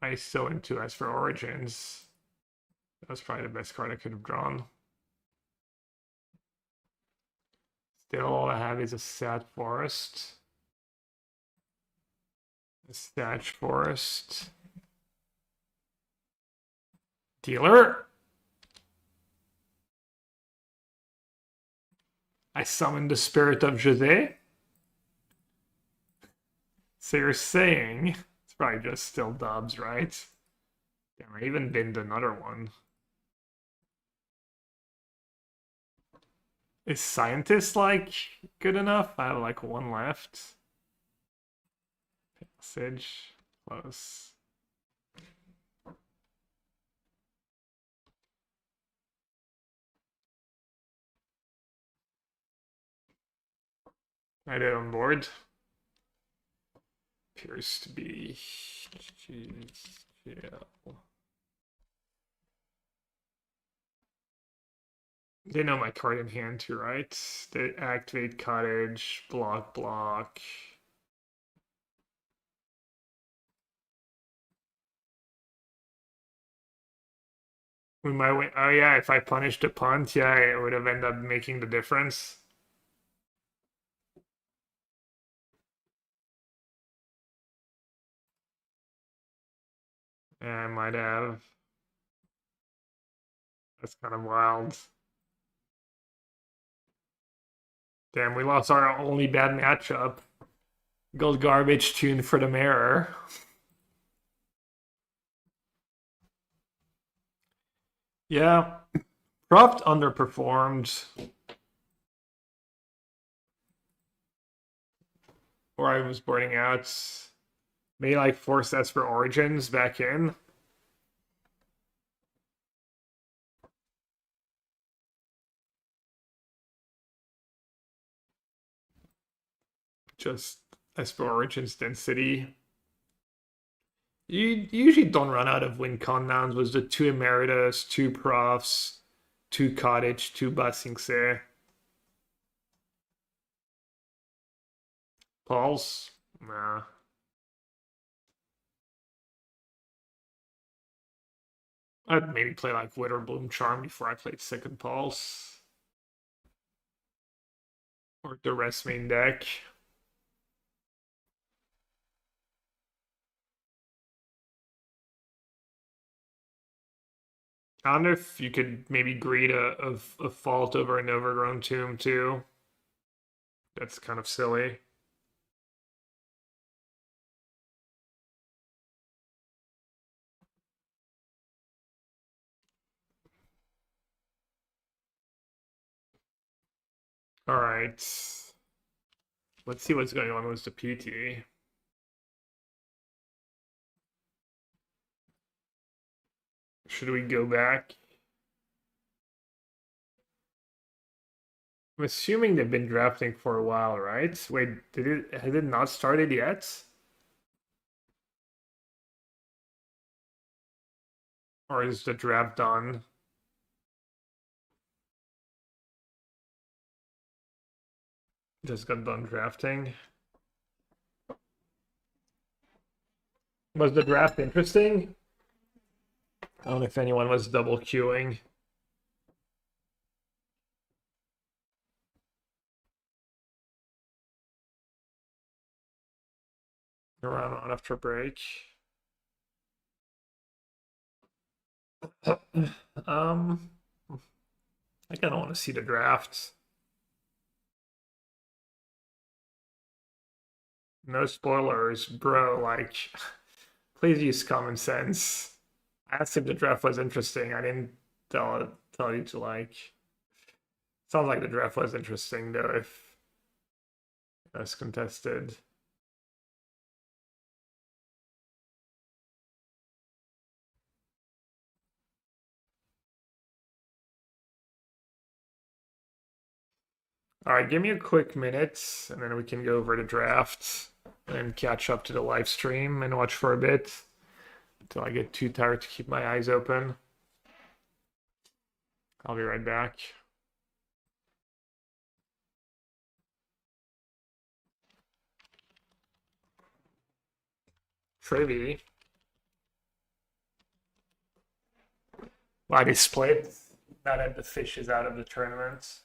I still into as for Origins. That was probably the best card I could have drawn. Still, all I have is a Sad Forest. A Thatch Forest. Dealer! I summoned the Spirit of Jose. So you're saying it's probably just still dubs, right? Damn, I even binned another one. Is Scientist like good enough? I have like one left. Passage. Close. I did on board. Appears to be. Jeez, yeah. They know my card in hand too, right? They activate cottage, block, block. We might win. Oh yeah, if I punished the punt, yeah, it would have ended up making the difference. Yeah, I might have. That's kind of wild. Damn, we lost our only bad matchup. Gold garbage tune for the mirror. Yeah, Croft underperformed. Or I was boarding out. Maybe like 4 sets for Origins back in. Just as for Origins density. You usually don't run out of win con nouns. Was the 2 Emeritus, 2 Profs, 2 Cottage, 2 Basingse. Pulse? Nah. I'd maybe play like Wither Bloom Charm before I played second Pulse. Or the rest main deck. I wonder if you could maybe greed a fault over an overgrown tomb too. That's kind of silly. All right. Let's see what's going on with the PT. Should we go back? I'm assuming they've been drafting for a while, right? Wait, has it not started yet? Or is the draft done? Just got done drafting. Was the draft interesting? I don't know if anyone was double queuing. Around on after break. um, I kind of want to see the draft. No spoilers, bro. Like, please use common sense. I asked if the draft was interesting. I didn't tell you to like. Sounds like the draft was interesting though. If that's contested. All right, give me a quick minute, and then we can go over the draft and catch up to the live stream and watch for a bit until I get too tired to keep my eyes open. I'll be right back. Privy. Why they split? Now that the fish is out of the tournament.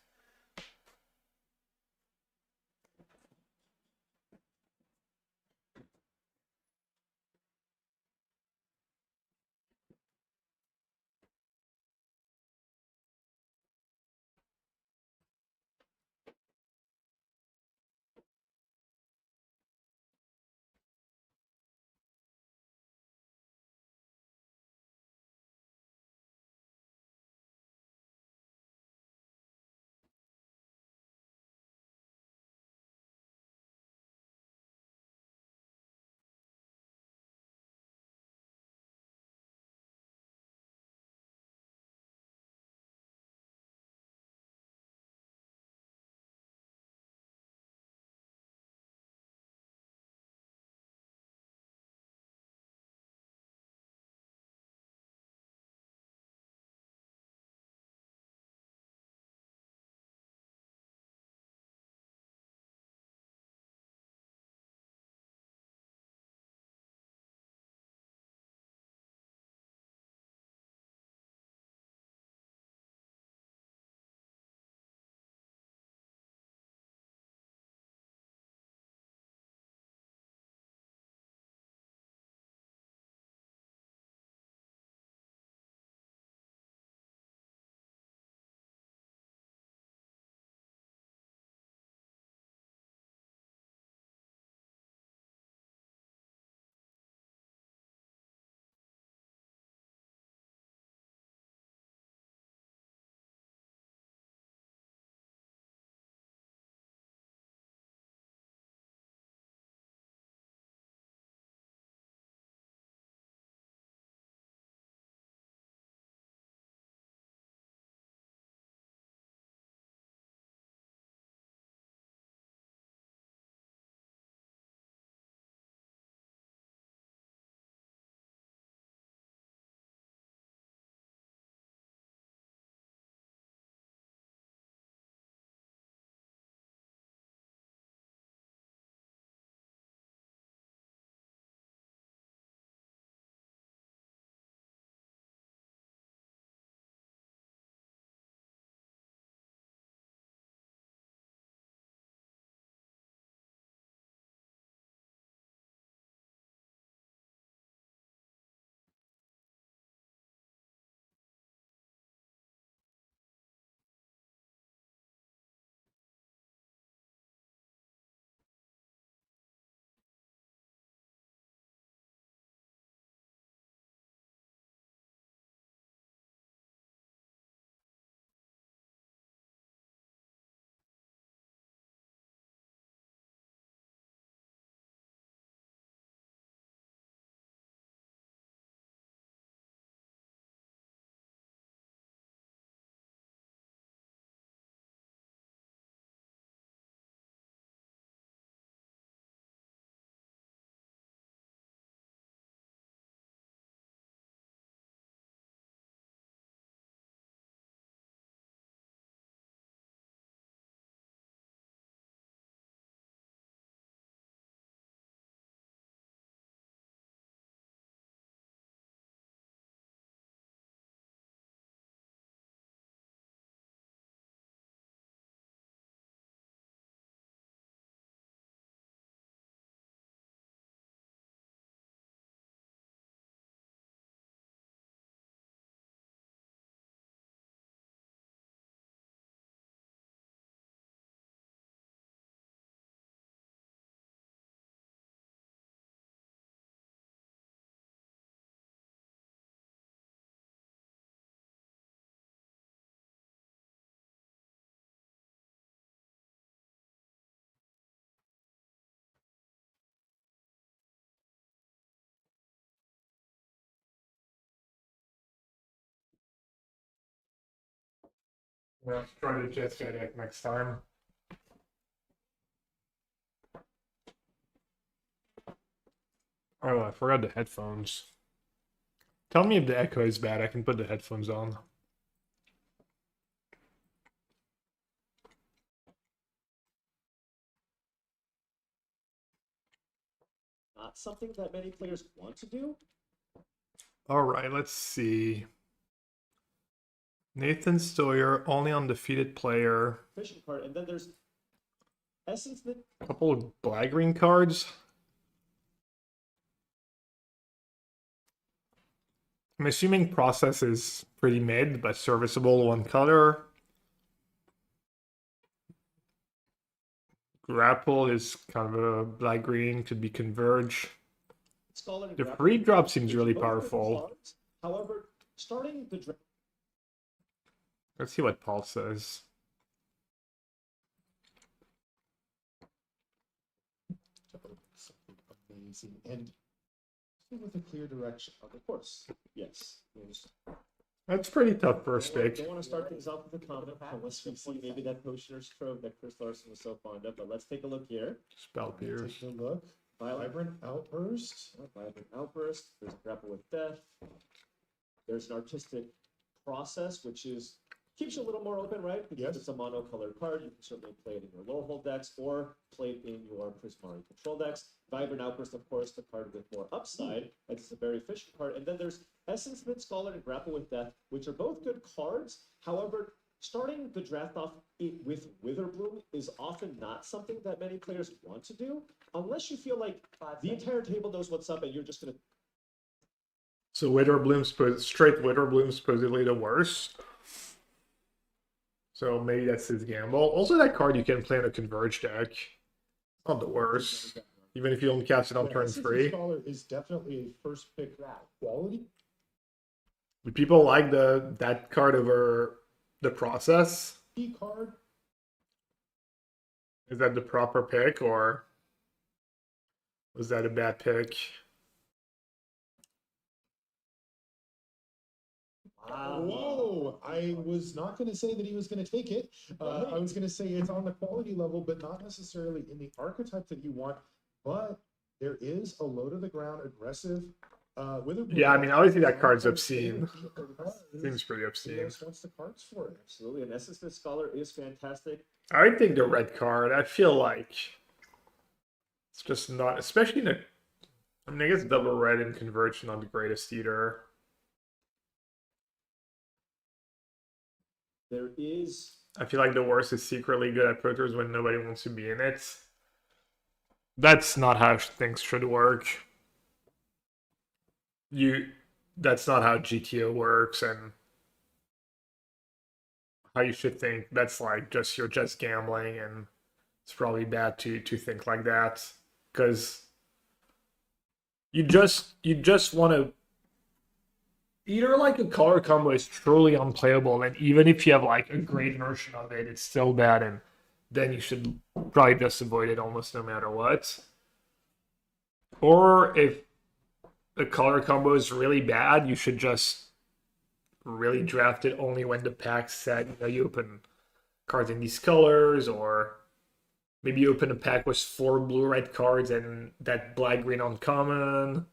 Let's try the Jeskai deck next time. Oh, I forgot the headphones. Tell me if the echo is bad. I can put the headphones on. Not something that many players want to do. All right, let's see. Nathan Stoyer, only undefeated player. Fishing card, and then there's Essence that Couple of black green cards. I'm assuming process is pretty mid, but serviceable, one color. Grapple is kind of a black green, could be converge. Scholar and The Grapple, free drop seems which really both good powerful. cards. However, starting the draft. Let's see what Paul says. Something amazing and with a clear direction. Of course, yes. That's pretty tough first Don't pick. want to start things off with a comment unless we see maybe that Potioner's Trove that Chris Larson was so fond of. But let's take a look here. Spell Pierce. Take a look. Vibrant Outburst. Vibrant Outburst. There's Grapple with Death. There's an artistic process, which is keeps you a little more open, right? Because Yes. it's a monocolored card. You can certainly play it in your lower hold decks or play it in your Prismari control decks. Vibrant Outburst, of course, the card with more upside. It's a very efficient card. And then there's Essence Mid Scholar and Grapple with Death, which are both good cards. However, starting the draft off with Witherbloom is often not something that many players want to do, unless you feel like the entire table knows what's up and you're just going to. So Witherbloom, straight Witherbloom supposedly the worst. So maybe that's his gamble. Also, that card you can play in a Converge deck. Not the worst. Even if you don't cast it on turn Essence 3. Scholar is definitely a first pick quality. Would people like that card over the process? Key card. Is that the proper pick, or was that a bad pick? Whoa! I was not going to say that he was going to take it. I was going to say it's on the quality level, but not necessarily in the archetype that you want. But there is a low to the ground aggressive. Yeah, I mean, obviously that card's obscene. Seems pretty Who obscene. else wants the cards for it? Absolutely. An Essence Mid Scholar is fantastic. I would think the red card. I feel like it's just not, especially in a. I mean, I guess double red and Converge not the greatest either. There is. I feel like the worst is secretly good at Pro Tours when nobody wants to be in it. That's not how things should work. That's not how GTO works, and how you should think. That's like you're just gambling, and it's probably bad to think like that, because you just want to. Either like a color combo is truly unplayable, and even if you have like a great version of it, it's still bad, and then you should probably just avoid it almost no matter what. Or if the color combo is really bad, you should just really draft it only when the pack's set. You open cards in these colors, or maybe you open a pack with 4 blue-red cards and that black-green uncommon.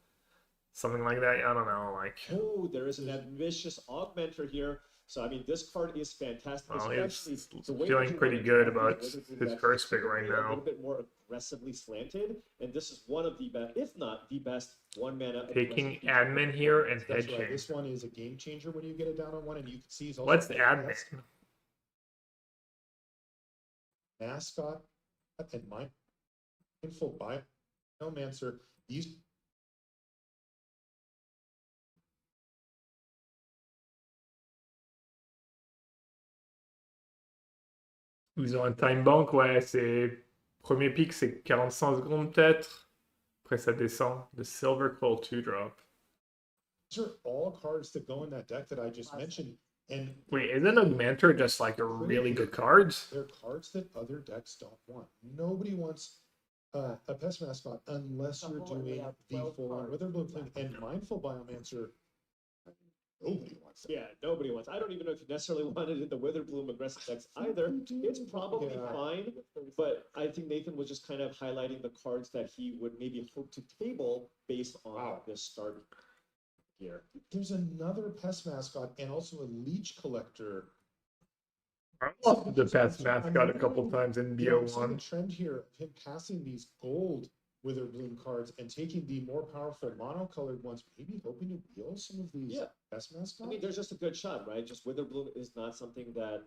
Something like that. I don't know. Like, Oh, there is an ambitious augmenter here. So I mean, this card is fantastic. well, Especially he's the way feeling that you pretty want to good draft about it, whether it's his that first pick it's right A now. little bit more aggressively slanted, and this is one of the best, if not the best, one mana. Taking aggressive admin here and That's hedging. right. This one is a game changer when you get it down on one, and you can see he's also What's the got admin? mascot and mindful biomancer. These Ils ont un time bank, ouais, c'est. Premier pick, c'est 45 secondes peut-être. Après, ça descend. The Silver Coal 2-drop. are all cards that go in that deck that I just mentioned, and Wait, isn't Augmenter just like a really good card? they're cards that other decks don't want. Nobody wants a pest mascot unless you're doing the full-on Witherbloom thing. And Mindful Biomancer Nobody wants that. Yeah, nobody wants. I don't even know if you necessarily wanted it in the Witherbloom aggressive decks either. It's probably Yeah. fine, but I think Nathan was just kind of highlighting the cards that he would maybe hope to table based on Wow. this start here. There's another pest mascot and also a leech collector. I lost the pest mascot a couple times in Yeah, I'm seeing a BO1. trend here of him passing these gold Witherbloom cards and taking the more powerful monocolored ones, maybe hoping to wheel some of these Yeah. pest mascots. I mean, there's just a good shot, right? Just Witherbloom is not something that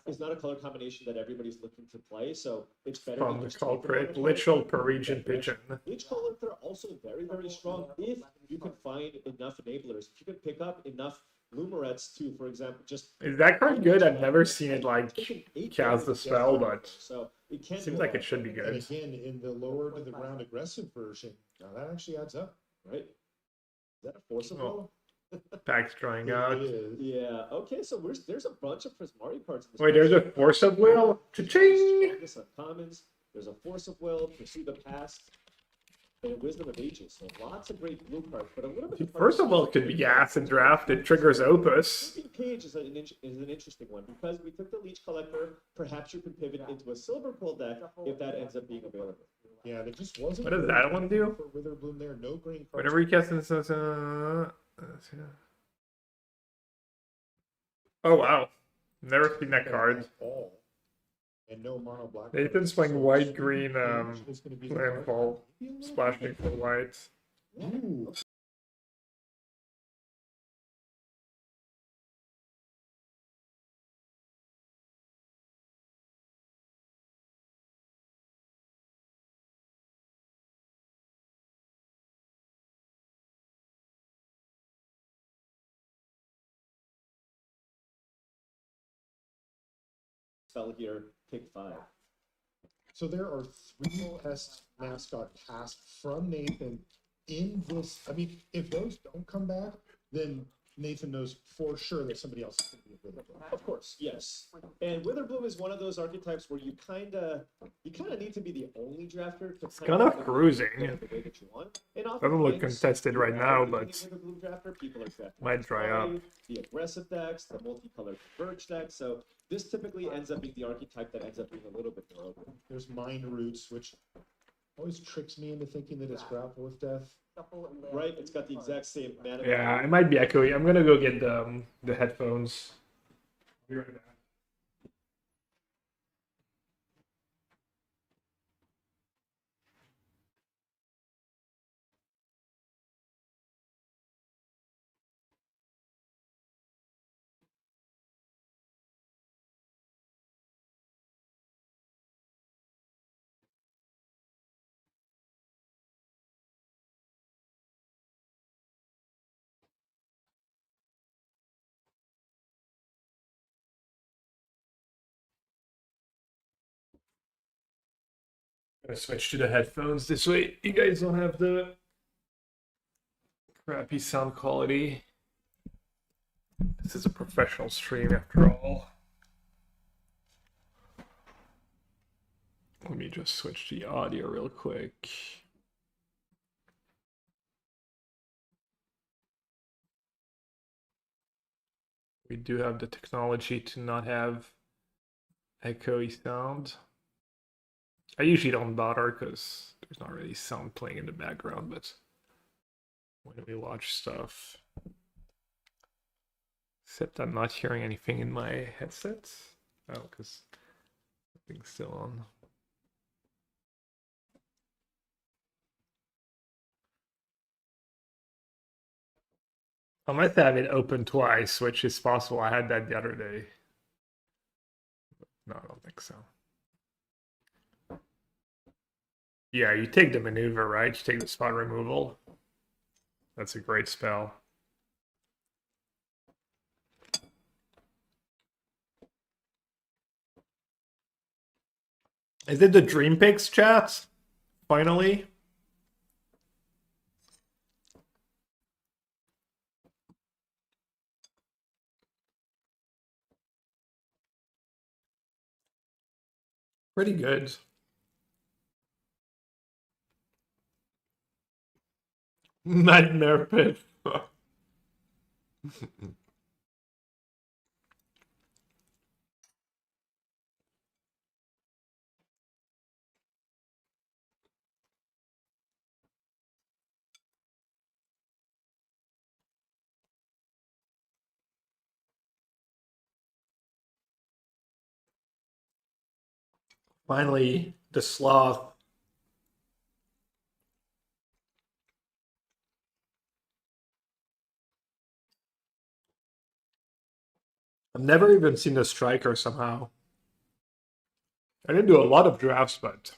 is not a color combination that everybody's looking to play, so it's better From to the just take the culprit, monocolored literal card. Parisian pigeon. Leech collector are also very, very strong if you can find enough enablers. If you can pick up enough Lumerets to, for example, just Is that card good? I've never seen it like taking 8 cast the damage spell, against but so it can seems go like up, it should be And good. again, in the lower to the ground aggressive version, now that actually adds up. right? Is that a force of Oh. will? Pack's drawing It out. is. Yeah. Okay. So there's a bunch of Prismari cards. In this Wait, there's a pack. force of will? Cha-ching! Strongest uncommons. There's a force of will, pursue the past, and wisdom of ages. So lots of great blue cards, but a little bit. First of all, it could be acid draft. It triggers Opus. Flipping Page is an interesting one because we took the Leech Collector. Perhaps you could pivot into a Silver Quill deck if that ends up being available. Yeah, there just wasn't. What does that one do? For Witherbloom there, no green cards. Whenever you cast this, oh wow, never seen that card. At all. And no mono black. Nathan's cards. playing So white, Sweet green, Page is gonna be the card. landfall, Maybe a little splashing bit for white. Ooh. Spell here, pick 5. So there are 3 pest mascot cast from Nathan in this. I mean, if those don't come back, then Nathan knows for sure that somebody else is going to be a Witherbloom. Of course, yes. And Witherbloom is one of those archetypes where you kind of need to be the only drafter to Kind of go cruising. the way that you want. And Doesn't look oftentimes, contested right now, the but Witherbloom drafter, people are drafting might dry up. the aggressive decks, the multicolored converge decks. So this typically ends up being the archetype that ends up being a little bit more open. There's Mind Roots, which always tricks me into thinking that it's Grapple with Death. Right? It's got the exact same mana. Yeah, it might be echoey. I'm gonna go get the headphones. Be right back. Gonna switch to the headphones this way. You guys don't have the crappy sound quality. This is a professional stream after all. Let me just switch the audio real quick. We do have the technology to not have echoey sound. I usually don't bother because there's not really sound playing in the background, but when we watch stuff. Except I'm not hearing anything in my headset. Oh, because nothing's still on. I might have it open twice, which is possible. I had that the other day. No, I don't think so. Yeah, you take the maneuver, right? You take the spot removal. That's a great spell. Is it the Dream Picks chat? Finally? Pretty good. Nightmare Pit. Finally, the sloth. I've never even seen a striker somehow. I didn't do a lot of drafts, but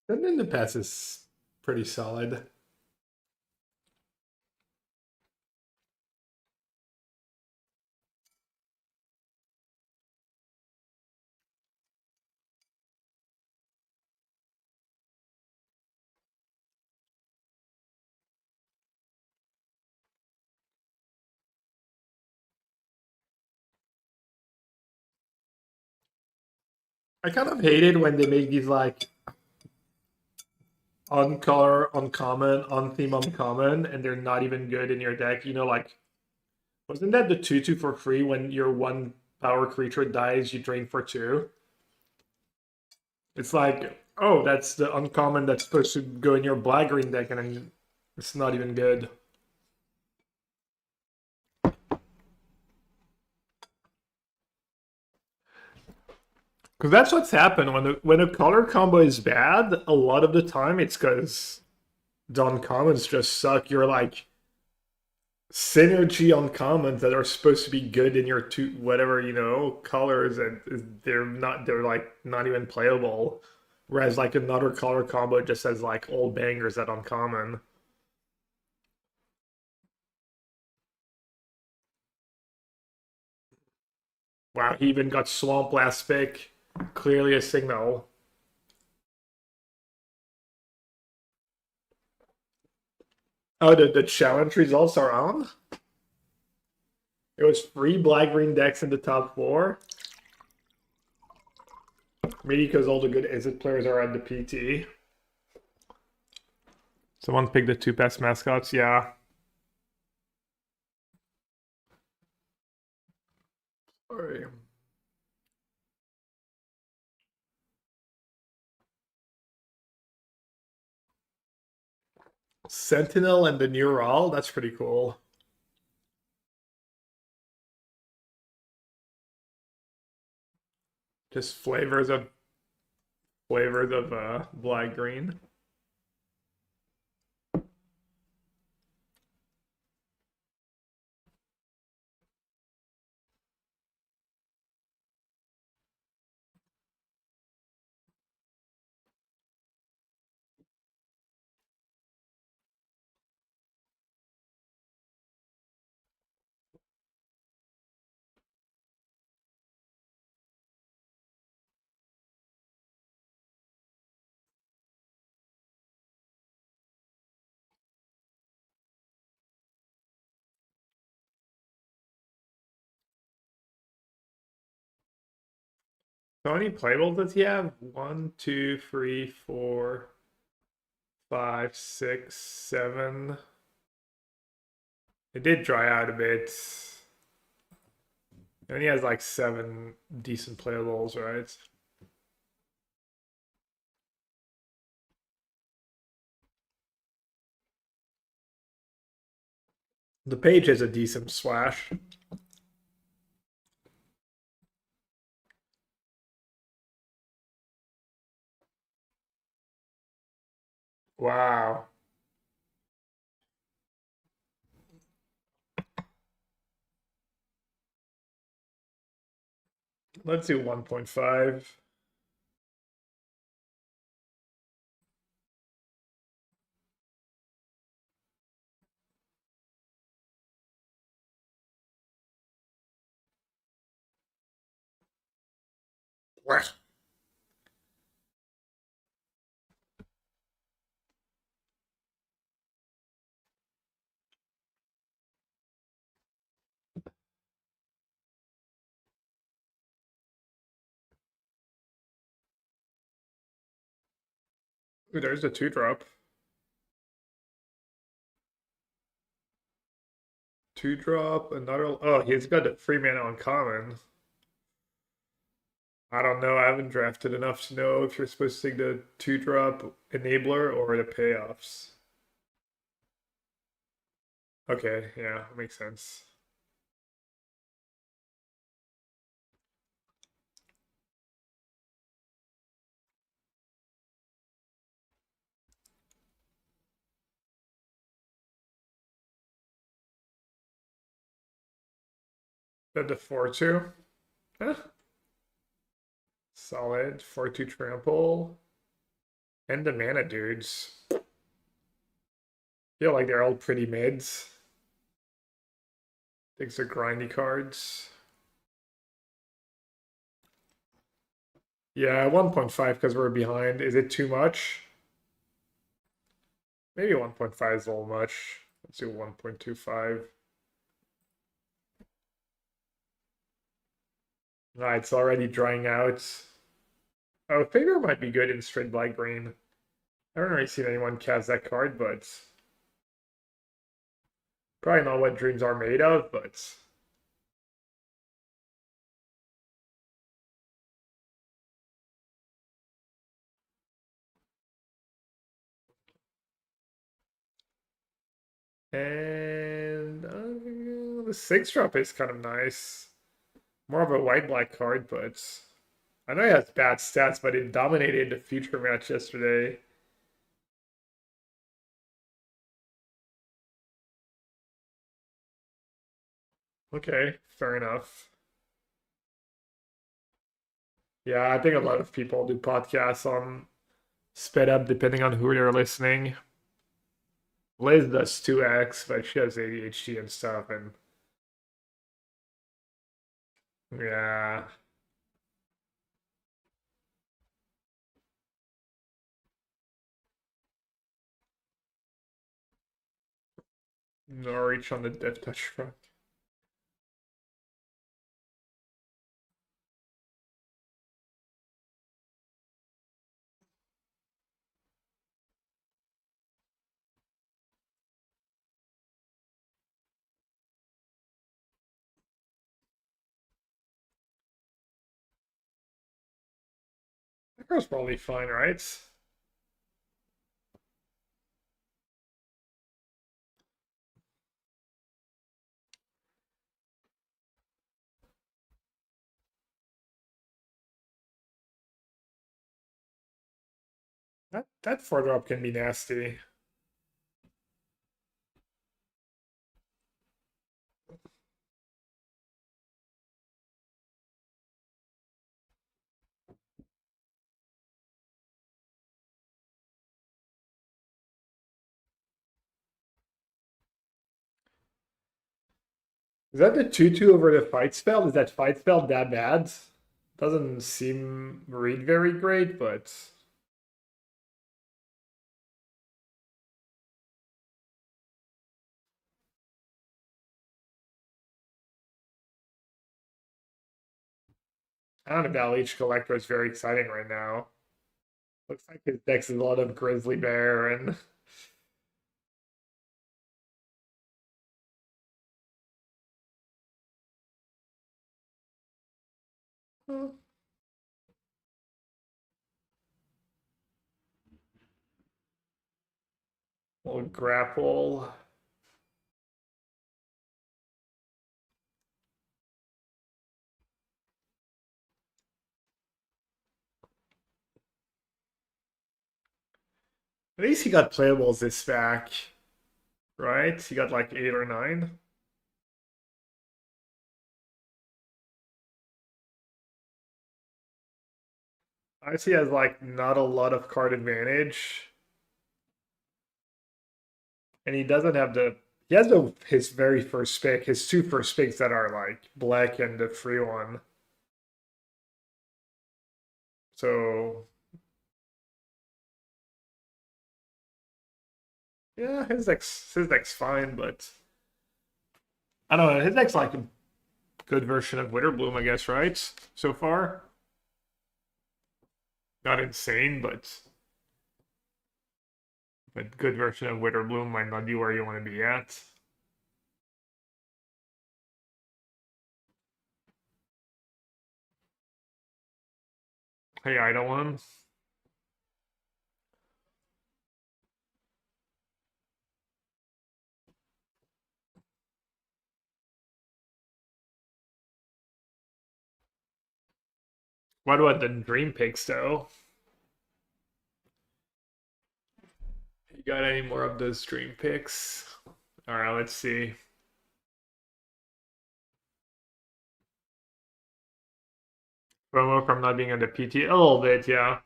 then the pass is pretty solid. I kind of hated when they make these like on color, uncommon, on theme, uncommon, and they're not even good in your deck. You know, like wasn't that the 2/2 for free when your one power creature dies, you drain for 2? It's like, oh, that's the uncommon that's supposed to go in your black green deck, and then it's not even good. Because that's what's happened when a color combo is bad. A lot of the time, it's because the uncommons just suck. You're like synergy uncommons that are supposed to be good in your two whatever colors, and they're not. They're like not even playable. Whereas like another color combo just has like old bangers that uncommon. Wow, he even got Swamp last pick. Clearly a signal. Oh, the challenge results are on? It was 3 black-green decks in the top 4. Maybe because all the good exit players are at the PT. Someone picked the 2 best mascots, yeah. Sorry. Sentinel and the Neural, that's pretty cool. Just flavors of black green. How many playables does he have? 1, 2, 3, 4, 5, 6, 7. It did dry out a bit. And he has like 7 decent playables, right? The page has a decent splash. Wow. Let's do 1.5. Ooh, there's a 2-drop. 2-drop, another. Oh, he's got a 3-mana uncommon. I don't know. I haven't drafted enough to know if you're supposed to take the 2-drop enabler or the payoffs. Okay, yeah, makes sense. Then the 4-2. Eh, solid. 4-2 trample. And the mana dudes. Feel like they're all pretty mids. These are grindy cards. Yeah, 1.5 because we're behind. Is it too much? Maybe 1.5 is a little much. Let's do 1.25. Alright, it's already drying out. Oh, Favor might be good in straight black green. I haven't really seen anyone cast that card, but probably not what dreams are made of, but and the 6-drop is kind of nice. More of a white-black card, but I know he has bad stats, but it dominated the future match yesterday. Okay, fair enough. Yeah, I think a lot of people do podcasts on sped up depending on who they're listening. Liz does 2x, but she has ADHD and stuff, and yeah. Norwich on the Death Touch front. That girl's probably fine, right? That 4-drop can be nasty. Is that the 2-2 over the fight spell? Is that fight spell that bad? Doesn't seem read very great, but I don't know. Valley Collector is very exciting right now. Looks like his deck's a lot of Grizzly Bear and little grapple. At least he got playables this back, right? He got like 8 or 9. I see has like not a lot of card advantage. And he doesn't have he has his very first pick, his two first picks that are like black and the free one. So yeah, his deck's fine, but I don't know, his deck's like a good version of Witterbloom, I guess, right? So far. Not insane, but good version of Witterbloom might not be where you want to be at. Hey, idle one. What about the dream picks though? You got any more of those dream picks? All right, let's see. Promo from not being on the PT a little bit, yeah.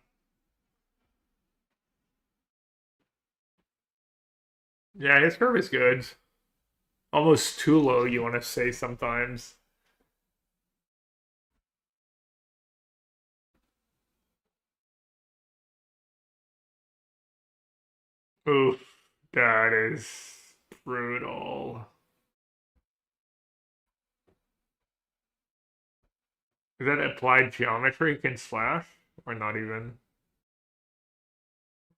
Yeah, his curve is good. Almost too low, you want to say sometimes. Oof, that is brutal. Is that applied geometry can slash? Or not even?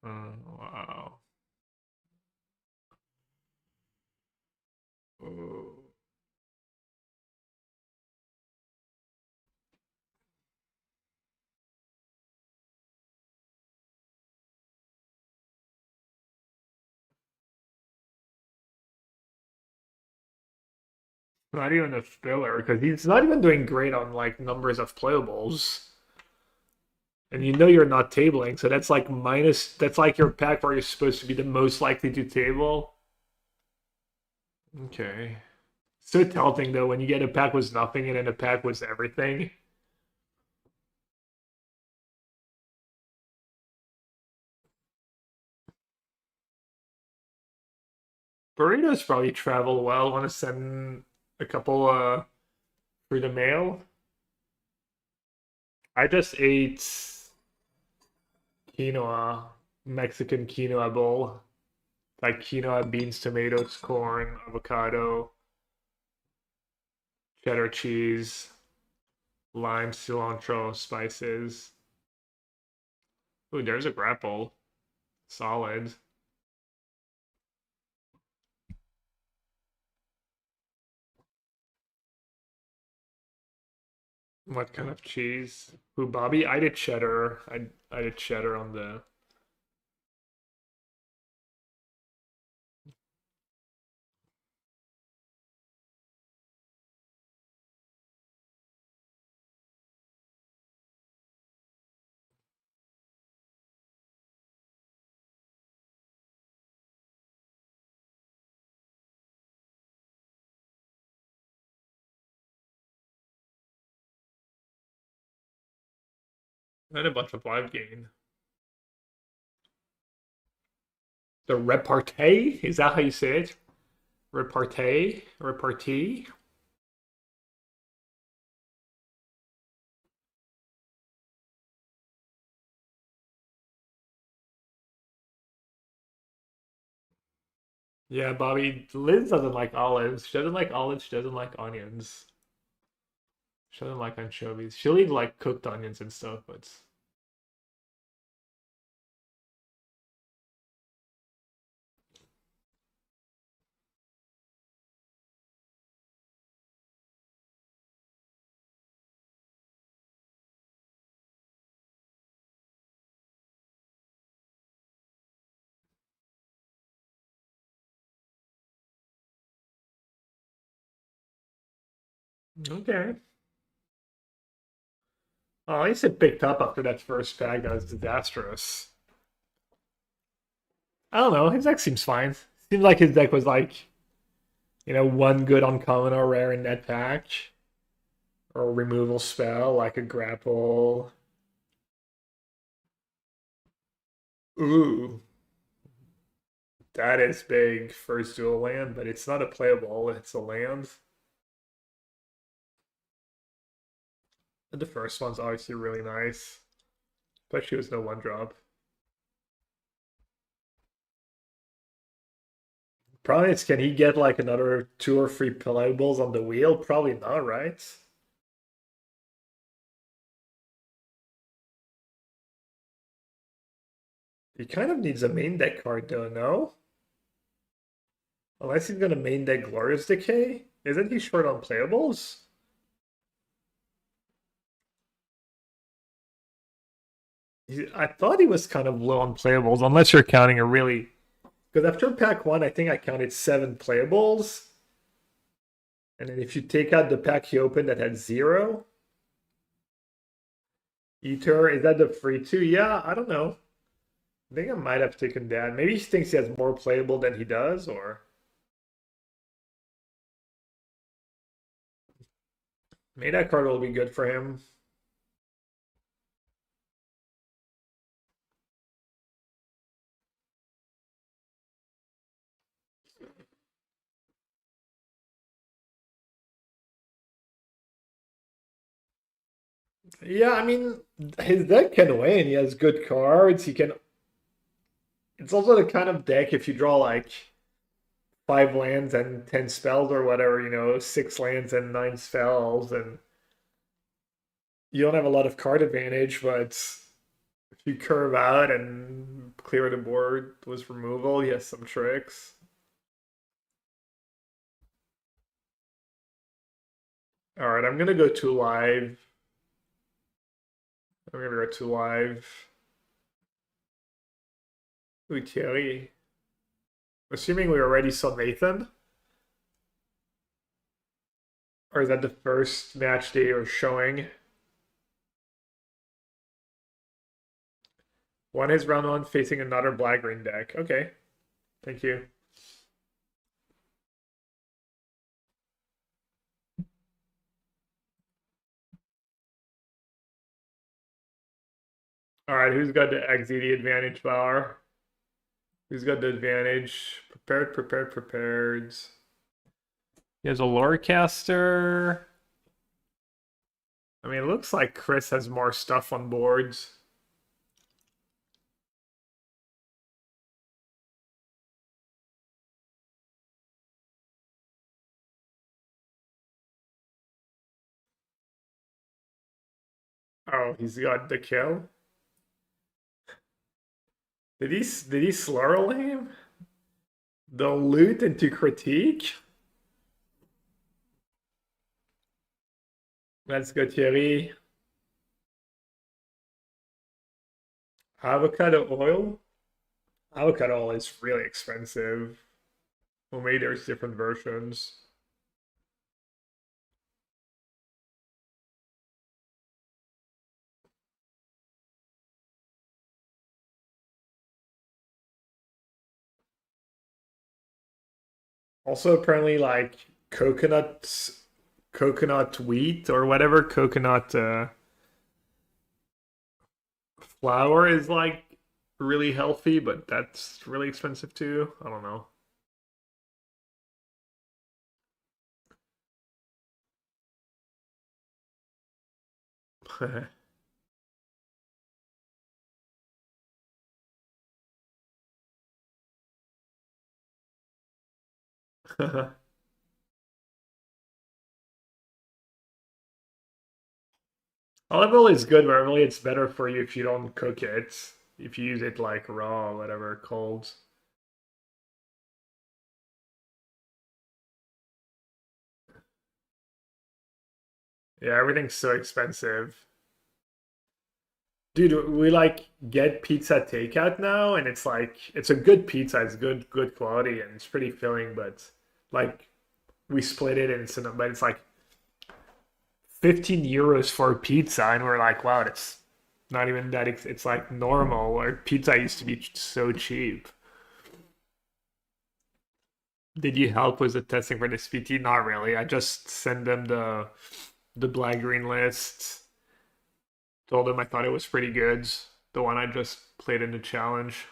Wow. Oh. Not even a filler, because he's not even doing great on like numbers of playables. And you know you're not tabling, so that's like that's like your pack where you're supposed to be the most likely to table. Okay. So tilting though, when you get a pack with nothing and then a pack with everything. Burritos probably travel well. Want to send a couple through the mail? I just ate quinoa, Mexican quinoa bowl. Like quinoa, beans, tomatoes, corn, avocado, cheddar cheese, lime, cilantro, spices. Ooh, there's a grapple. Solid. What kind of cheese? Ooh, Bobby, I did cheddar. I did cheddar on the. And a bunch of live gain. The repartee? Is that how you say it? Repartee? Repartee? Yeah, Bobby, Liz doesn't like olives. She doesn't like olives. She doesn't like onions. She doesn't like anchovies. She'll eat like cooked onions and stuff, but okay. Oh, at least it picked up after that first pack that was disastrous. I don't know. His deck seems fine. Seems like his deck was like, one good uncommon or rare in that pack. Or a removal spell, like a grapple. Ooh, that is big. First dual land, but it's not a playable, it's a land. And the first one's obviously really nice. Especially with no one drop. Probably it's, can he get like another 2 or 3 playables on the wheel? Probably not, right? He kind of needs a main deck card though, no? Unless he's gonna main deck Glorious Decay? Isn't he short on playables? I thought he was kind of low on playables, unless you're counting a really... Because after pack 1, I think I counted 7 playables. And then if you take out the pack he opened that had 0... Eater, is that the free 2? Yeah, I don't know. I think I might have taken that. Maybe he thinks he has more playable than he does, or... Maybe that card will be good for him. Yeah, I mean, his deck can win. He has good cards. He can... It's also the kind of deck if you draw like 5 lands and 10 spells or whatever, you know, 6 lands and 9 spells, and you don't have a lot of card advantage, but if you curve out and clear the board with removal, he has some tricks. Alright, I'm gonna go to live. I'm gonna go to live. Ooh, Thierry. Assuming we already saw Nathan. Or is that the first match day you're showing? One is round 1 facing another black-green deck. Okay. Thank you. Alright, who's got the XZ advantage power? Who's got the advantage? Prepared, prepared, prepared. He has a Lorecaster. I mean, it looks like Chris has more stuff on boards. Oh, he's got the kill. Did he slurl him? The loot into critique? Let's go, Thierry. Avocado oil? Avocado oil is really expensive. Well, maybe there's different versions. Also, apparently, like coconut wheat or whatever, coconut flour is like really healthy, but that's really expensive too. I don't know. Olive oil is good, but really it's better for you if you don't cook it. If you use it like raw or whatever, cold. Yeah, everything's so expensive. Dude, we like get pizza takeout now, and it's like it's a good pizza, it's good quality, and it's pretty filling, but like we split it and but it's like 15 euros for a pizza, and we're like, wow, it's not even that. It's like normal. Or pizza used to be so cheap. Did you help with the testing for this PT? Not really. I just sent them the black green list. Told them I thought it was pretty good. The one I just played in the challenge.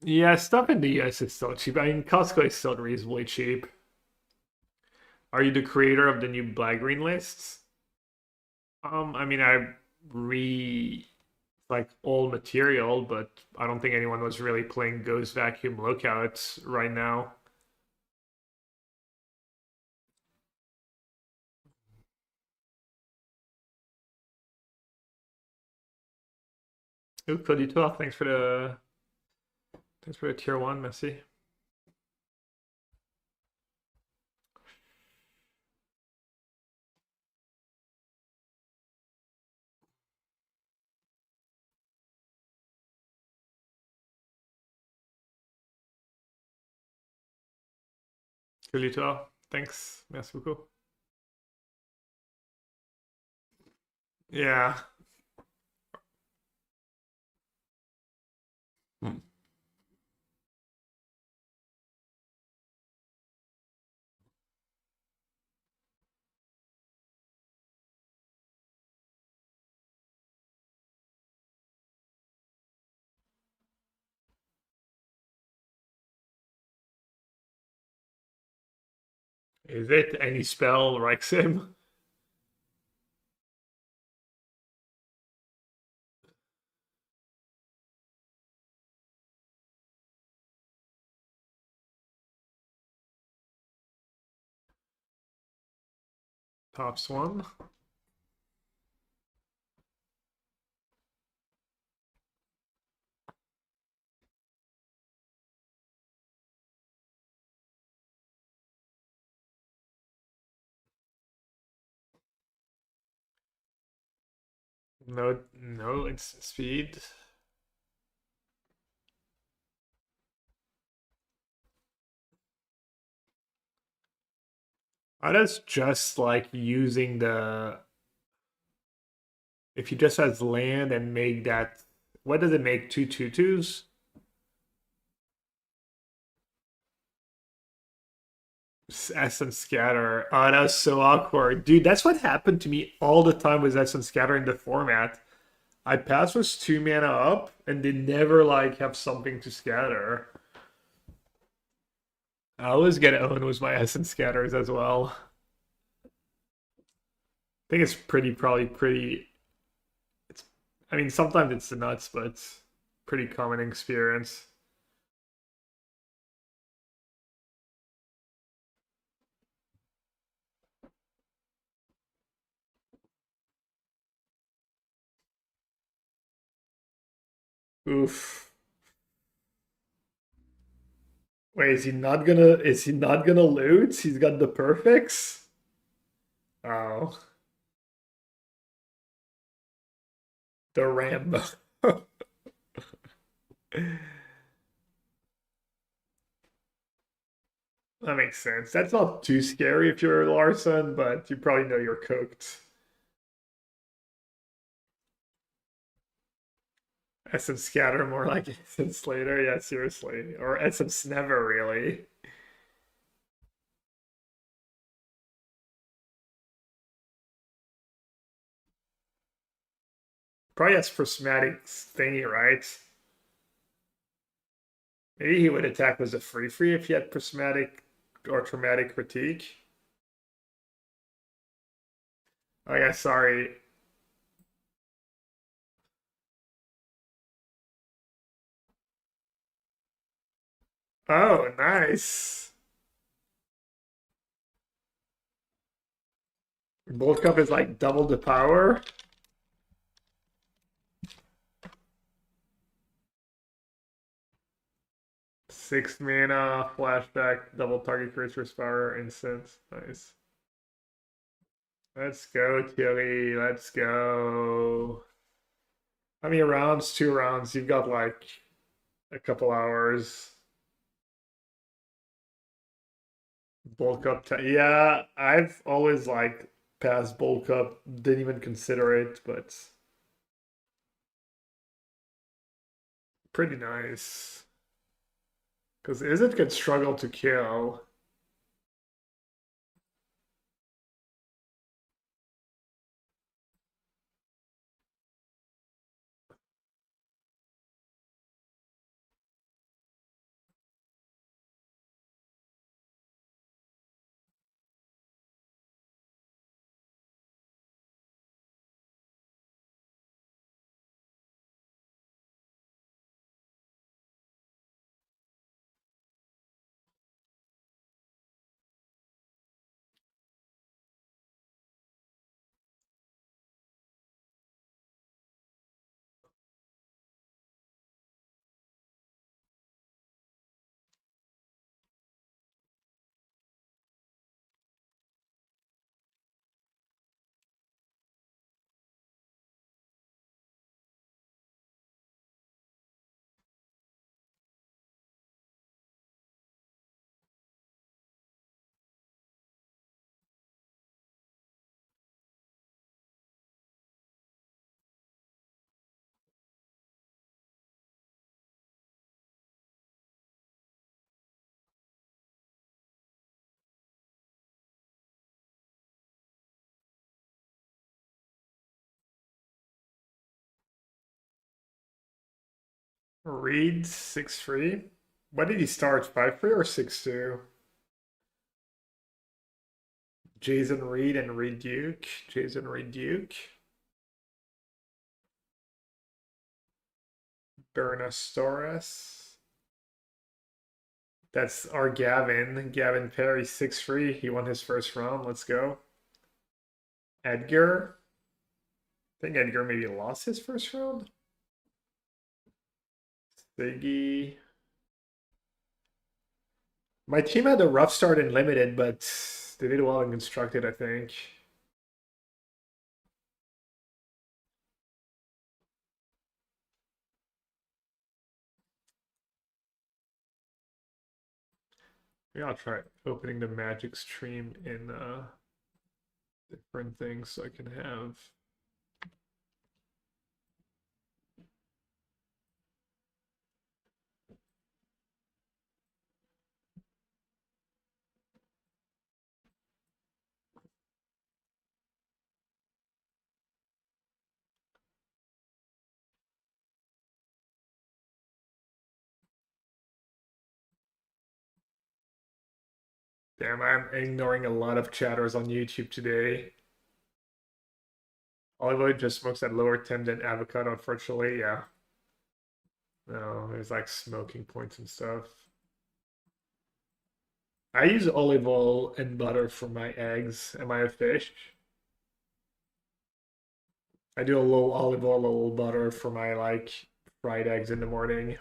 Yeah, stuff in the US is still cheap. I mean, Costco is still reasonably cheap. Are you the creator of the new black green lists? I mean, I re like old material, but I don't think anyone was really playing Ghost Vacuum Lookouts right now. Ooh, Cody 12, thanks for the tier 1, Messi. Cody 12, thanks, merci beaucoup. Yeah. Hmm. Is it any spell Rexim? Tops one. No instant speed. That's just like using the. If he just has land and make that. What does it make? 2/2/2s? Essence Scatter. Oh, that was so awkward. Dude, that's what happened to me all the time with Essence Scatter in the format. I pass was 2 mana up, and they never like have something to scatter. I always get owned with my Essence Scatters as well. I think it's probably pretty. It's. I mean, sometimes it's the nuts, but it's pretty common experience. Oof. Wait, is he not gonna? Is he not gonna loot? He's got the perfects. Oh, the Rambo. That makes sense. That's not too scary if you're Larson, but you probably know you're cooked. Essence Scatter more like Essence Slater. Yeah, seriously. Or Essence Never, really. Probably has Prismatic thingy, right? Maybe he would attack as a free if he had Prismatic or Traumatic Critique. Oh yeah, sorry. Oh, nice. Gold Cup is like double the power. Six mana, flashback, double target creature's power, instant. Nice. Let's go, Tilly. Let's go. How many rounds? 2 rounds. You've got like a couple hours. Bulk up. Yeah, I've always like passed bulk up. Didn't even consider it, but pretty nice. Because Izzet could struggle to kill. Reed 6-3. What did he start? 5-3 or 6-2? Jason Reed and Reed Duke. Jason Reed Duke. Bernas Torres. That's our Gavin. Gavin Perry 6-3. He won his first round. Let's go. Edgar. I think Edgar maybe lost his first round. Siggy. My team had a rough start in limited, but they did well in constructed, I think. Yeah, I'll try opening the magic stream in different things so I can have. Damn, I'm ignoring a lot of chatters on YouTube today. Olive oil just smokes at lower temp than avocado, unfortunately. Yeah. No, there's like smoking points and stuff. I use olive oil and butter for my eggs. Am I a fish? I do a little olive oil, a little butter for my like fried eggs in the morning.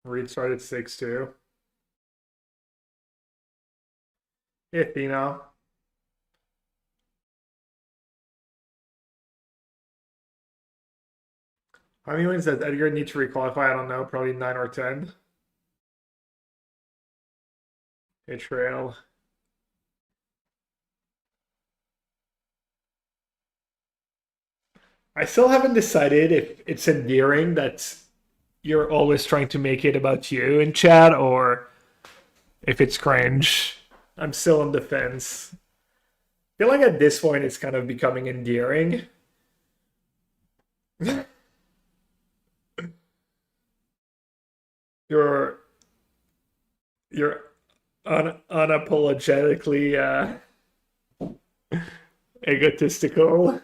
Reed started 6-2. If you know. How many wins does Edgar need to requalify? I don't know, probably 9 or 10. A trail. I still haven't decided if it's endearing that you're always trying to make it about you in chat or if it's cringe. I'm still on the fence. I feel like at this point it's kind of becoming endearing. you're you're unapologetically egotistical.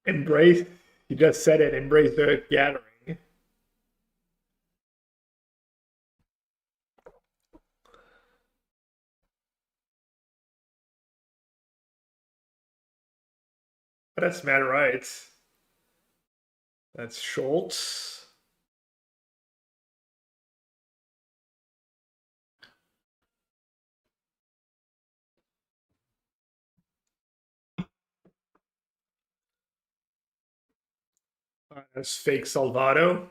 Embrace, you just said it, embrace the gathering. But that's Matt Wright. That's Schultz. That's fake Salvado.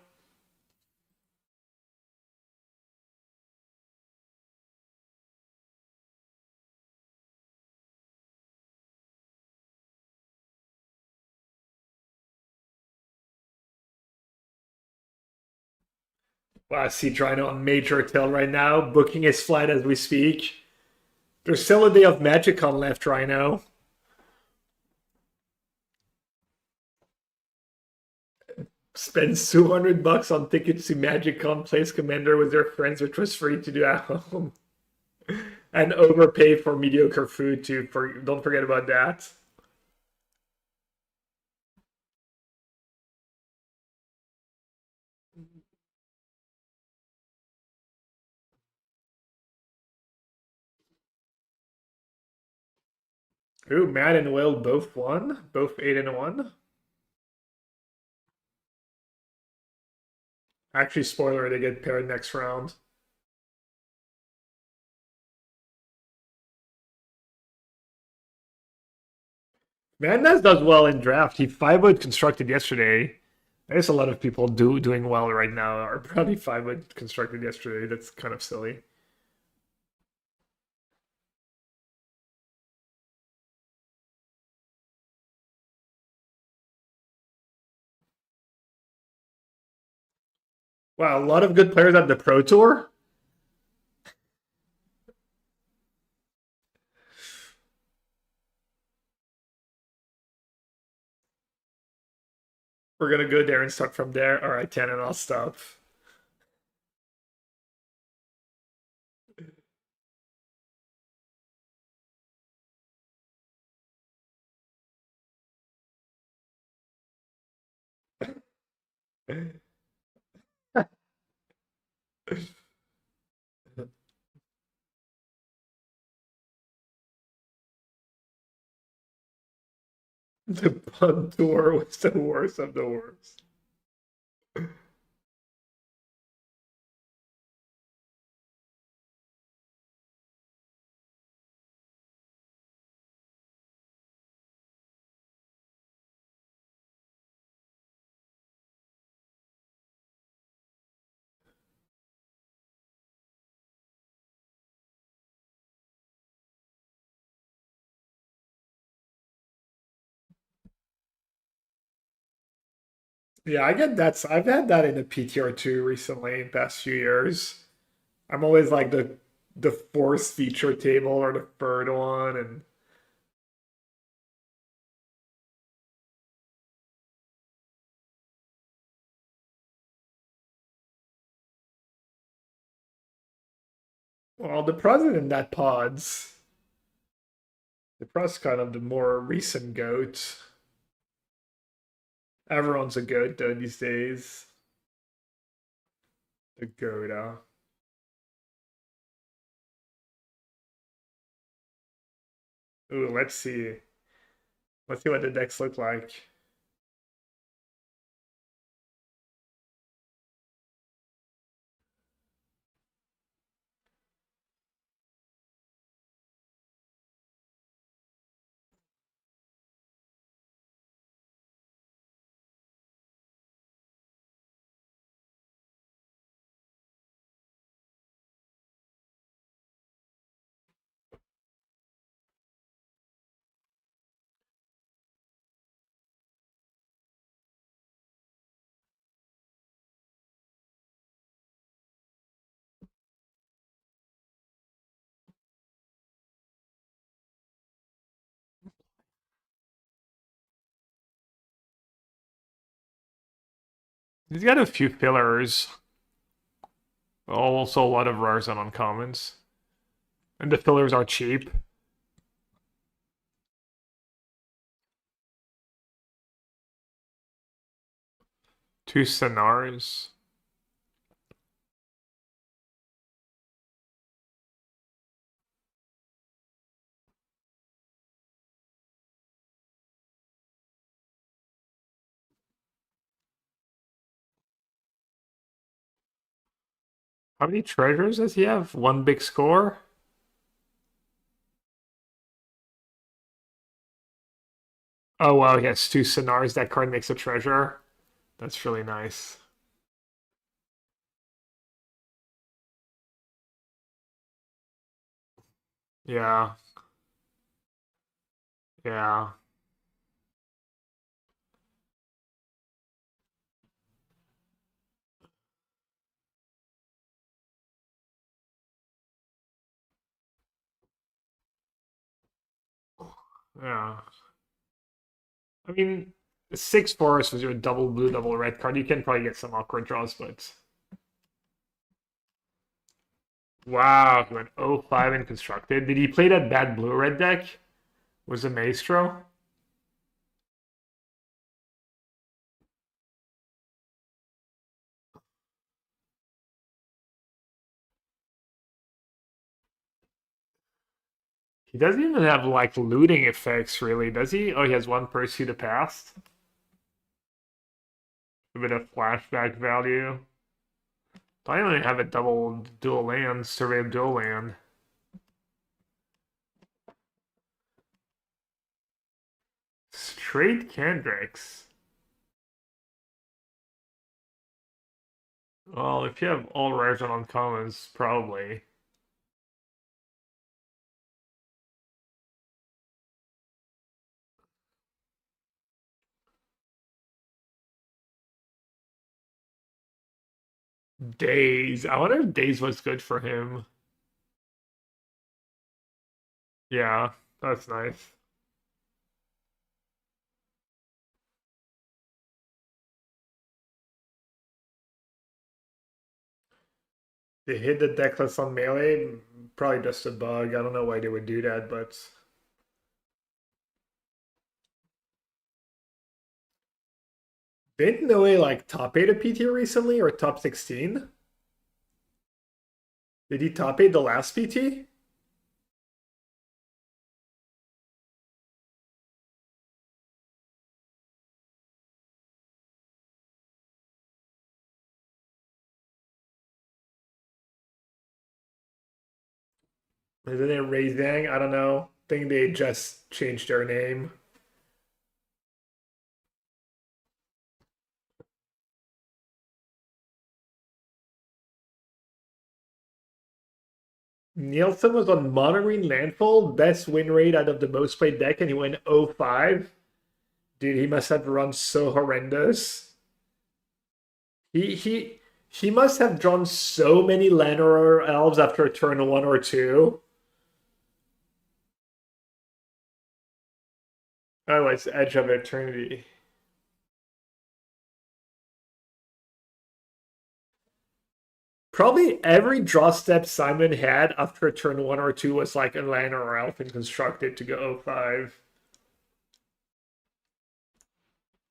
Wow, I see Drino on major tail right now, booking his flight as we speak. There's still a day of Magicon left, Rhino. Spends $200 on tickets to Magicon, plays Commander with their friends, which was free to do at home. And overpay for mediocre food too. Don't forget about that. Ooh, Matt and Will both won. Both 8-1. Actually, spoiler, they get paired next round. Madness does well in draft. He 5-wood constructed yesterday. There's a lot of people doing well right now are probably 5-wood constructed yesterday. That's kind of silly. Wow, a lot of good players at the Pro Tour. We're gonna go there and start from there. All right, 10, and I'll stop. The Pun Tour was the worst of the worst. Yeah, I get that. I've had that in the PTR too recently, in the past few years. I'm always like the fourth feature table or the third one, and well, the president that pods. The pros kind of the more recent goat. Everyone's a goat though these days. The goat. Ooh, let's see. Let's see what the decks look like. He's got a few fillers. Also a lot of rares and uncommons. And the fillers are cheap. Two Sonars. How many treasures does he have? One big score? Oh wow, he has two Sonars. That card makes a treasure. That's really nice. Yeah. Yeah. Yeah. I mean, 6 forest was your double blue, double red card. You can probably get some awkward draws, but wow, he went 0-5 in constructed. Did he play that bad blue red deck? Was a Maestro? He doesn't even have like looting effects, really, does he? Oh, he has one Pursue the Past. A bit of flashback value. I only have a double dual land, survey of dual land. Straight Kendricks. Well, if you have all rares on uncommons, probably. Days. I wonder if Days was good for him. Yeah, that's nice. They hit the deckless on melee. Probably just a bug. I don't know why they would do that, but didn't Noe like top 8 a PT recently or top 16? Did he top 8 the last PT? Isn't it Raising? I don't know. Think they just changed their name. Nielsen was on Mono Green Landfall, best win rate out of the most played deck, and he went 0-5. Dude, he must have run so horrendous. He must have drawn so many Llanowar elves after turn 1 or 2. Oh, it's Edge of Eternity. Probably every draw step Simon had after turn 1 or 2 was like a Llanowar elf and constructed to go 0-5.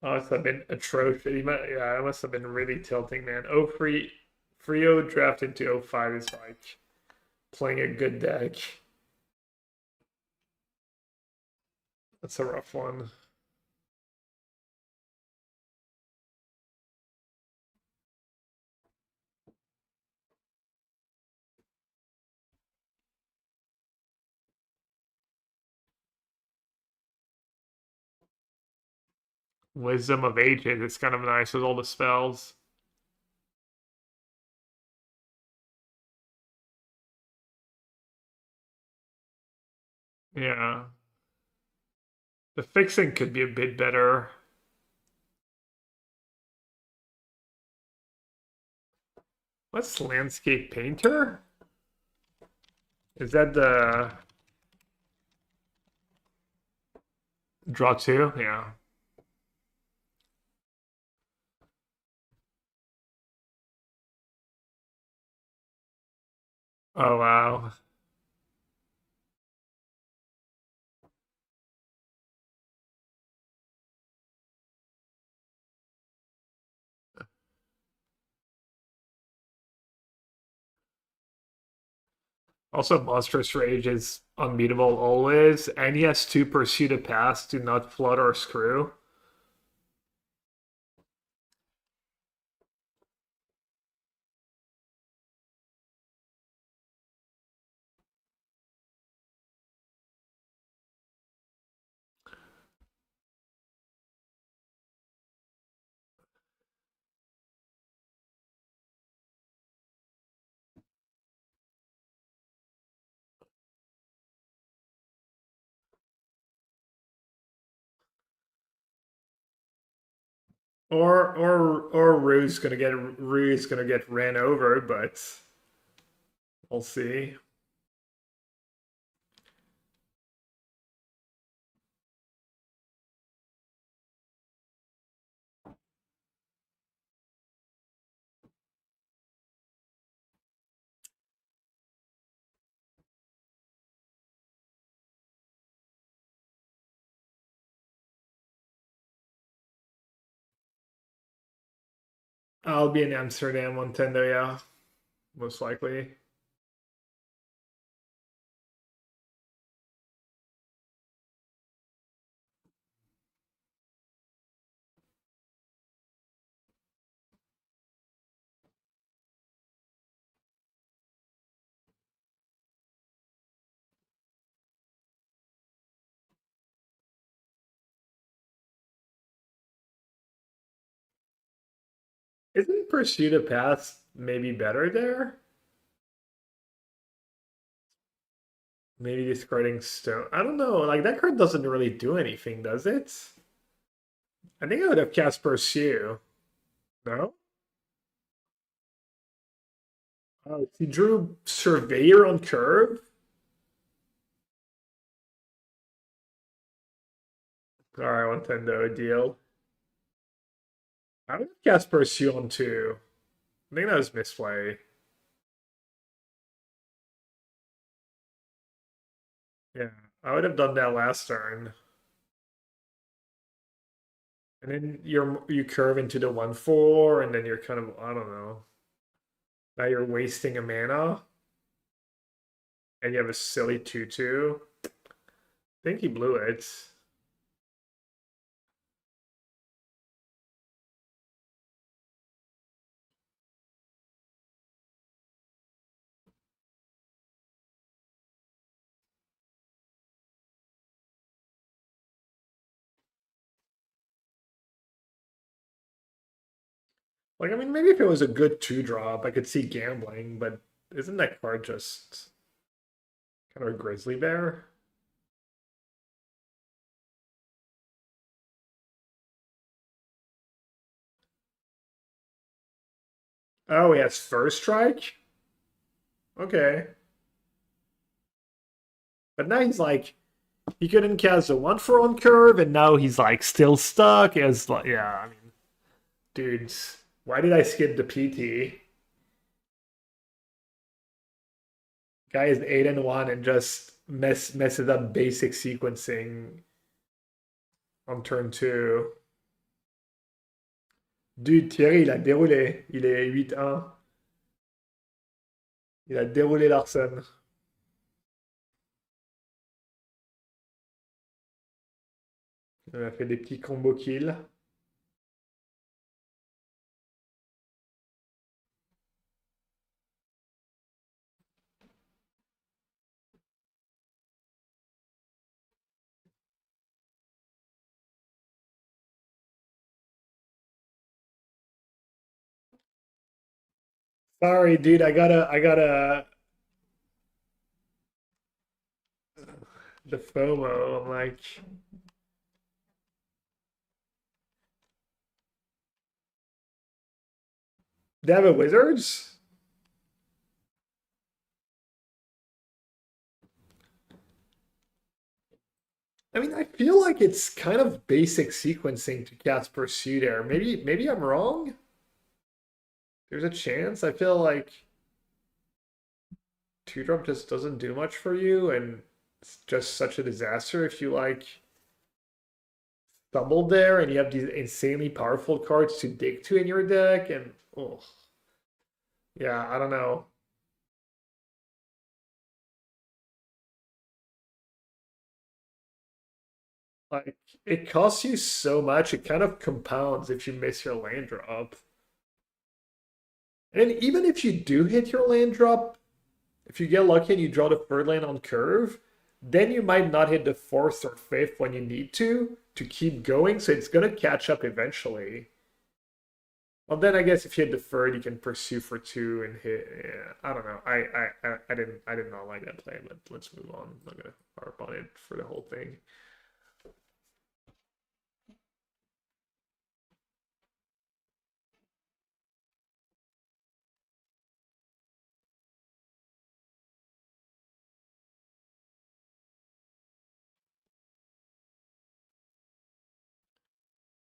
Oh, must have been atrocious. Yeah, it must have been really tilting, man. Oh, Frio draft into 0-5 is like playing a good deck. That's a rough one. Wisdom of Ages. It's kind of nice with all the spells. Yeah. The fixing could be a bit better. What's Landscape Painter? Is that the draw 2? Yeah. Oh, wow. Also, Monstrous Rage is unbeatable always, and he has 2 Pursue to Pass, do not flood or screw. Or Rue's gonna get ran over, but we'll see. I'll be in Amsterdam on Tendo, yeah, most likely. Isn't Pursuit of Paths maybe better there? Maybe discarding Stone. I don't know. Like that card doesn't really do anything, does it? I think I would have cast Pursue. No? Oh, he drew Surveyor on curve. All right, Nintendo deal. I would have cast Pursue on two. I think that was misplay. Yeah, I would have done that last turn. And then you curve into the 1/4, and then you're kind of, I don't know. Now you're wasting a mana. And you have a silly 2/2. I think he blew it. Like, I mean, maybe if it was a good 2-drop, I could see gambling, but isn't that card just kind of a grizzly bear? Oh, he has first strike? Okay. But now he's like, he couldn't cast a 1/4 on curve, and now he's like still stuck as like, yeah, I mean, dudes, why did I skip the PT? Guy is 8-1 and just messes up basic sequencing on turn 2. Dude, Thierry, il a déroulé. Il est 8-1. Il a déroulé Larsen. Il a fait des petits combo kills. Sorry, dude, I gotta the FOMO. I'm like, they have a Wizards? I mean, I feel like it's kind of basic sequencing to cast Pursue there. Maybe I'm wrong. There's a chance. I feel like 2-drop just doesn't do much for you, and it's just such a disaster if you like stumbled there and you have these insanely powerful cards to dig to in your deck, and oh yeah, I don't know. Like it costs you so much, it kind of compounds if you miss your land drop. And even if you do hit your land drop, if you get lucky and you draw the third land on curve, then you might not hit the fourth or fifth when you need to keep going. So it's gonna catch up eventually. Well, then I guess if you hit the third, you can pursue for 2 and hit. Yeah, I don't know. I did not like that play, but let's move on. I'm not gonna harp on it for the whole thing.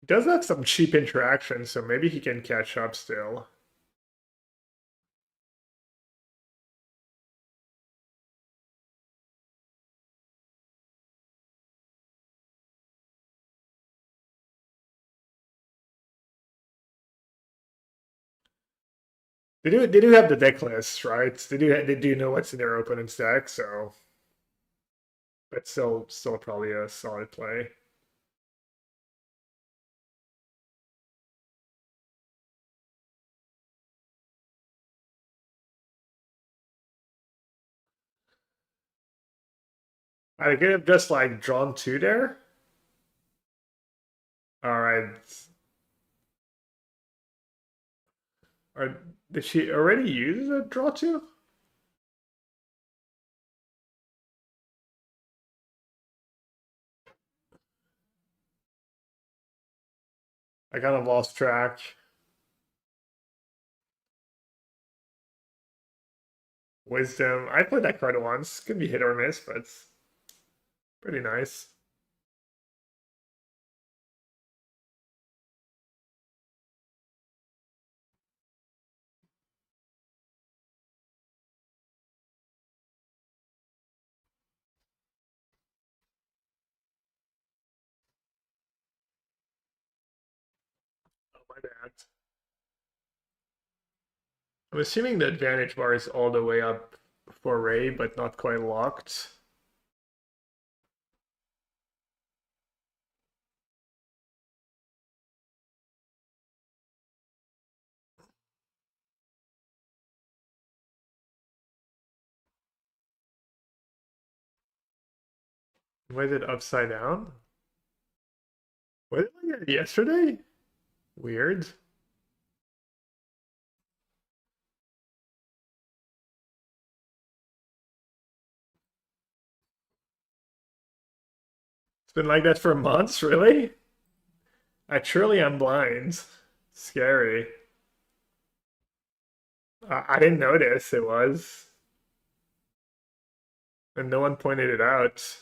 Does have some cheap interactions, so maybe he can catch up still. They do have the deck list, right? They do know what's in their opponent's deck, so but still probably a solid play. I could have just like drawn two there. All right. Or did she already use a draw two? I kind of lost track. Wisdom. I played that card once. Could be hit or miss, but it's pretty nice. Oh, my bad. I'm assuming the advantage bar is all the way up for Ray, but not quite locked. Was it upside down? Was it like that yesterday? Weird. It's been like that for months, really? I truly am blind. Scary. I didn't notice it was. And no one pointed it out.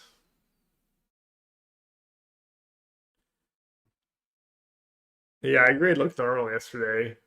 Yeah, I agree. It looked normal yesterday.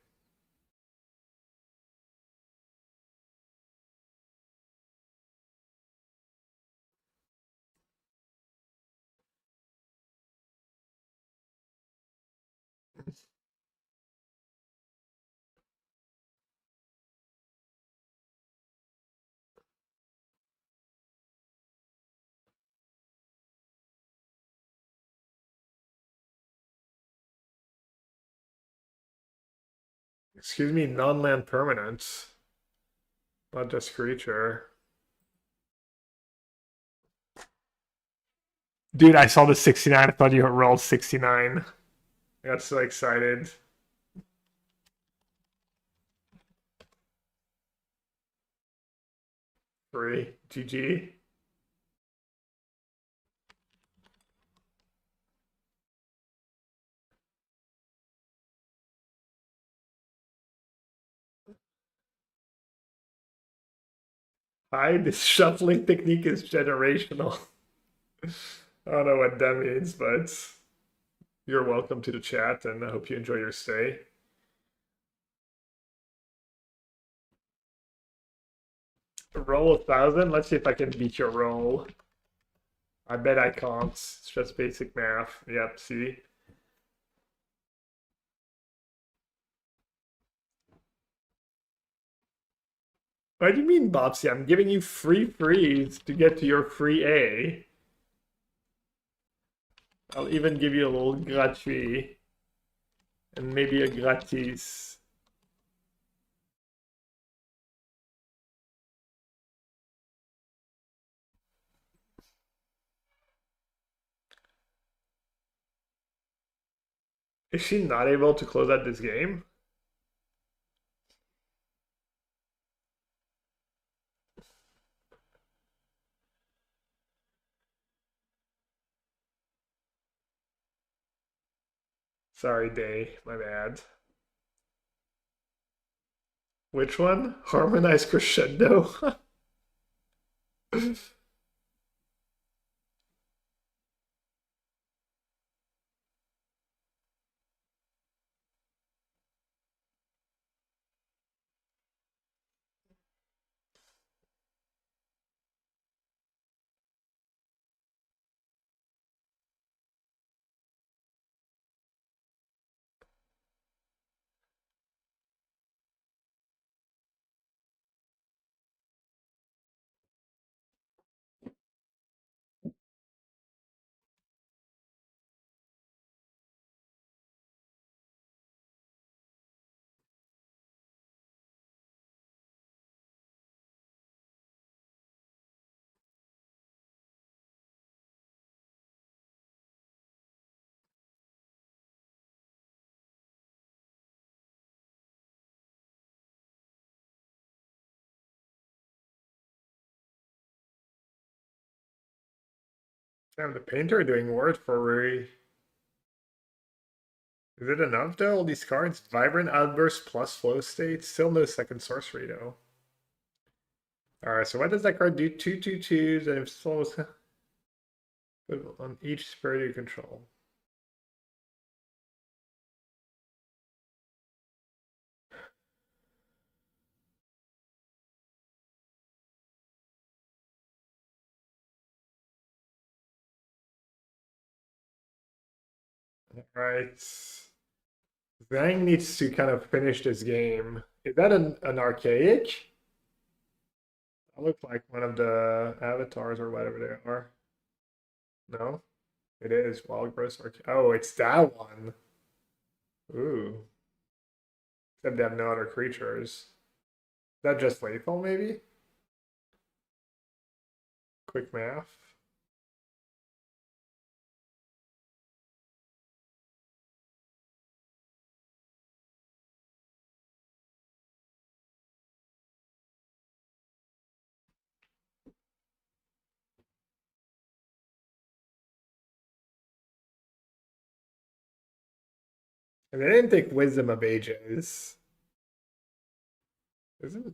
Excuse me, non-land permanent. Not just creature. Dude, I saw the 69. I thought you rolled 69. I got so excited. Free. GG. Hi, this shuffling technique is generational. I don't know what that means, but you're welcome to the chat, and I hope you enjoy your stay. Roll 1,000. Let's see if I can beat your roll. I bet I can't. It's just basic math. Yep, see? What do you mean, Bobsy? I'm giving you free frees to get to your free A. I'll even give you a little gratuit. And maybe a gratis. Is she not able to close out this game? Sorry, Day. My bad. Which one? Harmonized crescendo? Damn, the painter doing word for Rui. Is it enough though? All these cards? Vibrant Outburst plus Flow State. Still no second sorcery though. Alright, so what does that card do? 2/2/2s, and if slows on each spirit you control. Alright. Zhang needs to kind of finish this game. Is that an archaic? That looks like one of the avatars or whatever they are. No? It is Wild Gross Archaic. Oh, it's that one. Ooh. Except they have no other creatures. Is that just lethal, maybe? Quick math. And they didn't take Wisdom of Ages. Isn't it?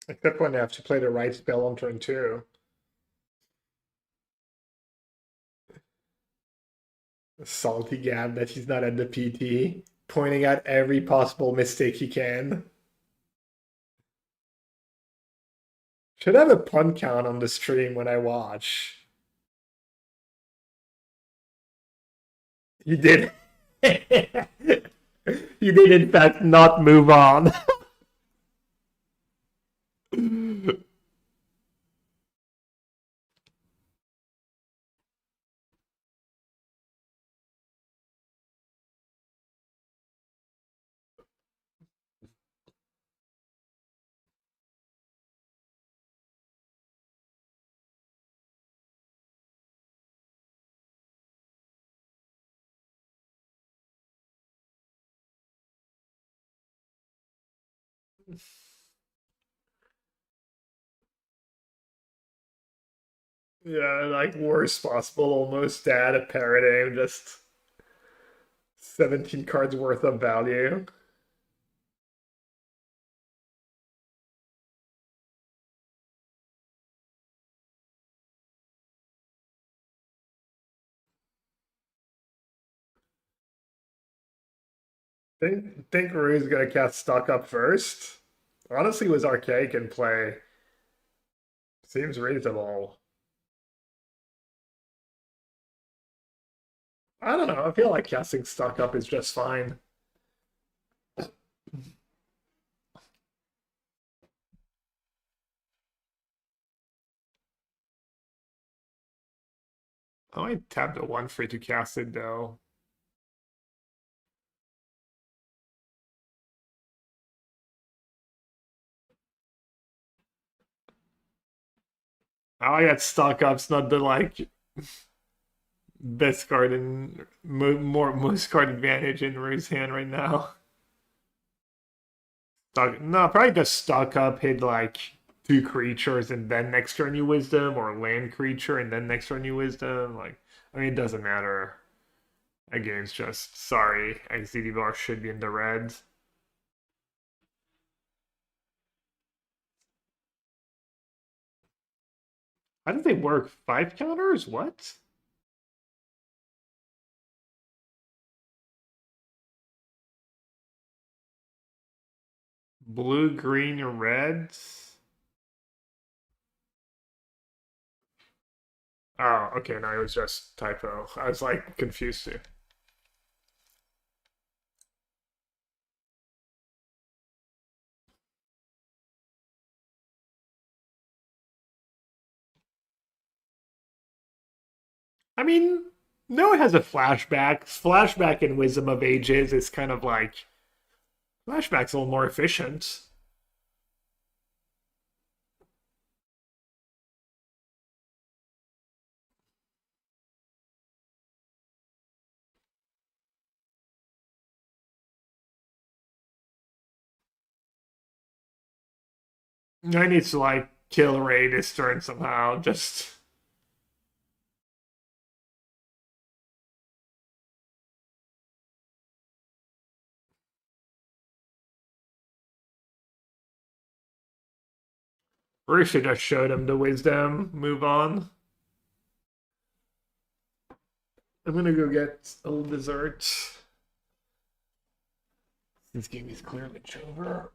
Except when they have to play the right spell on turn 2. Salty Gab that he's not at the PT, pointing out every possible mistake he can. Should have a pun count on the stream when I watch. He did. He did, in fact, not move on. Yeah, like worst possible, almost at a paradigm, just 17 cards worth of value. Think Rue's gonna cast Stock Up first? Honestly, was Archaic in play. Seems reasonable. I don't know, I feel like casting Stock Up is just fine. I might tap the 1 free to cast it though. I got Stock Up's not the like best card in most card advantage in Rue's hand right now. No, probably just stock up, hit like 2 creatures, and then next turn you wisdom, or land creature and then next turn you wisdom. Like, I mean, it doesn't matter. That game's just sorry. XDD bar should be in the red. How did they work? 5 counters? What? Blue, green, or red? Oh, okay, no, it was just typo. I was like confused too. I mean, no, it has a flashback. Flashback in Wisdom of Ages is kind of like flashback's a little more efficient. I need to like kill Ray this turn somehow. Just Ray should just showed him the wisdom. Move on. I'm gonna go get a little dessert. This game is clearly over.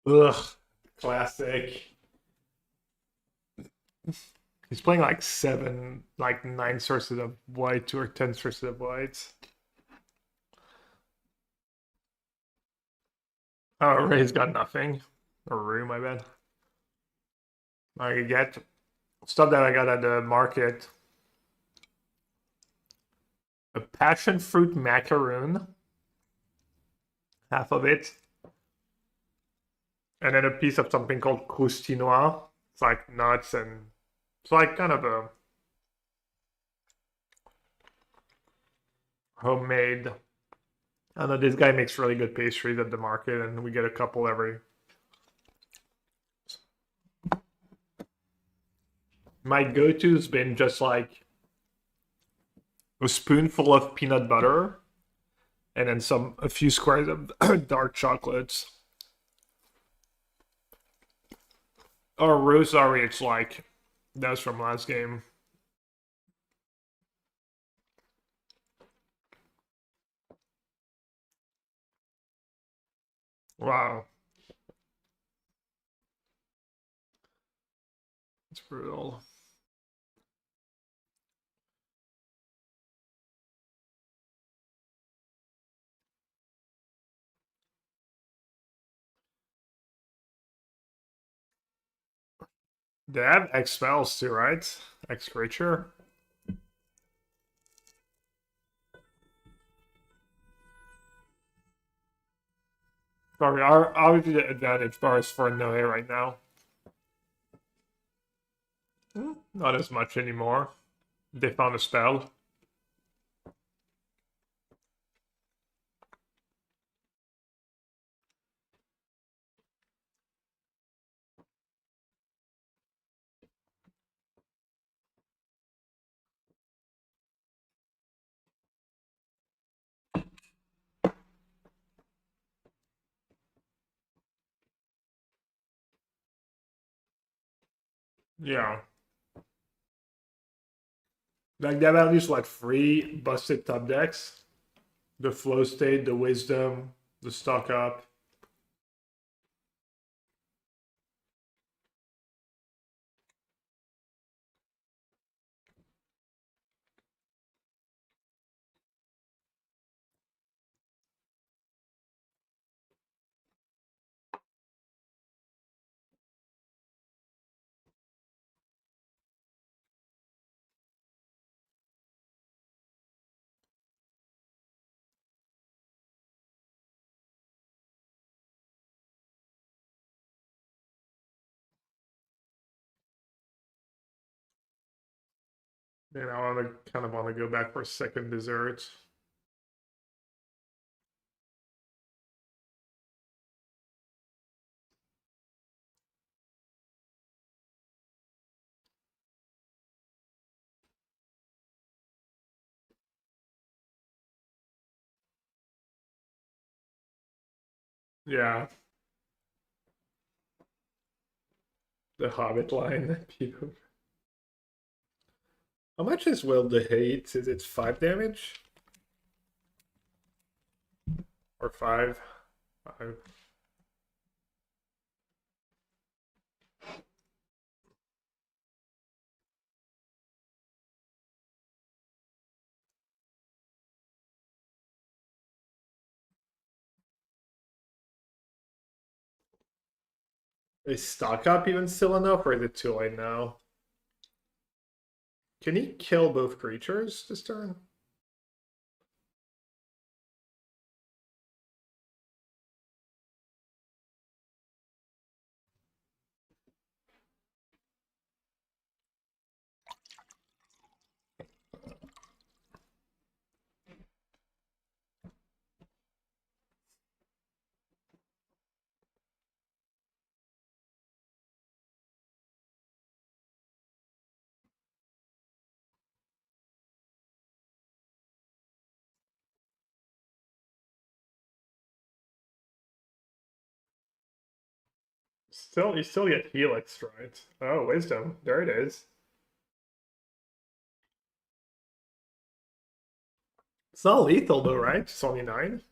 Ugh, classic. He's playing like 9 sources of white or 10 sources of white. Oh, Ray's got nothing. Or Rue, my bad. I get stuff that I got at the market. A passion fruit macaroon. Half of it. And then a piece of something called croustinois. It's like nuts and it's like kind of a homemade. I know this guy makes really good pastries at the market, and we get a couple every. My go-to's been just like a spoonful of peanut butter, and then a few squares of dark chocolates. Or rosary, it's like that's from last game. Wow, it's brutal. They have X spells too, right? X creature. Sorry, our obviously the advantage bar is for Noe right now. Not as much anymore. They found a spell. Yeah. Like they have at least like 3 busted top decks. The flow state, the wisdom, the stock up. And I want to kind of want to go back for second dessert. Yeah, the Hobbit line. How much is Will the Hate? Is it 5 damage? Or 5? 5. Is stock up even still enough, or is it too late now? Can he kill both creatures this turn? Still, you still get Helix, right? Oh, Wisdom. There it is. It's not lethal though, right? It's only 9.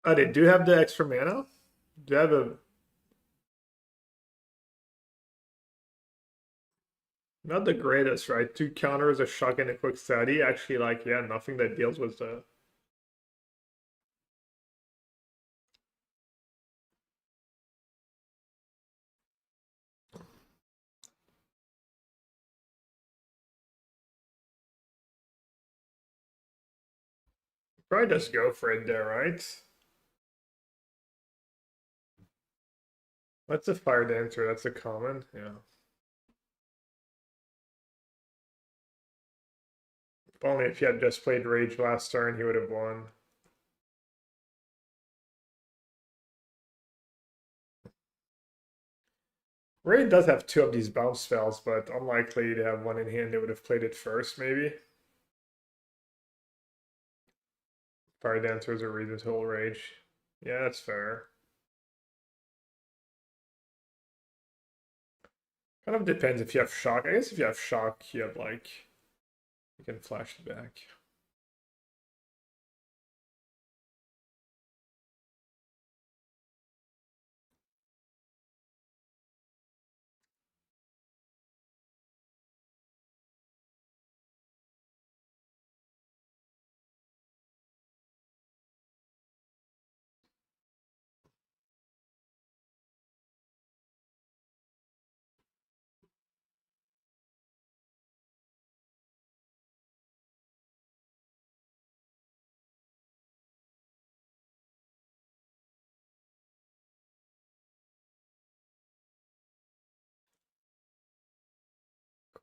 Oh, they do have the extra mana? Do they have a... Not the greatest, right? 2 counters, a shock, and a quick study. Actually, like, yeah, nothing that deals with the... Probably just go for it there, right? That's a fire dancer, that's a common, yeah. If only if he had just played Rage last turn, he would have won. Ray does have 2 of these bounce spells, but unlikely to have one in hand. They would have played it first, maybe. Fire Dancer is a reason to hold Rage. Yeah, that's fair. Kind of depends if you have Shock. I guess if you have Shock, you have like... You can flash it back.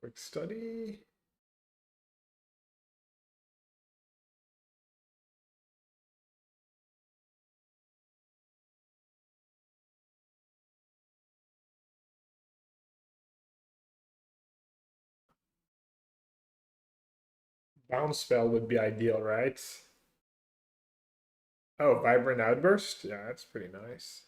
Quick study. Bounce spell would be ideal, right? Oh, Vibrant Outburst? Yeah, that's pretty nice.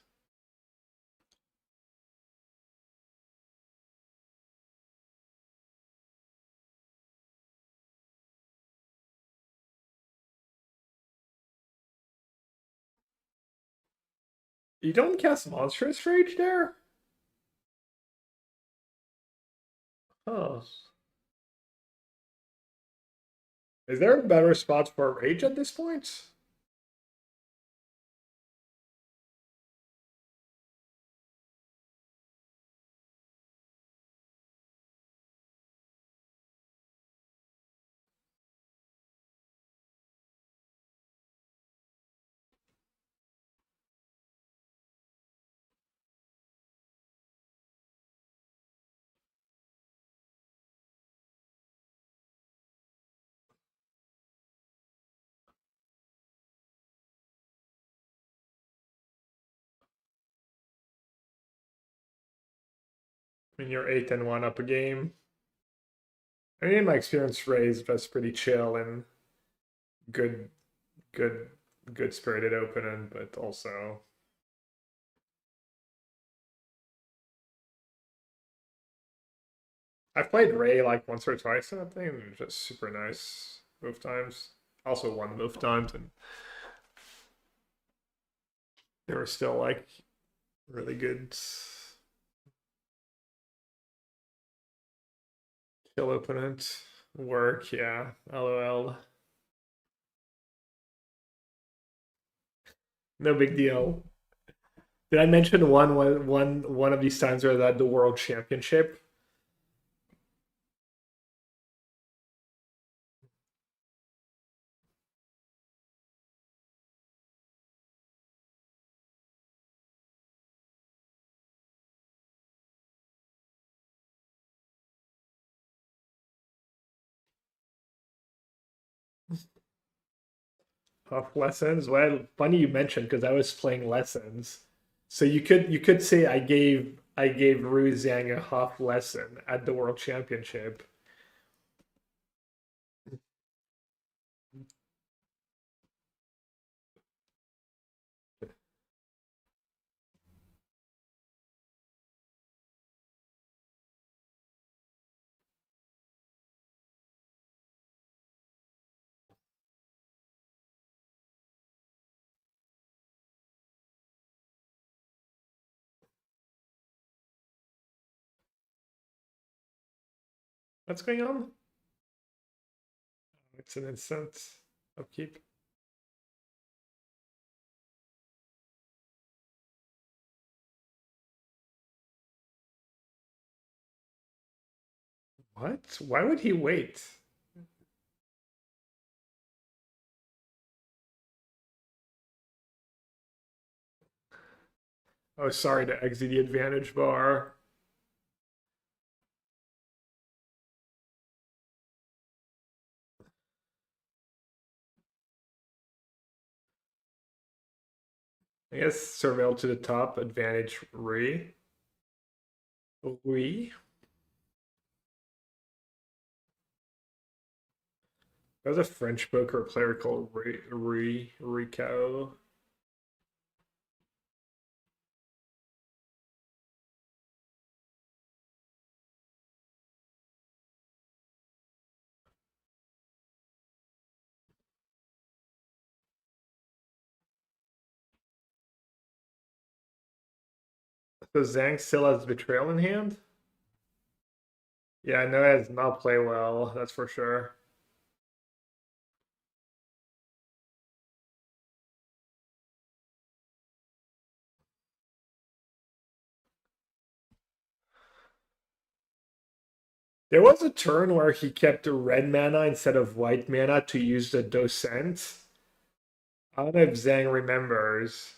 You don't cast Monstrous Rage there? Huh. Is there a better spot for Rage at this point? I mean, you're 8-1 up a game. I mean, in my experience, Ray's just pretty chill and good, good, good spirited opponent, but also I've played Ray like once or twice, and I think it was just super nice both times. Also won both times, and they were still like really good chill opponent. Work, yeah. LOL. No big deal. Did I mention one of these times where that the World Championship? Off lessons. Well, funny you mentioned because I was playing lessons. So you could say I gave Ru Zhang a half lesson at the World Championship. What's going on? It's an instant upkeep. What? Why would he wait? Oh, sorry to exit the advantage bar. I guess surveil to the top, advantage re. We. There's a French poker player called Rico. So Zhang still has Betrayal in hand? Yeah, I know it has not play well, that's for sure. There was a turn where he kept the red mana instead of white mana to use the Docent. I don't know if Zhang remembers.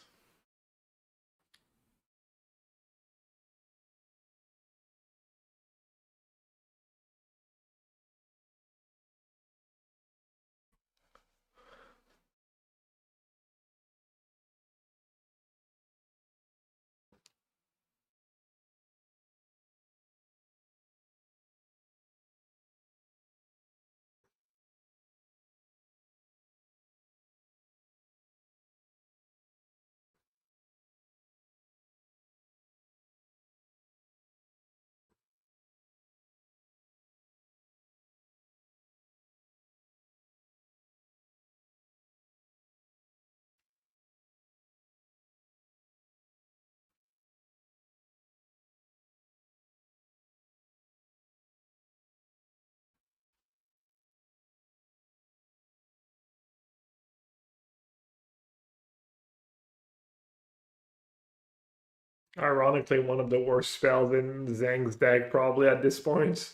Ironically, one of the worst spells in Zhang's deck probably at this point.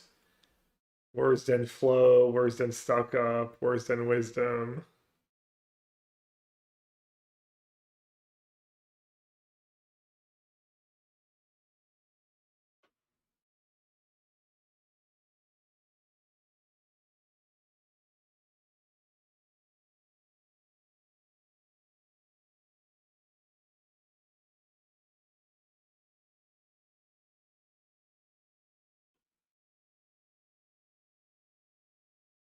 Worse than Flow, worse than Stuck Up, worse than Wisdom.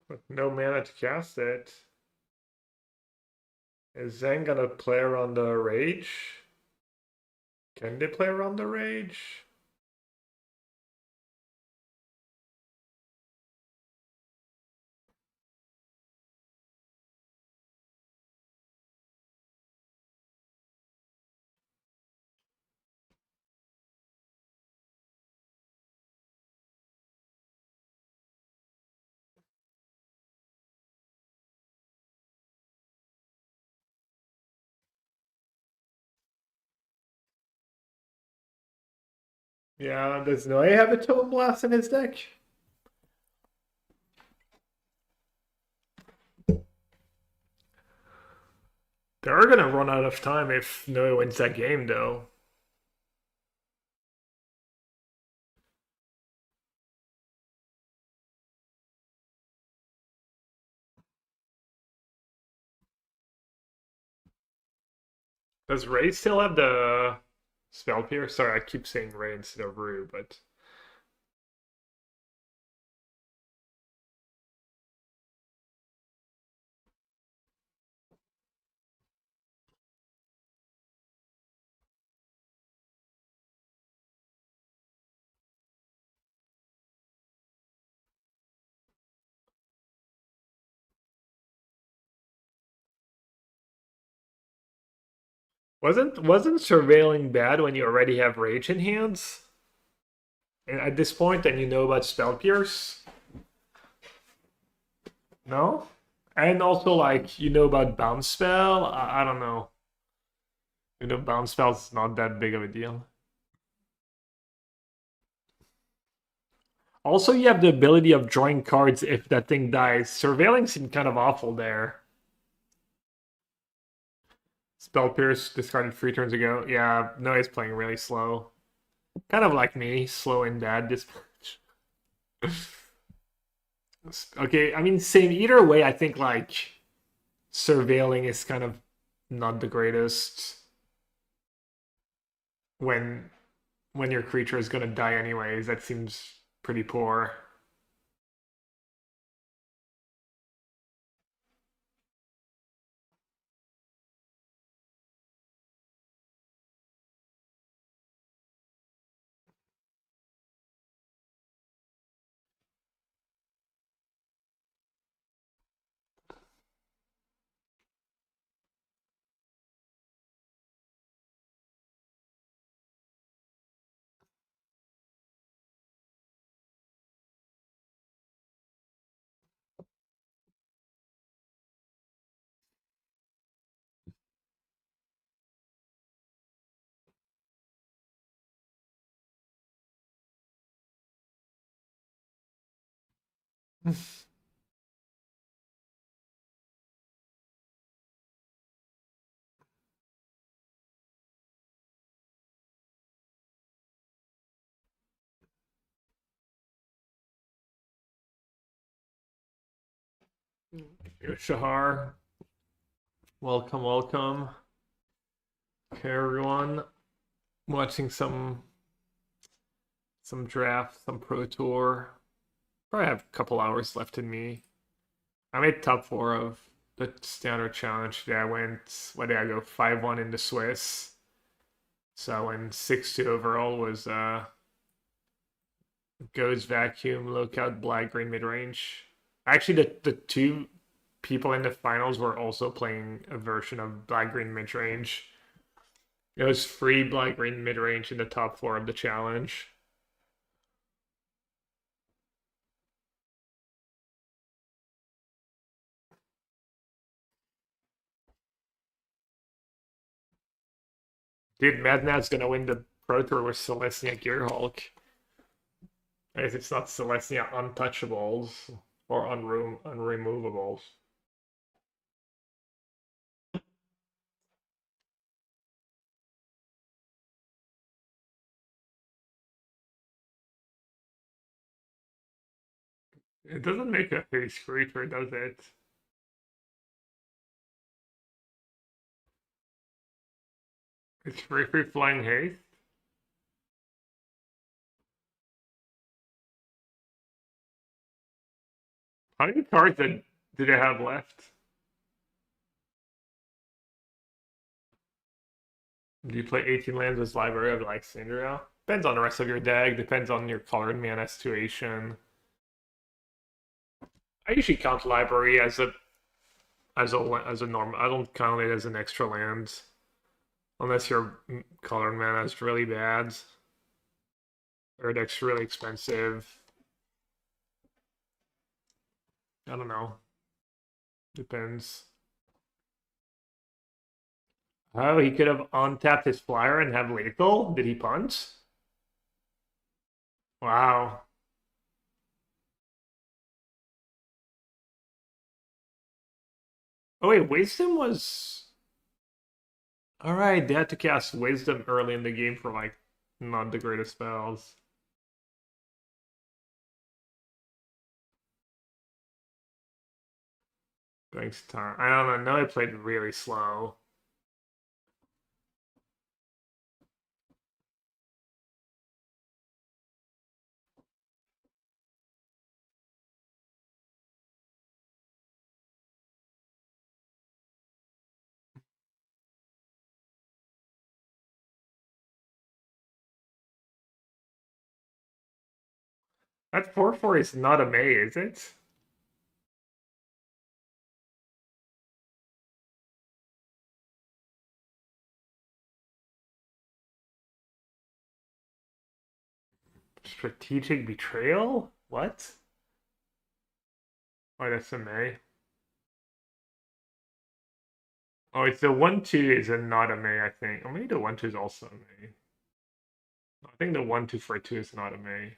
With no mana to cast it. Is Zhang gonna play around the Rage? Can they play around the Rage? Yeah, does Noe have a Tome Blast in his deck? They're gonna run out of time if Noe wins that game, though. Does Ray still have the Spell Pierce? Sorry, I keep saying Ray instead of Rue, but wasn't surveilling bad when you already have Rage in hands? And at this point, and you know about Spell Pierce? No? And also, like, you know about bounce spell? I don't know. You know, bounce spell's not that big of a deal. Also, you have the ability of drawing cards if that thing dies. Surveilling seemed kind of awful there. Spell Pierce discarded 3 turns ago. Yeah, no, he's playing really slow. Kind of like me, slow and bad dispatch. Okay, I mean, same. Either way, I think like surveilling is kind of not the greatest when your creature is gonna die anyways. That seems pretty poor. Shahar, welcome, welcome. Okay, everyone, watching some draft, some pro tour. Probably have a couple hours left in me. I made top 4 of the standard challenge. Yeah, I went. What did I go? 5-1 in the Swiss. So I went 6-2 overall. Was Goes Vacuum, Lookout, Black Green mid range. Actually, the 2 people in the finals were also playing a version of Black Green mid range. It was free Black Green mid range in the top 4 of the challenge. Dude, Madnat's gonna win the Pro Tour with Celestia Gearhulk. If it's not Celestia Untouchables or Unremovables. It doesn't make a face creature, does it? It's free flying haste. How many cards do they have left? Do you play 18 lands with Library of Alexandria? Depends on the rest of your deck, depends on your colored mana situation. I usually count Library as a normal. I don't count it as an extra land. Unless your colored mana is really bad. Or deck's really expensive. I don't know. Depends. Oh, he could have untapped his flyer and have lethal. Did he punch? Wow. Oh wait, wisdom was. All right, they had to cast wisdom early in the game for like not the greatest spells. Thanks, Tom. I don't know. I know I played really slow. That 4/4 is not a May, is it? Strategic betrayal? What? Oh, that's a May. Oh, it's the 1-2 is a not a May, I think. Or maybe the 1-2 is also a May. I think the 1-2 for 2 is not a May.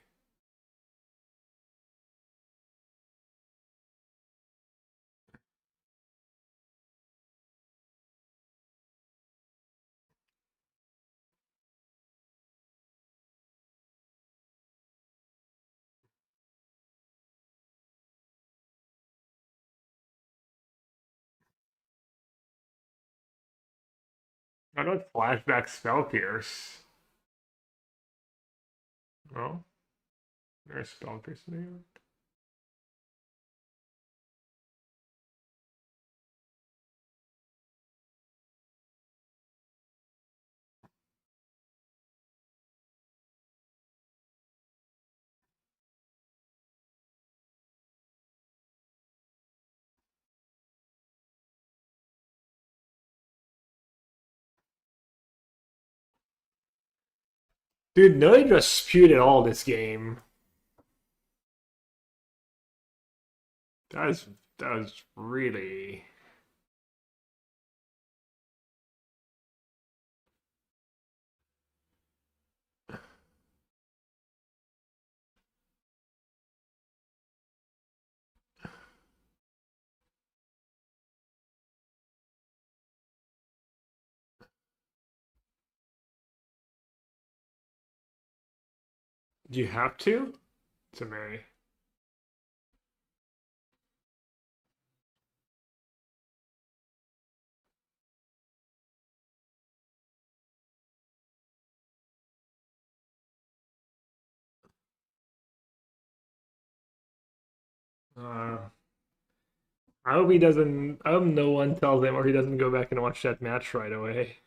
I don't flashback spell pierce. No? There's spell pierce in there. Dude, no just spewed at all this game. That was really. Do you have to? To me. Uh, I hope he doesn't. I hope no one tells him or he doesn't go back and watch that match right away.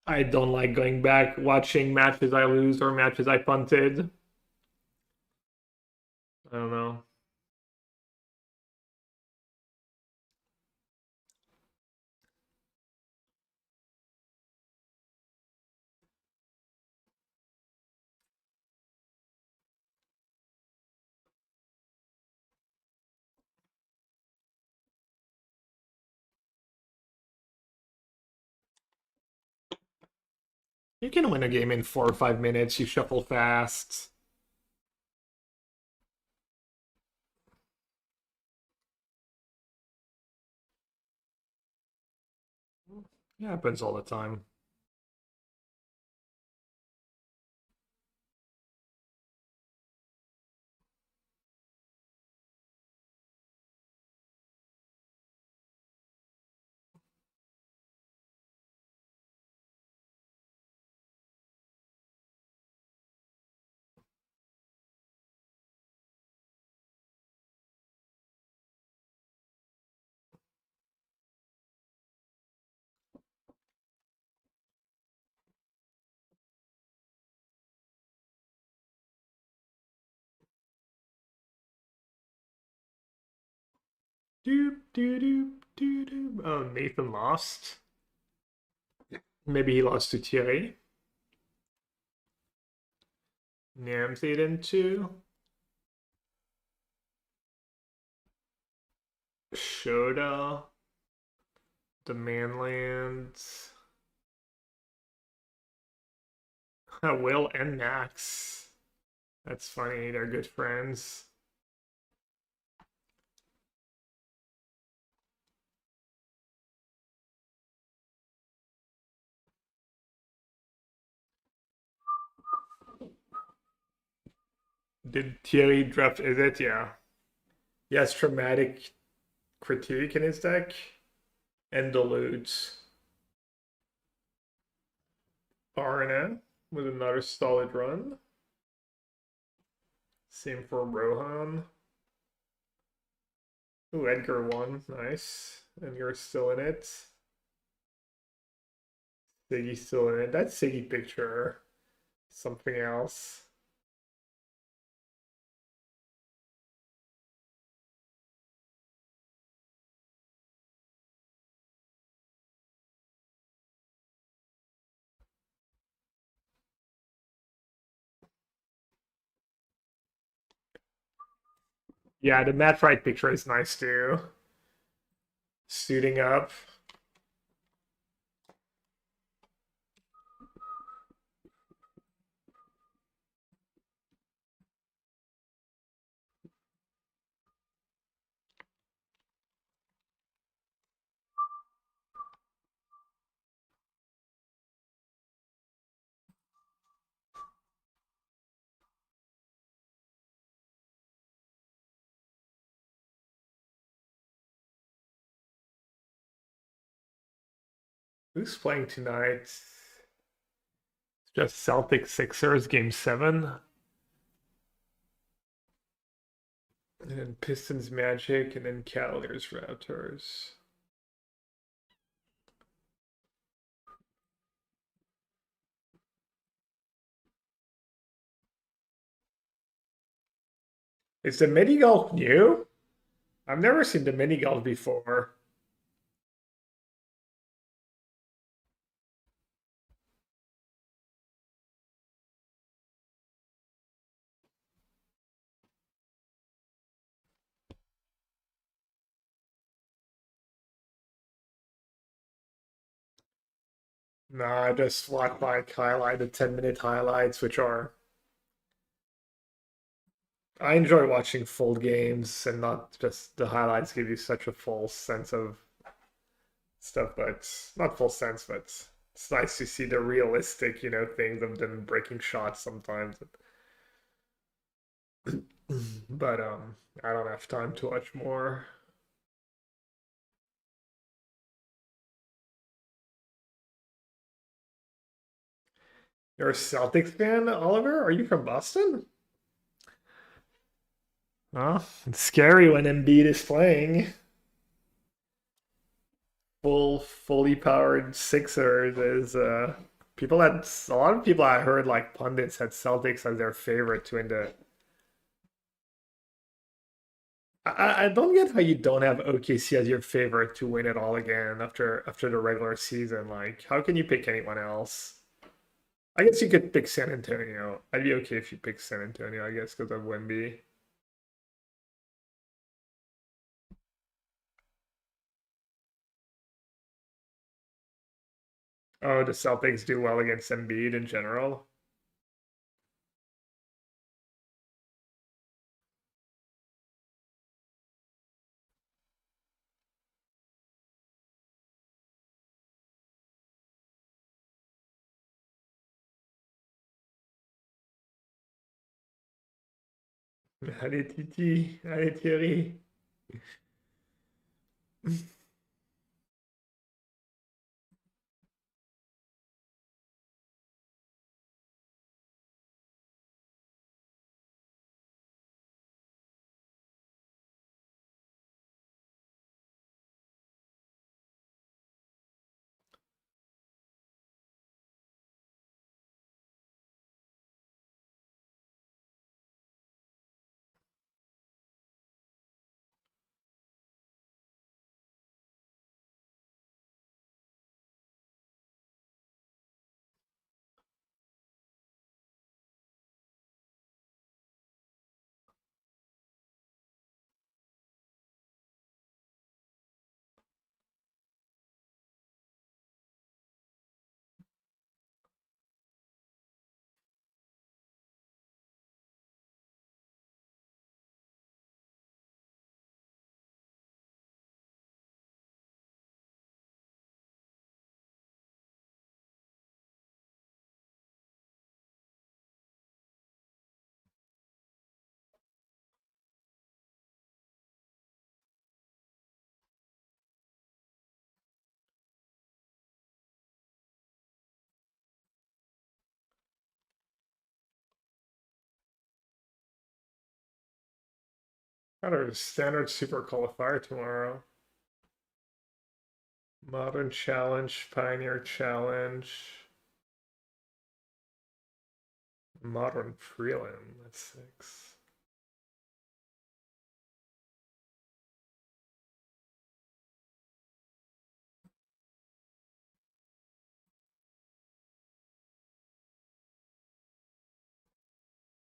I don't like going back watching matches I lose or matches I punted. I don't know. You can win a game in 4 or 5 minutes. You shuffle fast. It happens all the time. Doop doop doop doop doop. Oh, Nathan lost. Maybe he lost to Thierry. Nams 8-2. Shoda. The Manlands. Will and Max. That's funny. They're good friends. Did Thierry draft? Is it? Yeah. He has traumatic critique in his deck and deludes. RNN with another solid run. Same for Rohan. Ooh, Edgar won. Nice. Edgar's still in it. Siggy's still in it. That Siggy picture. Something else. Yeah, the Matt Wright picture is nice too. Suiting up. Who's playing tonight? It's just Celtics Sixers game 7. And then Pistons Magic, and then Cavaliers Raptors. Is the mini golf new? I've never seen the mini golf before. Nah, I just watch like highlighted 10-minute highlights, which are I enjoy watching full games and not just the highlights give you such a false sense of stuff, but not full sense, but it's nice to see the realistic, things of them breaking shots sometimes. But I don't have time to watch more. You're a Celtics fan, Oliver? Are you from Boston? Oh, it's scary when Embiid is playing. Fully powered Sixers is people had a lot of people I heard like pundits had Celtics as their favorite to win the. I don't get how you don't have OKC as your favorite to win it all again after the regular season. Like, how can you pick anyone else? I guess you could pick San Antonio. I'd be okay if you pick San Antonio, I guess, because of Wemby. Oh, the Celtics do well against Embiid in general. Allez Titi, allez Thierry. Got a standard super qualifier tomorrow. Modern Challenge, Pioneer Challenge, Modern Prelim. That's 6.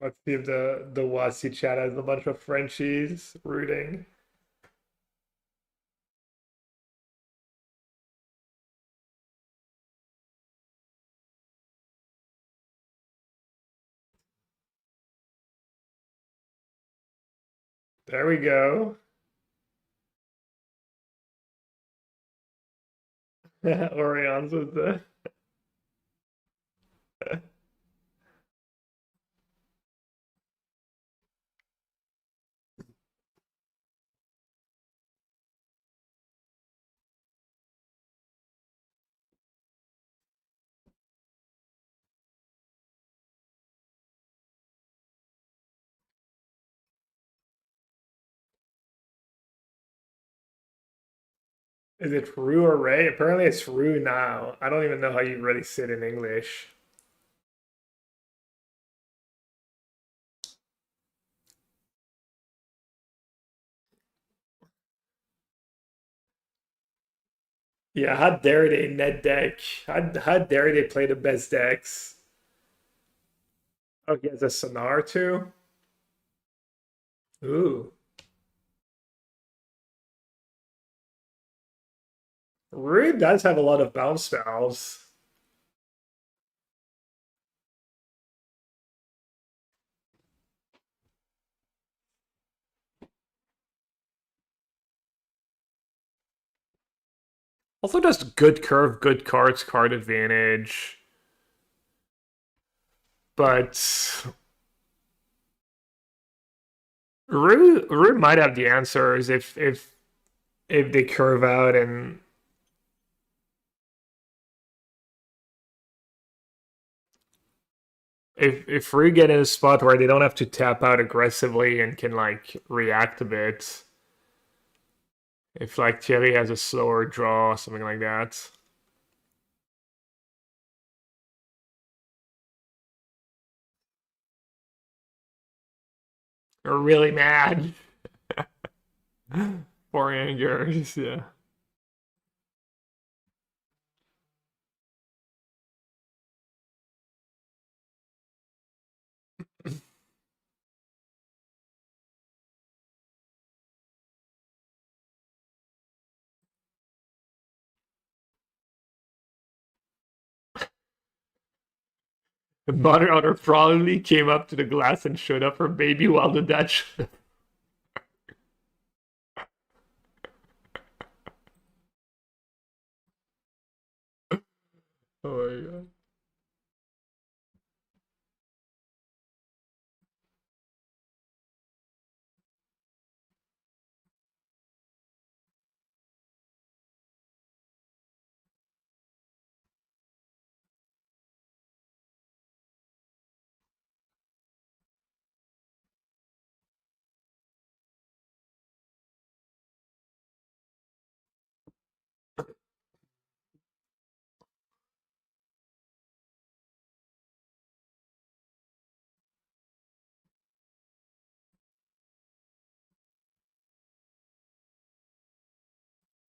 Let's see if the Wasi chat has a bunch of Frenchies rooting. There we go. Orion's was the. Is it Rue or Ray? Apparently it's Rue now. I don't even know how you really say it in English. Yeah, how dare they net deck? How dare they play the best decks? Oh, he has a Sonar too? Ooh. Rue does have a lot of bounce spells. Also just good curve, good cards, card advantage. But Rue might have the answers if they curve out and if Rue get in a spot where they don't have to tap out aggressively and can like react a bit. If like Thierry has a slower draw, something like that. Or really mad. For angers, yeah. The mother otter probably came up to the glass and showed up her baby while the dad showed up. Oh my god.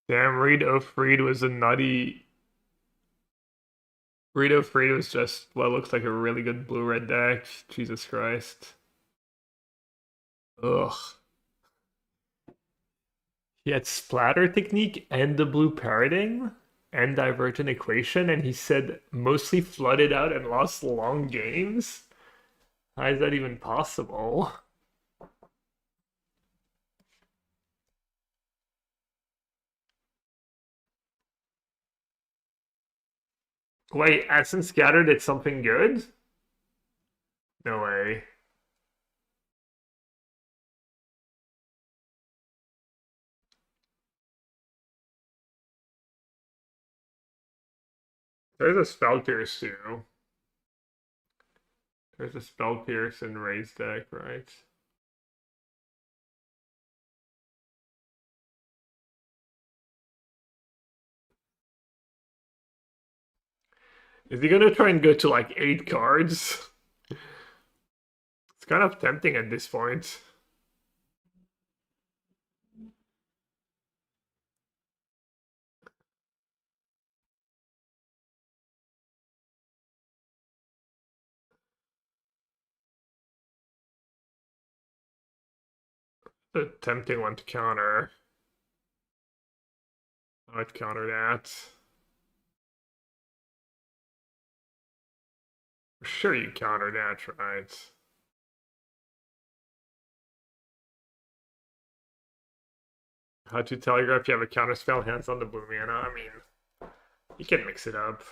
Damn, Reed O'Freed was a nutty. Reed O'Freed was just what looks like a really good blue-red deck. Jesus Christ. Ugh. He had Splatter Technique and the Blue Paradigm and Divergent Equation, and he said mostly flooded out and lost long games? How is that even possible? Wait, Essence Scatter did something good? No way. There's a Spell Pierce too. There's a Spell Pierce and Raise deck, right? Is he gonna try and go to like 8 cards? It's kind of tempting at this point. A tempting one to counter. I'd counter that. For sure you counter that, right? How to telegraph you have a counterspell hands on the blue mana? I mean, you can mix it up.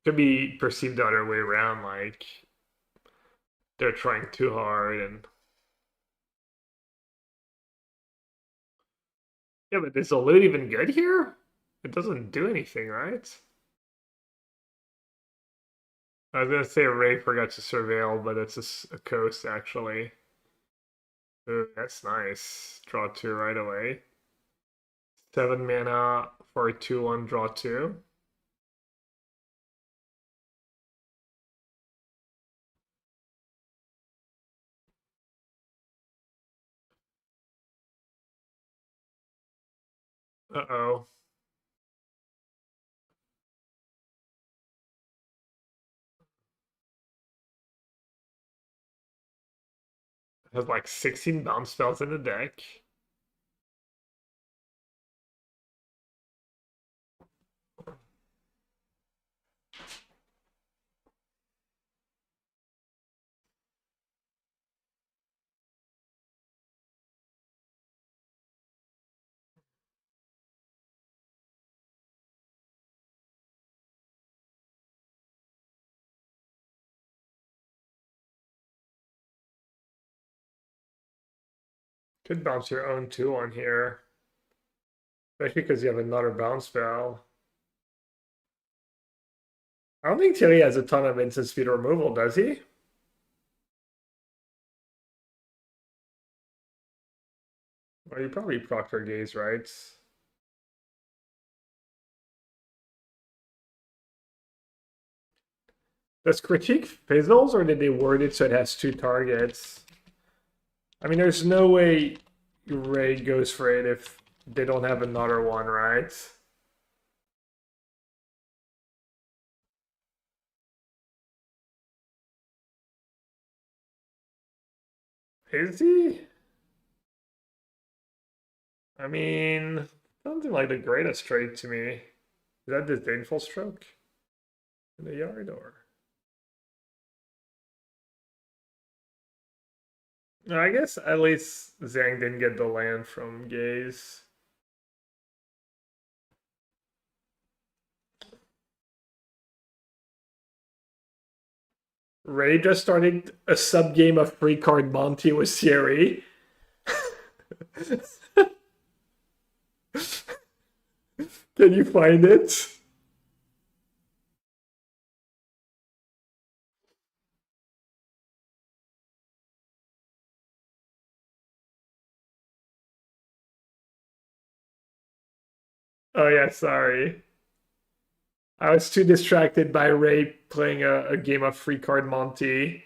Could be perceived the other way around, like they're trying too hard and yeah, but is the loot even good here? It doesn't do anything, right? I was gonna say Ray forgot to surveil, but it's a coast actually. Ooh, that's nice. Draw 2 right away. 7 mana for a 2/1 draw 2. Uh-oh. Has like 16 bounce spells in the deck. Could bounce your own 2/1 here. Especially because you have another bounce spell. I don't think Tilly has a ton of instant speed removal, does he? Well, you probably Proctor Gaze, right? Does critique fizzles or did they word it so it has 2 targets? I mean, there's no way Ray goes for it if they don't have another one, right? Is he? I mean, something like the greatest trade to me. Is that disdainful stroke in the yard or? No, I guess at least Zhang didn't get the land from Gaze. Ray just started a sub game of free card Monty with Sierra. Can you find it? Oh yeah, sorry. I was too distracted by Ray playing a game of free card Monty.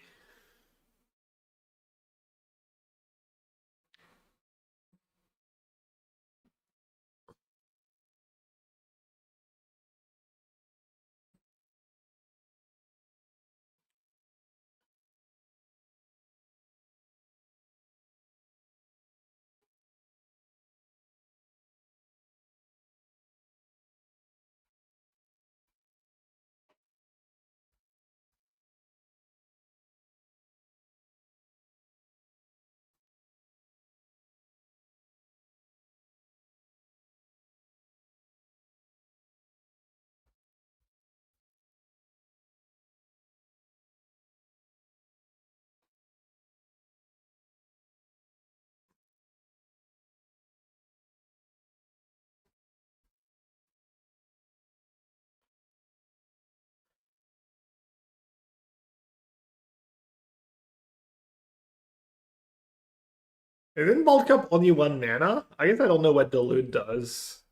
Isn't Bulk Up only 1 mana? I guess I don't know what Dilute does.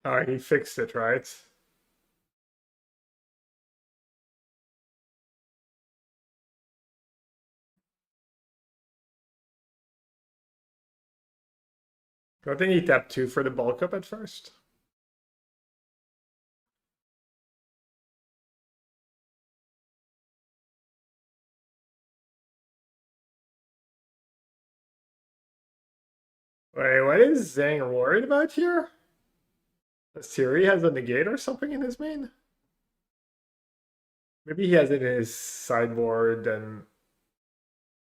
Alright, he fixed it, right? I think he tapped 2 for the bulk up at first. Wait, what is Zhang worried about here? Siri has a negate or something in his main? Maybe he has it in his sideboard and...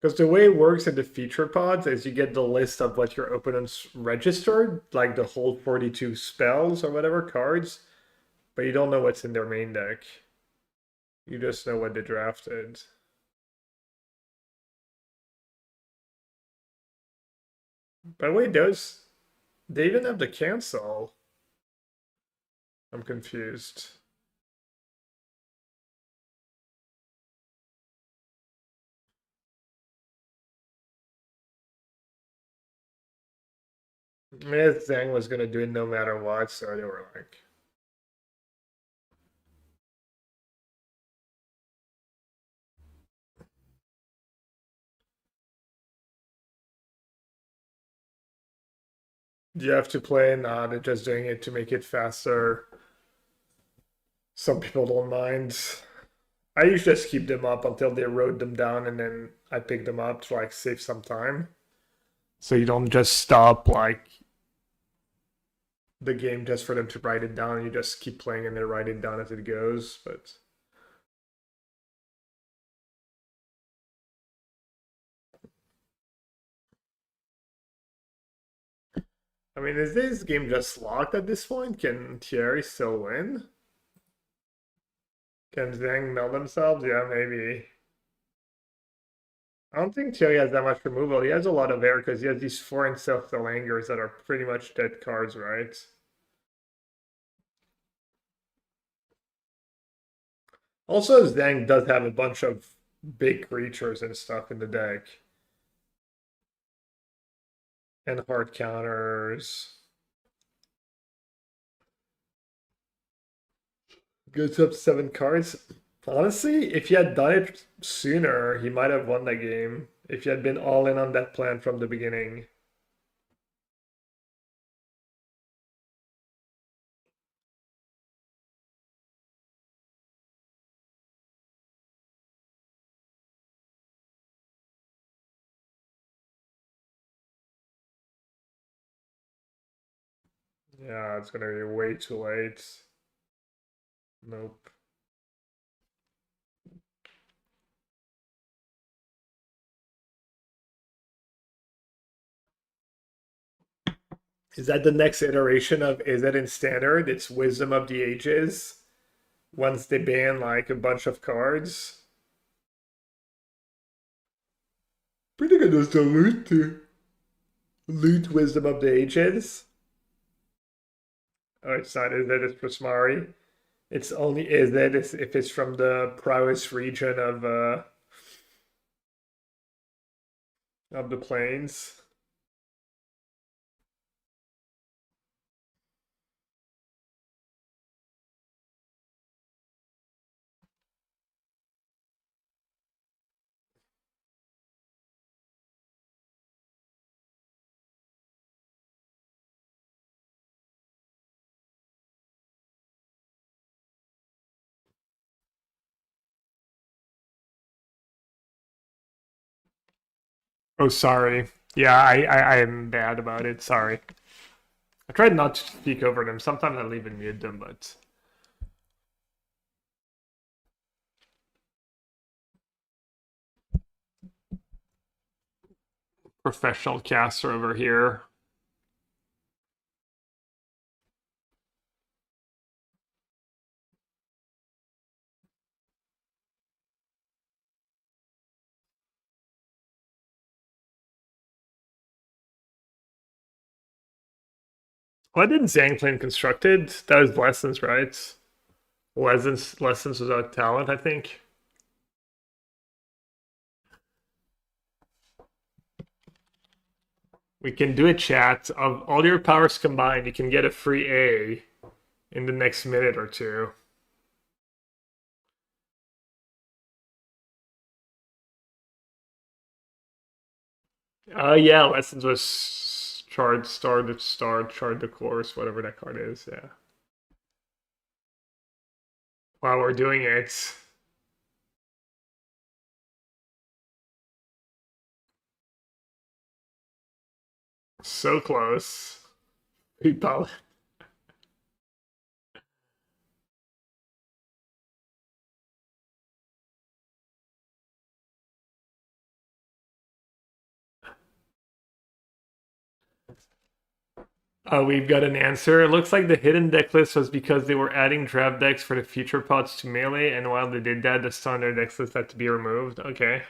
Because the way it works in the feature pods is you get the list of what your opponents registered, like the whole 42 spells or whatever cards, but you don't know what's in their main deck. You just know what they drafted. By the way, they even have the cancel. I'm confused. Yeah, Zhang was gonna do it no matter what, so they were like... You have to play? Nah, they're just doing it to make it faster. Some people don't mind. I usually just keep them up until they wrote them down and then I pick them up to like save some time. So you don't just stop like the game just for them to write it down. You just keep playing and they write it down as it goes. But I mean, is this game just locked at this point? Can Thierry still win? Can Zhang mill themselves? Yeah, maybe. I don't think Thierry has that much removal. He has a lot of air because he has these 4 and self-Delangers that are pretty much dead cards, right? Also, Zhang does have a bunch of big creatures and stuff in the deck. And hard counters. Goes up 7 cards. Honestly, if he had done it sooner, he might have won that game. If he had been all in on that plan from the beginning. Yeah, it's gonna be way too late. Nope. Is that the next iteration of is it in standard? It's Wisdom of the Ages. Once they ban like a bunch of cards. Pretty good was the loot too. Loot Wisdom of the Ages. Oh, it's not is it it's Prismari. It's only is it if it's from the prowess region of the plains. Oh, sorry. Yeah, I am bad about it. Sorry. I tried not to speak over them. Sometimes I'll even mute them, but professional caster over here. Why didn't Zhang play in constructed? That was lessons, right? Lessons without talent, I think. We can do a chat of all your powers combined. You can get a free A in the next minute or two. Yeah, lessons was start the course, whatever that card is, yeah. While we're doing it. So close. People. We've got an answer. It looks like the hidden deck list was because they were adding draft decks for the future pots to melee, and while they did that, the standard deck list had to be removed. Okay,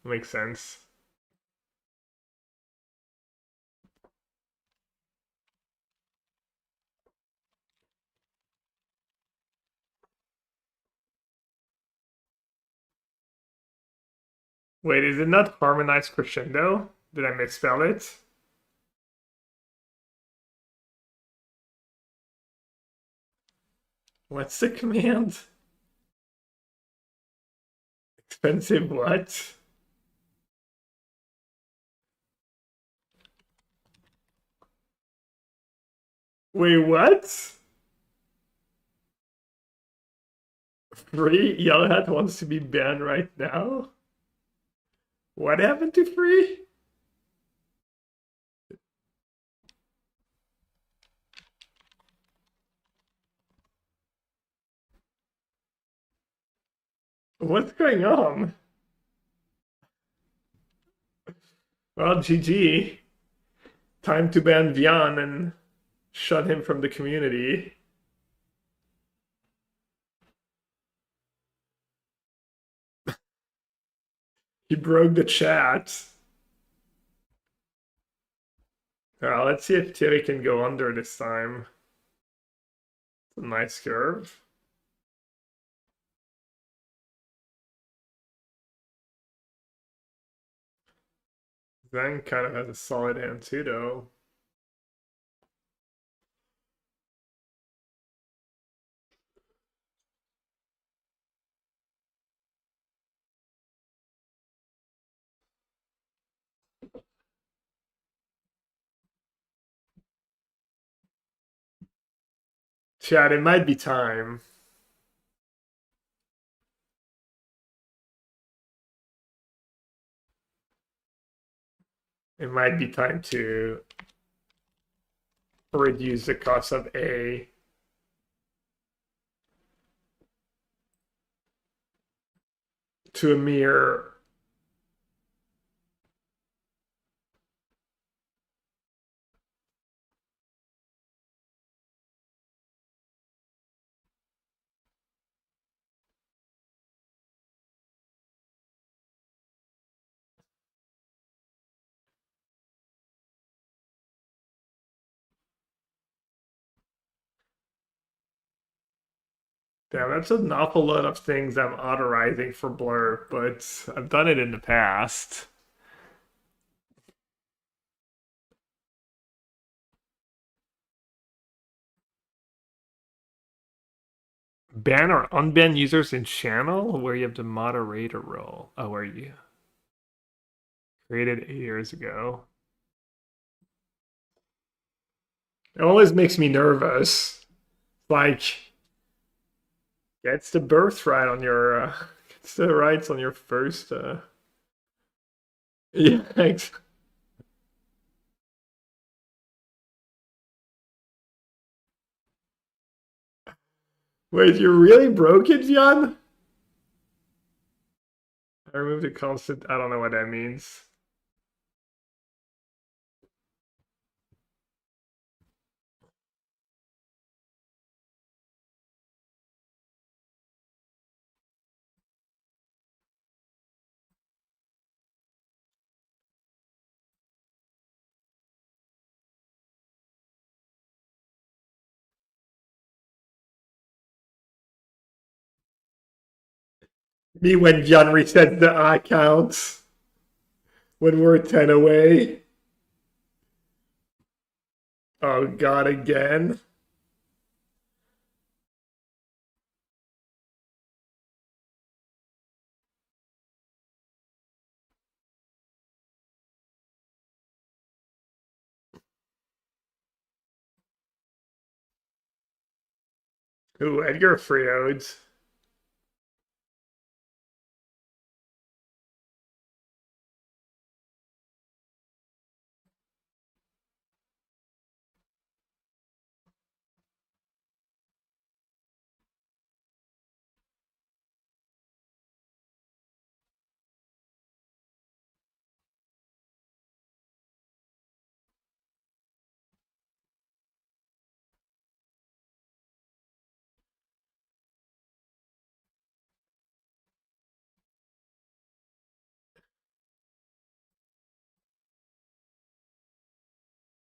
makes sense. Wait, is it not harmonized crescendo? Did I misspell it? What's the command? Expensive what? Wait, what? Free? Yellow Hat wants to be banned right now? What happened to Free? What's going on? Well, GG. Time to ban Vian and shut him from the community. He broke the chat. Let's see if Thierry can go under this time. It's a nice curve. Zhang kind of has a solid hand too, though. Chat, it might be time. It might be time to reduce the cost of A. To a mere damn, that's an awful lot of things I'm authorizing for Blur, but I've done it in the past. Ban or unban users in channel where you have the moderator role. Oh, where you created 8 years ago. It always makes me nervous. Like, gets the birthright on your, gets the rights on your first, yeah, Wait, you really broke it, Jan? I removed the constant, I don't know what that means. Me when Jan resets the account when we're 10 away. Oh god, again. Ooh, Edgar Freode.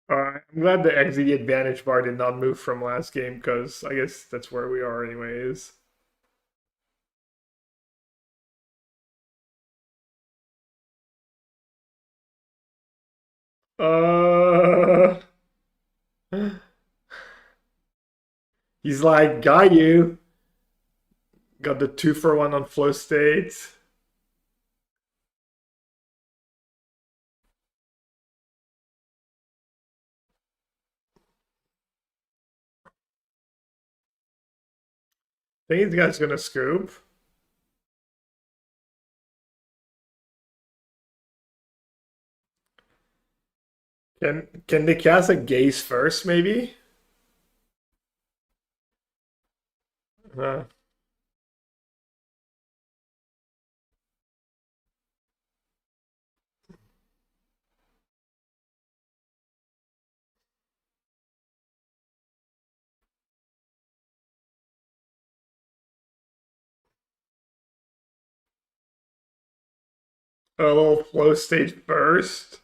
I'm glad the XZ advantage bar did not move from last game because I guess that's where we are anyways. Uh, he's like, got you. Got the 2-for-1 on flow state. I think this guy's gonna scoop. Can they cast a gaze first, maybe? Uh, a little flow state first.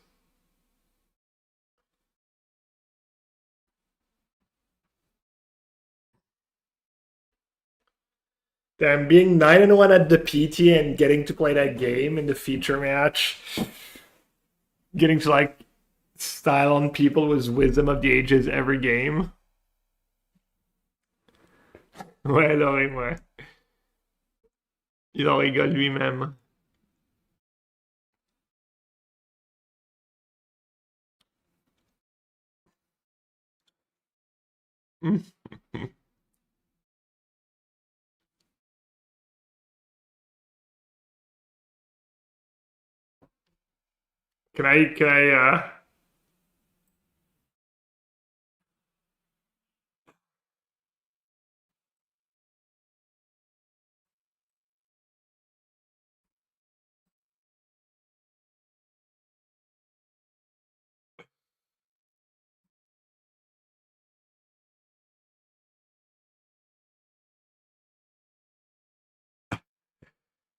Then being 9-1 at the PT and getting to play that game in the feature match, getting to like style on people with wisdom of the ages every game. Ouais, non, mais ouais. Il en rigole lui-même. Can I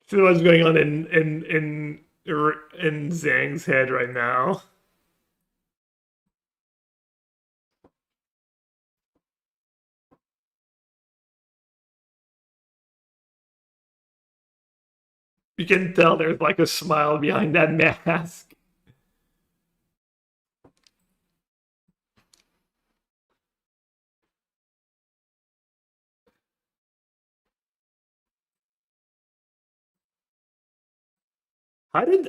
see what's going on in Zhang's head right now? You can tell there's like a smile behind that mask.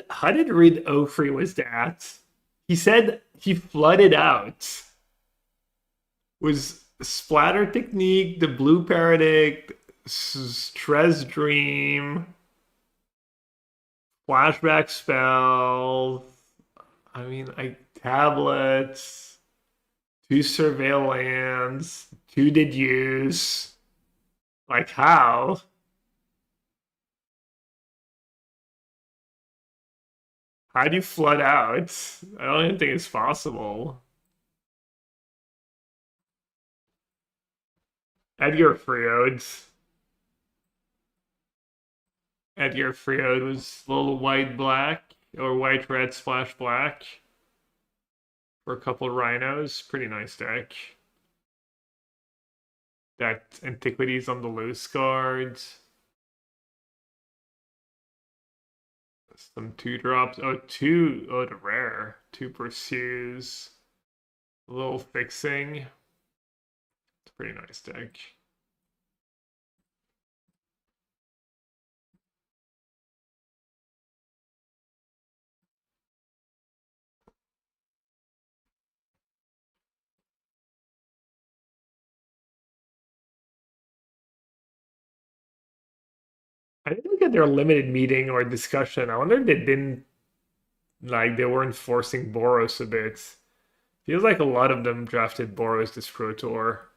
How did Reed Ofrey was that? He said he flooded out. Was splatter technique, the blue paradigm, stress dream, flashback spells. I mean, like tablets, 2 surveillance, 2 did use. Like how? How do you flood out? I don't even think it's possible. Edgar Freode. Edgar Freode was a little white black or white red splash black for a couple of rhinos. Pretty nice deck. That antiquities on the loose cards. Some 2-drops. Oh, two. Oh, the rare. 2 pursues. A little fixing. It's a pretty nice deck. I didn't look at their limited meeting or discussion. I wonder if they didn't like they weren't forcing Boros a bit. Feels like a lot of them drafted Boros this Pro Tour.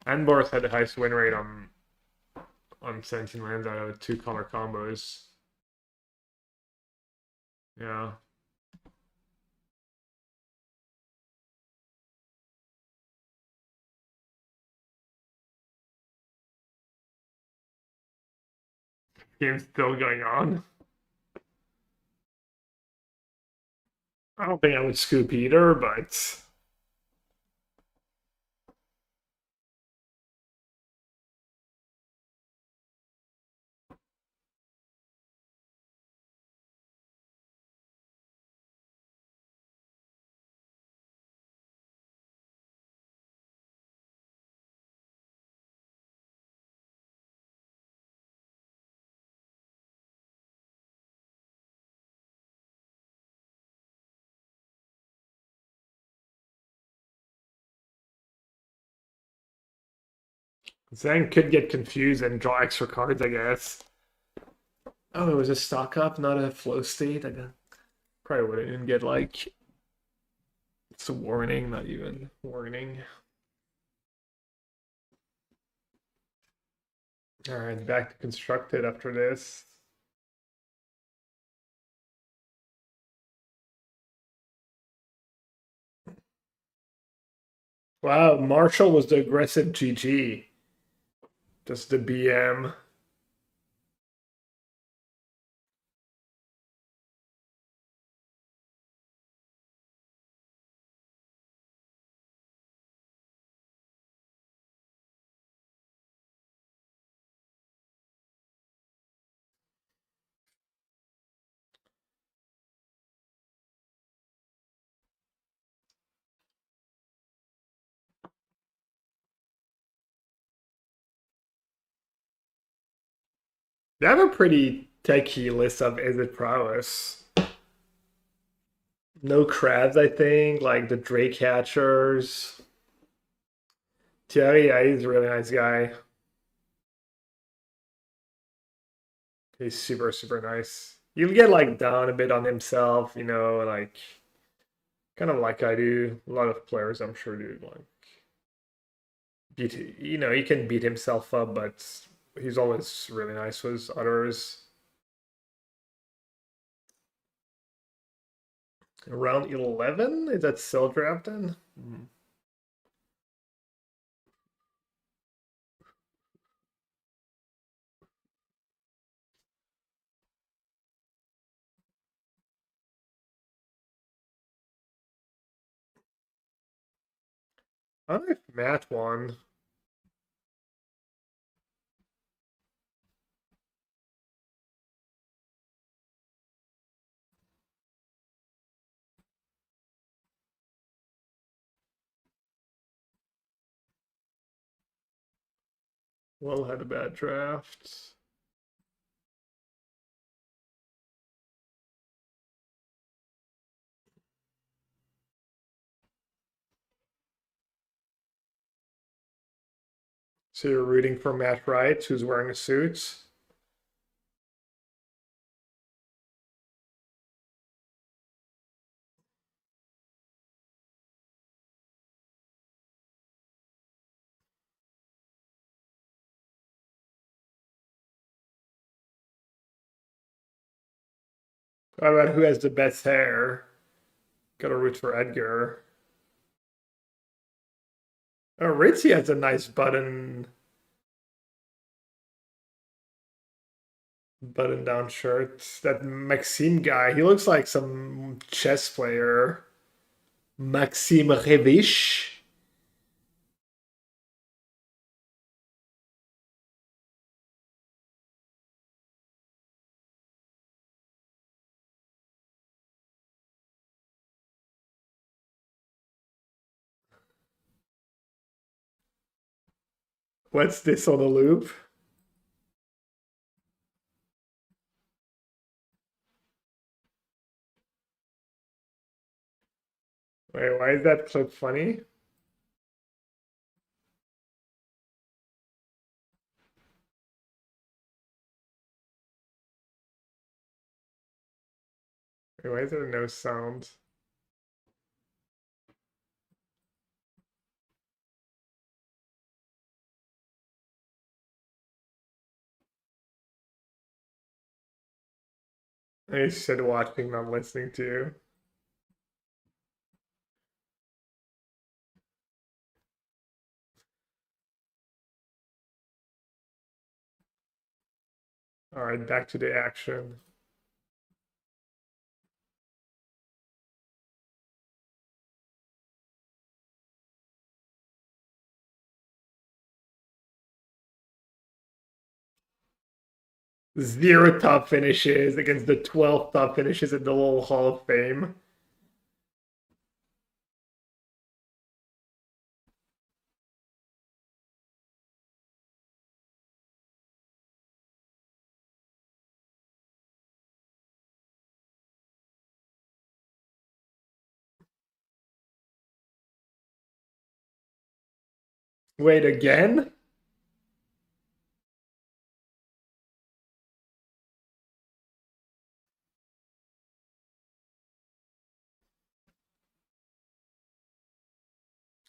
And Boros had the highest win rate on 17 lands out of 2-color combos. Yeah. Game's still going on. I don't think I would scoop either, but Zhang could get confused and draw extra cards, I guess. Oh, it was a stock up, not a flow state. I probably wouldn't even get like it's a warning, not even warning. All right, back to constructed after this. Wow, Marshall was the aggressive GG. Just the BM. They have a pretty techy list of Is It Prowess. No crabs, I think, like the Drake Catchers. Thierry, yeah, he's a really nice guy. He's super, super nice. You'll get like down a bit on himself, you know, like kind of like I do. A lot of players, I'm sure, do like beat. You know, he can beat himself up, but he's always really nice with others. Around 11? Is that still drafting? I don't know if Matt won. Will had a bad draft. So you're rooting for Matt Wright, who's wearing a suit. How about who has the best hair? Gotta root for Edgar. Oh, Ritzy has a nice button down shirt. That Maxime guy, he looks like some chess player. Maxime Revish. What's this on the loop? Wait, why is that clip funny? Why is there no sound? I said watching, not listening to you. All right, back to the action. Zero top finishes against the 12 top finishes in the little Hall of Fame. Wait, again?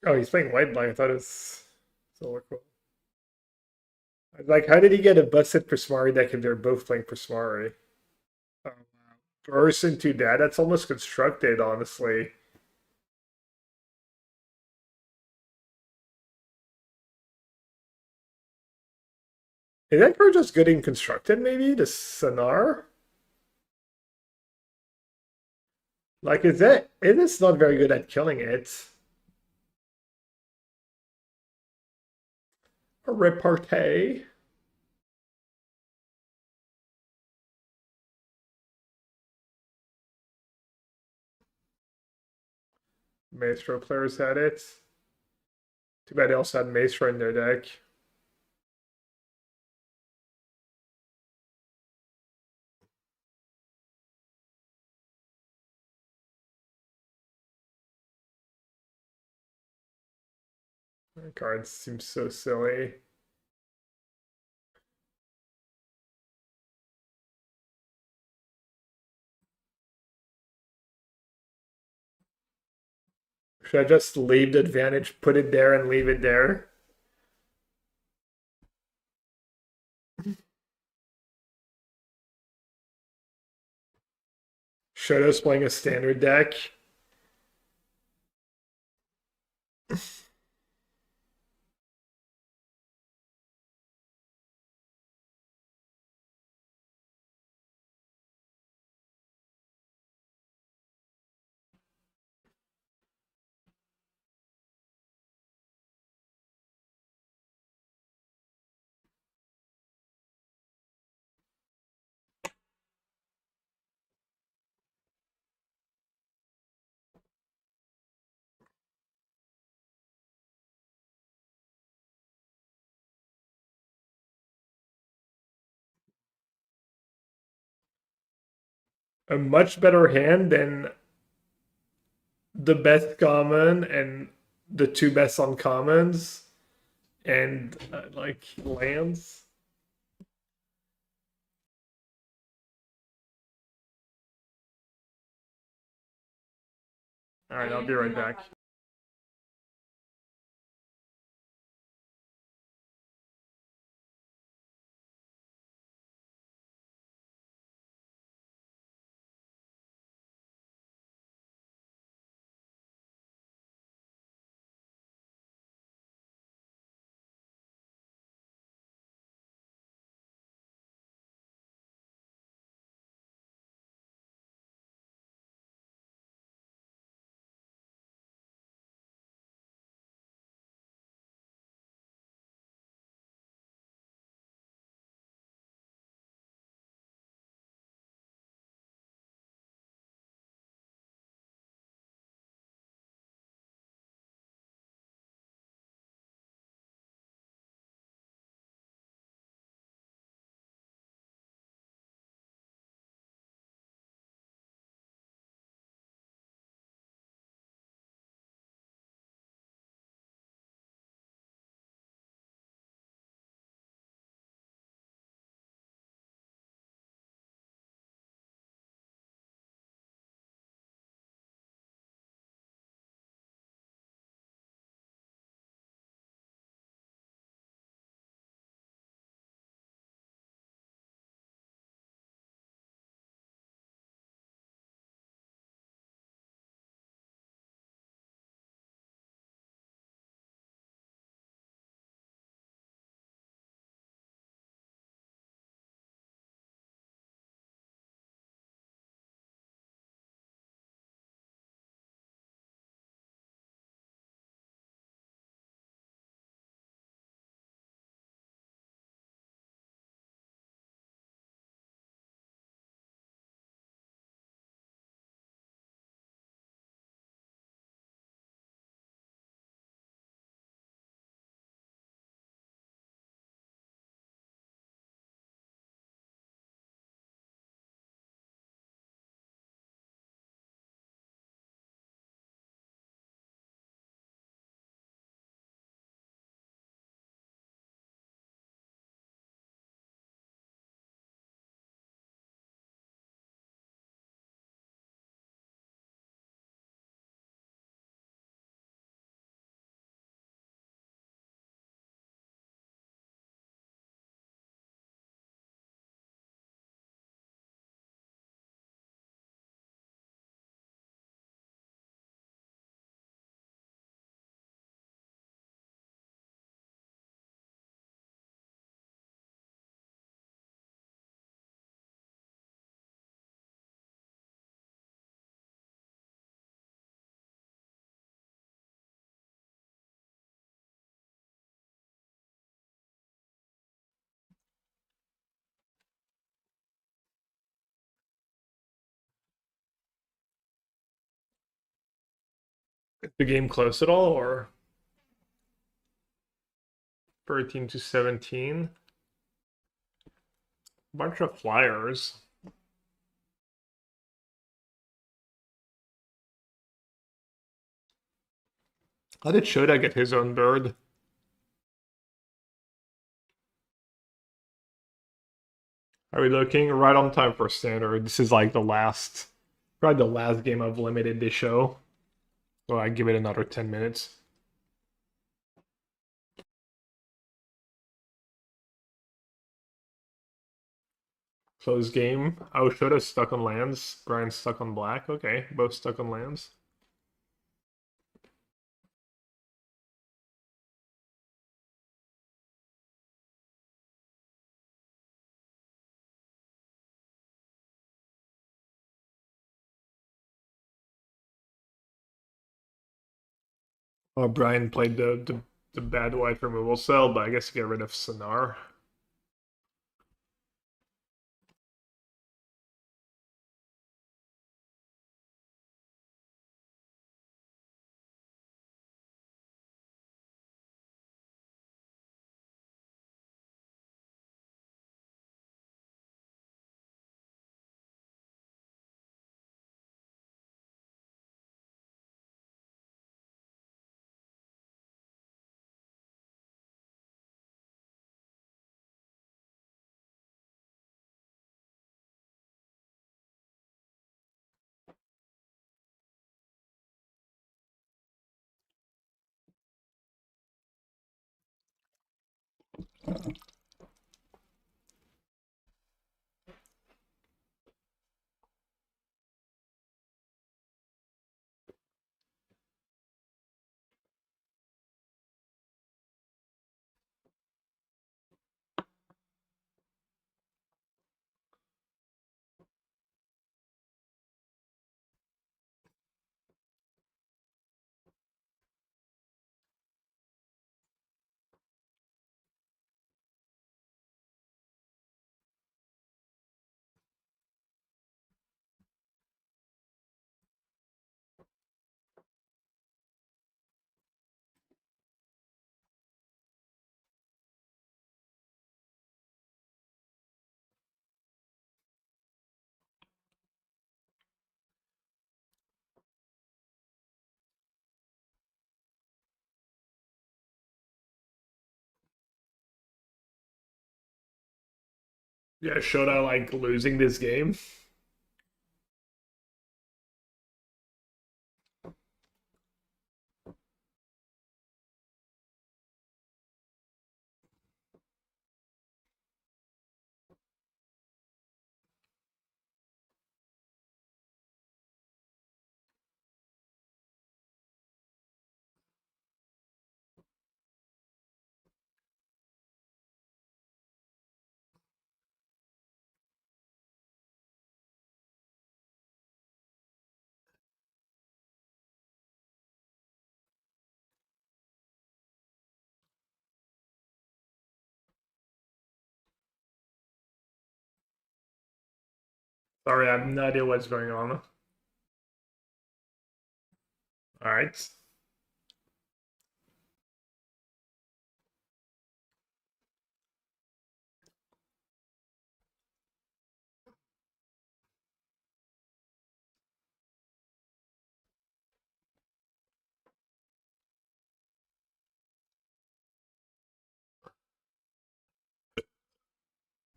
Oh, he's playing white black. I thought it was Solar Cool. I was like, how did he get a busted Prismari deck if they're both playing Prismari? Oh, wow. Burst into that? That's almost constructed, honestly. Is that card just good in constructed, maybe? The Sonar? Like, it is not very good at killing it. A repartee. Maestro players had it. Too bad they also had Maestro in their deck. That card seems so silly. Should I just leave the advantage, put it there, and leave it there? Shadow's playing a standard deck. A much better hand than the best common and the two best uncommons and like lands. All right, I'll be right back. the game close at all, or 13 to 17? Bunch of flyers. How did Shoda get his own bird? Are we looking right on time for standard? This is like probably the last game I've limited this show. So I give it another 10 minutes. Close game. Oh, Shoda's stuck on lands. Brian's stuck on black. Okay, both stuck on lands. Oh, Brian played the bad white removal cell, but I guess get rid of Sonar. Yeah, Shoda like losing this game. Sorry, I have no idea what's going on. All right.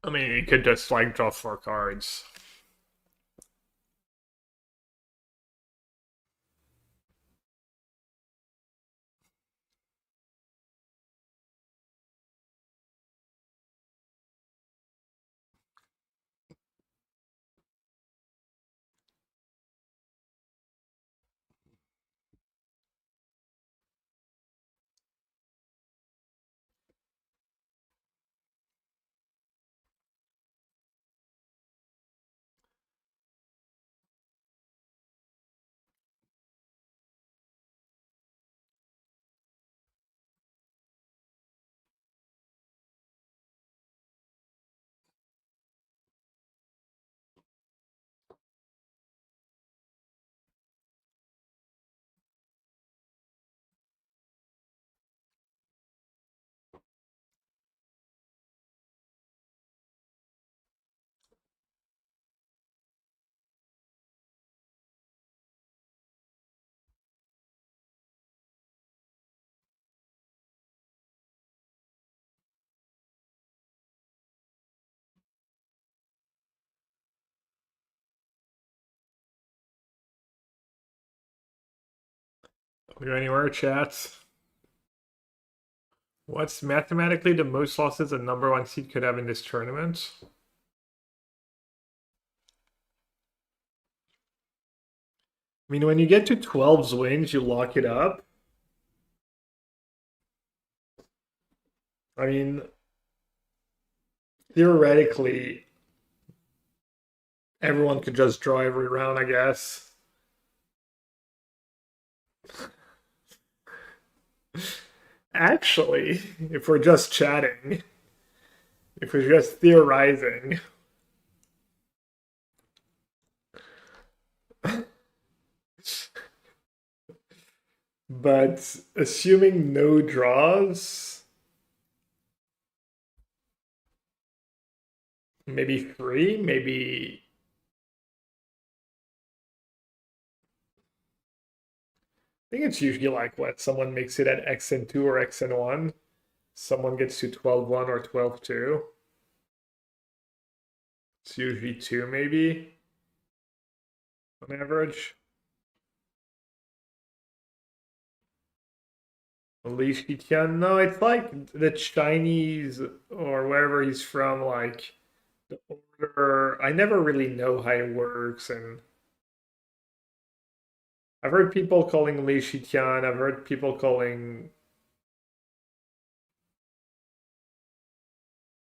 I mean, you could just like draw 4 cards. Go anywhere, chat. What's mathematically the most losses a number one seed could have in this tournament? I mean, when you get to 12's wins, you lock it up. I mean, theoretically, everyone could just draw every round, I guess. Actually, if we're just chatting, if we're just theorizing, but assuming no draws, maybe 3, maybe. I think it's usually like what? Someone makes it at X and 2 or X and 1. Someone gets to 12-1 or 12-2. It's usually 2, maybe, on average. Li Shiqian, no, it's like the Chinese or wherever he's from, like the order. I never really know how it works, and I've heard people calling Li Shiqian. I've heard people calling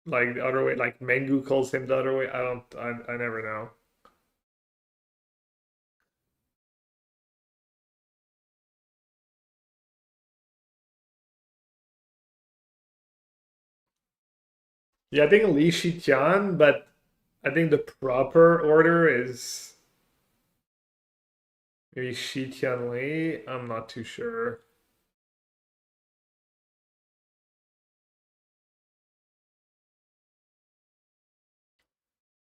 like the other way, like Mengu calls him the other way. I never know. Yeah, I think Li Shiqian, but I think the proper order is maybe Shiqian Li. I'm not too sure.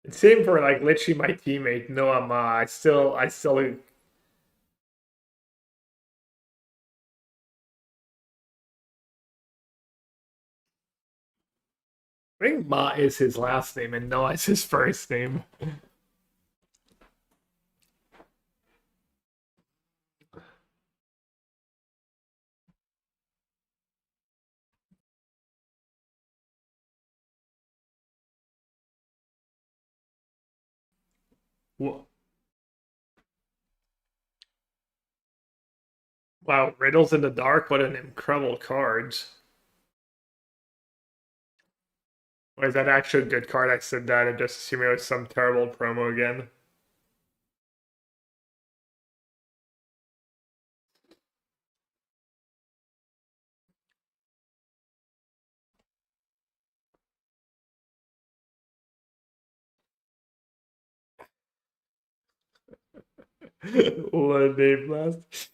Same for like literally my teammate Noah Ma. I still I think Ma is his last name and Noah is his first name. Wow, Riddles in the Dark, what an incredible card. Or is that actually a good card? I said that and just assume it was some terrible promo again. One day blast.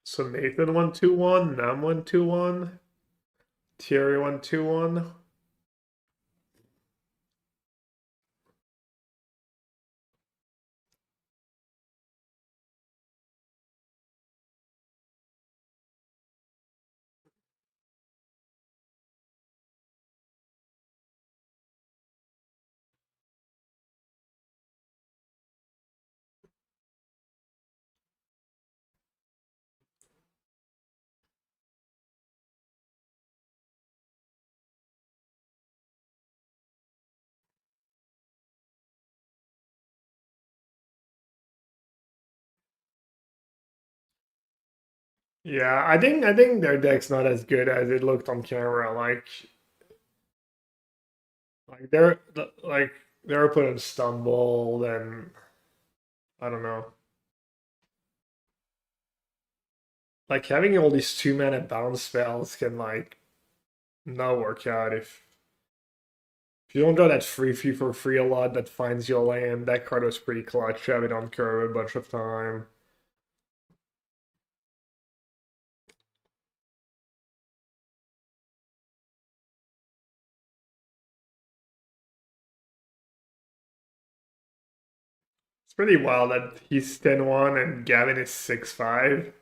So Nathan 1-2-1, Nam 1-2-1, Thierry 1-2-1. Yeah, I think their deck's not as good as it looked on camera. Like like their opponent stumbled and I don't know. Like having all these 2-mana bounce spells can like not work out if you don't draw that free for free a lot that finds your land. That card was pretty clutch. Have it on curve a bunch of time. It's pretty wild that he's 10-1 and Gavin is 6-5.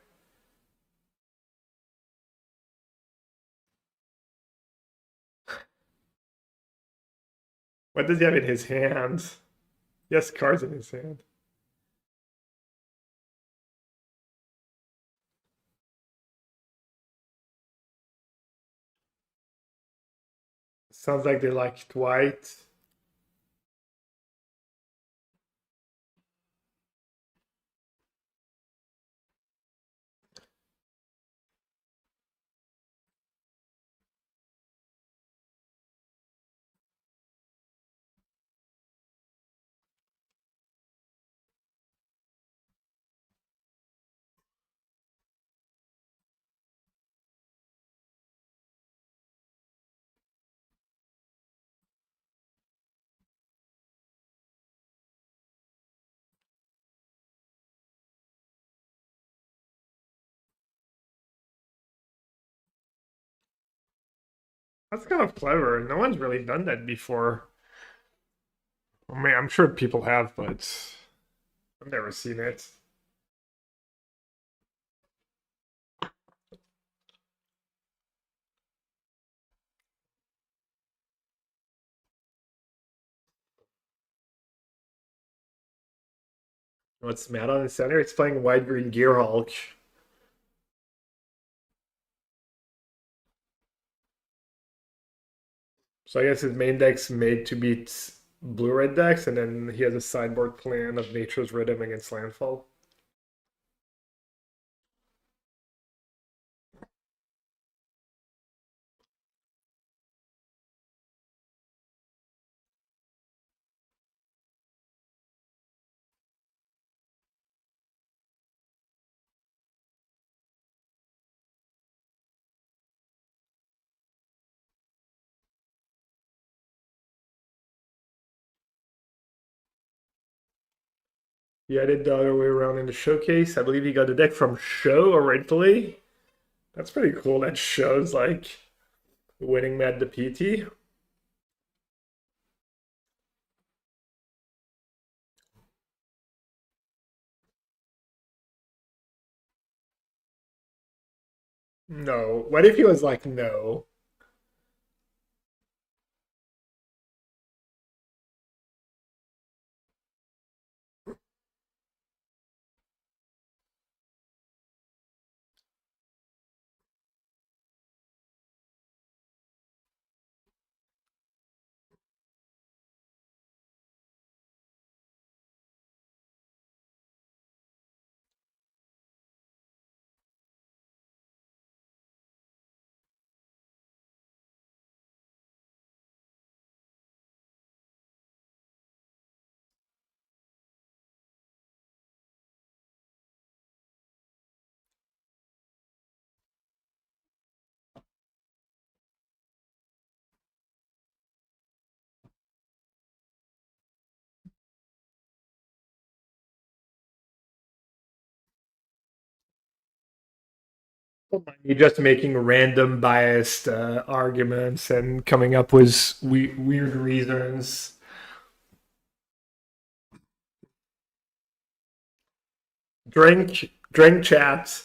What does he have in his hand? He has cards in his hand. Sounds like they liked white. That's kind of clever. No one's really done that before. I mean, I'm sure people have, but I've never seen it. What's Matt on the center? It's playing White Green Gearhulk. So I guess his main deck's made to beat blue-red decks, and then he has a sideboard plan of Nature's Rhythm against Landfall. He had it the other way around in the showcase. I believe he got the deck from Show originally. That's pretty cool. That shows like winning Matt the PT. No. What if he was like, no? You're just making random biased arguments and coming up with weird reasons. Drink chat.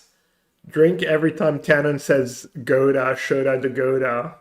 Drink every time Tannen says Goda, Shoda to Goda.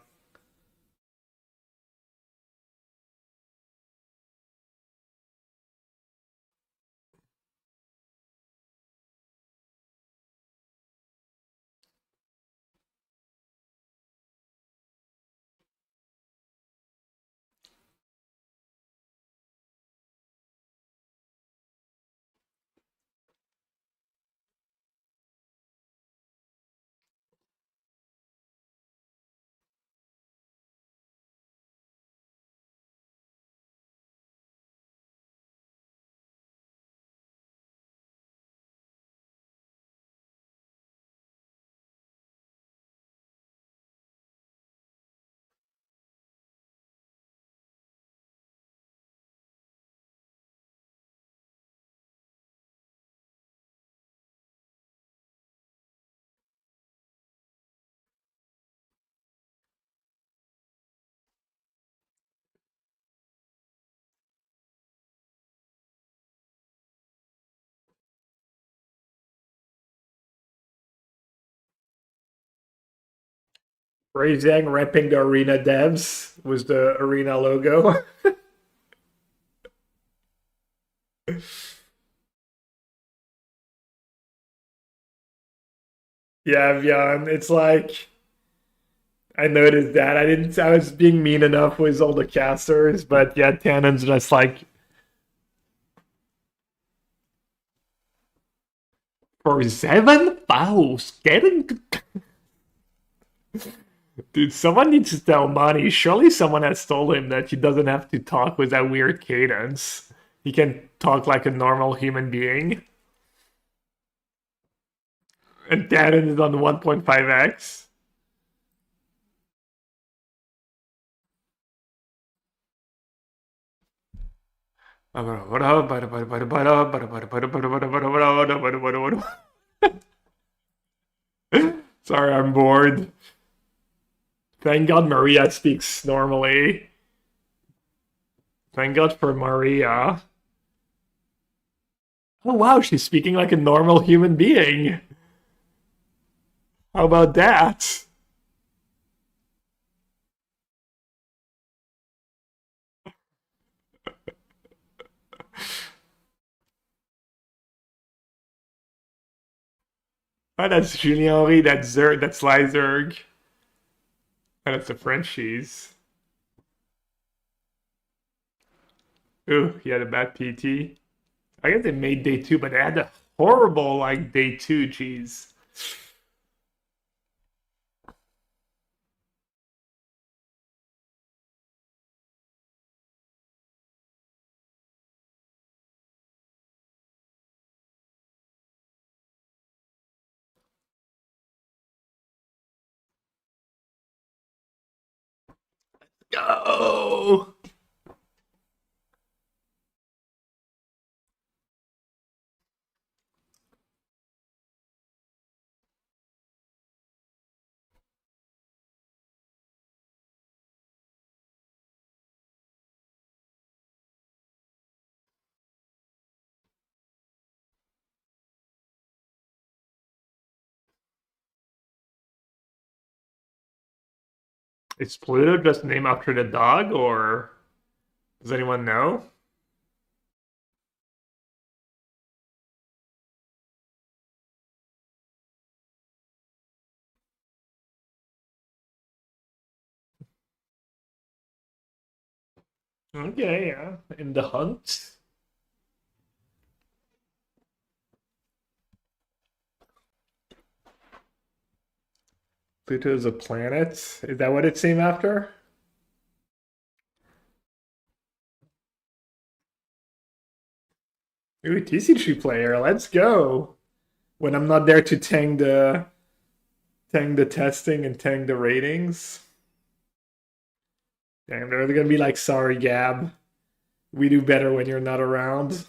Zhang repping the arena devs was the arena logo. Yeah, Bjorn, it's like I noticed that. I was being mean enough with all the casters, but yeah, Tannen's just like for 7 fouls, getting dude, someone needs to tell Monty. Surely someone has told him that he doesn't have to talk with that weird cadence. He can talk like a normal human being. And Tannen is on 1.5x. Sorry, I'm bored. Thank God Maria speaks normally. Thank God for Maria. Oh wow, she's speaking like a normal human being. How about that? Oh, that's Julien Henry, that's Zerg, that's Lyzerg. And it's the Frenchies. Ooh, he had a bad PT. I guess they made day 2, but they had a horrible like day 2, jeez. Go! Is Pluto just named after the dog, or does anyone know? Okay, yeah. In the hunt. Pluto is a planet. Is that what it's named after? Ooh, TCGPlayer, let's go. When I'm not there to tang the testing and tang the ratings. Damn, they're gonna be like, sorry, Gab. We do better when you're not around.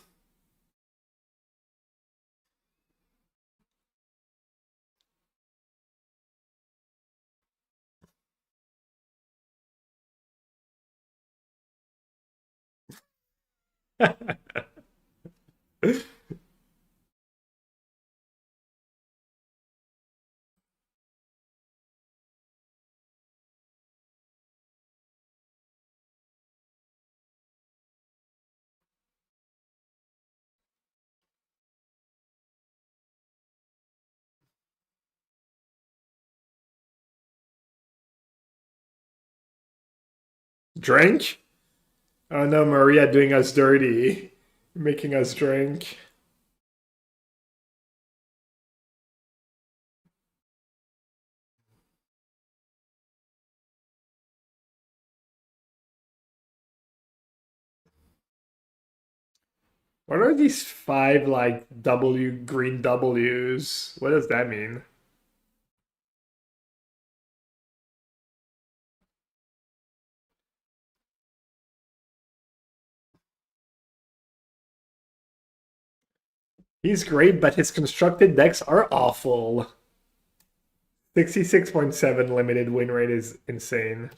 Drink? Oh no, Maria doing us dirty. Making us drink. What are these 5 like W green W's? What does that mean? He's great, but his constructed decks are awful. 66.7 limited win rate is insane.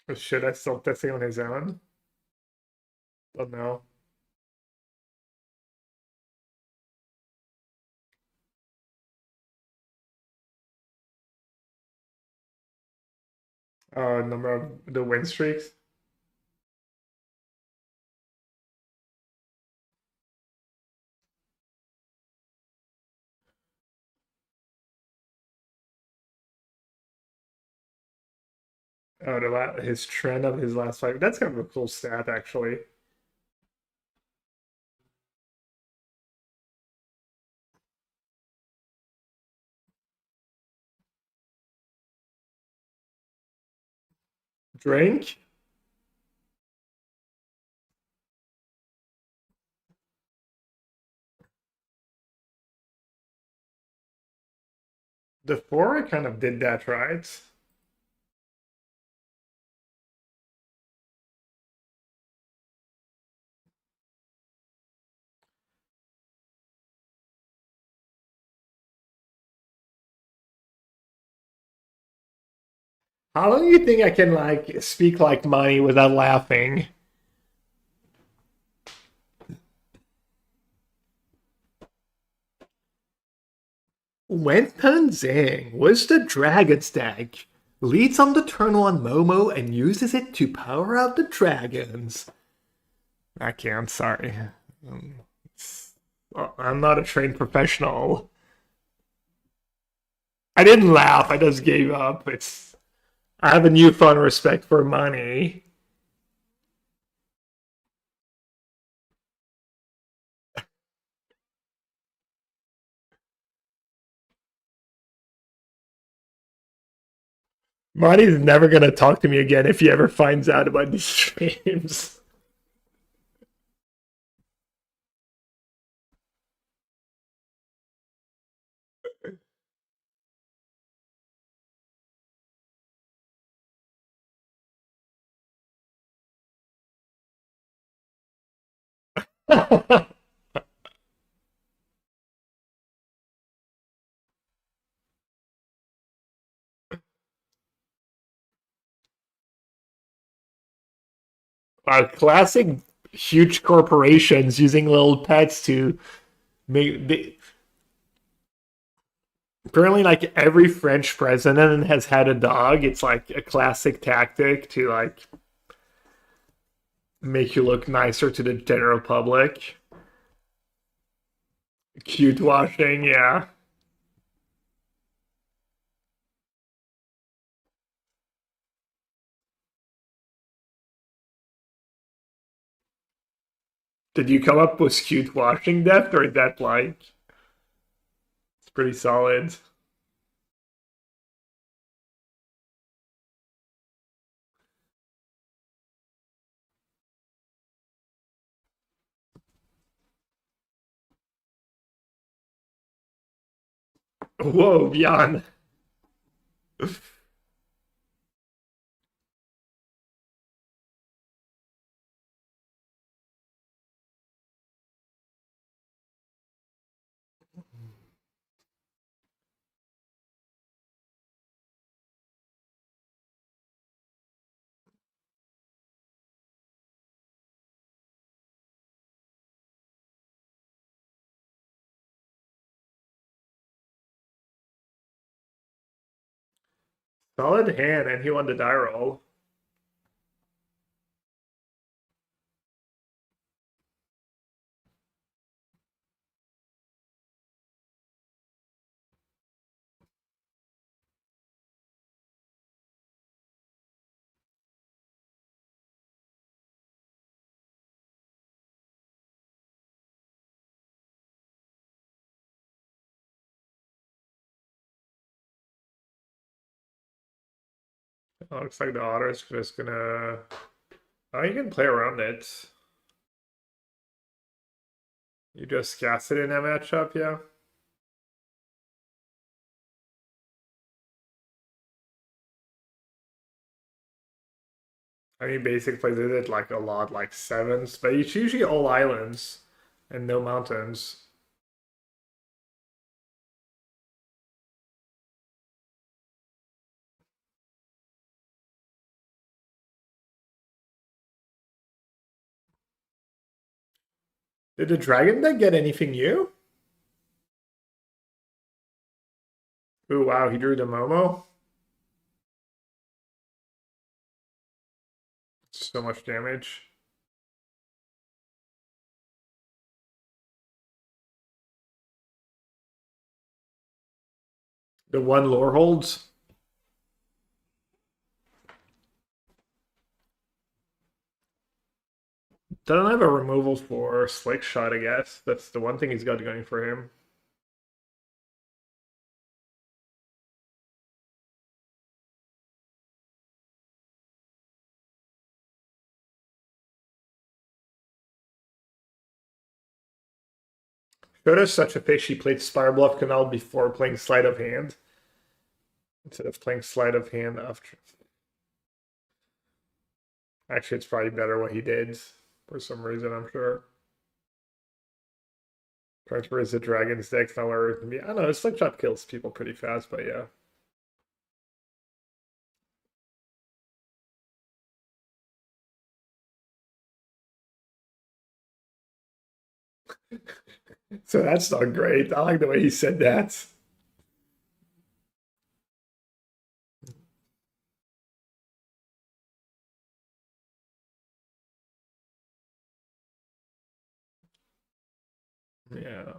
Or should I stop testing on his own? Don't know. Number of the win streaks. Oh, his trend of his last fight. That's kind of a cool stat, actually. Drink. The four kind of did that, right? How long do you think I can like speak like money without laughing? Wen Zhang was the dragon's deck. Leads on the turn on Momo and uses it to power out the dragons. I can't, sorry. Um, I'm not a trained professional. I didn't laugh, I just gave up. I have a newfound respect for money. Money's never gonna talk to me again if he ever finds out about these streams. Classic huge corporations using little pets to make. Apparently, like every French president has had a dog. It's like a classic tactic to like make you look nicer to the general public. Cute washing, yeah. Did you come up with cute washing depth, or is that like it's pretty solid? Whoa, Bjorn. Solid hand, and he won the die roll. Oh, looks like the otter's just gonna. Oh, you can play around it. You just cast it in that matchup, yeah. I mean, basic plays it like a lot, like sevens, but it's usually all islands and no mountains. Did the dragon deck get anything new? Ooh, wow, he drew the Momo. So much damage. The one lore holds. Doesn't have a removal for Slick Shot, I guess. That's the one thing he's got going for him. Shoda's such a fish. He played Spire Bluff Canal before playing Sleight of Hand. Instead of playing Sleight of Hand after. Actually, it's probably better what he did. For some reason, I'm sure. Trying to raise the Dragon's deck now where it can be. I don't know, Slick Shot kills people pretty fast, but yeah. So that's not great. I like the way he said that. Yeah.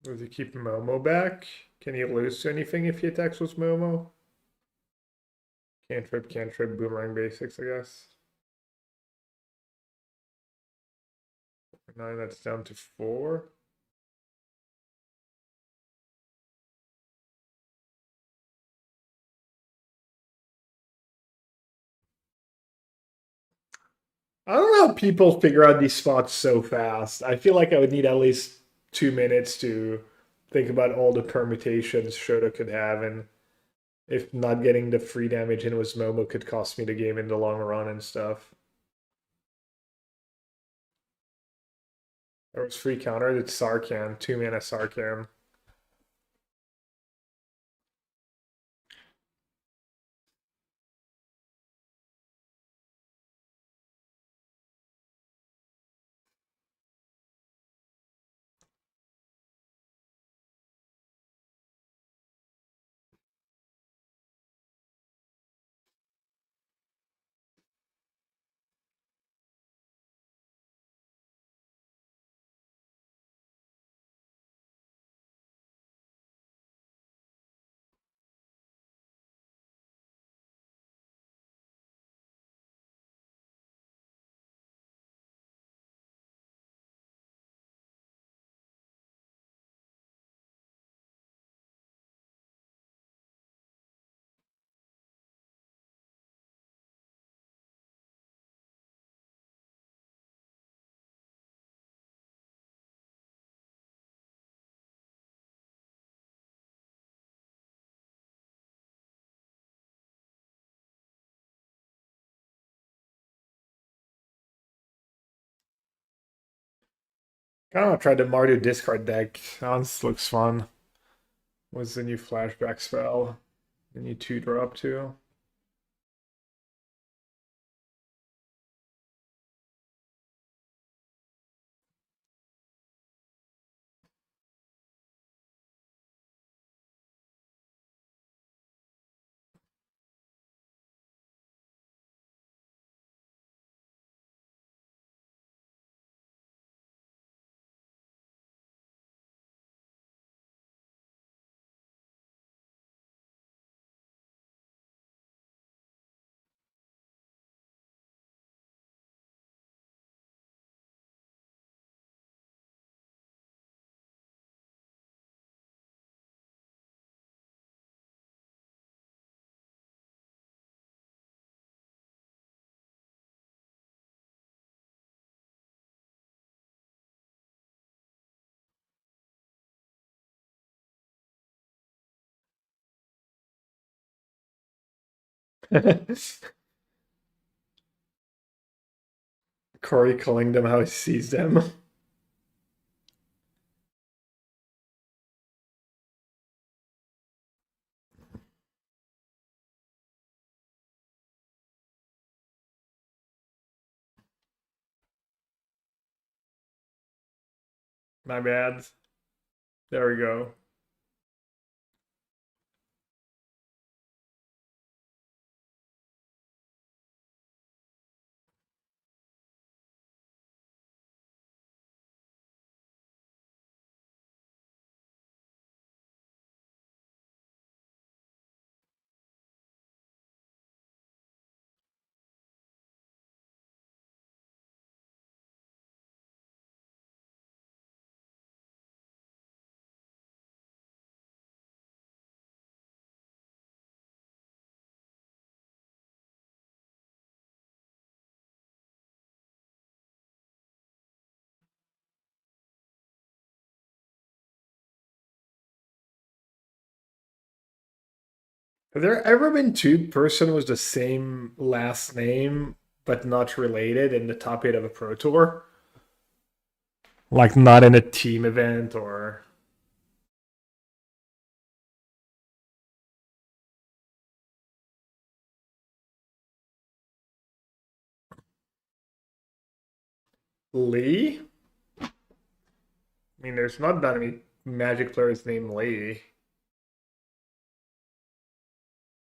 Does he keep Momo back? Can he lose to anything if he attacks with Momo? Cantrip, boomerang basics, I guess. 9, that's down to 4. I don't know how people figure out these spots so fast. I feel like I would need at least 2 minutes to think about all the permutations Shoda could have, and if not getting the free damage in with Momo could cost me the game in the long run and stuff. There was free counter, it's Sarkhan, 2 mana Sarkhan. Kind of tried the Mario discard deck. That one looks fun. What's the new flashback spell? The new 2-drop too. Corey calling them how he sees them. My bad. There we go. Have there ever been two person with the same last name but not related in the top 8 of a pro tour? Like not in a team event or Lee? I mean, there's not that many Magic players named Lee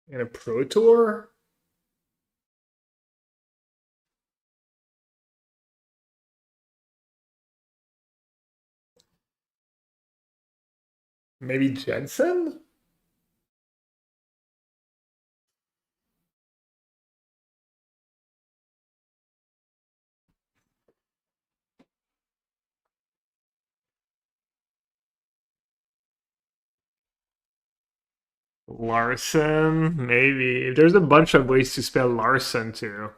in a pro tour. Maybe Jensen? Larson? Maybe. There's a bunch of ways to spell Larson too.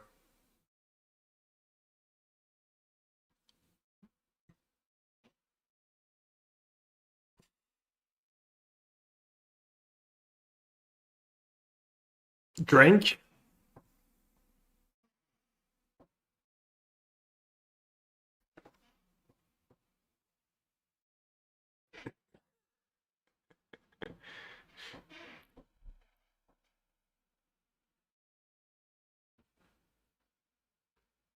Drink?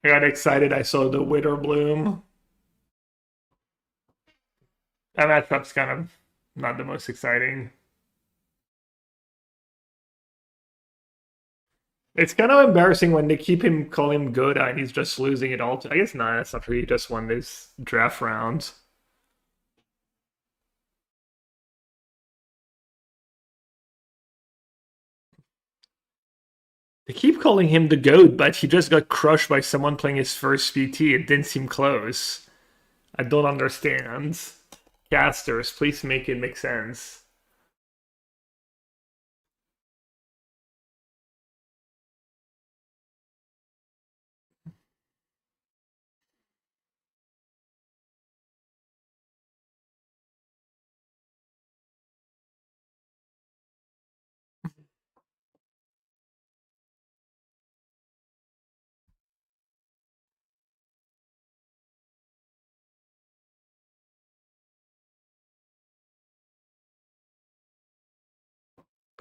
I got excited. I saw the Witter Bloom. That matchup's kind of not the most exciting. It's kind of embarrassing when they keep him calling him good and he's just losing it all. I guess not. That's not true. He just won this draft round. They keep calling him the GOAT, but he just got crushed by someone playing his first PT. It didn't seem close. I don't understand. Casters, please make it make sense.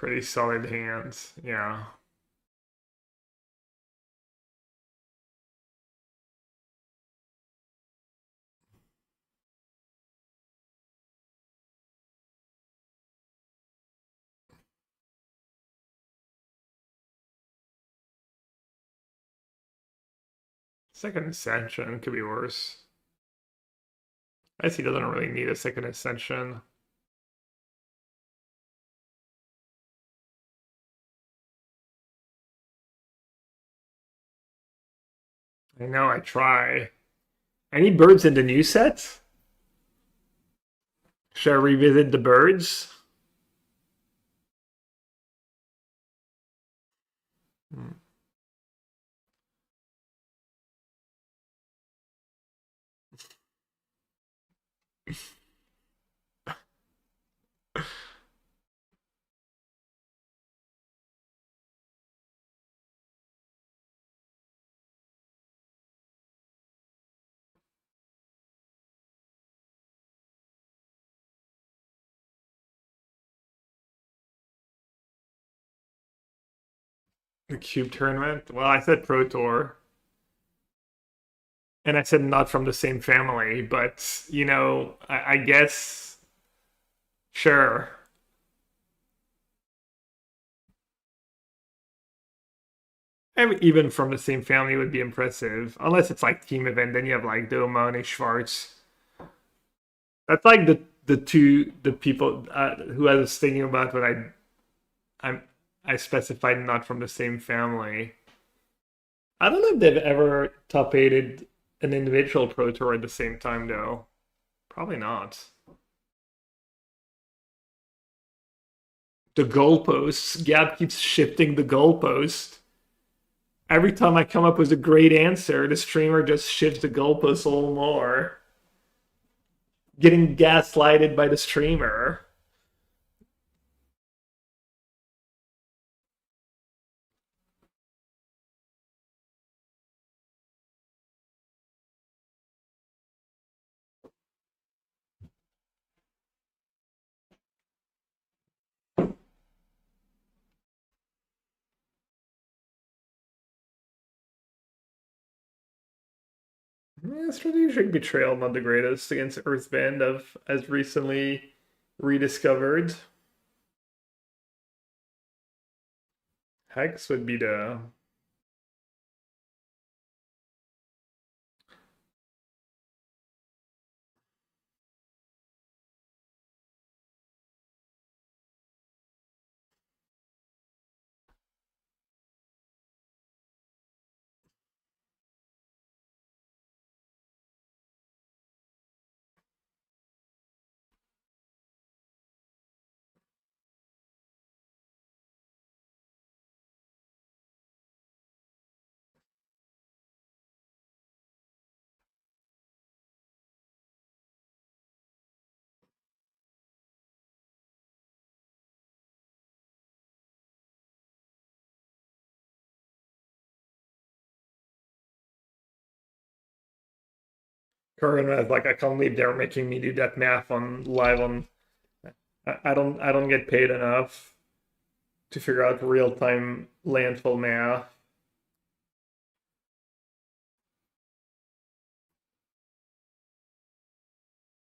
Pretty solid hands. Yeah. Second Ascension could be worse. I guess he doesn't really need a second Ascension. I know, I try. Any birds in the new set? Should I revisit the birds? Hmm. The Cube tournament. Well, I said Pro Tour. And I said not from the same family, but I guess sure. I mean, even from the same family would be impressive, unless it's like team event. Then you have like Doma and Schwartz. That's like the people who I was thinking about when I specified not from the same family. I don't know if they've ever top aided an individual pro tour at the same time though. Probably not. The goalposts. Gab keeps shifting the goalpost. Every time I come up with a great answer, the streamer just shifts the goalpost a little more. Getting gaslighted by the streamer. Strategic Betrayal, not the greatest against Earthband of as recently rediscovered. Hex would be the current as like I can't believe they're making me do that math on live on I don't get paid enough to figure out real time landfill math.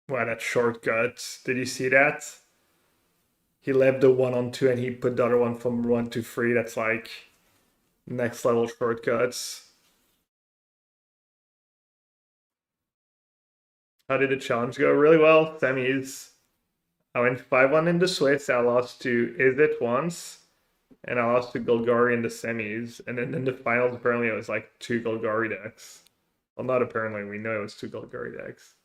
Wow, that shortcut. Did you see that? He left the 1 on 2 and he put the other one from 1 to 3. That's like next level shortcuts. How did the challenge go? Really well. Semis. I went 5-1 in the Swiss. I lost to Is It once. And I lost to Golgari in the semis. And then in the finals, apparently it was like 2 Golgari decks. Well, not apparently. We know it was 2 Golgari decks.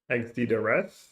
XD the rest.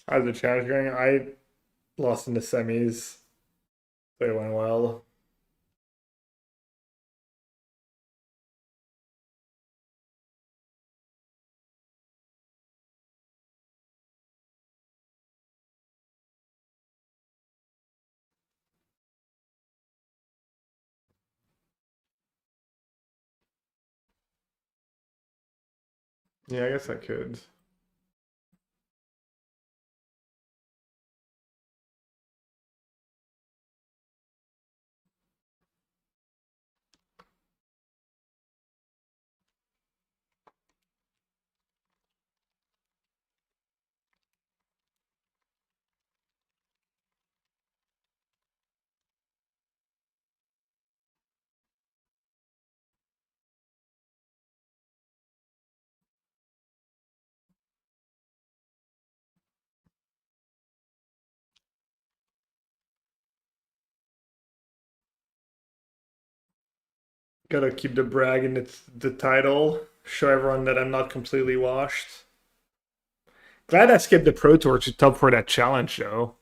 How's the challenge going? I lost in the semis. But it went well. Yeah, I guess I could. Gotta keep the brag in the title. Show everyone that I'm not completely washed. Glad I skipped the Pro Tour to top for that challenge, though.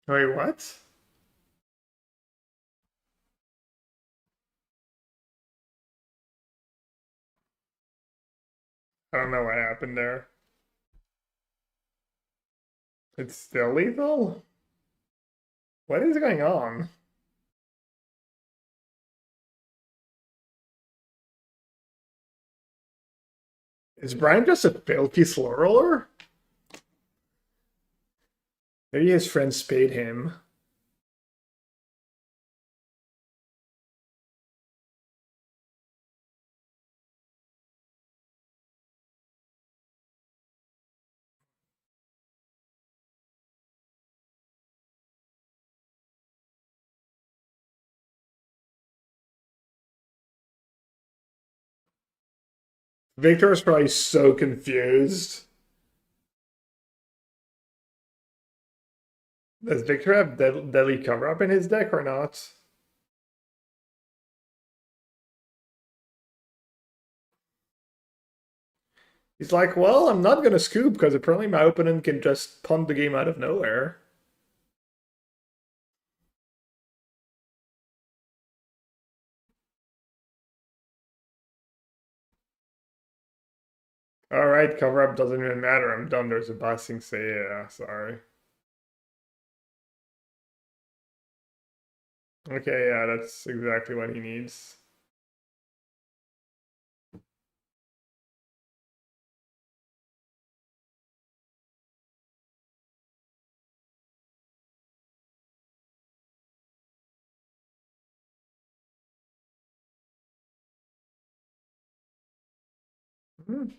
Wait, what? I don't know what happened there. It's still lethal? What is going on? Is Brian just a filthy slow roller? Maybe his friend spayed him. Victor is probably so confused. Does Victor have deadly cover up in his deck or not? He's like, well, I'm not gonna scoop because apparently my opponent can just punt the game out of nowhere. Alright, cover up doesn't even matter. I'm done. There's a blasting say, yeah, sorry. Okay, yeah, that's exactly what he needs. Hmm.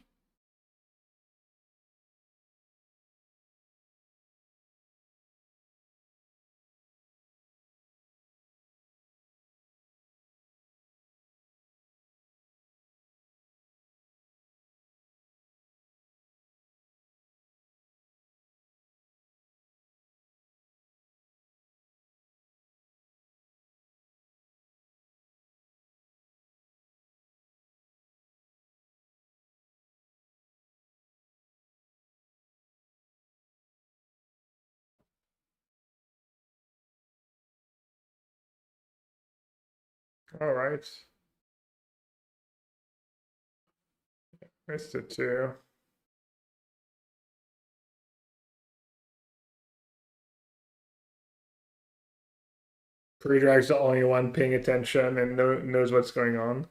Alright. Missed it too. Pre-drag's the only one paying attention and knows what's going on.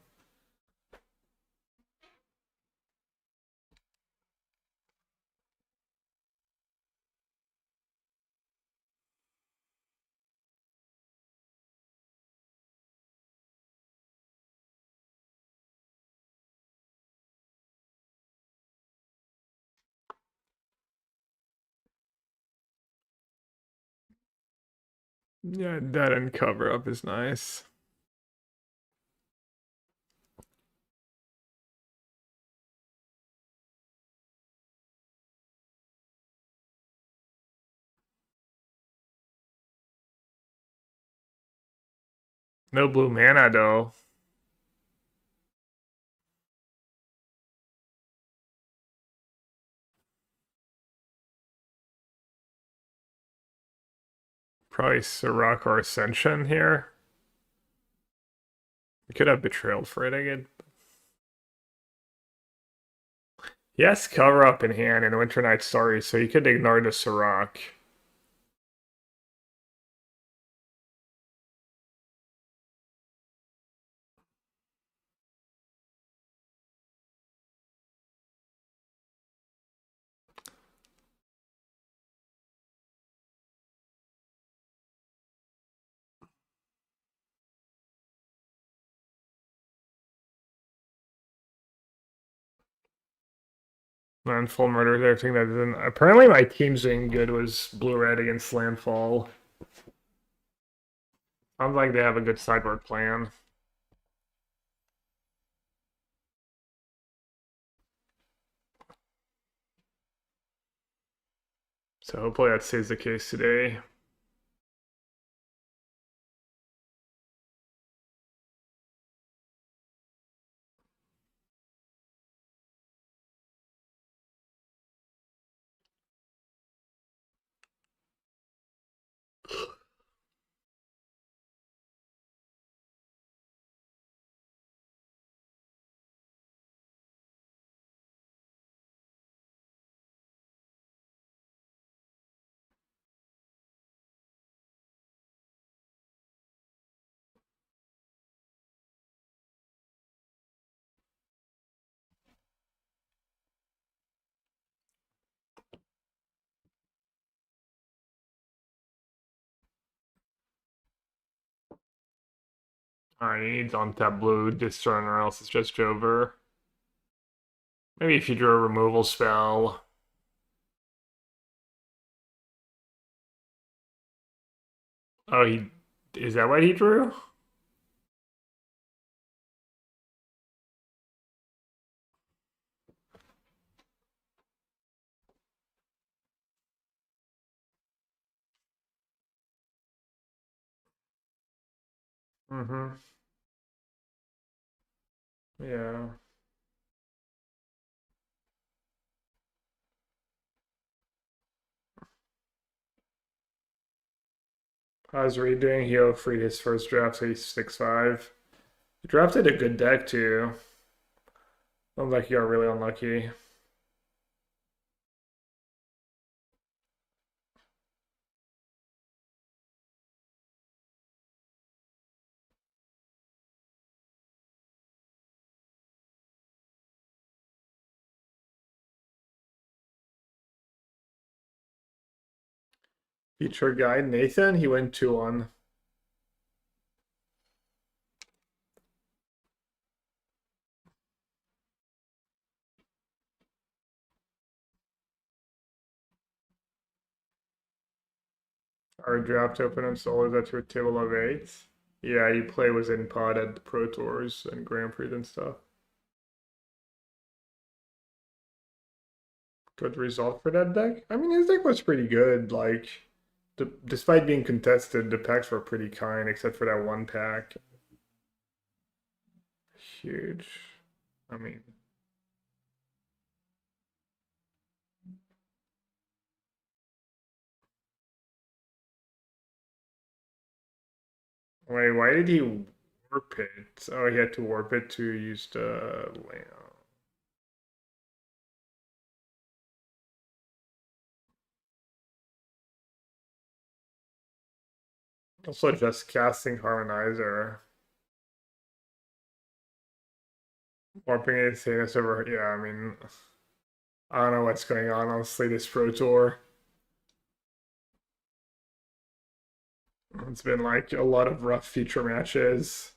Yeah, that and cover up is nice. No blue mana though. Probably Sirach or Ascension here. We could have Betrayal for it again. Yes, cover up in hand in Winter Night Stories, so you could ignore the Sirach. And full murder is everything that didn't. Apparently, my team's doing good was blue red against Landfall. Sounds like they have a good sideboard plan. So hopefully that stays the case today. Alright, he needs on tap blue this turn or else it's just over. Maybe if you drew a removal spell. Oh, is that what he drew? Mm-hmm. Yeah. How's Reed doing? He freed his first draft, so he's 6-5. He drafted a good deck too. Sounds like he got really unlucky. Feature guy Nathan, he went 2-1. Our draft opponents always at your table of 8. Yeah, you play was in pod at the Pro Tours and Grand Prix and stuff. Good result for that deck. I mean, his deck was pretty good. Like, despite being contested, the packs were pretty kind, except for that one pack. Huge. I mean, wait, why did he warp it? Oh, he had to warp it to use the layout. Also, just casting Harmonizer. Warping it, saying this over. Yeah, I mean, I don't know what's going on, honestly, this Pro Tour. It's been like a lot of rough feature matches.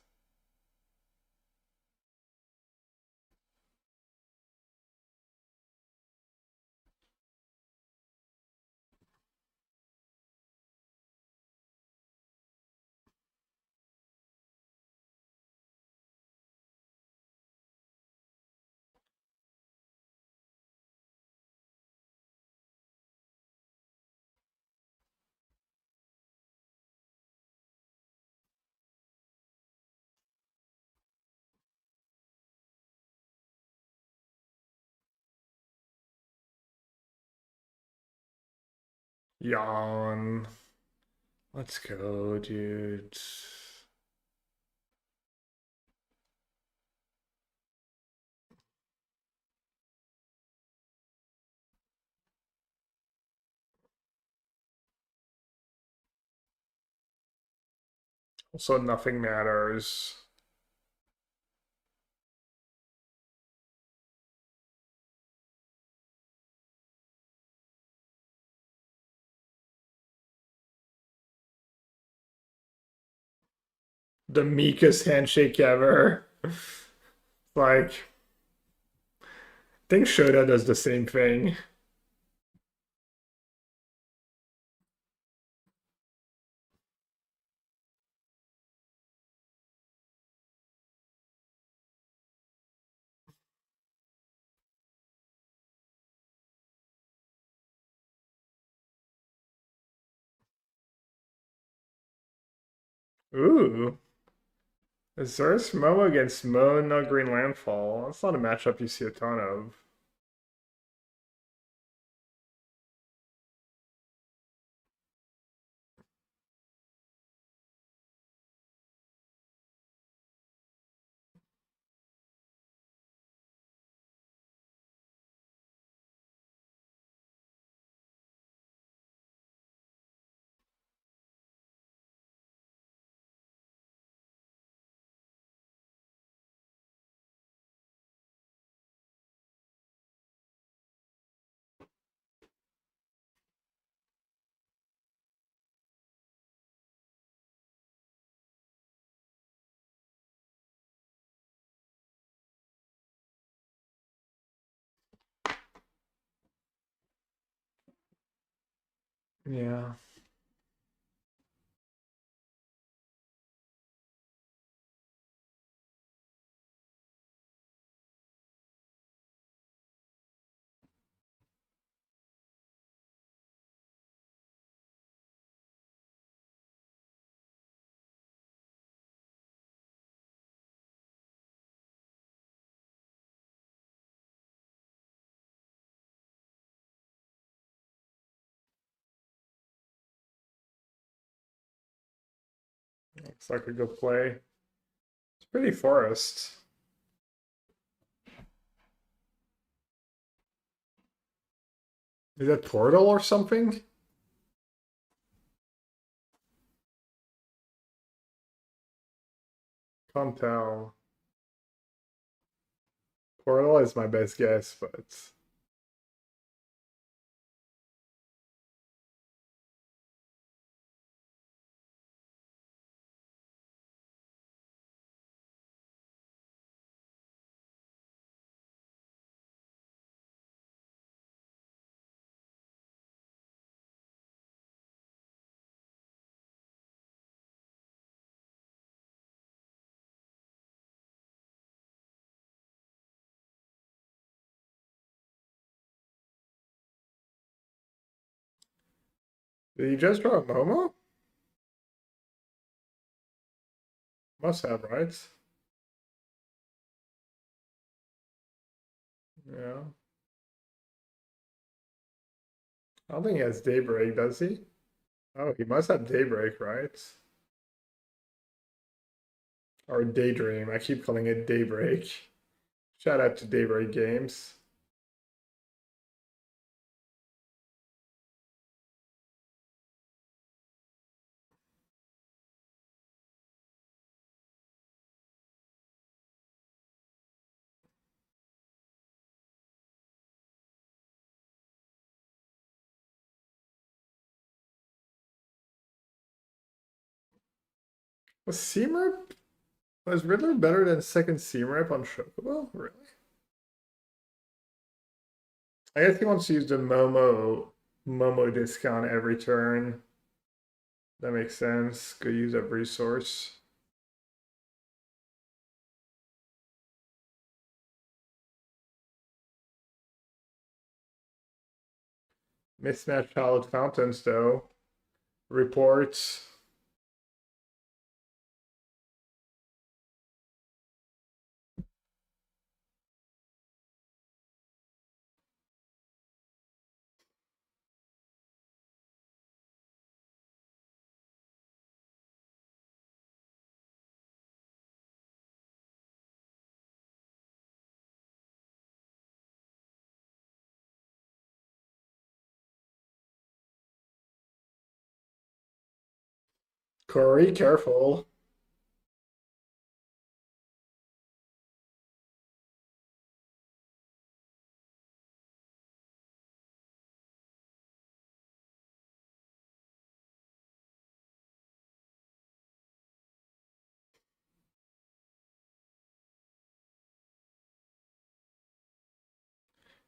Yawn. Let's go, dude. Also, nothing matters. The meekest handshake ever. Like, I think Shoda does the same thing. Ooh. Azurus Momo against Mo no Green Landfall. That's not a matchup you see a ton of. Yeah. Looks like a good play. It's pretty forest. Is that Portal or something? Can't tell. Portal is my best guess, but did you just draw a Momo? Must have, right? Yeah. I don't think he has Daybreak, does he? Oh, he must have Daybreak, right? Or Daydream. I keep calling it Daybreak. Shout out to Daybreak Games. Was Seamrip? Was Riddler better than second Seamrip on Chocobo? Really? I guess he wants to use the Momo discount every turn. That makes sense. Good use of resource. Mismatched hallowed fountains though. Reports. Corey, careful.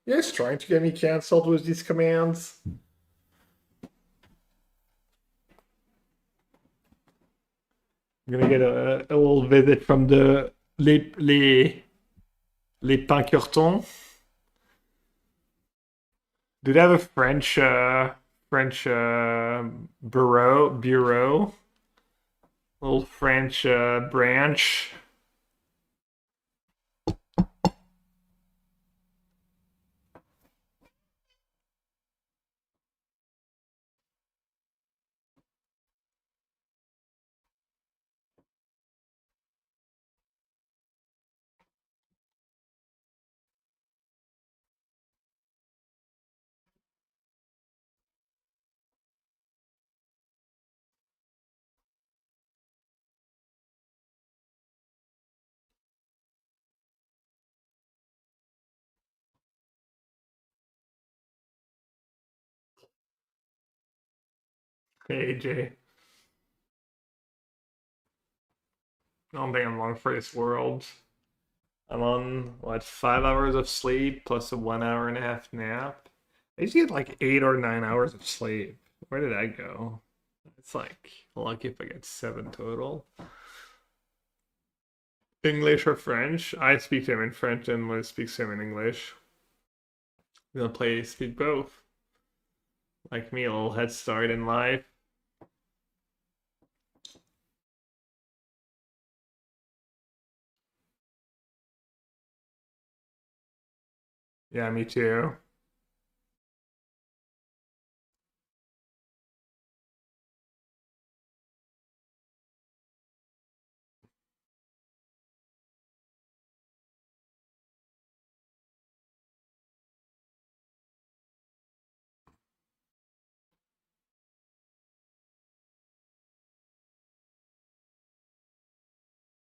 You guys trying to get me cancelled with these commands? I'm gonna get a little visit from the les Pinkertons. Do they have a French bureau? Little French branch. Hey, AJ. I don't think I'm long for this world. I'm on, what, 5 hours of sleep plus a 1.5 hour nap? I usually get like 8 or 9 hours of sleep. Where did I go? It's like lucky if I get 7 total. English or French? I speak to him in French and Liz speaks to him in English. We're gonna speak both. Like me, a little head start in life. Yeah, me too.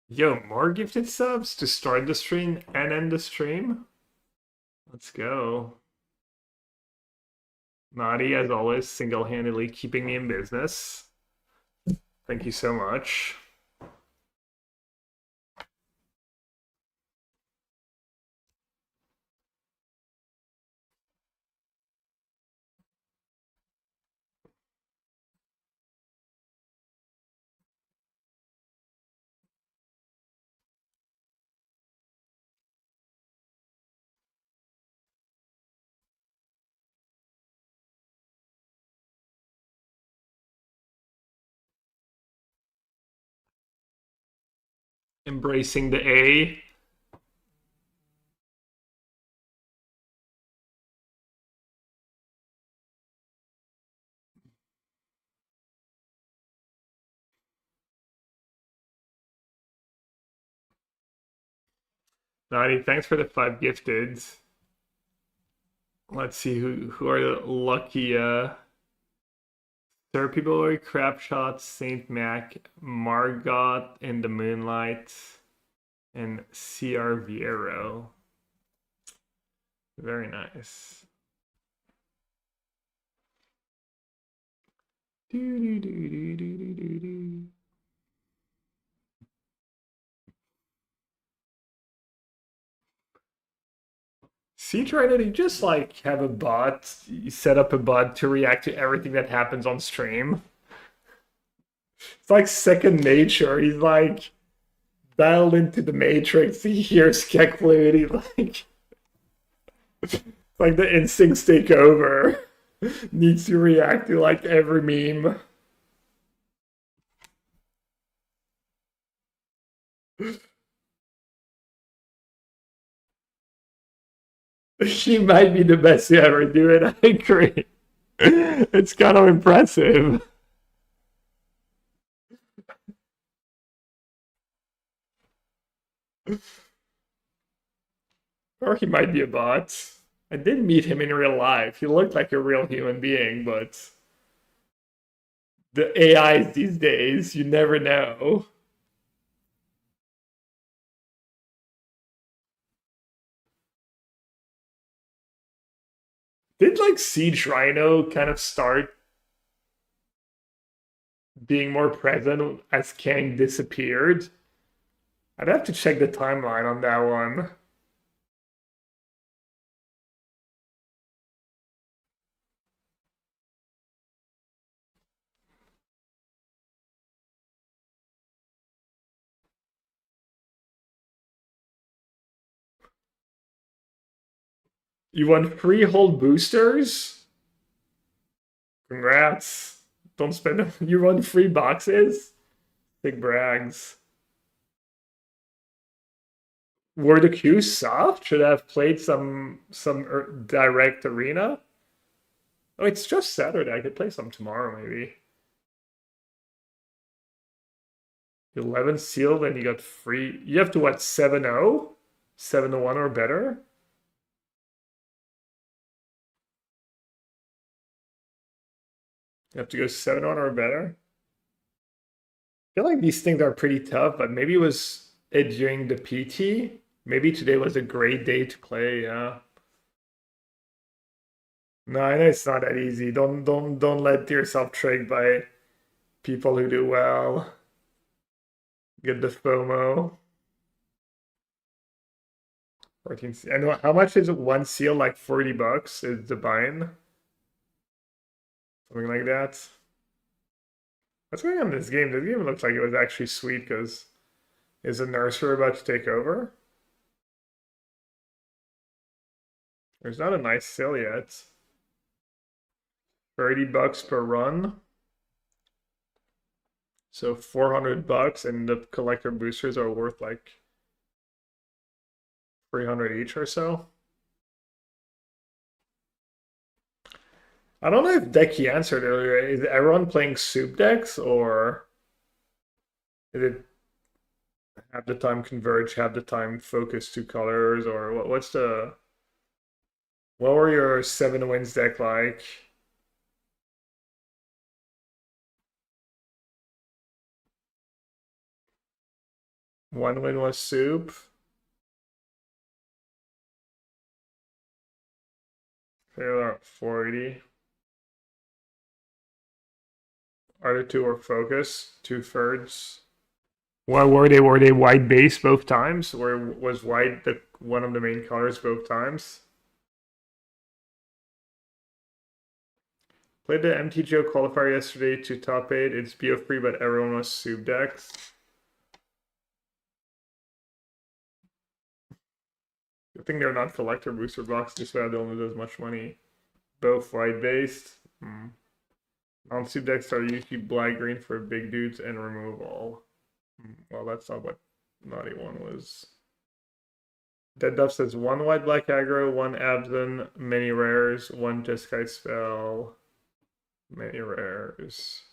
Yo, more gifted subs to start the stream and end the stream? Let's go. Nadi, as always, single-handedly keeping me in business. Thank you so much. Embracing the A. Nadi, thanks for the 5 gifted. Let's see who are the lucky Sir People Crapshot, Saint Mac, Margot in the Moonlight, and CR Viero. Very nice. See, Trinity, you just like have a bot, you set up a bot to react to everything that happens on stream. It's like second nature. He's like dialed into the matrix. He hears Keck Flute. He like it's like the instincts take over. Needs to react to like every meme. She might be the best to ever do it. I agree. It's kind of impressive. Or he might be a bot. I did meet him in real life. He looked like a real human being, but the AIs these days, you never know. Did like Siege Rhino kind of start being more present as Kang disappeared? I'd have to check the timeline on that one. You want free hold boosters? Congrats. Don't spend them. You want free boxes? Big brags. Were the cues soft? Should I have played some direct arena? Oh, it's just Saturday. I could play some tomorrow, maybe. 11 sealed, and you got free. You have to what? 7-0? 7-1 or better? You have to go 7-1 or better? I feel like these things are pretty tough, but maybe it was it during the PT. Maybe today was a great day to play, yeah. No, I know it's not that easy. Don't let yourself tricked by people who do well. Get the FOMO. 14. I know how much is one seal? Like $40 is the buy-in, something like that. What's going on in this game? This game looks like it was actually sweet because is a nursery about to take over? There's not a nice seal yet. $30 per run. So $400, and the collector boosters are worth like 300 each or so. I don't know if Decky answered earlier. Is everyone playing soup decks, or is it have the time converge, have the time focus two colors, or what's the what were your 7 wins deck like? One win was soup. Failure at 480. Other two were focus, 2/3. What were they? Were they white base both times? Or was white the one of the main colors both times? Played the MTGO qualifier yesterday to top 8. It's BO free, but everyone was soup decks. I think they're not collector booster box, just so I don't lose as much money. Both white based. Non-soup decks are usually black green for big dudes and remove all. Well, that's not what Naughty One was. Dead Duff says 1 white black aggro, 1 Abzan, many rares, 1 Jeskai spell, many rares.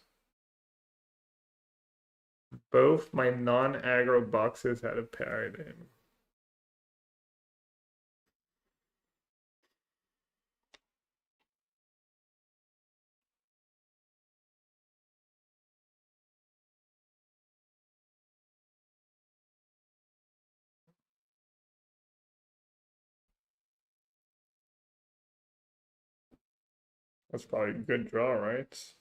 Both my non-aggro boxes had a paradigm. That's probably a good draw, right?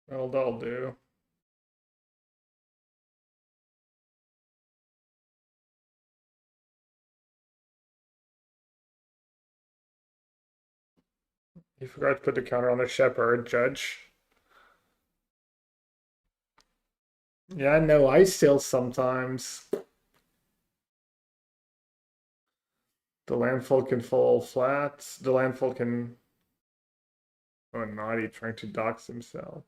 That'll do. You forgot to put the counter on the Shepherd, Judge. Yeah, no, I still sometimes. The landfall can fall flat. The landfall can. Oh, naughty, trying to dox himself.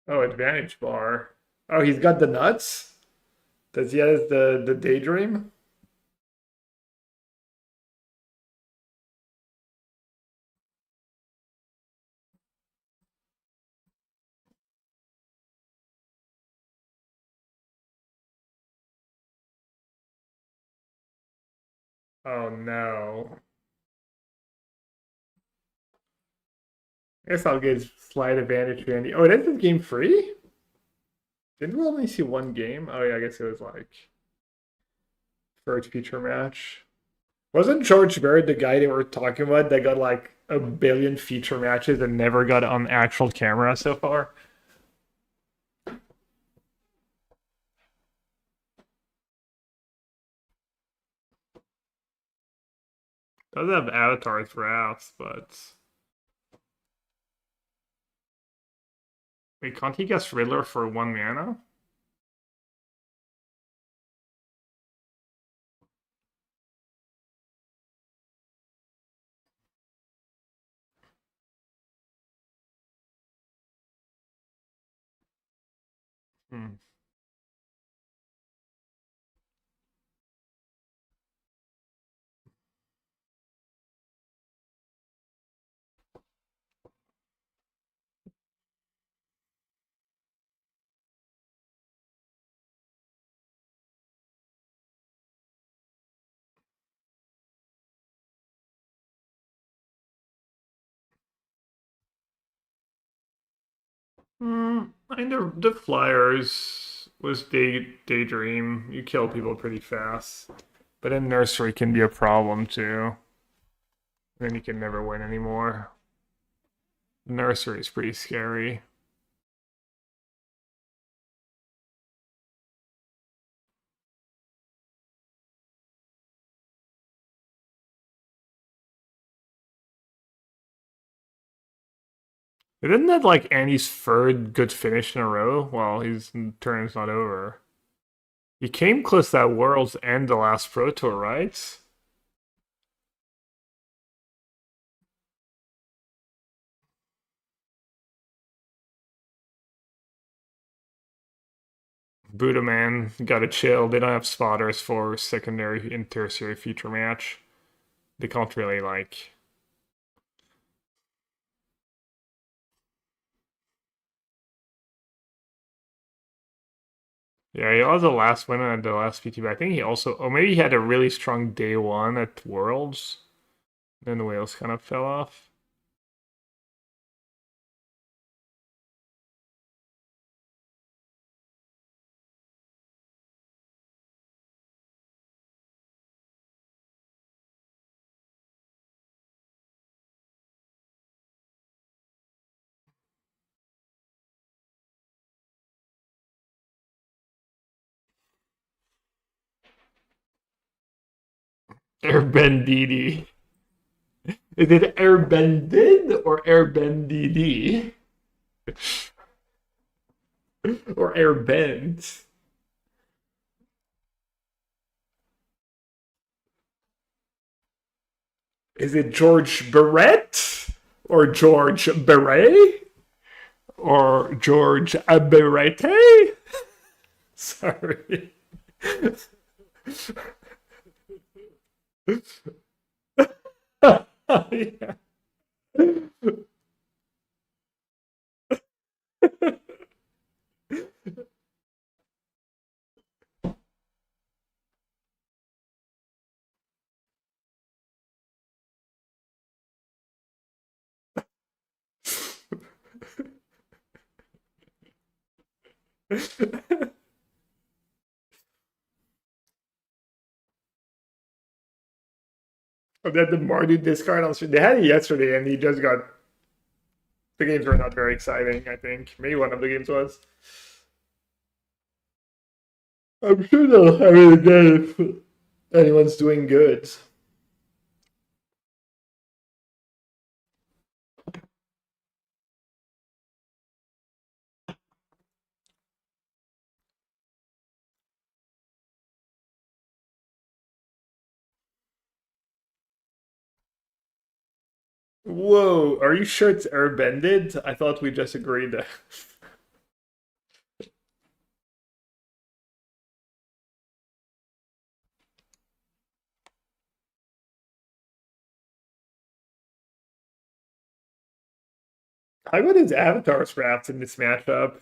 Oh, advantage bar. Oh, he's got the nuts? Does he have the daydream? Oh no. I guess I'll get slight advantage for Andy. Oh, it is game free? Didn't we only see one game? Oh yeah, I guess it was like first feature match. Wasn't George Barrett the guy they were talking about that got like a billion feature matches and never got on actual camera so far? Does have avatars for apps, but wait, can't he guess Riddler for 1 mana? Hmm. I mean, the Flyers was daydream. You kill people pretty fast, but in nursery can be a problem too. Then you can never win anymore. Nursery is pretty scary. Isn't that like Andy's third good finish in a row? Well, his turn's not over. He came close to that Worlds and the last Pro Tour, right? Buddha man, gotta chill. They don't have spotters for secondary and tertiary feature match. They can't really like. Yeah, he was the last winner at the last PT, but I think he also, oh, maybe he had a really strong day one at Worlds. Then the wheels kind of fell off. Airbendidi. Is it airbended or airbendidi? Or airbent? Is it George Barrett? Or George Beret? Or George Aberete? Sorry. Yeah. Oh, that the Mardu discard on stream. They had it yesterday, and he just got. The games were not very exciting. I think maybe one of the games was. I'm sure they'll have it again if anyone's doing good. Whoa, are you sure it's airbended? I thought we just agreed that. How good is Avatar's Wrath in this matchup?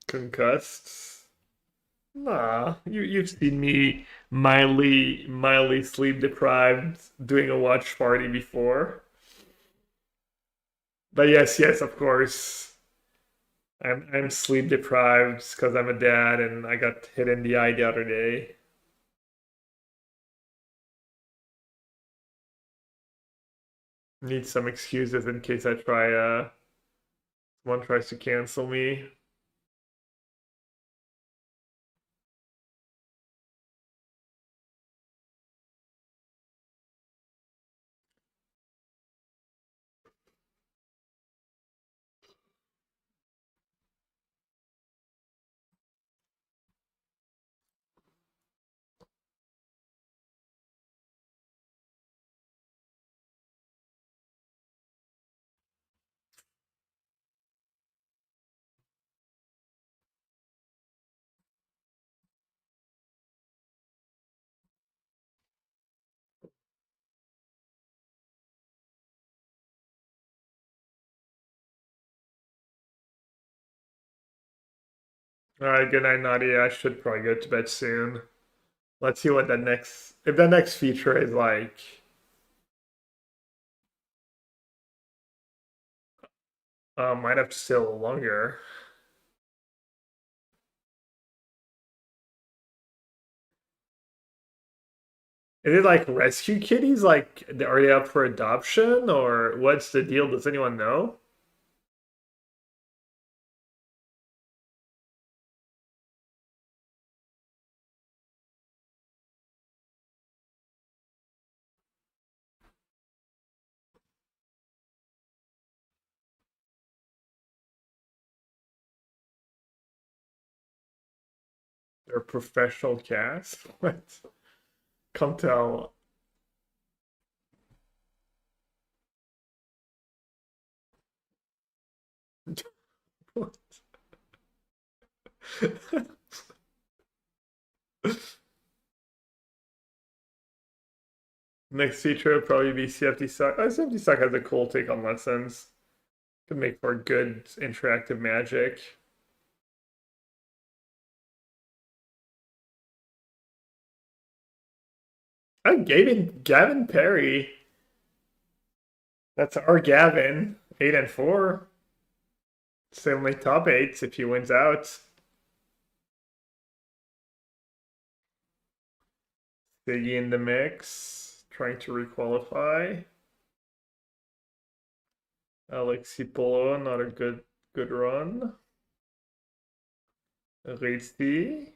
Concussed? Nah, you've seen me mildly sleep deprived doing a watch party before. But yes, of course. I'm sleep deprived because I'm a dad and I got hit in the eye the other day. Need some excuses in case I try someone tries to cancel me. Alright, good night, Nadia. I should probably go to bed soon. Let's see what the next if the next feature is like. Might have to stay a little longer. Is it like rescue kitties? Like, are they up for adoption or what's the deal? Does anyone know? They're a professional cast? What? Come tell. What? Next feature would probably be CFD Suck. Oh, CFD Suck has a cool take on lessons. Could make for good interactive magic. Oh, Gavin Perry. That's our Gavin. 8-4. Certainly top eights if he wins out. Siggy in the mix. Trying to requalify. Alexi Polo, not a good run. Rizzi.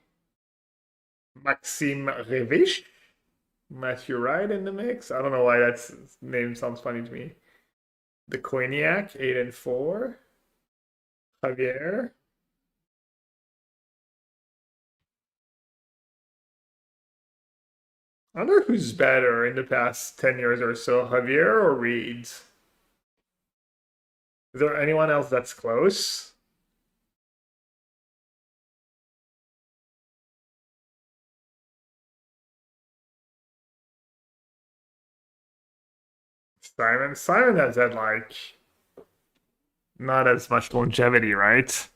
Maxime Revish. Matthew Wright in the mix. I don't know why that name sounds funny to me. The Coiniac, 8-4. Javier. I wonder who's better in the past 10 years or so, Javier or Reeds? Is there anyone else that's close? Simon has had like not as much longevity, right?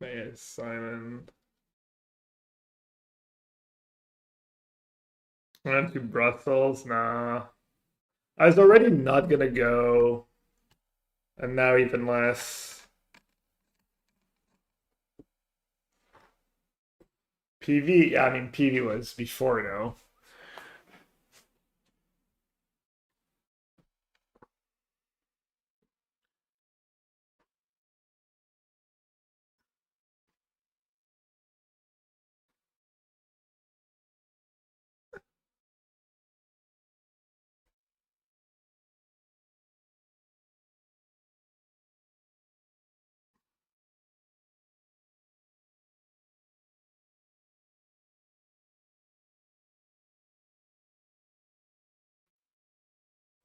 Man, Simon. Went to Brussels. Nah. I was already not gonna go. And now even less. PV, I mean PV was before though.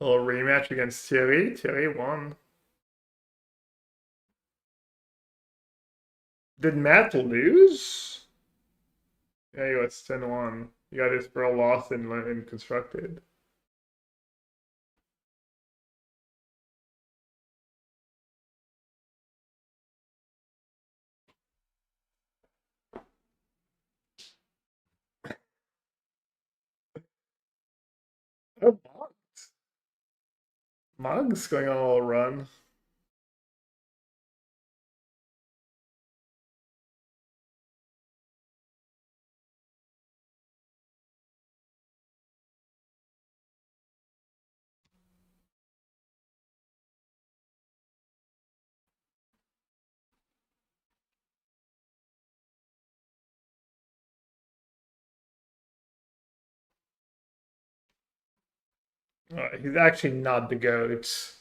little rematch against Thierry. Thierry won. Did Matt lose? Yeah, he was 10-1. He got his for a loss in constructed. Oh, Mug's going on a little run. He's actually not the GOAT.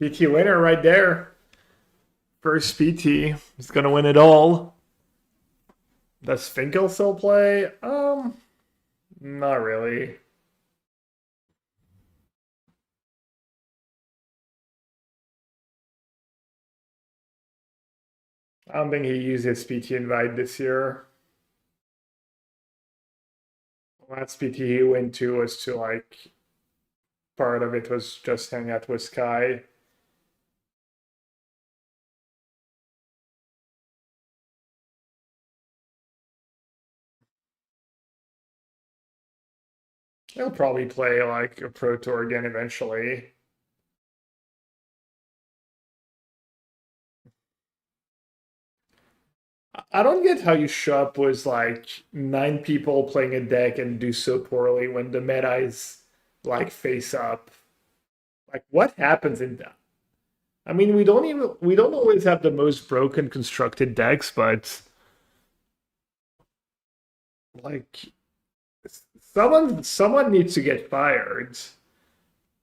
PT winner right there. First PT. He's gonna win it all. Does Finkel still play? Not really. I don't think he used his PT invite this year. Last PT he went to was to like part of it was just hang out with Sky. He'll probably play like a Pro Tour again eventually. I don't get how you show up with like 9 people playing a deck and do so poorly when the meta is like face up. Like what happens in that? I mean, we don't always have the most broken constructed decks, but like someone needs to get fired.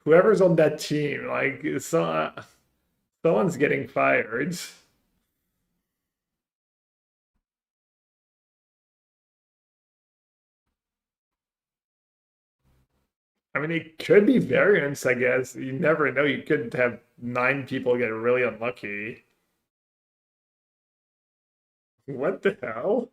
Whoever's on that team, like someone's getting fired. I mean, it could be variance, I guess. You never know. You could have 9 people get really unlucky. What the hell?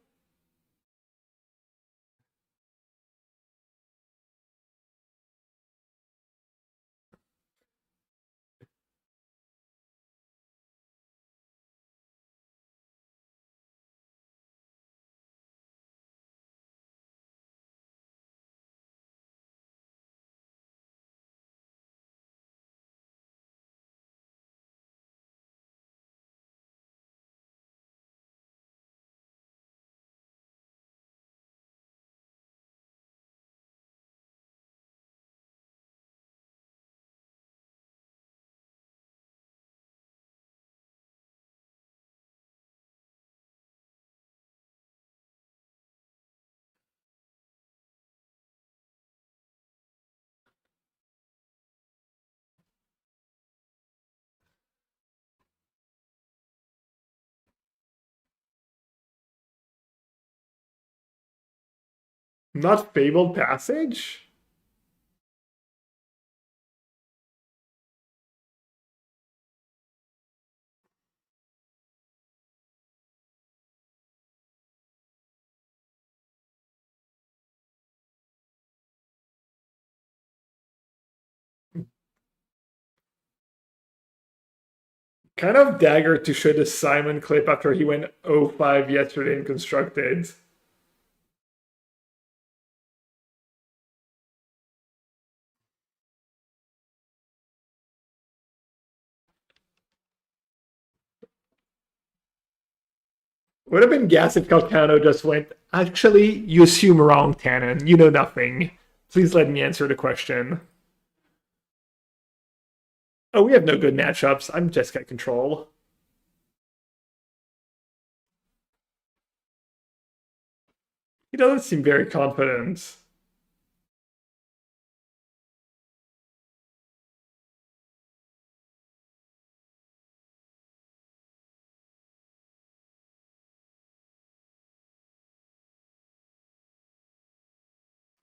Not Fabled Passage? Kind of dagger to show the Simon clip after he went 0-5 yesterday in Constructed. Would have been gas if Calcano just went, actually, you assume wrong, Tannen. You know nothing. Please let me answer the question. Oh, we have no good matchups. I'm Jeskai control. He doesn't seem very confident.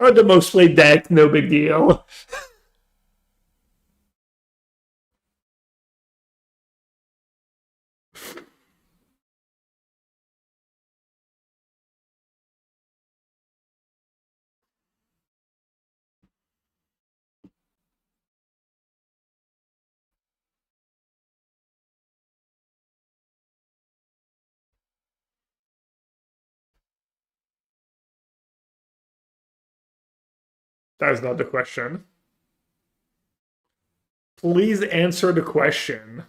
Or the most played deck, no big deal. That is not the question. Please answer the question.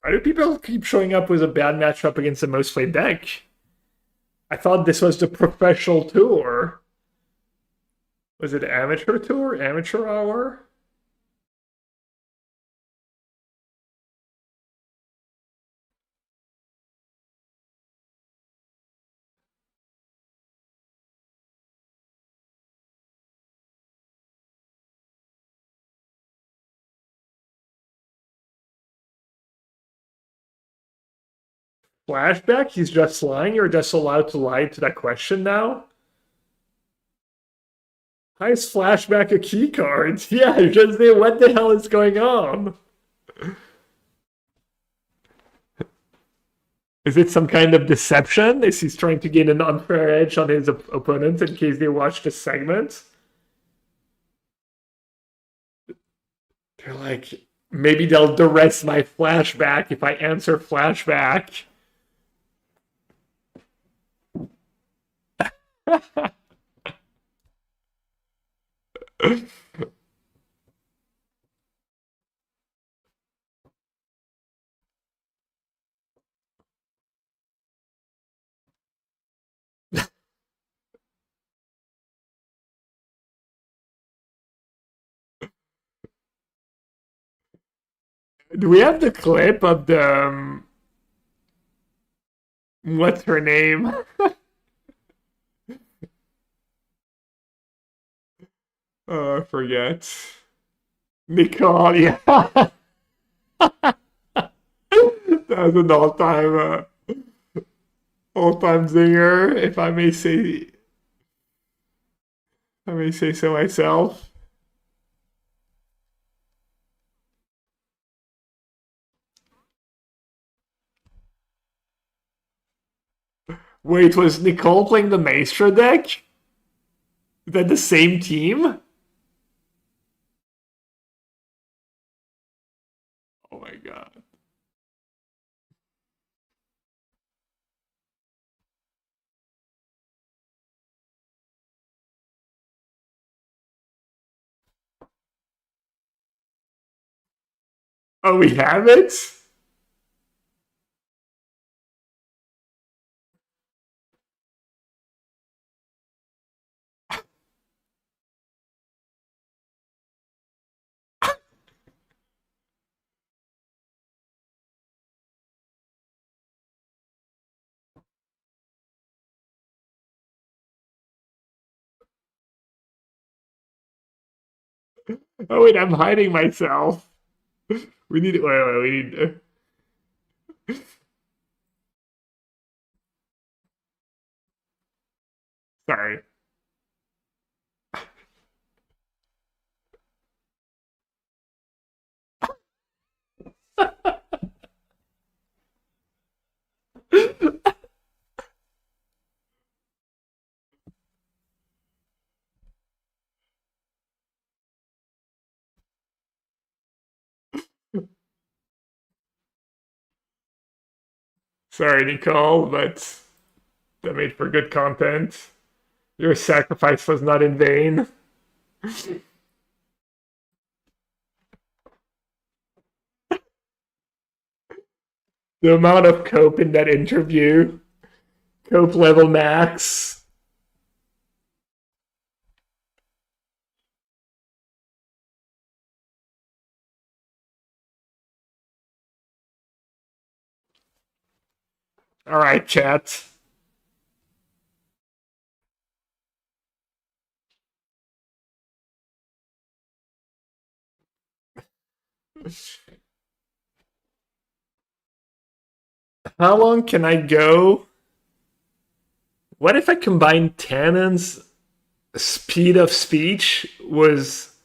Why do people keep showing up with a bad matchup against the most played deck? I thought this was the professional tour. Was it amateur tour? Amateur hour? Flashback? He's just lying? You're just allowed to lie to that question now? How is flashback a key card? Yeah, just say what the hell is going on? Is it some kind of deception? Is he trying to gain an unfair edge on his opponents in case they watch the segment? They're like, maybe they'll duress my flashback if I answer flashback. Do we have the clip of the what's her name? I forget. Nicole, yeah. That was an all-time zinger, if I may say so myself. Wait, was Nicole playing the Maestro deck? Is that the same team? Oh my god. Oh, we have it? Oh wait, I'm hiding myself. We need we need sorry. Sorry, Nicole, but that made for good content. Your sacrifice was not in vain. The amount of cope in that interview, cope level max. All right, chat. How long can I go? What if I combine Tannen's speed of speech with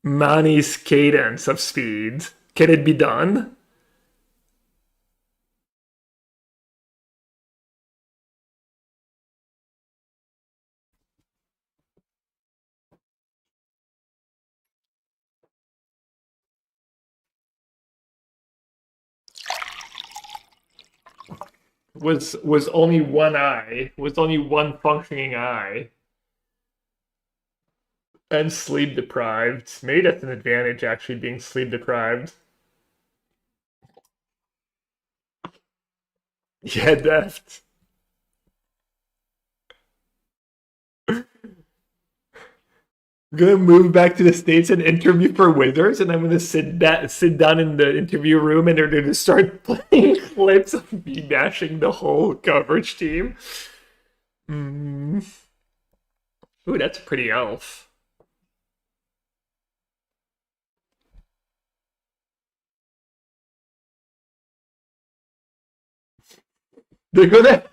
Mani's cadence of speed? Can it be done? Was only one eye, was only one functioning eye, and sleep deprived. Maybe that's an advantage, actually, being sleep deprived. Yeah, deft. I'm gonna move back to the States and interview for Wizards, and I'm gonna sit down in the interview room, and they're gonna start playing clips of me bashing the whole coverage team. Mm. Ooh, that's a pretty elf. They're gonna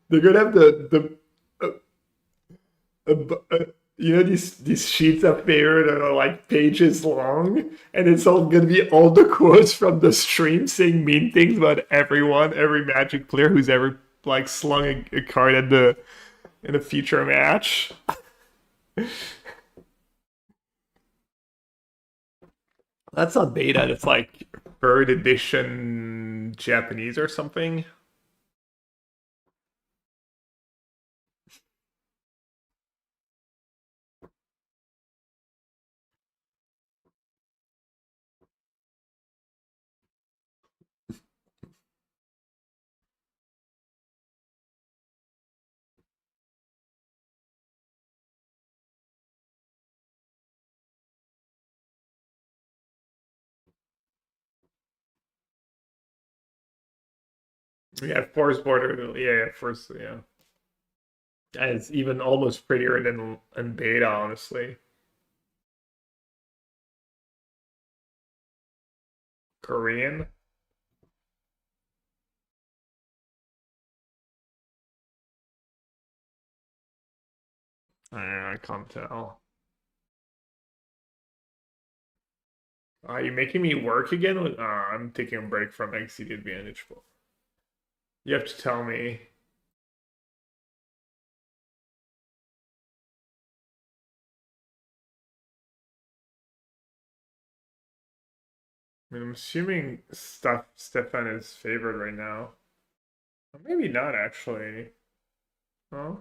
they're gonna have you know these sheets of paper that are like pages long, and it's all gonna be all the quotes from the stream saying mean things about everyone, every Magic player who's ever like slung a card at the in a future match. That's not beta. That's like third edition Japanese or something. Yeah, force border. Yeah, force. Yeah, and it's even almost prettier than in beta, honestly. Korean. I can't tell. Are you making me work again? I'm taking a break from XCD Advantage. You have to tell me. I mean, I'm assuming Stefan is favored right now. Or maybe not, actually. Huh?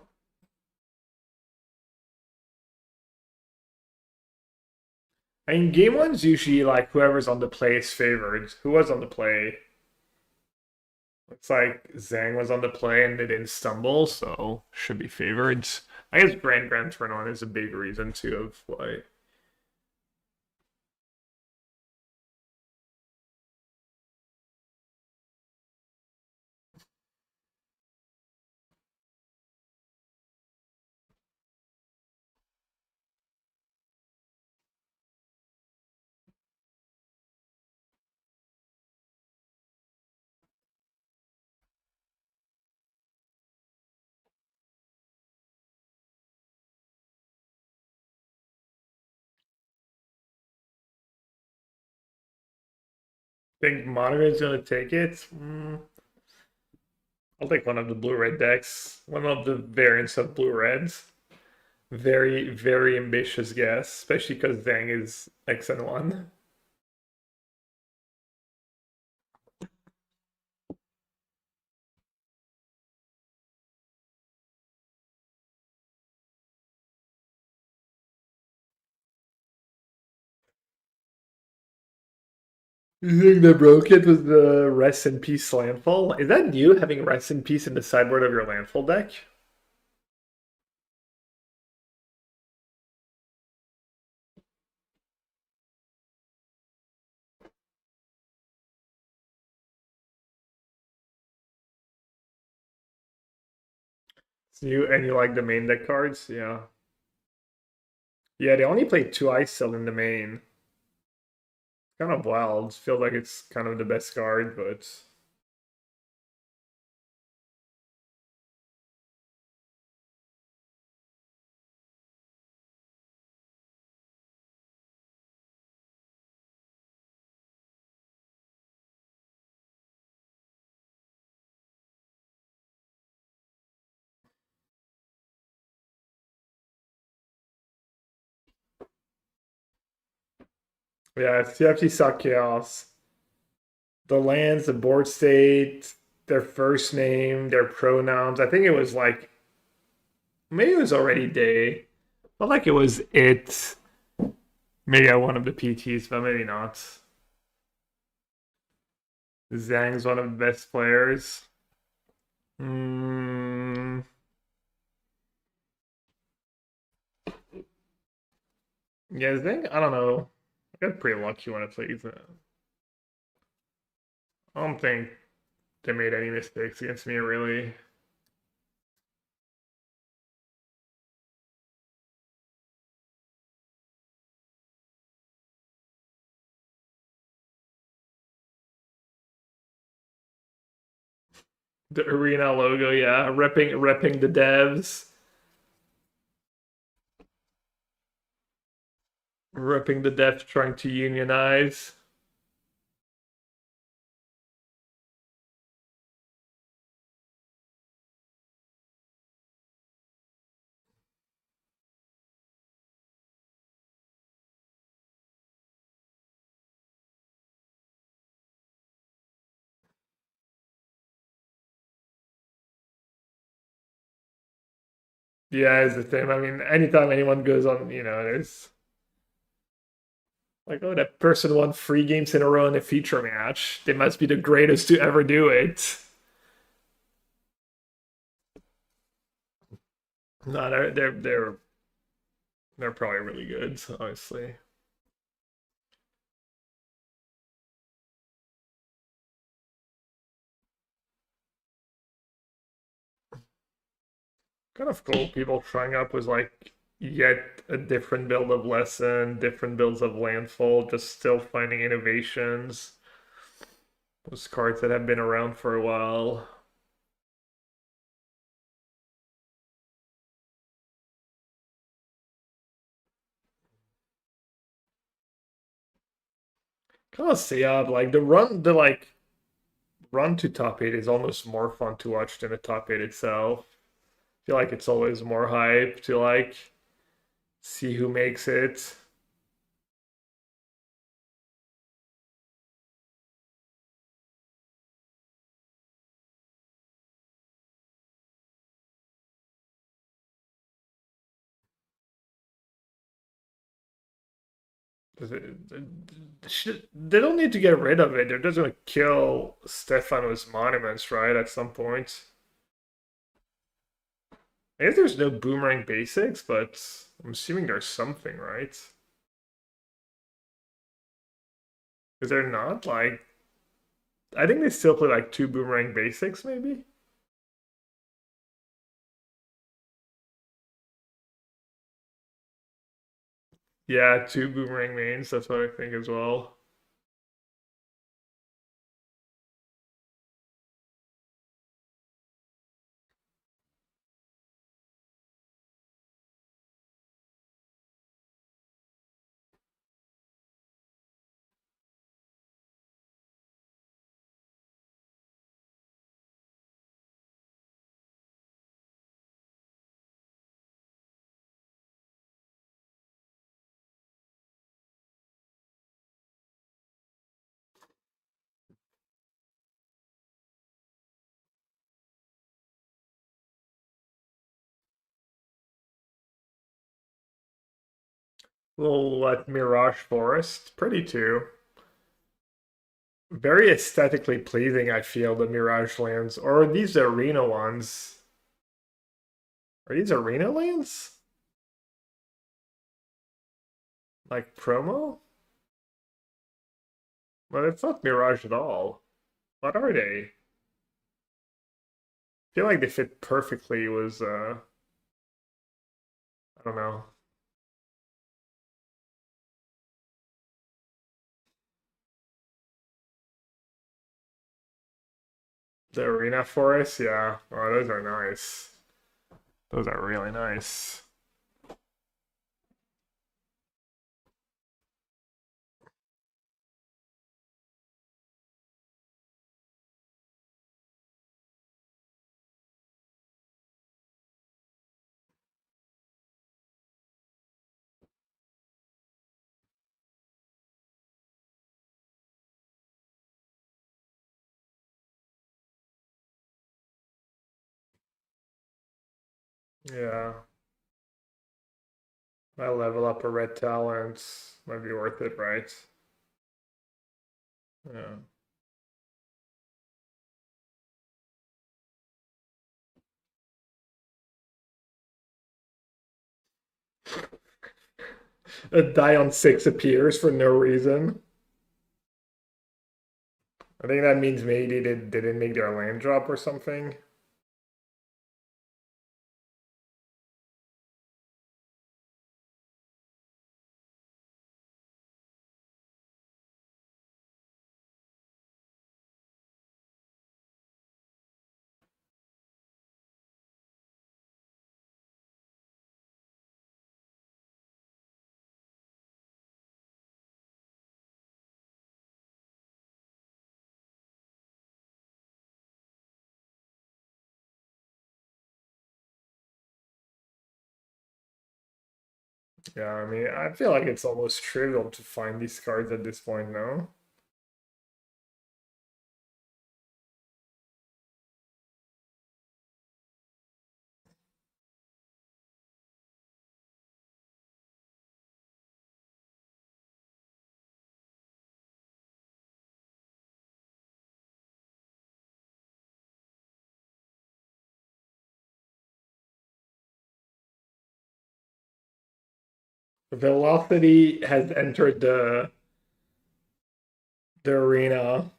I mean, game one's usually like whoever's on the play is favored. Who was on the play? Looks like Zhang was on the play and they didn't stumble, so should be favored. I guess Grand Tournament is a big reason too of why. Think Monterey's gonna take it? I'll take one of the blue-red decks. One of the variants of blue-reds. Very, very ambitious guess, especially because Zhang is XN1. You think they broke it with the Rest in Peace Landfall? Is that new, having Rest in Peace in the sideboard of your Landfall deck? So you like the main deck cards? Yeah. Yeah, they only play 2 Ice Cell in the main. Kind of wild. Feels like it's kind of the best card, but yeah, it's TFT suck chaos. The lands, the board state, their first name, their pronouns. I think it was like maybe it was already day. Felt like it was it. Maybe at one of the PTs, but maybe not. Zhang's one of the best players. Mm, yeah, Zhang, I don't know. I got pretty lucky when I played that. I don't think they made any mistakes against me, really. The arena logo, yeah, repping the devs, repping the devs trying to unionize. Yeah, is the thing. I mean, anytime anyone goes on, there's like, oh, that person won 3 games in a row in a feature match. They must be the greatest to ever do it. No, they're probably really good, honestly. Kind of cool. People trying up with like yet a different build of Lesson, different builds of Landfall, just still finding innovations. Those cards that have been around for a while. Kind of see like the run to top eight is almost more fun to watch than the top eight itself. I feel like it's always more hype to like see who makes it. They don't need to get rid of it. They're just gonna kill Stefano's monuments, right? At some point. I guess there's no boomerang basics, but I'm assuming there's something, right? Is there not? Like, I think they still play like 2 boomerang basics, maybe? Yeah, 2 boomerang mains. That's what I think as well. Well, what Mirage Forest? Pretty too. Very aesthetically pleasing, I feel, the Mirage lands. Or are these arena ones? Are these arena lands? Like promo? But it's not Mirage at all. What are they? I feel like they fit perfectly was I don't know. The arena forests, yeah. Oh, those are nice. Those are really nice. Yeah. I level up a red talent. Might be worth it, right? Yeah. A die on 6 appears for no reason. I think that means maybe they didn't make their land drop or something. Yeah, I mean, I feel like it's almost trivial to find these cards at this point, no? Velocity has entered the arena.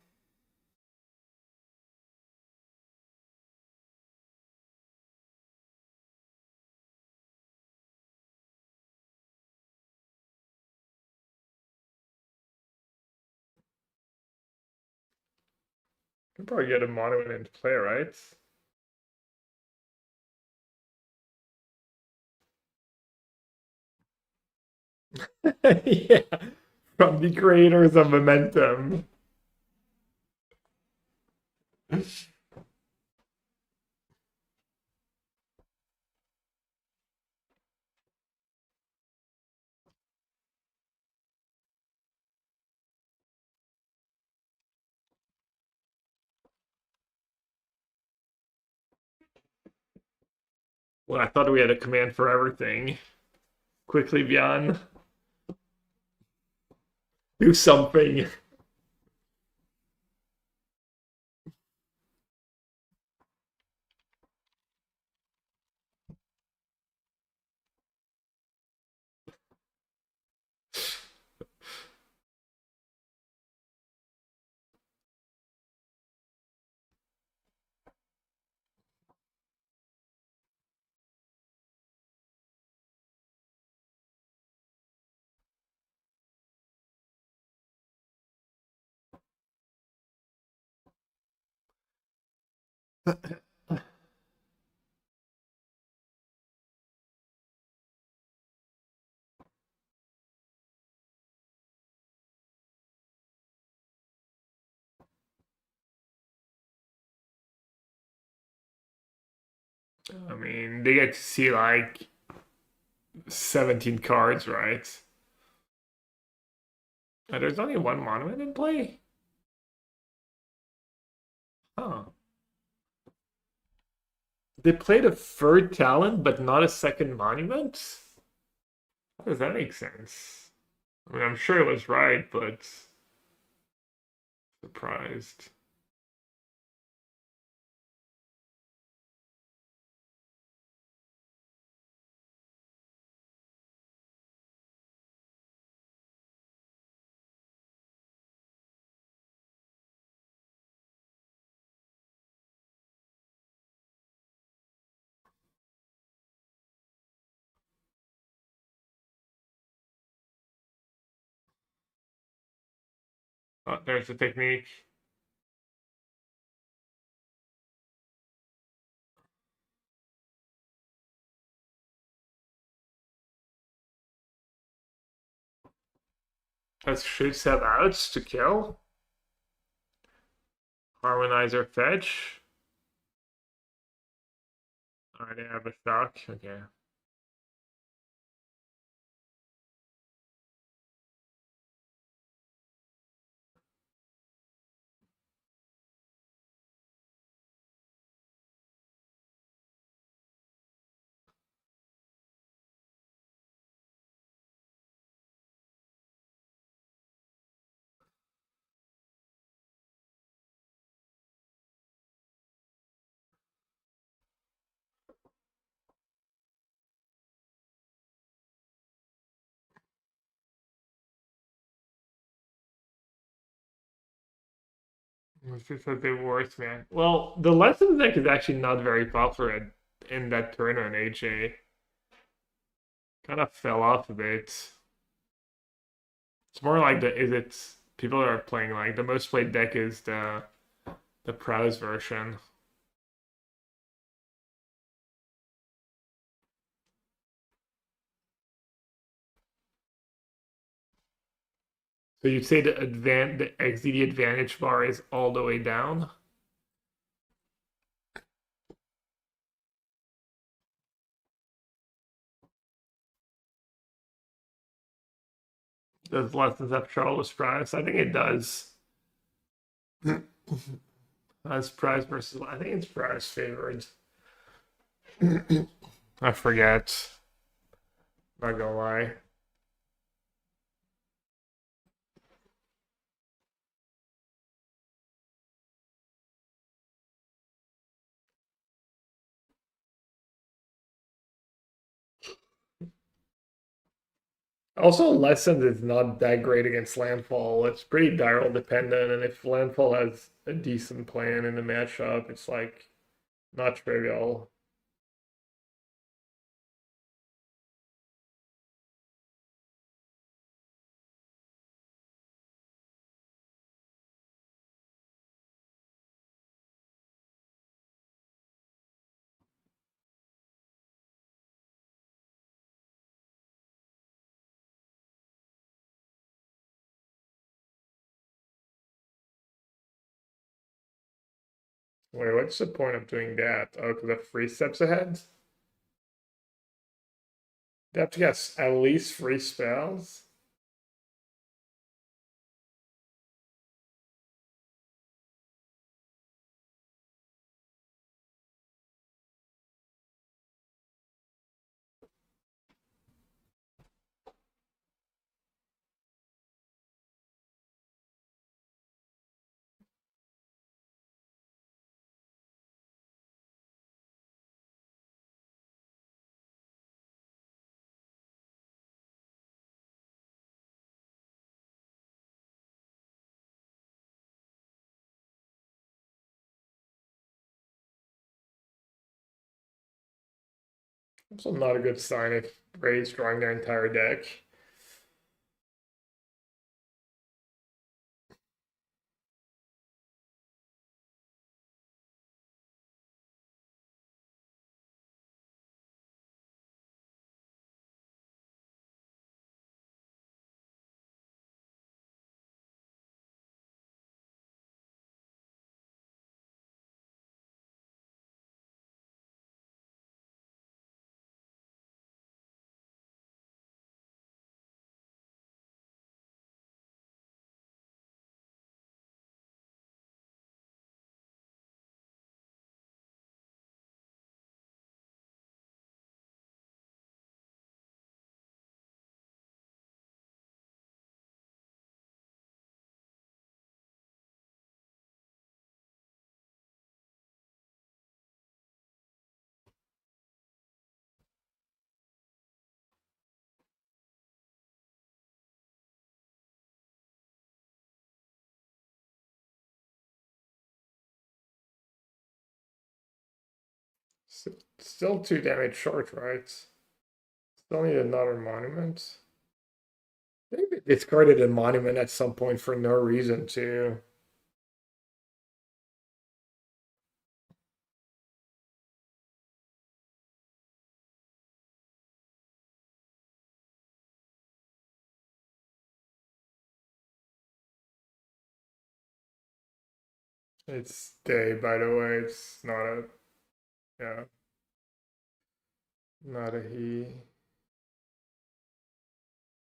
Can probably get a monument into play, right? Yeah, from the creators of Momentum. Well, I thought we had a command for everything. Quickly, Bjorn. Do something. I mean, they get to see like 17 cards, right? There's only one monument in play? Huh. They played a third talent, but not a second monument? How does that make sense? I mean, I'm sure it was right, but Surprised. Oh, there's the technique. Let's shoot some outs to kill. Harmonizer fetch. Alright, they have a shock. Okay. It's just a bit worse, man. Well, the Lessons deck is actually not very popular in that tournament, AJ. Kind of fell off a bit. It's more like people are playing like the most played deck is the Prowse version. So you'd say the XDD advantage bar is all the way down? Does Lessons have Charles Price? I think it does. That's Price versus. I think it's Price favored. I forget. Not gonna lie. Also, Lessons is not that great against Landfall. It's pretty Diral dependent, and if Landfall has a decent plan in the matchup, it's like not trivial. Wait, what's the point of doing that? Oh, because of 3 steps ahead? They have to guess at least 3 spells? Also not a good sign if Ray's drawing their entire deck. Still 2 damage short, right? Still need another monument. I think they discarded a monument at some point for no reason too. It's day, by the way. It's not a, yeah, not a he.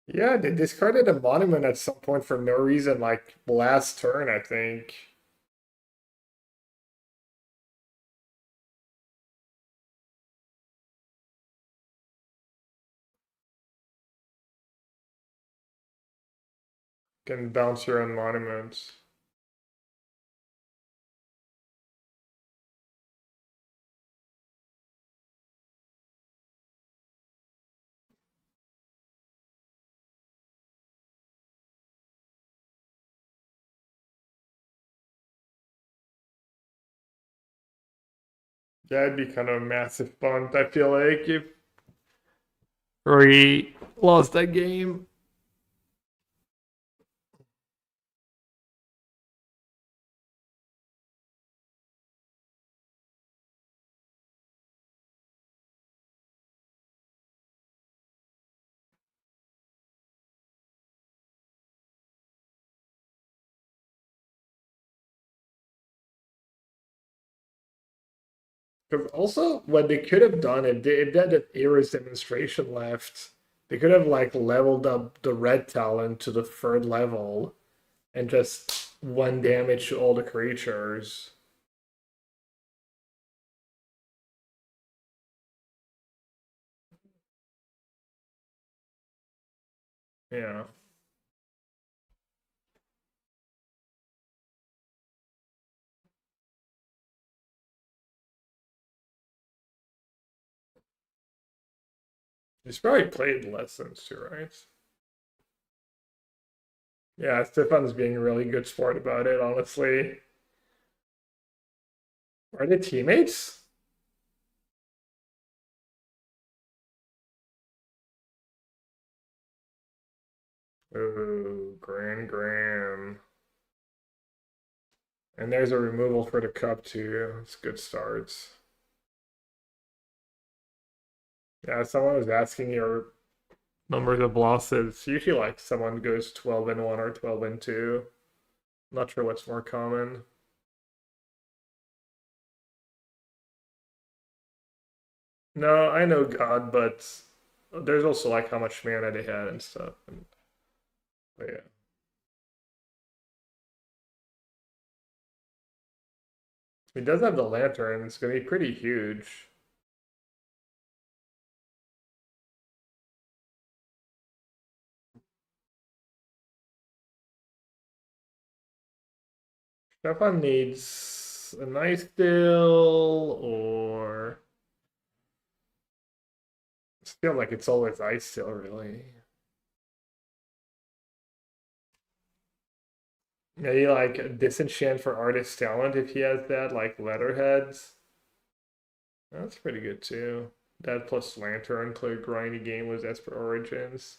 Yeah, they discarded a monument at some point for no reason, like last turn, I think. Can bounce your own monuments. Yeah, it'd be kind of a massive punt, I feel like, if Rory lost that game. Because also, what they could have done, if they had an Era's demonstration left, they could have like leveled up the red talent to the 3rd level and just 1 damage to all the creatures. Yeah. He's probably played lessons too, right? Yeah, Stefan's being a really good sport about it, honestly. Are they teammates? Ooh, Gran. And there's a removal for the cup too. It's good starts. Yeah, someone was asking your numbers of losses. Usually like someone goes 12-1 or 12-2. Not sure what's more common. No, I know God, but there's also like how much mana they had and stuff. But yeah. He does have the lantern. It's gonna be pretty huge. Stefan needs a nice still or still like it's always ice still really. Maybe like disenchant for artist talent if he has that, like letterheads. That's pretty good too. That plus lantern, play a grindy game with Esper Origins.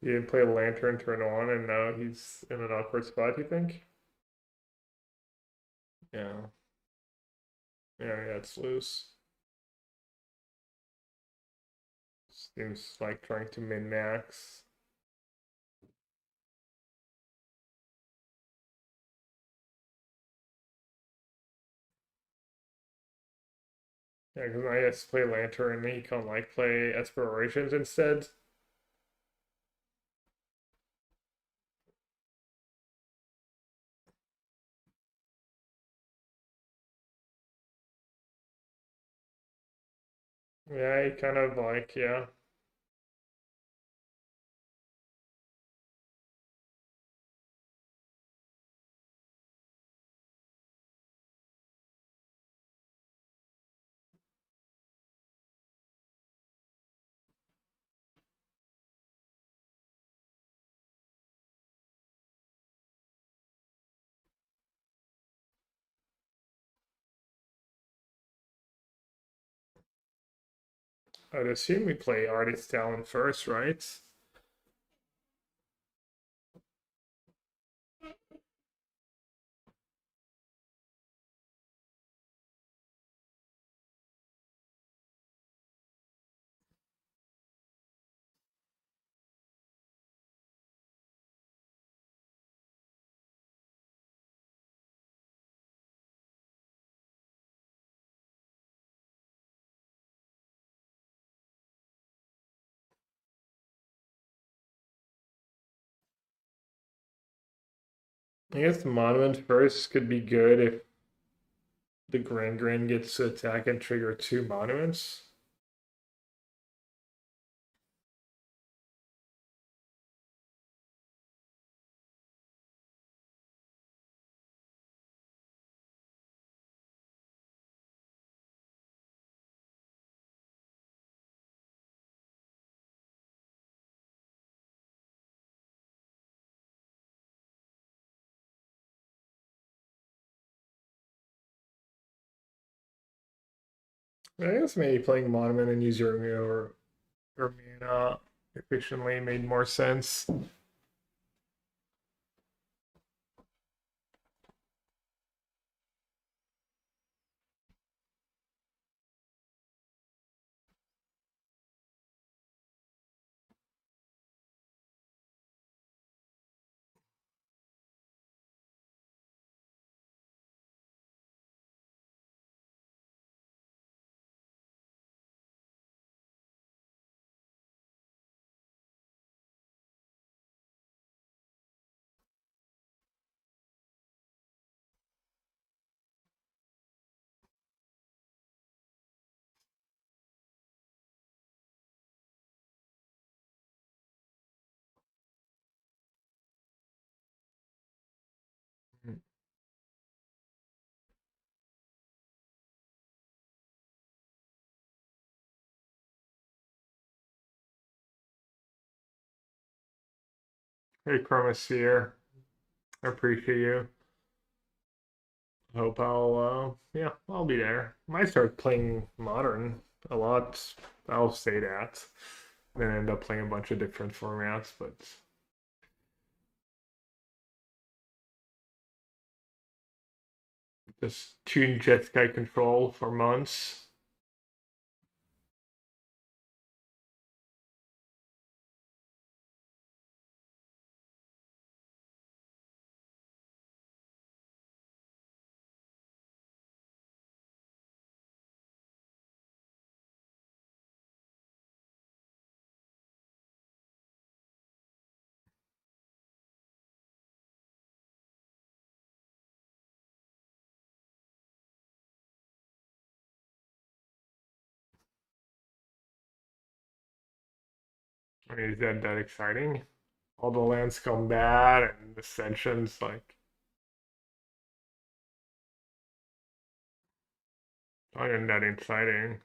He didn't play lantern turn on and now he's in an awkward spot, you think? Yeah. Yeah, it's loose. Seems like trying to min-max. Yeah, because I just play Lantern and he can like play Explorations instead. Yeah, he kind of like, yeah. I'd assume we play Artist Talent first, right? I guess Monument first could be good if the Grand gets to attack and trigger 2 monuments. I guess maybe playing Monument and use your mana efficiently made more sense. Hey, Chromosphere, I appreciate you. Hope yeah, I'll be there. Might start playing Modern a lot. I'll say that. Then end up playing a bunch of different formats, but just tune Jeskai control for months. I mean, is that exciting? All the lands come bad and Ascension's like not even that exciting.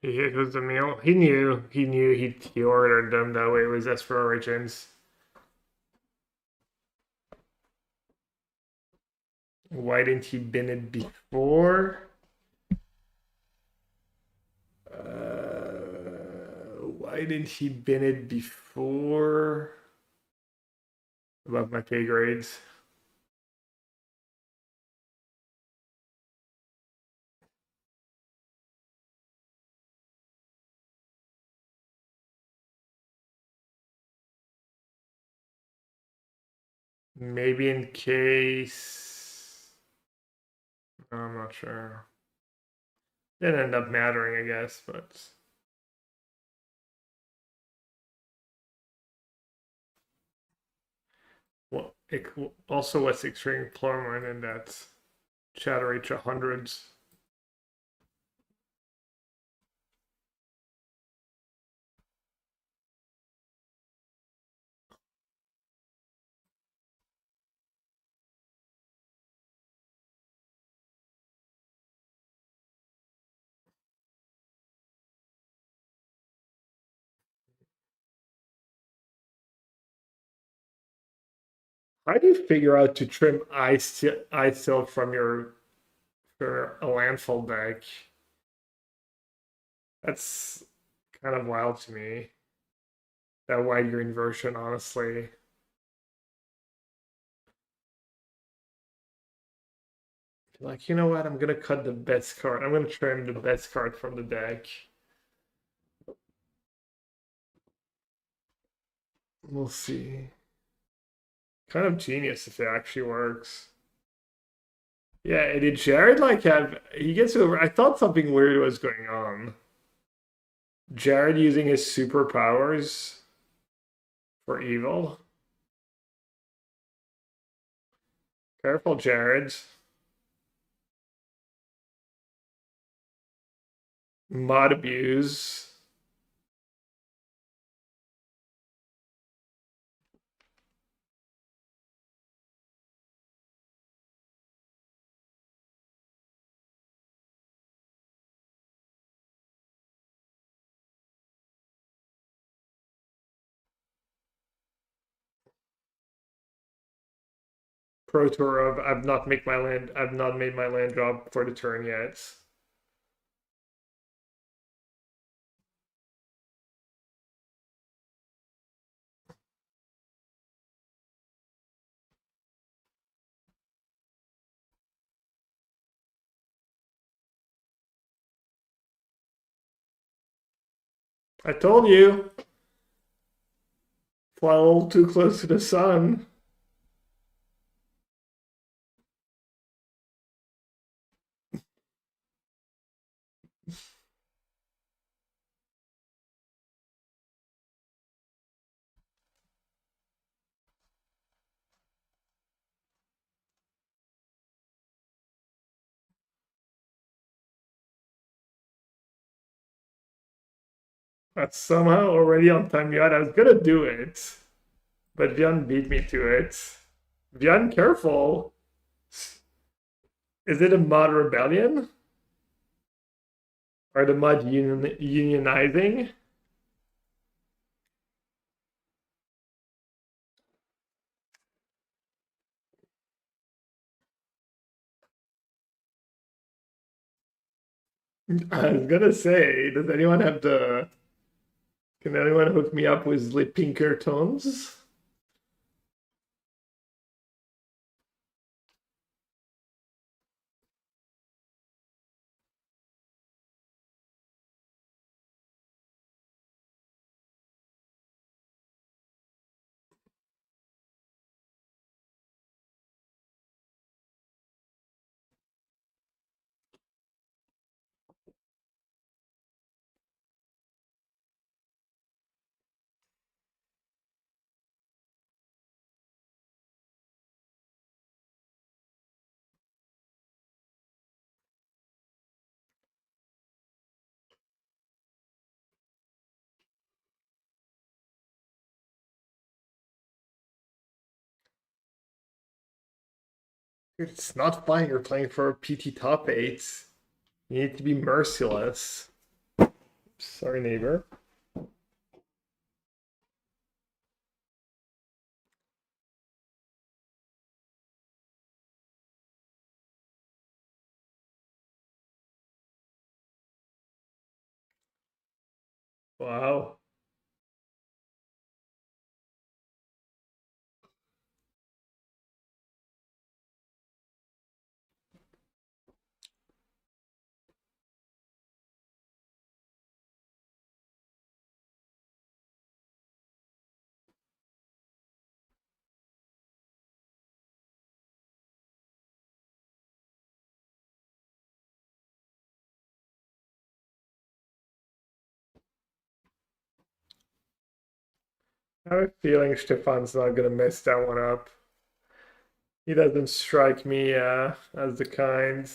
It was the meal. He knew he ordered them that way. It was as for Origins. Why didn't he bin it before? Why didn't he bin it before? Above my pay grades. Maybe in case. I'm not sure. Didn't end up mattering, I guess, but. Well, it also was extreme employment and that chatter reach hundreds. How do you figure out to trim ice silt from your for a landfall deck? That's kind of wild to me. That wide green version, honestly. Like, you know what? I'm gonna cut the best card. I'm gonna trim the best card from the deck. We'll see. Kind of genius if it actually works. Yeah, did Jared like have he gets over? I thought something weird was going on. Jared using his superpowers for evil. Careful, Jared. Mod abuse. Pro Tour of I've not made my land drop for the turn yet. I told you. Fly a little too close to the sun. That's somehow already on time yet. I was gonna do it, but Vian beat me to it. Vian, careful. Is it a mod rebellion? Are the mod unionizing? I was gonna say, does anyone have the? Can anyone hook me up with the pinker tones? It's not fine. You're playing for PT top 8. You need to be merciless. Sorry, neighbor. Wow. I have a feeling Stefan's not gonna mess that one up. He doesn't strike me as the kind.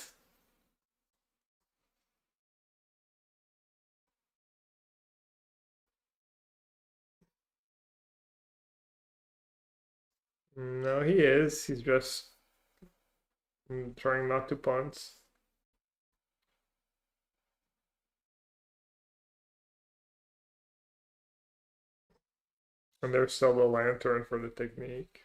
No, he is. He's just trying not to punt. And there's still the lantern for the technique.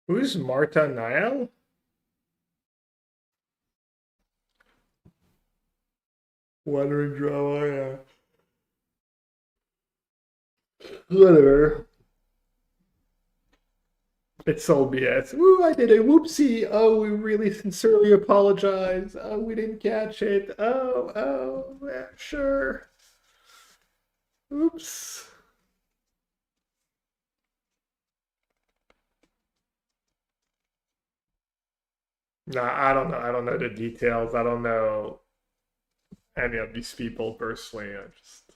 Who's Marta Niall? Wondering drama, yeah. Whatever. It's all BS. Ooh, I did a whoopsie. Oh, we really sincerely apologize. Oh, we didn't catch it. Yeah, sure. Oops. Nah, I don't know. I don't know the details. I don't know any of these people personally. I just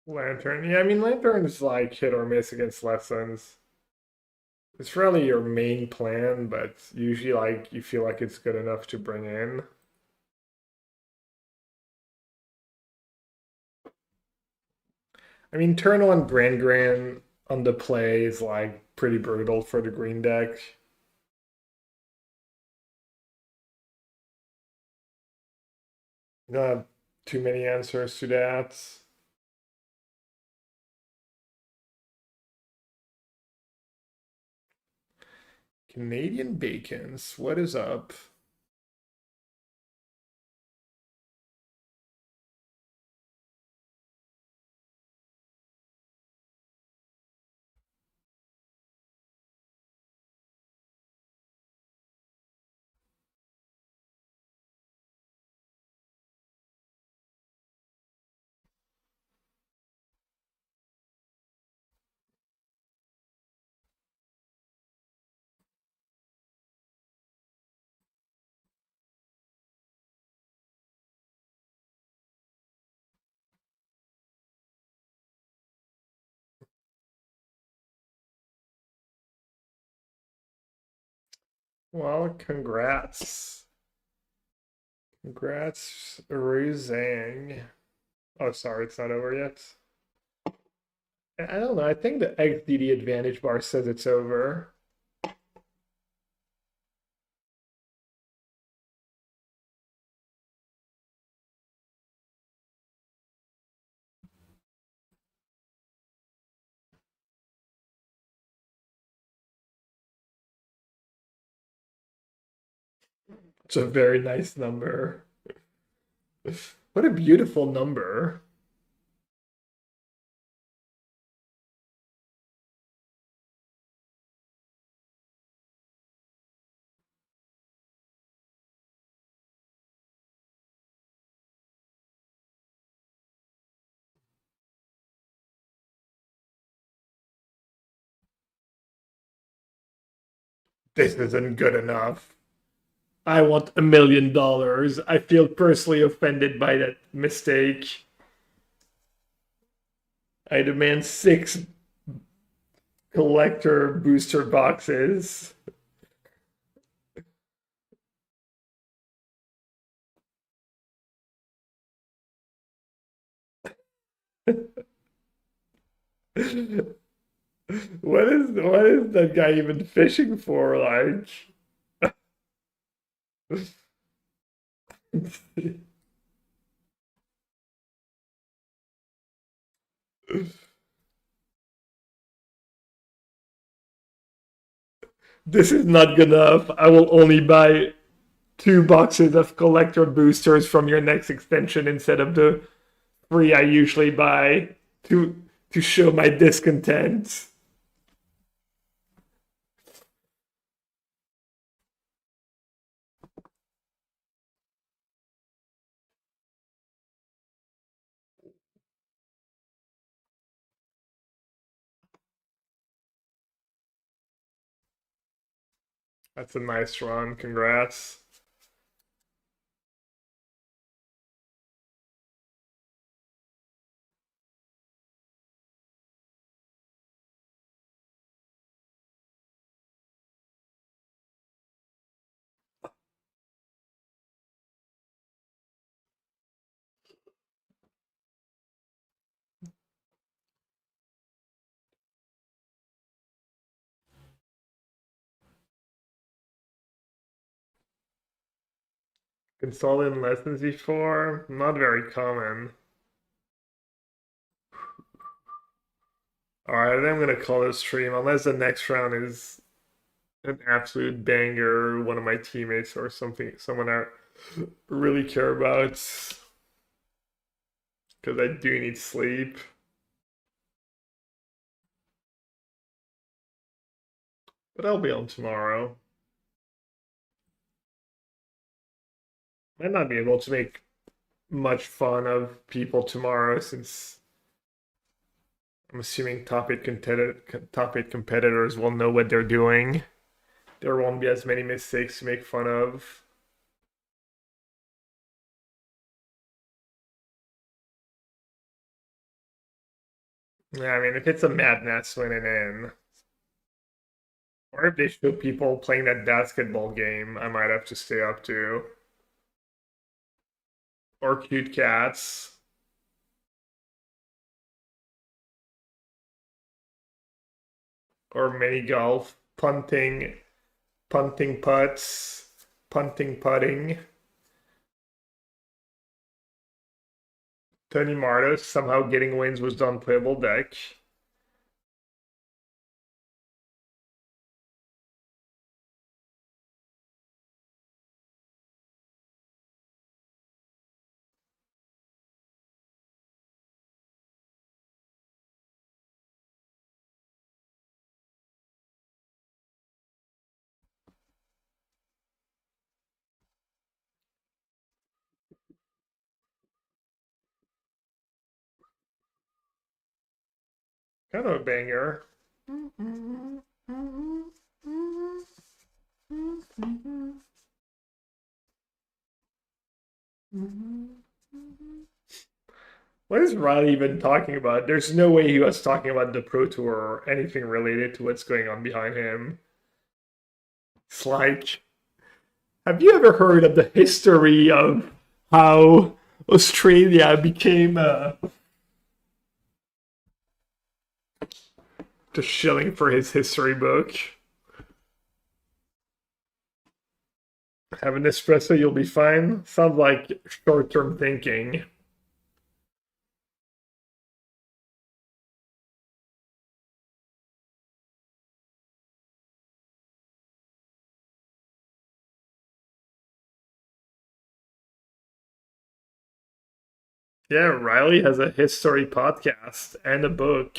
Lantern. Yeah, I mean, Lantern's like hit or miss against lessons. It's really your main plan, but usually like you feel like it's good enough to bring in. I mean, turn on Gran on the play is like pretty brutal for the green deck. Not too many answers to that. Canadian Bacons, what is up? Well, congrats. Congrats, Ruzang. Oh, sorry, it's not over yet. I don't know. I think the XDD advantage bar says it's over. It's a very nice number. What a beautiful number. This isn't good enough. I want $1 million. I feel personally offended by that mistake. I demand 6 collector booster boxes. What is that guy even fishing for? Like, this is not good enough. I will only buy 2 boxes of collector boosters from your next extension instead of the 3 I usually buy to show my discontent. That's a nice run. Congrats. Consultant lessons before? Not very common. Alright, I'm gonna call this stream unless the next round is an absolute banger, one of my teammates or something, someone I really care about. Because I do need sleep. But I'll be on tomorrow. Might not be able to make much fun of people tomorrow since I'm assuming top 8 competitors will know what they're doing. There won't be as many mistakes to make fun of. Yeah, I mean, if it's a madness winning in, or if they show people playing that basketball game, I might have to stay up too. Or cute cats. Or mini golf, punting putts, punting putting. Tony Martis somehow getting wins with the unplayable deck. Kind of a banger. What is Riley even talking about? There's no way he was talking about the Pro Tour or anything related to what's going on behind him. It's like, have you ever heard of the history of how Australia became just shilling for his history book? Have an espresso, you'll be fine. Sounds like short-term thinking. Yeah, Riley has a history podcast and a book.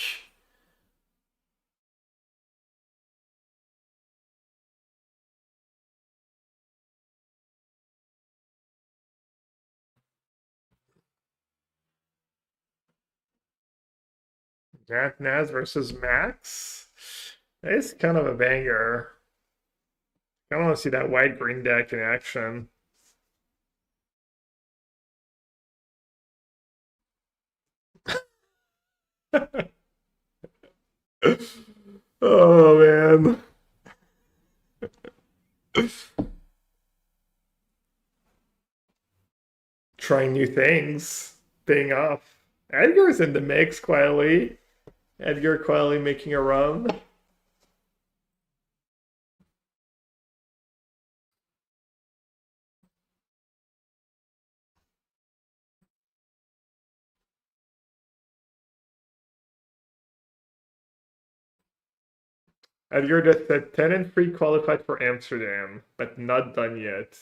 Matt Naz versus Max. It's kind of a banger. I want to see that white green deck in action. Oh man. Trying new things, paying off. Edgar's in the mix quietly. Edgar quietly making a run. Edgar just said 10 and 3 qualified for Amsterdam, but not done yet.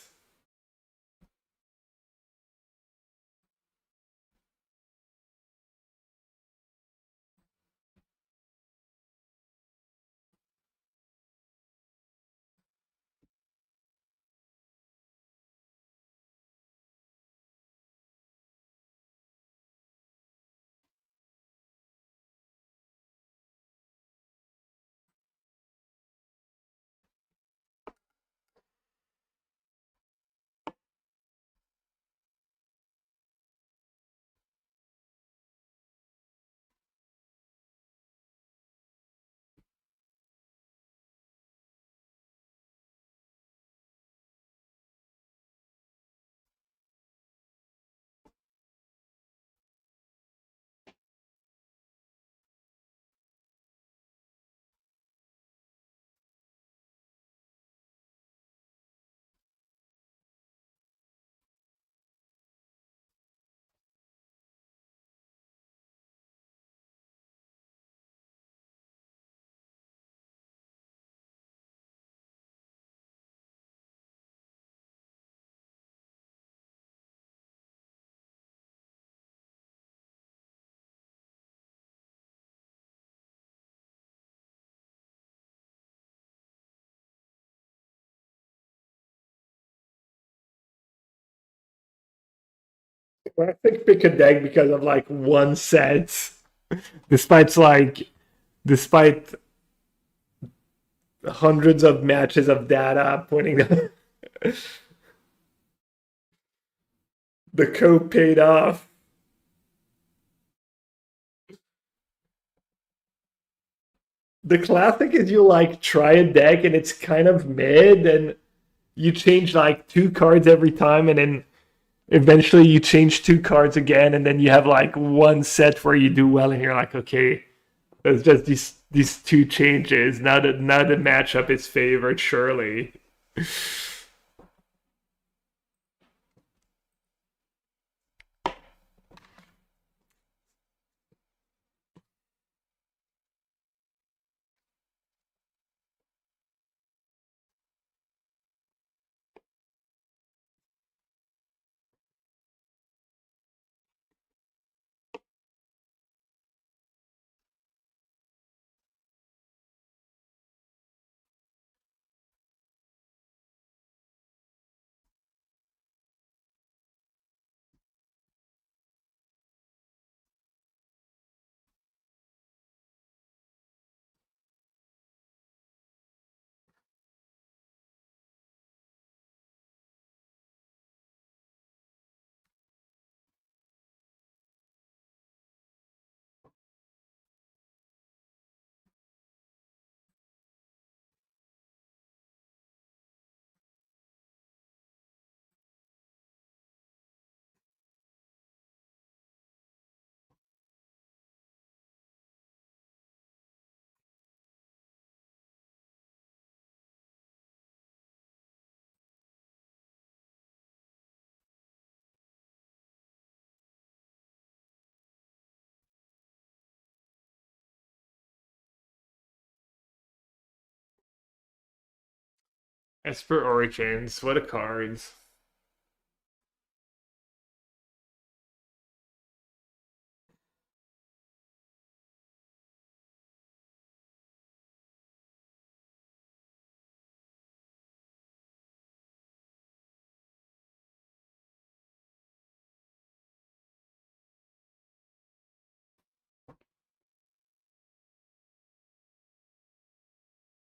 I think pick a deck because of like one set. Despite hundreds of matches of data pointing the code paid off. The classic is you like try a deck and it's kind of mid, and you change like 2 cards every time, and then eventually you change 2 cards again, and then you have like one set where you do well, and you're like, okay, there's just these 2 changes. Now the matchup is favored, surely. Esper Origins, what a cards.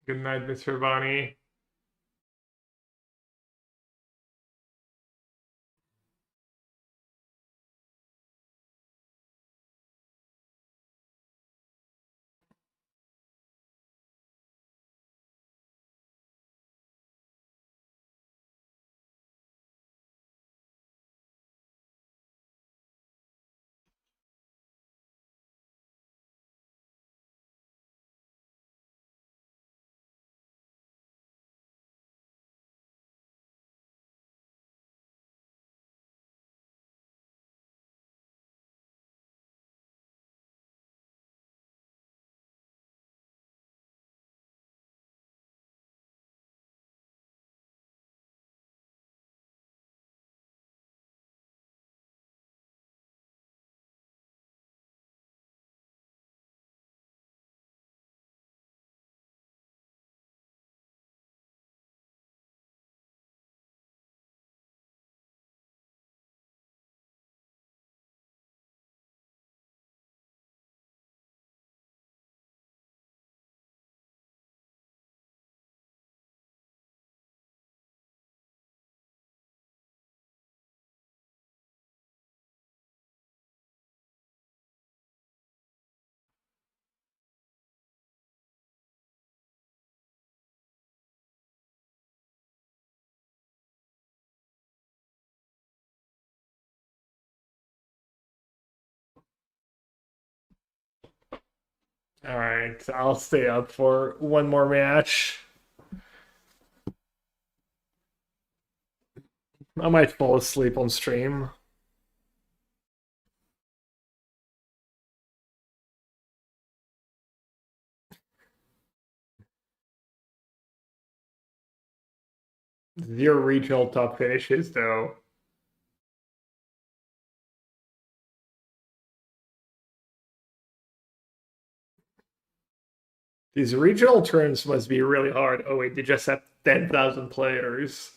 Good night, Mr. Bonnie. All right, I'll stay up for one more match. I might fall asleep on stream. Zero regional top finishes, though. These regional tournaments must be really hard. Oh wait, they just have 10,000 players.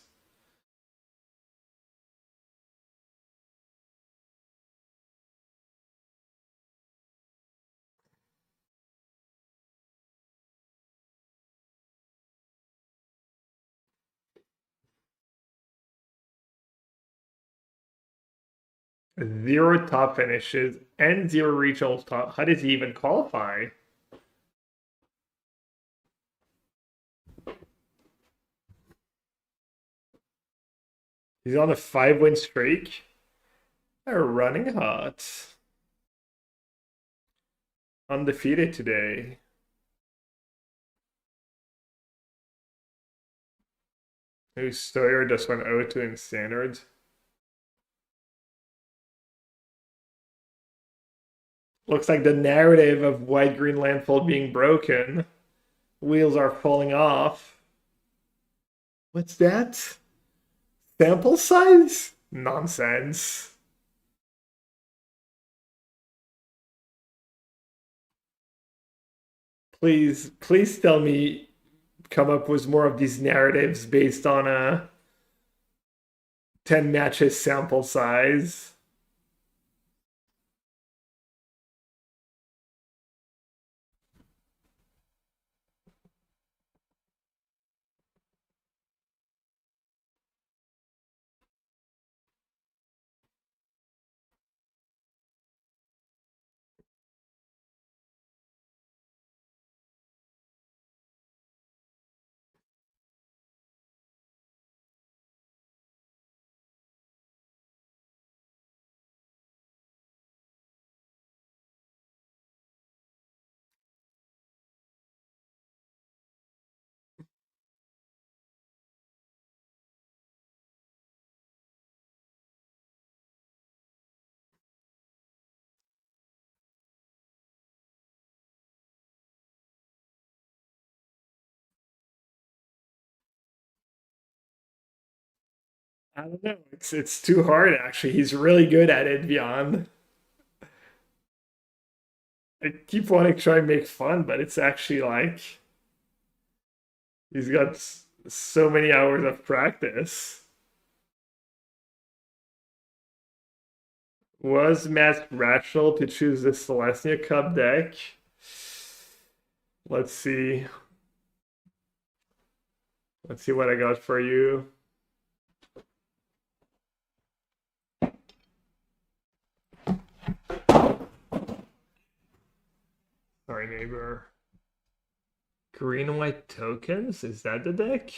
Zero top finishes and zero regional top. How does he even qualify? He's on a 5-win streak. They're running hot. Undefeated today. Who's Stoyer just went 0-2 in standard. Looks like the narrative of white green landfall being broken. Wheels are falling off. What's that? Sample size? Nonsense. Please tell me come up with more of these narratives based on a 10 matches sample size. I don't know. It's too hard actually. He's really good at it beyond. I keep wanting to try and make fun, but it's actually like he's got so many hours of practice. Was Matt rational to choose the Celestia Cup deck? Let's see. Let's see what I got for you. Sorry, neighbor. Green and white tokens? Is that the deck?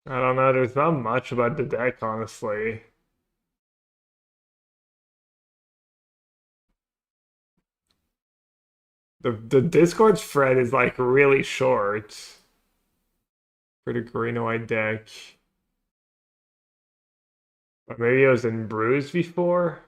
I don't know. There's not much about the deck, honestly. The Discord thread is like really short for the green and white deck. But maybe it was in Brews before.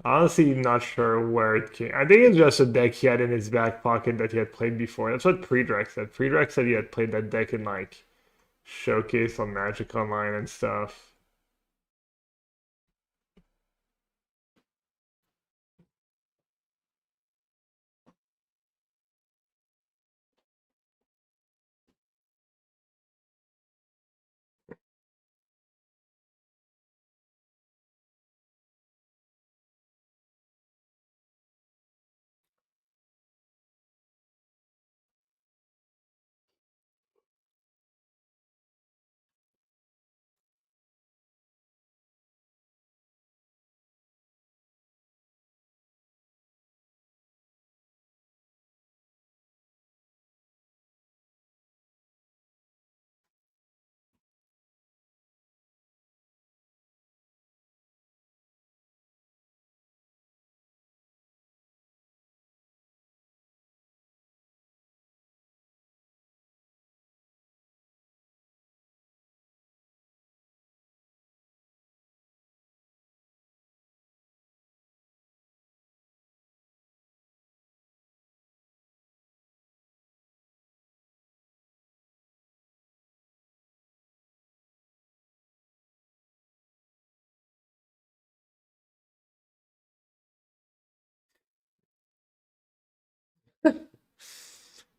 Honestly, not sure where it came. I think it's just a deck he had in his back pocket that he had played before. That's what Predrex said. Predrex said he had played that deck in like Showcase on Magic Online and stuff.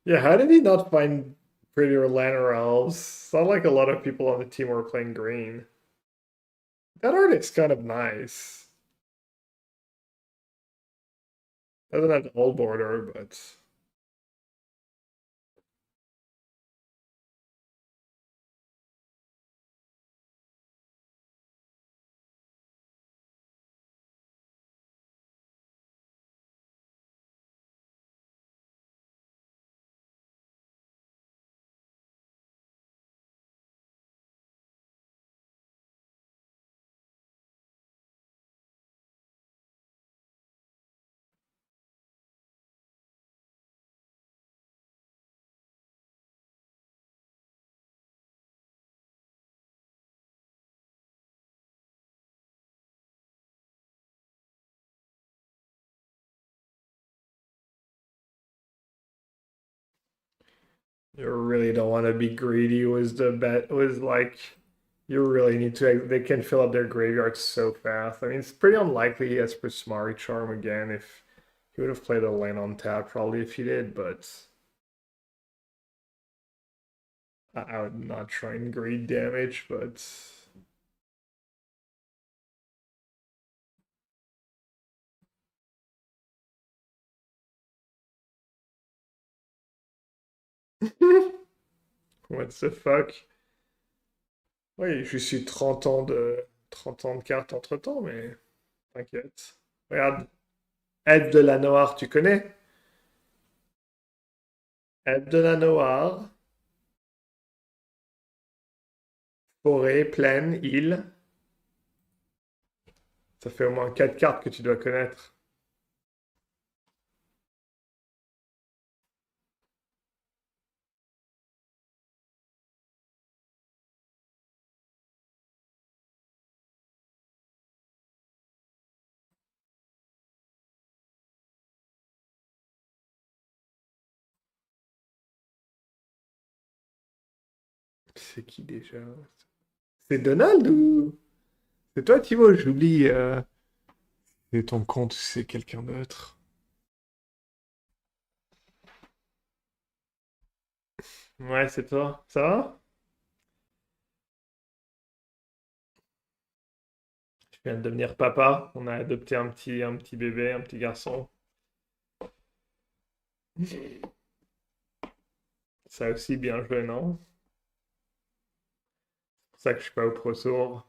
Yeah, how did he not find prettier Llanowar elves? It's not like a lot of people on the team were playing green. That art is kind of nice. Doesn't have the whole border, but you really don't want to be greedy was the bet was like you really need to they can fill up their graveyard so fast. I mean it's pretty unlikely he has Prismari Charm again if he would have played a lane on tap probably if he did, but I would not try and greed damage, but what the fuck? Oui, je suis 30 ans de cartes entre temps, mais t'inquiète. Regarde, Aide de la Noire, tu connais? Aide de la Noire, forêt, plaine, île. Ça fait au moins 4 cartes que tu dois connaître. C'est qui déjà? C'est Donald ou... C'est toi, Thibaut? J'oublie. C'est ton compte, c'est quelqu'un d'autre. Ouais, c'est toi. Ça va? Je viens de devenir papa. On a adopté un petit bébé, un petit garçon. Ça aussi bien joué, non? C'est pour ça que je suis pas au Pro Tour.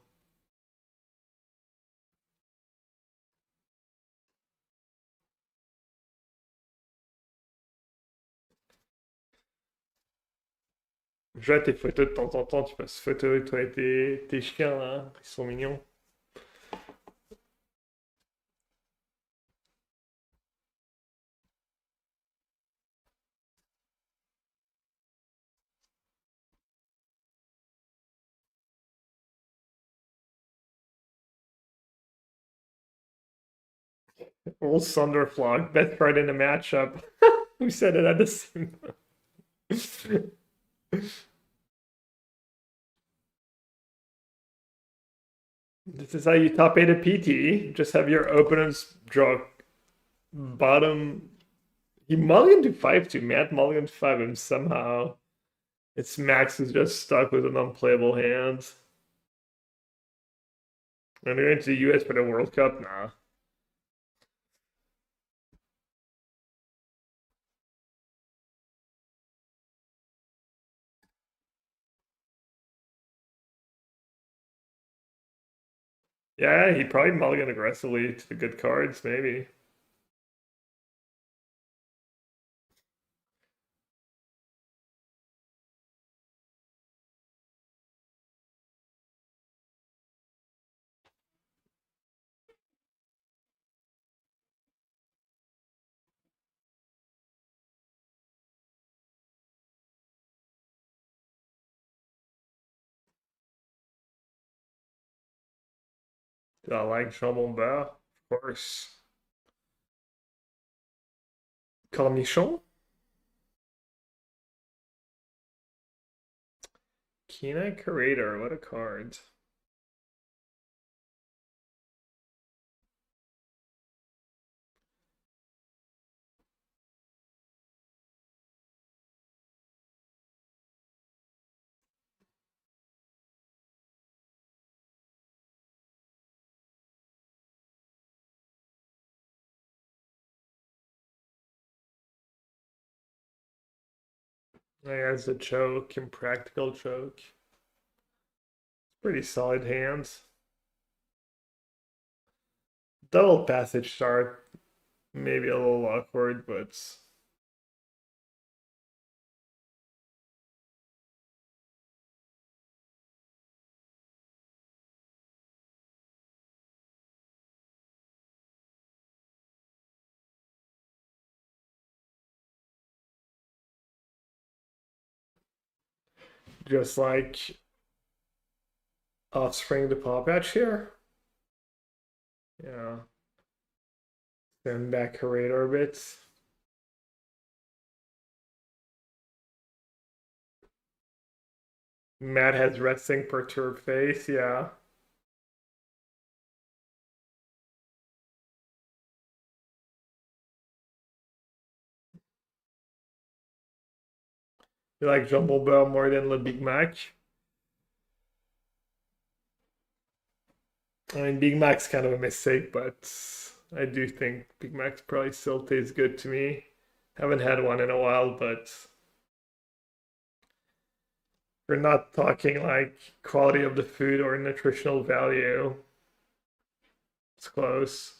Je vois tes photos de temps en temps, tu passes photo de toi et tes chiens là, ils sont mignons. Old Thunderflog, best card in the matchup. Who said it at the same time? This is how you top 8 a PT. Just have your opponents draw bottom. He mulliganed to 5-2. Matt mulliganed 5 and somehow its Max is just stuck with an unplayable hand. And they're going to the US for the World Cup? Nah. Yeah, he probably mulliganed aggressively to the good cards, maybe. Do I like Chambon-Bert? Of course. Cornichon? Keen-Eye Curator, what a card. Yeah, it's a choke, impractical choke. Pretty solid hands. Double passage start, maybe a little awkward, but just like offspring the paw patch here. Yeah. Send back her radar bits. Matt has resting perturbed face, yeah. You like Jumble Bell more than the Big Mac? I mean, Big Mac's kind of a mistake, but I do think Big Mac's probably still tastes good to me. Haven't had one in a while, but we're not talking like quality of the food or nutritional value. It's close.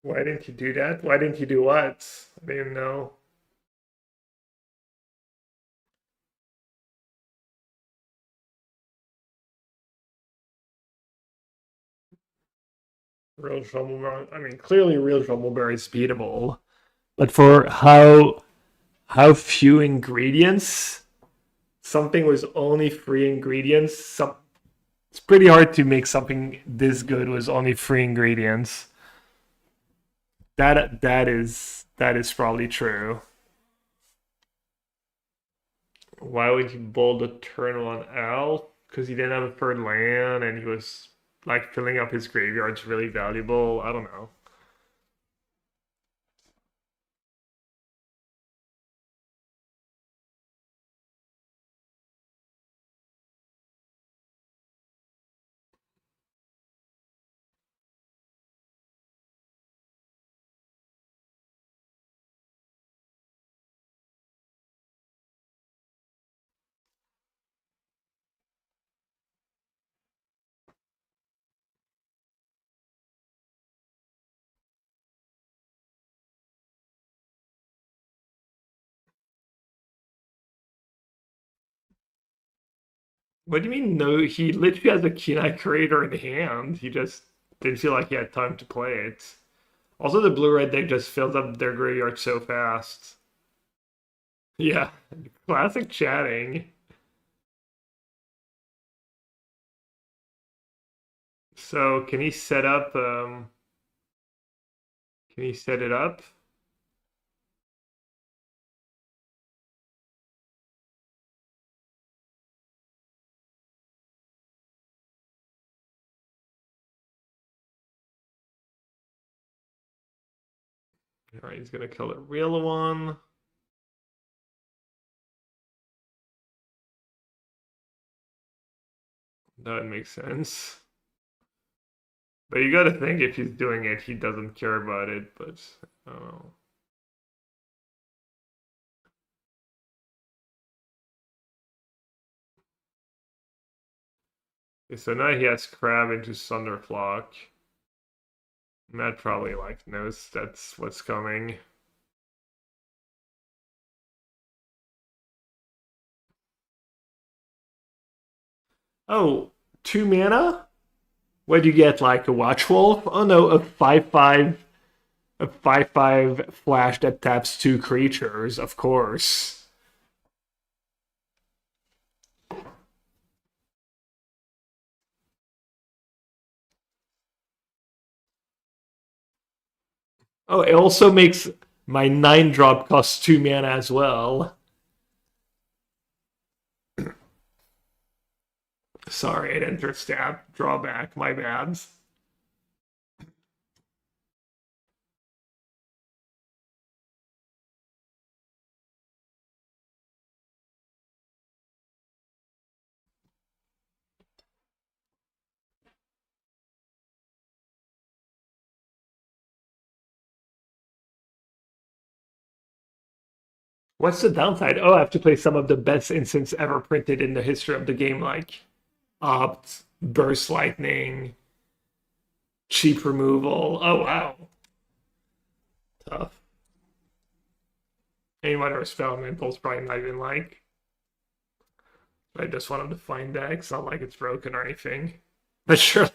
Why didn't you do that? Why didn't you do what? I didn't know. Real Shumbleberry. I mean, clearly, Real Shumbleberry is beatable, but for how few ingredients, something was only 3 ingredients. It's pretty hard to make something this good with only 3 ingredients. That is probably true. Why would he bowl the turn one out? Because he didn't have a third land and he was like filling up his graveyard's really valuable. I don't know. What do you mean? No, he literally has a Keen-Eye Creator in hand. He just didn't feel like he had time to play it. Also, the blue-red deck just fills up their graveyard so fast. Yeah, classic chatting. So can he set up? Can he set it up? All right, he's gonna kill the real one. That makes sense. But you gotta think if he's doing it, he doesn't care about it. But I don't know. Okay, so now he has crab into Thunderflock. Matt probably like knows that's what's coming. Oh, 2 mana? What do you get? Like a Watch Wolf? Oh no, a 5/5, a 5/5 flash that taps 2 creatures. Of course. Oh, it also makes my 9-drop cost 2 mana as well. Sorry, it entered stab drawback. My bad. What's the downside? Oh, I have to play some of the best instants ever printed in the history of the game, like Opt, Burst Lightning, Cheap Removal. Oh, wow. Tough. Any whatever Spellmental's probably not even like. I just want him to find decks. Not like it's broken or anything. But surely.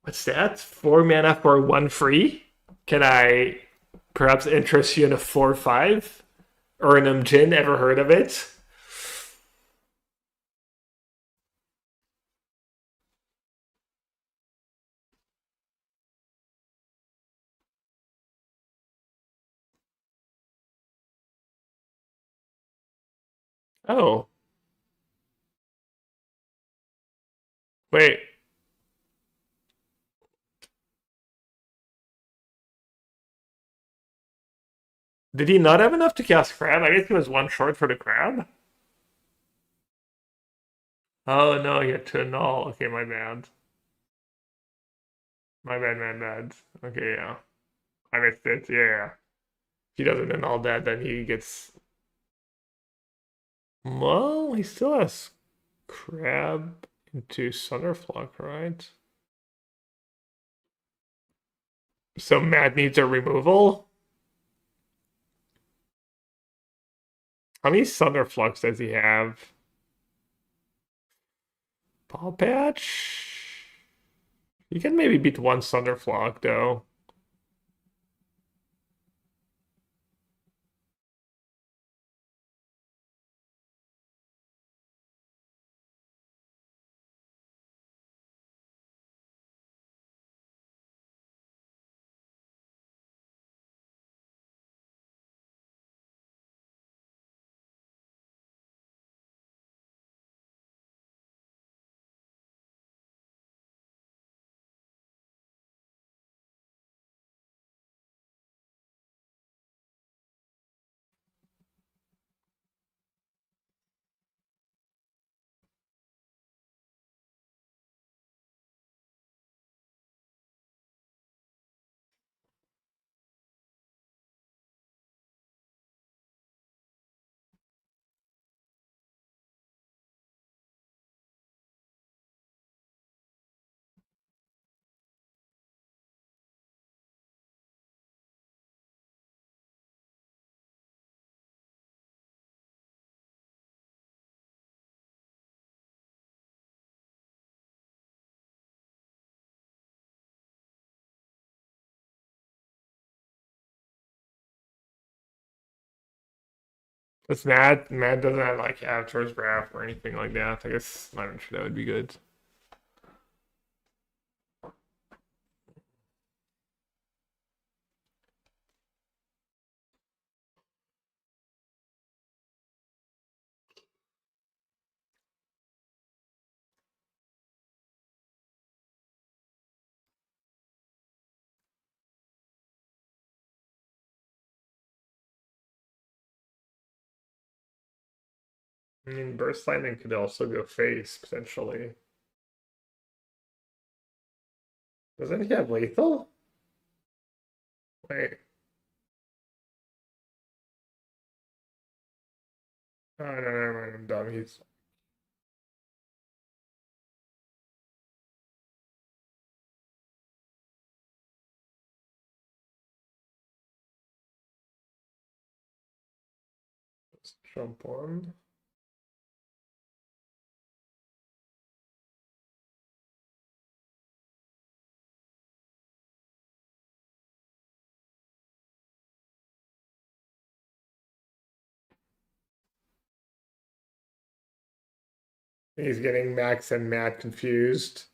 What's that? 4 mana for 1 free? Can I perhaps interest you in a 4/5? Urnum Jin, ever heard of it? Oh, wait. Did he not have enough to cast Crab? I guess he was one short for the Crab. Oh no, he had to annul. Okay, my bad. My bad. Okay, yeah. I missed it. Yeah. If he doesn't annul that, then he gets. Well, he still has Crab into Thunderflock, right? So Matt needs a removal? How many Thunderflux does he have? Paw Patch? You can maybe beat one Thunderflock, though. It's Matt. Matt doesn't have like Avatar's Wrath or anything like that. I guess I'm not sure that would be good. I mean, Burst Lightning could also go face, potentially. Doesn't he have lethal? Wait. Oh, no, never mind. I'm dumb. He's just jump on. He's getting Max and Matt confused.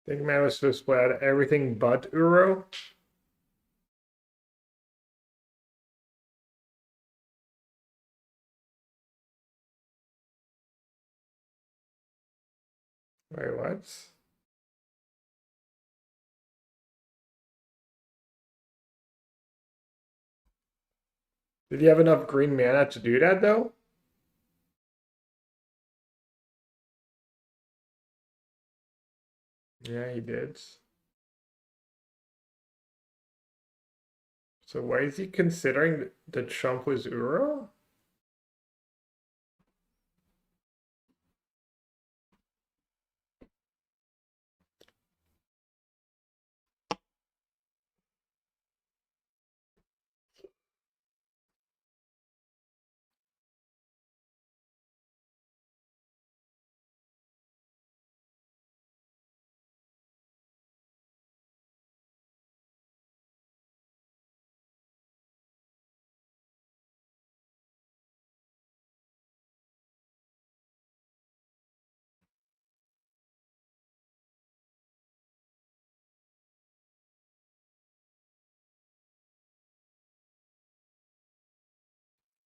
Think man was supposed to play out everything but Uro. Wait, what? Did he have enough green mana to do that though? Yeah, he did. So why is he considering the chump was Uro?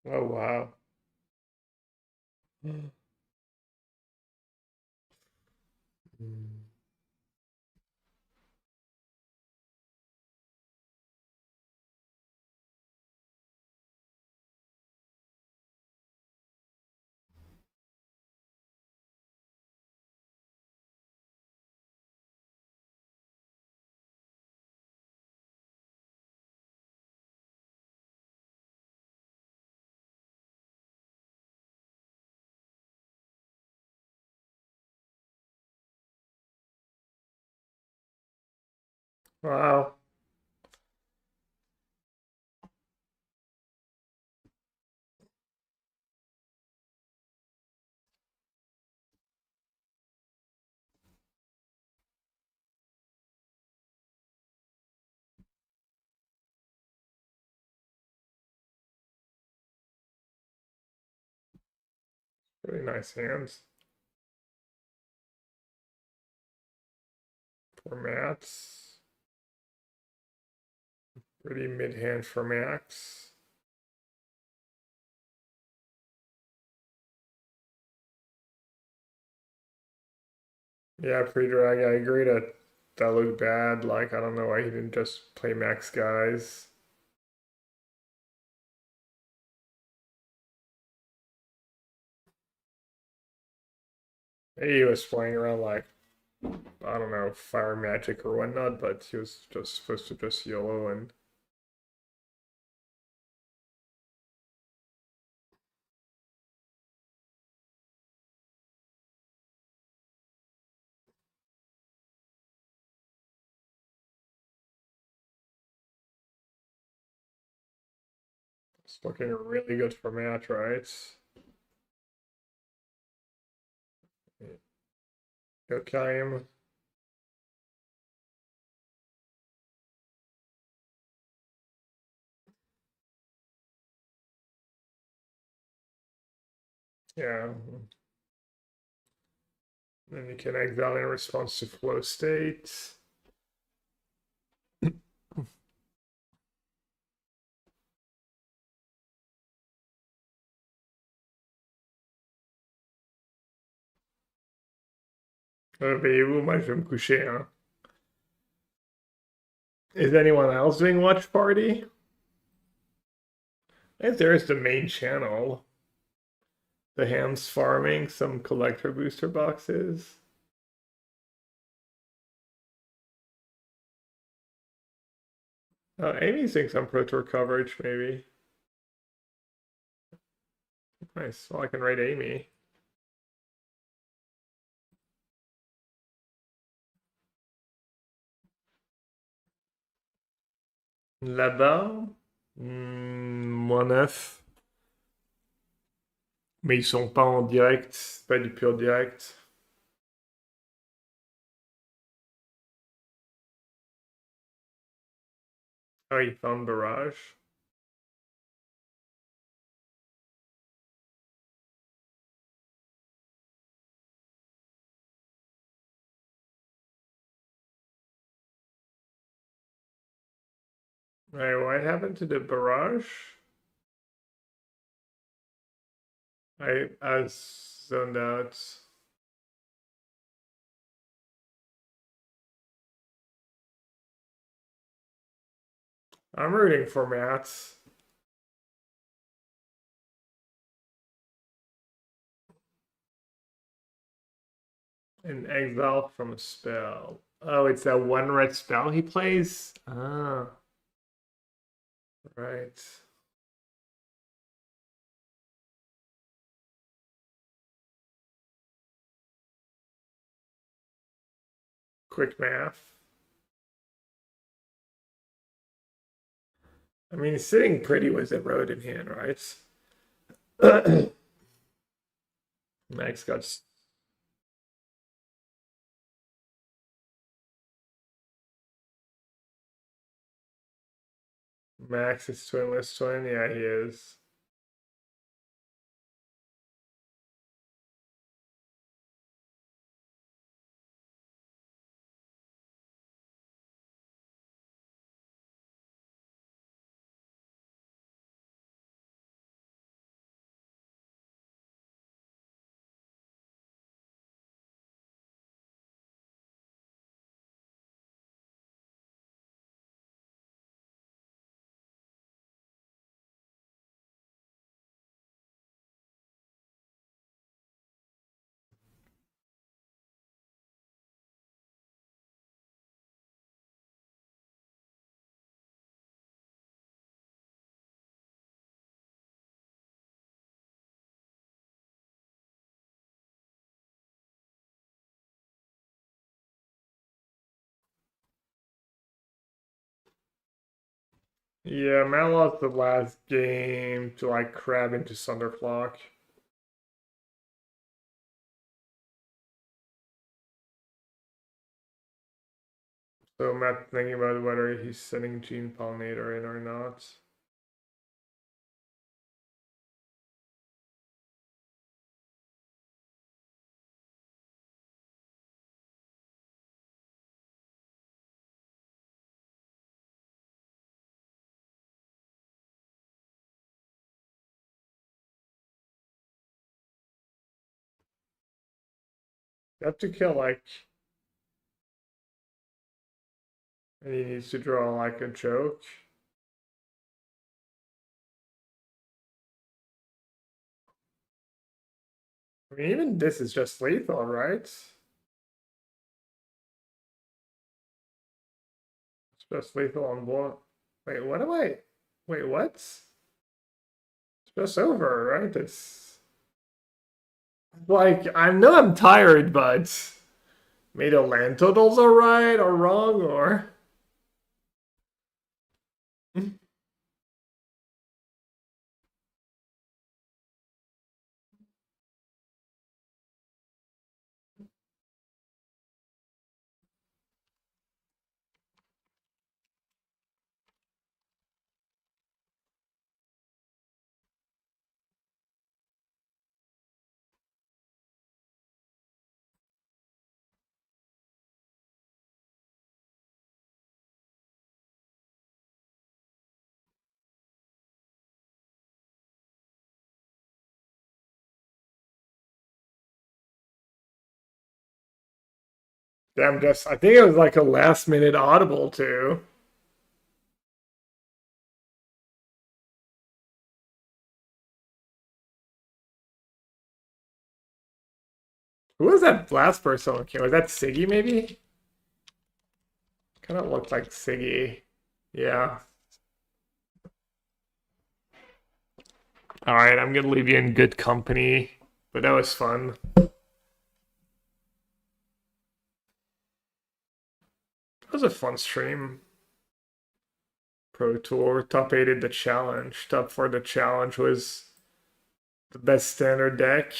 Oh wow. Hmm. Wow. Really nice hands. For Mats. Pretty mid hand for Max. Yeah, pre-drag, I agree that that looked bad. Like, I don't know why he didn't just play Max guys. He was playing around like, I don't know, fire magic or whatnot, but he was just supposed to just YOLO and it's looking really good for match, right? Okay. Yeah. Then you can exile in response to flow state. Réveillez-vous, moi je vais me coucher, hein. Is anyone else doing watch party? I guess there is the main channel. The hands farming some collector booster boxes. Amy's doing some Pro Tour coverage, maybe. Nice. Well, I can write Amy. Là-bas, -9. Mais ils sont pas en direct, c'est pas du pur direct. Ah, il found barrage. Right, what happened to the barrage? I was zoned out. I'm rooting for Matt. An exile from a spell. Oh, it's that one red spell he plays? Ah, right. Quick math. I mean, he's sitting pretty with the road in hand, right? Max got. Max is twinless twin. Yeah, he is. Yeah, Matt lost the last game to like crab into Thunderclock. So Matt's thinking about whether he's sending Gene Pollinator in or not. You have to kill like, and he needs to draw like a joke. I mean, even this is just lethal, right? It's just lethal on board. Wait, what am I? Wait, what? It's just over, right? It's like I know I'm tired, but maybe the land totals are right or wrong or. Damn, just I think it was like a last minute audible too. Who was that last person on camera? Was that Siggy maybe? Kind of looked like Siggy. Yeah. All right, I'm gonna leave you in good company, but that was fun. It was a fun stream. Pro Tour top 8 the challenge. Top 4 the challenge was the best standard deck.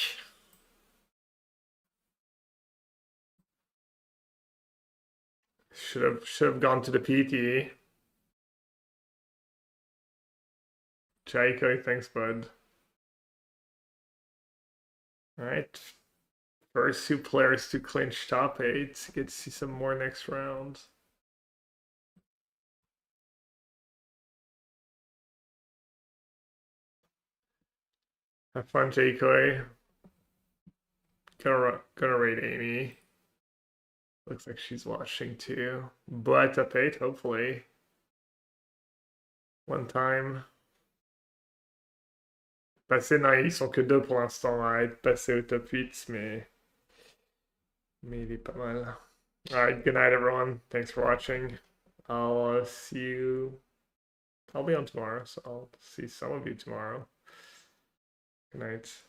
Should have gone to the PT. Jaiko, thanks, bud. All right. First 2 players to clinch top 8. Get to see some more next round. Have fun, Jeskai. Gonna rate Amy. Looks like she's watching too. But update, hopefully. One time. Passer, non, ils sont que deux pour l'instant à être passés au top 8, mais il est pas mal. Alright, good night everyone. Thanks for watching. I'll see you. I'll be on tomorrow, so I'll see some of you tomorrow. Good night.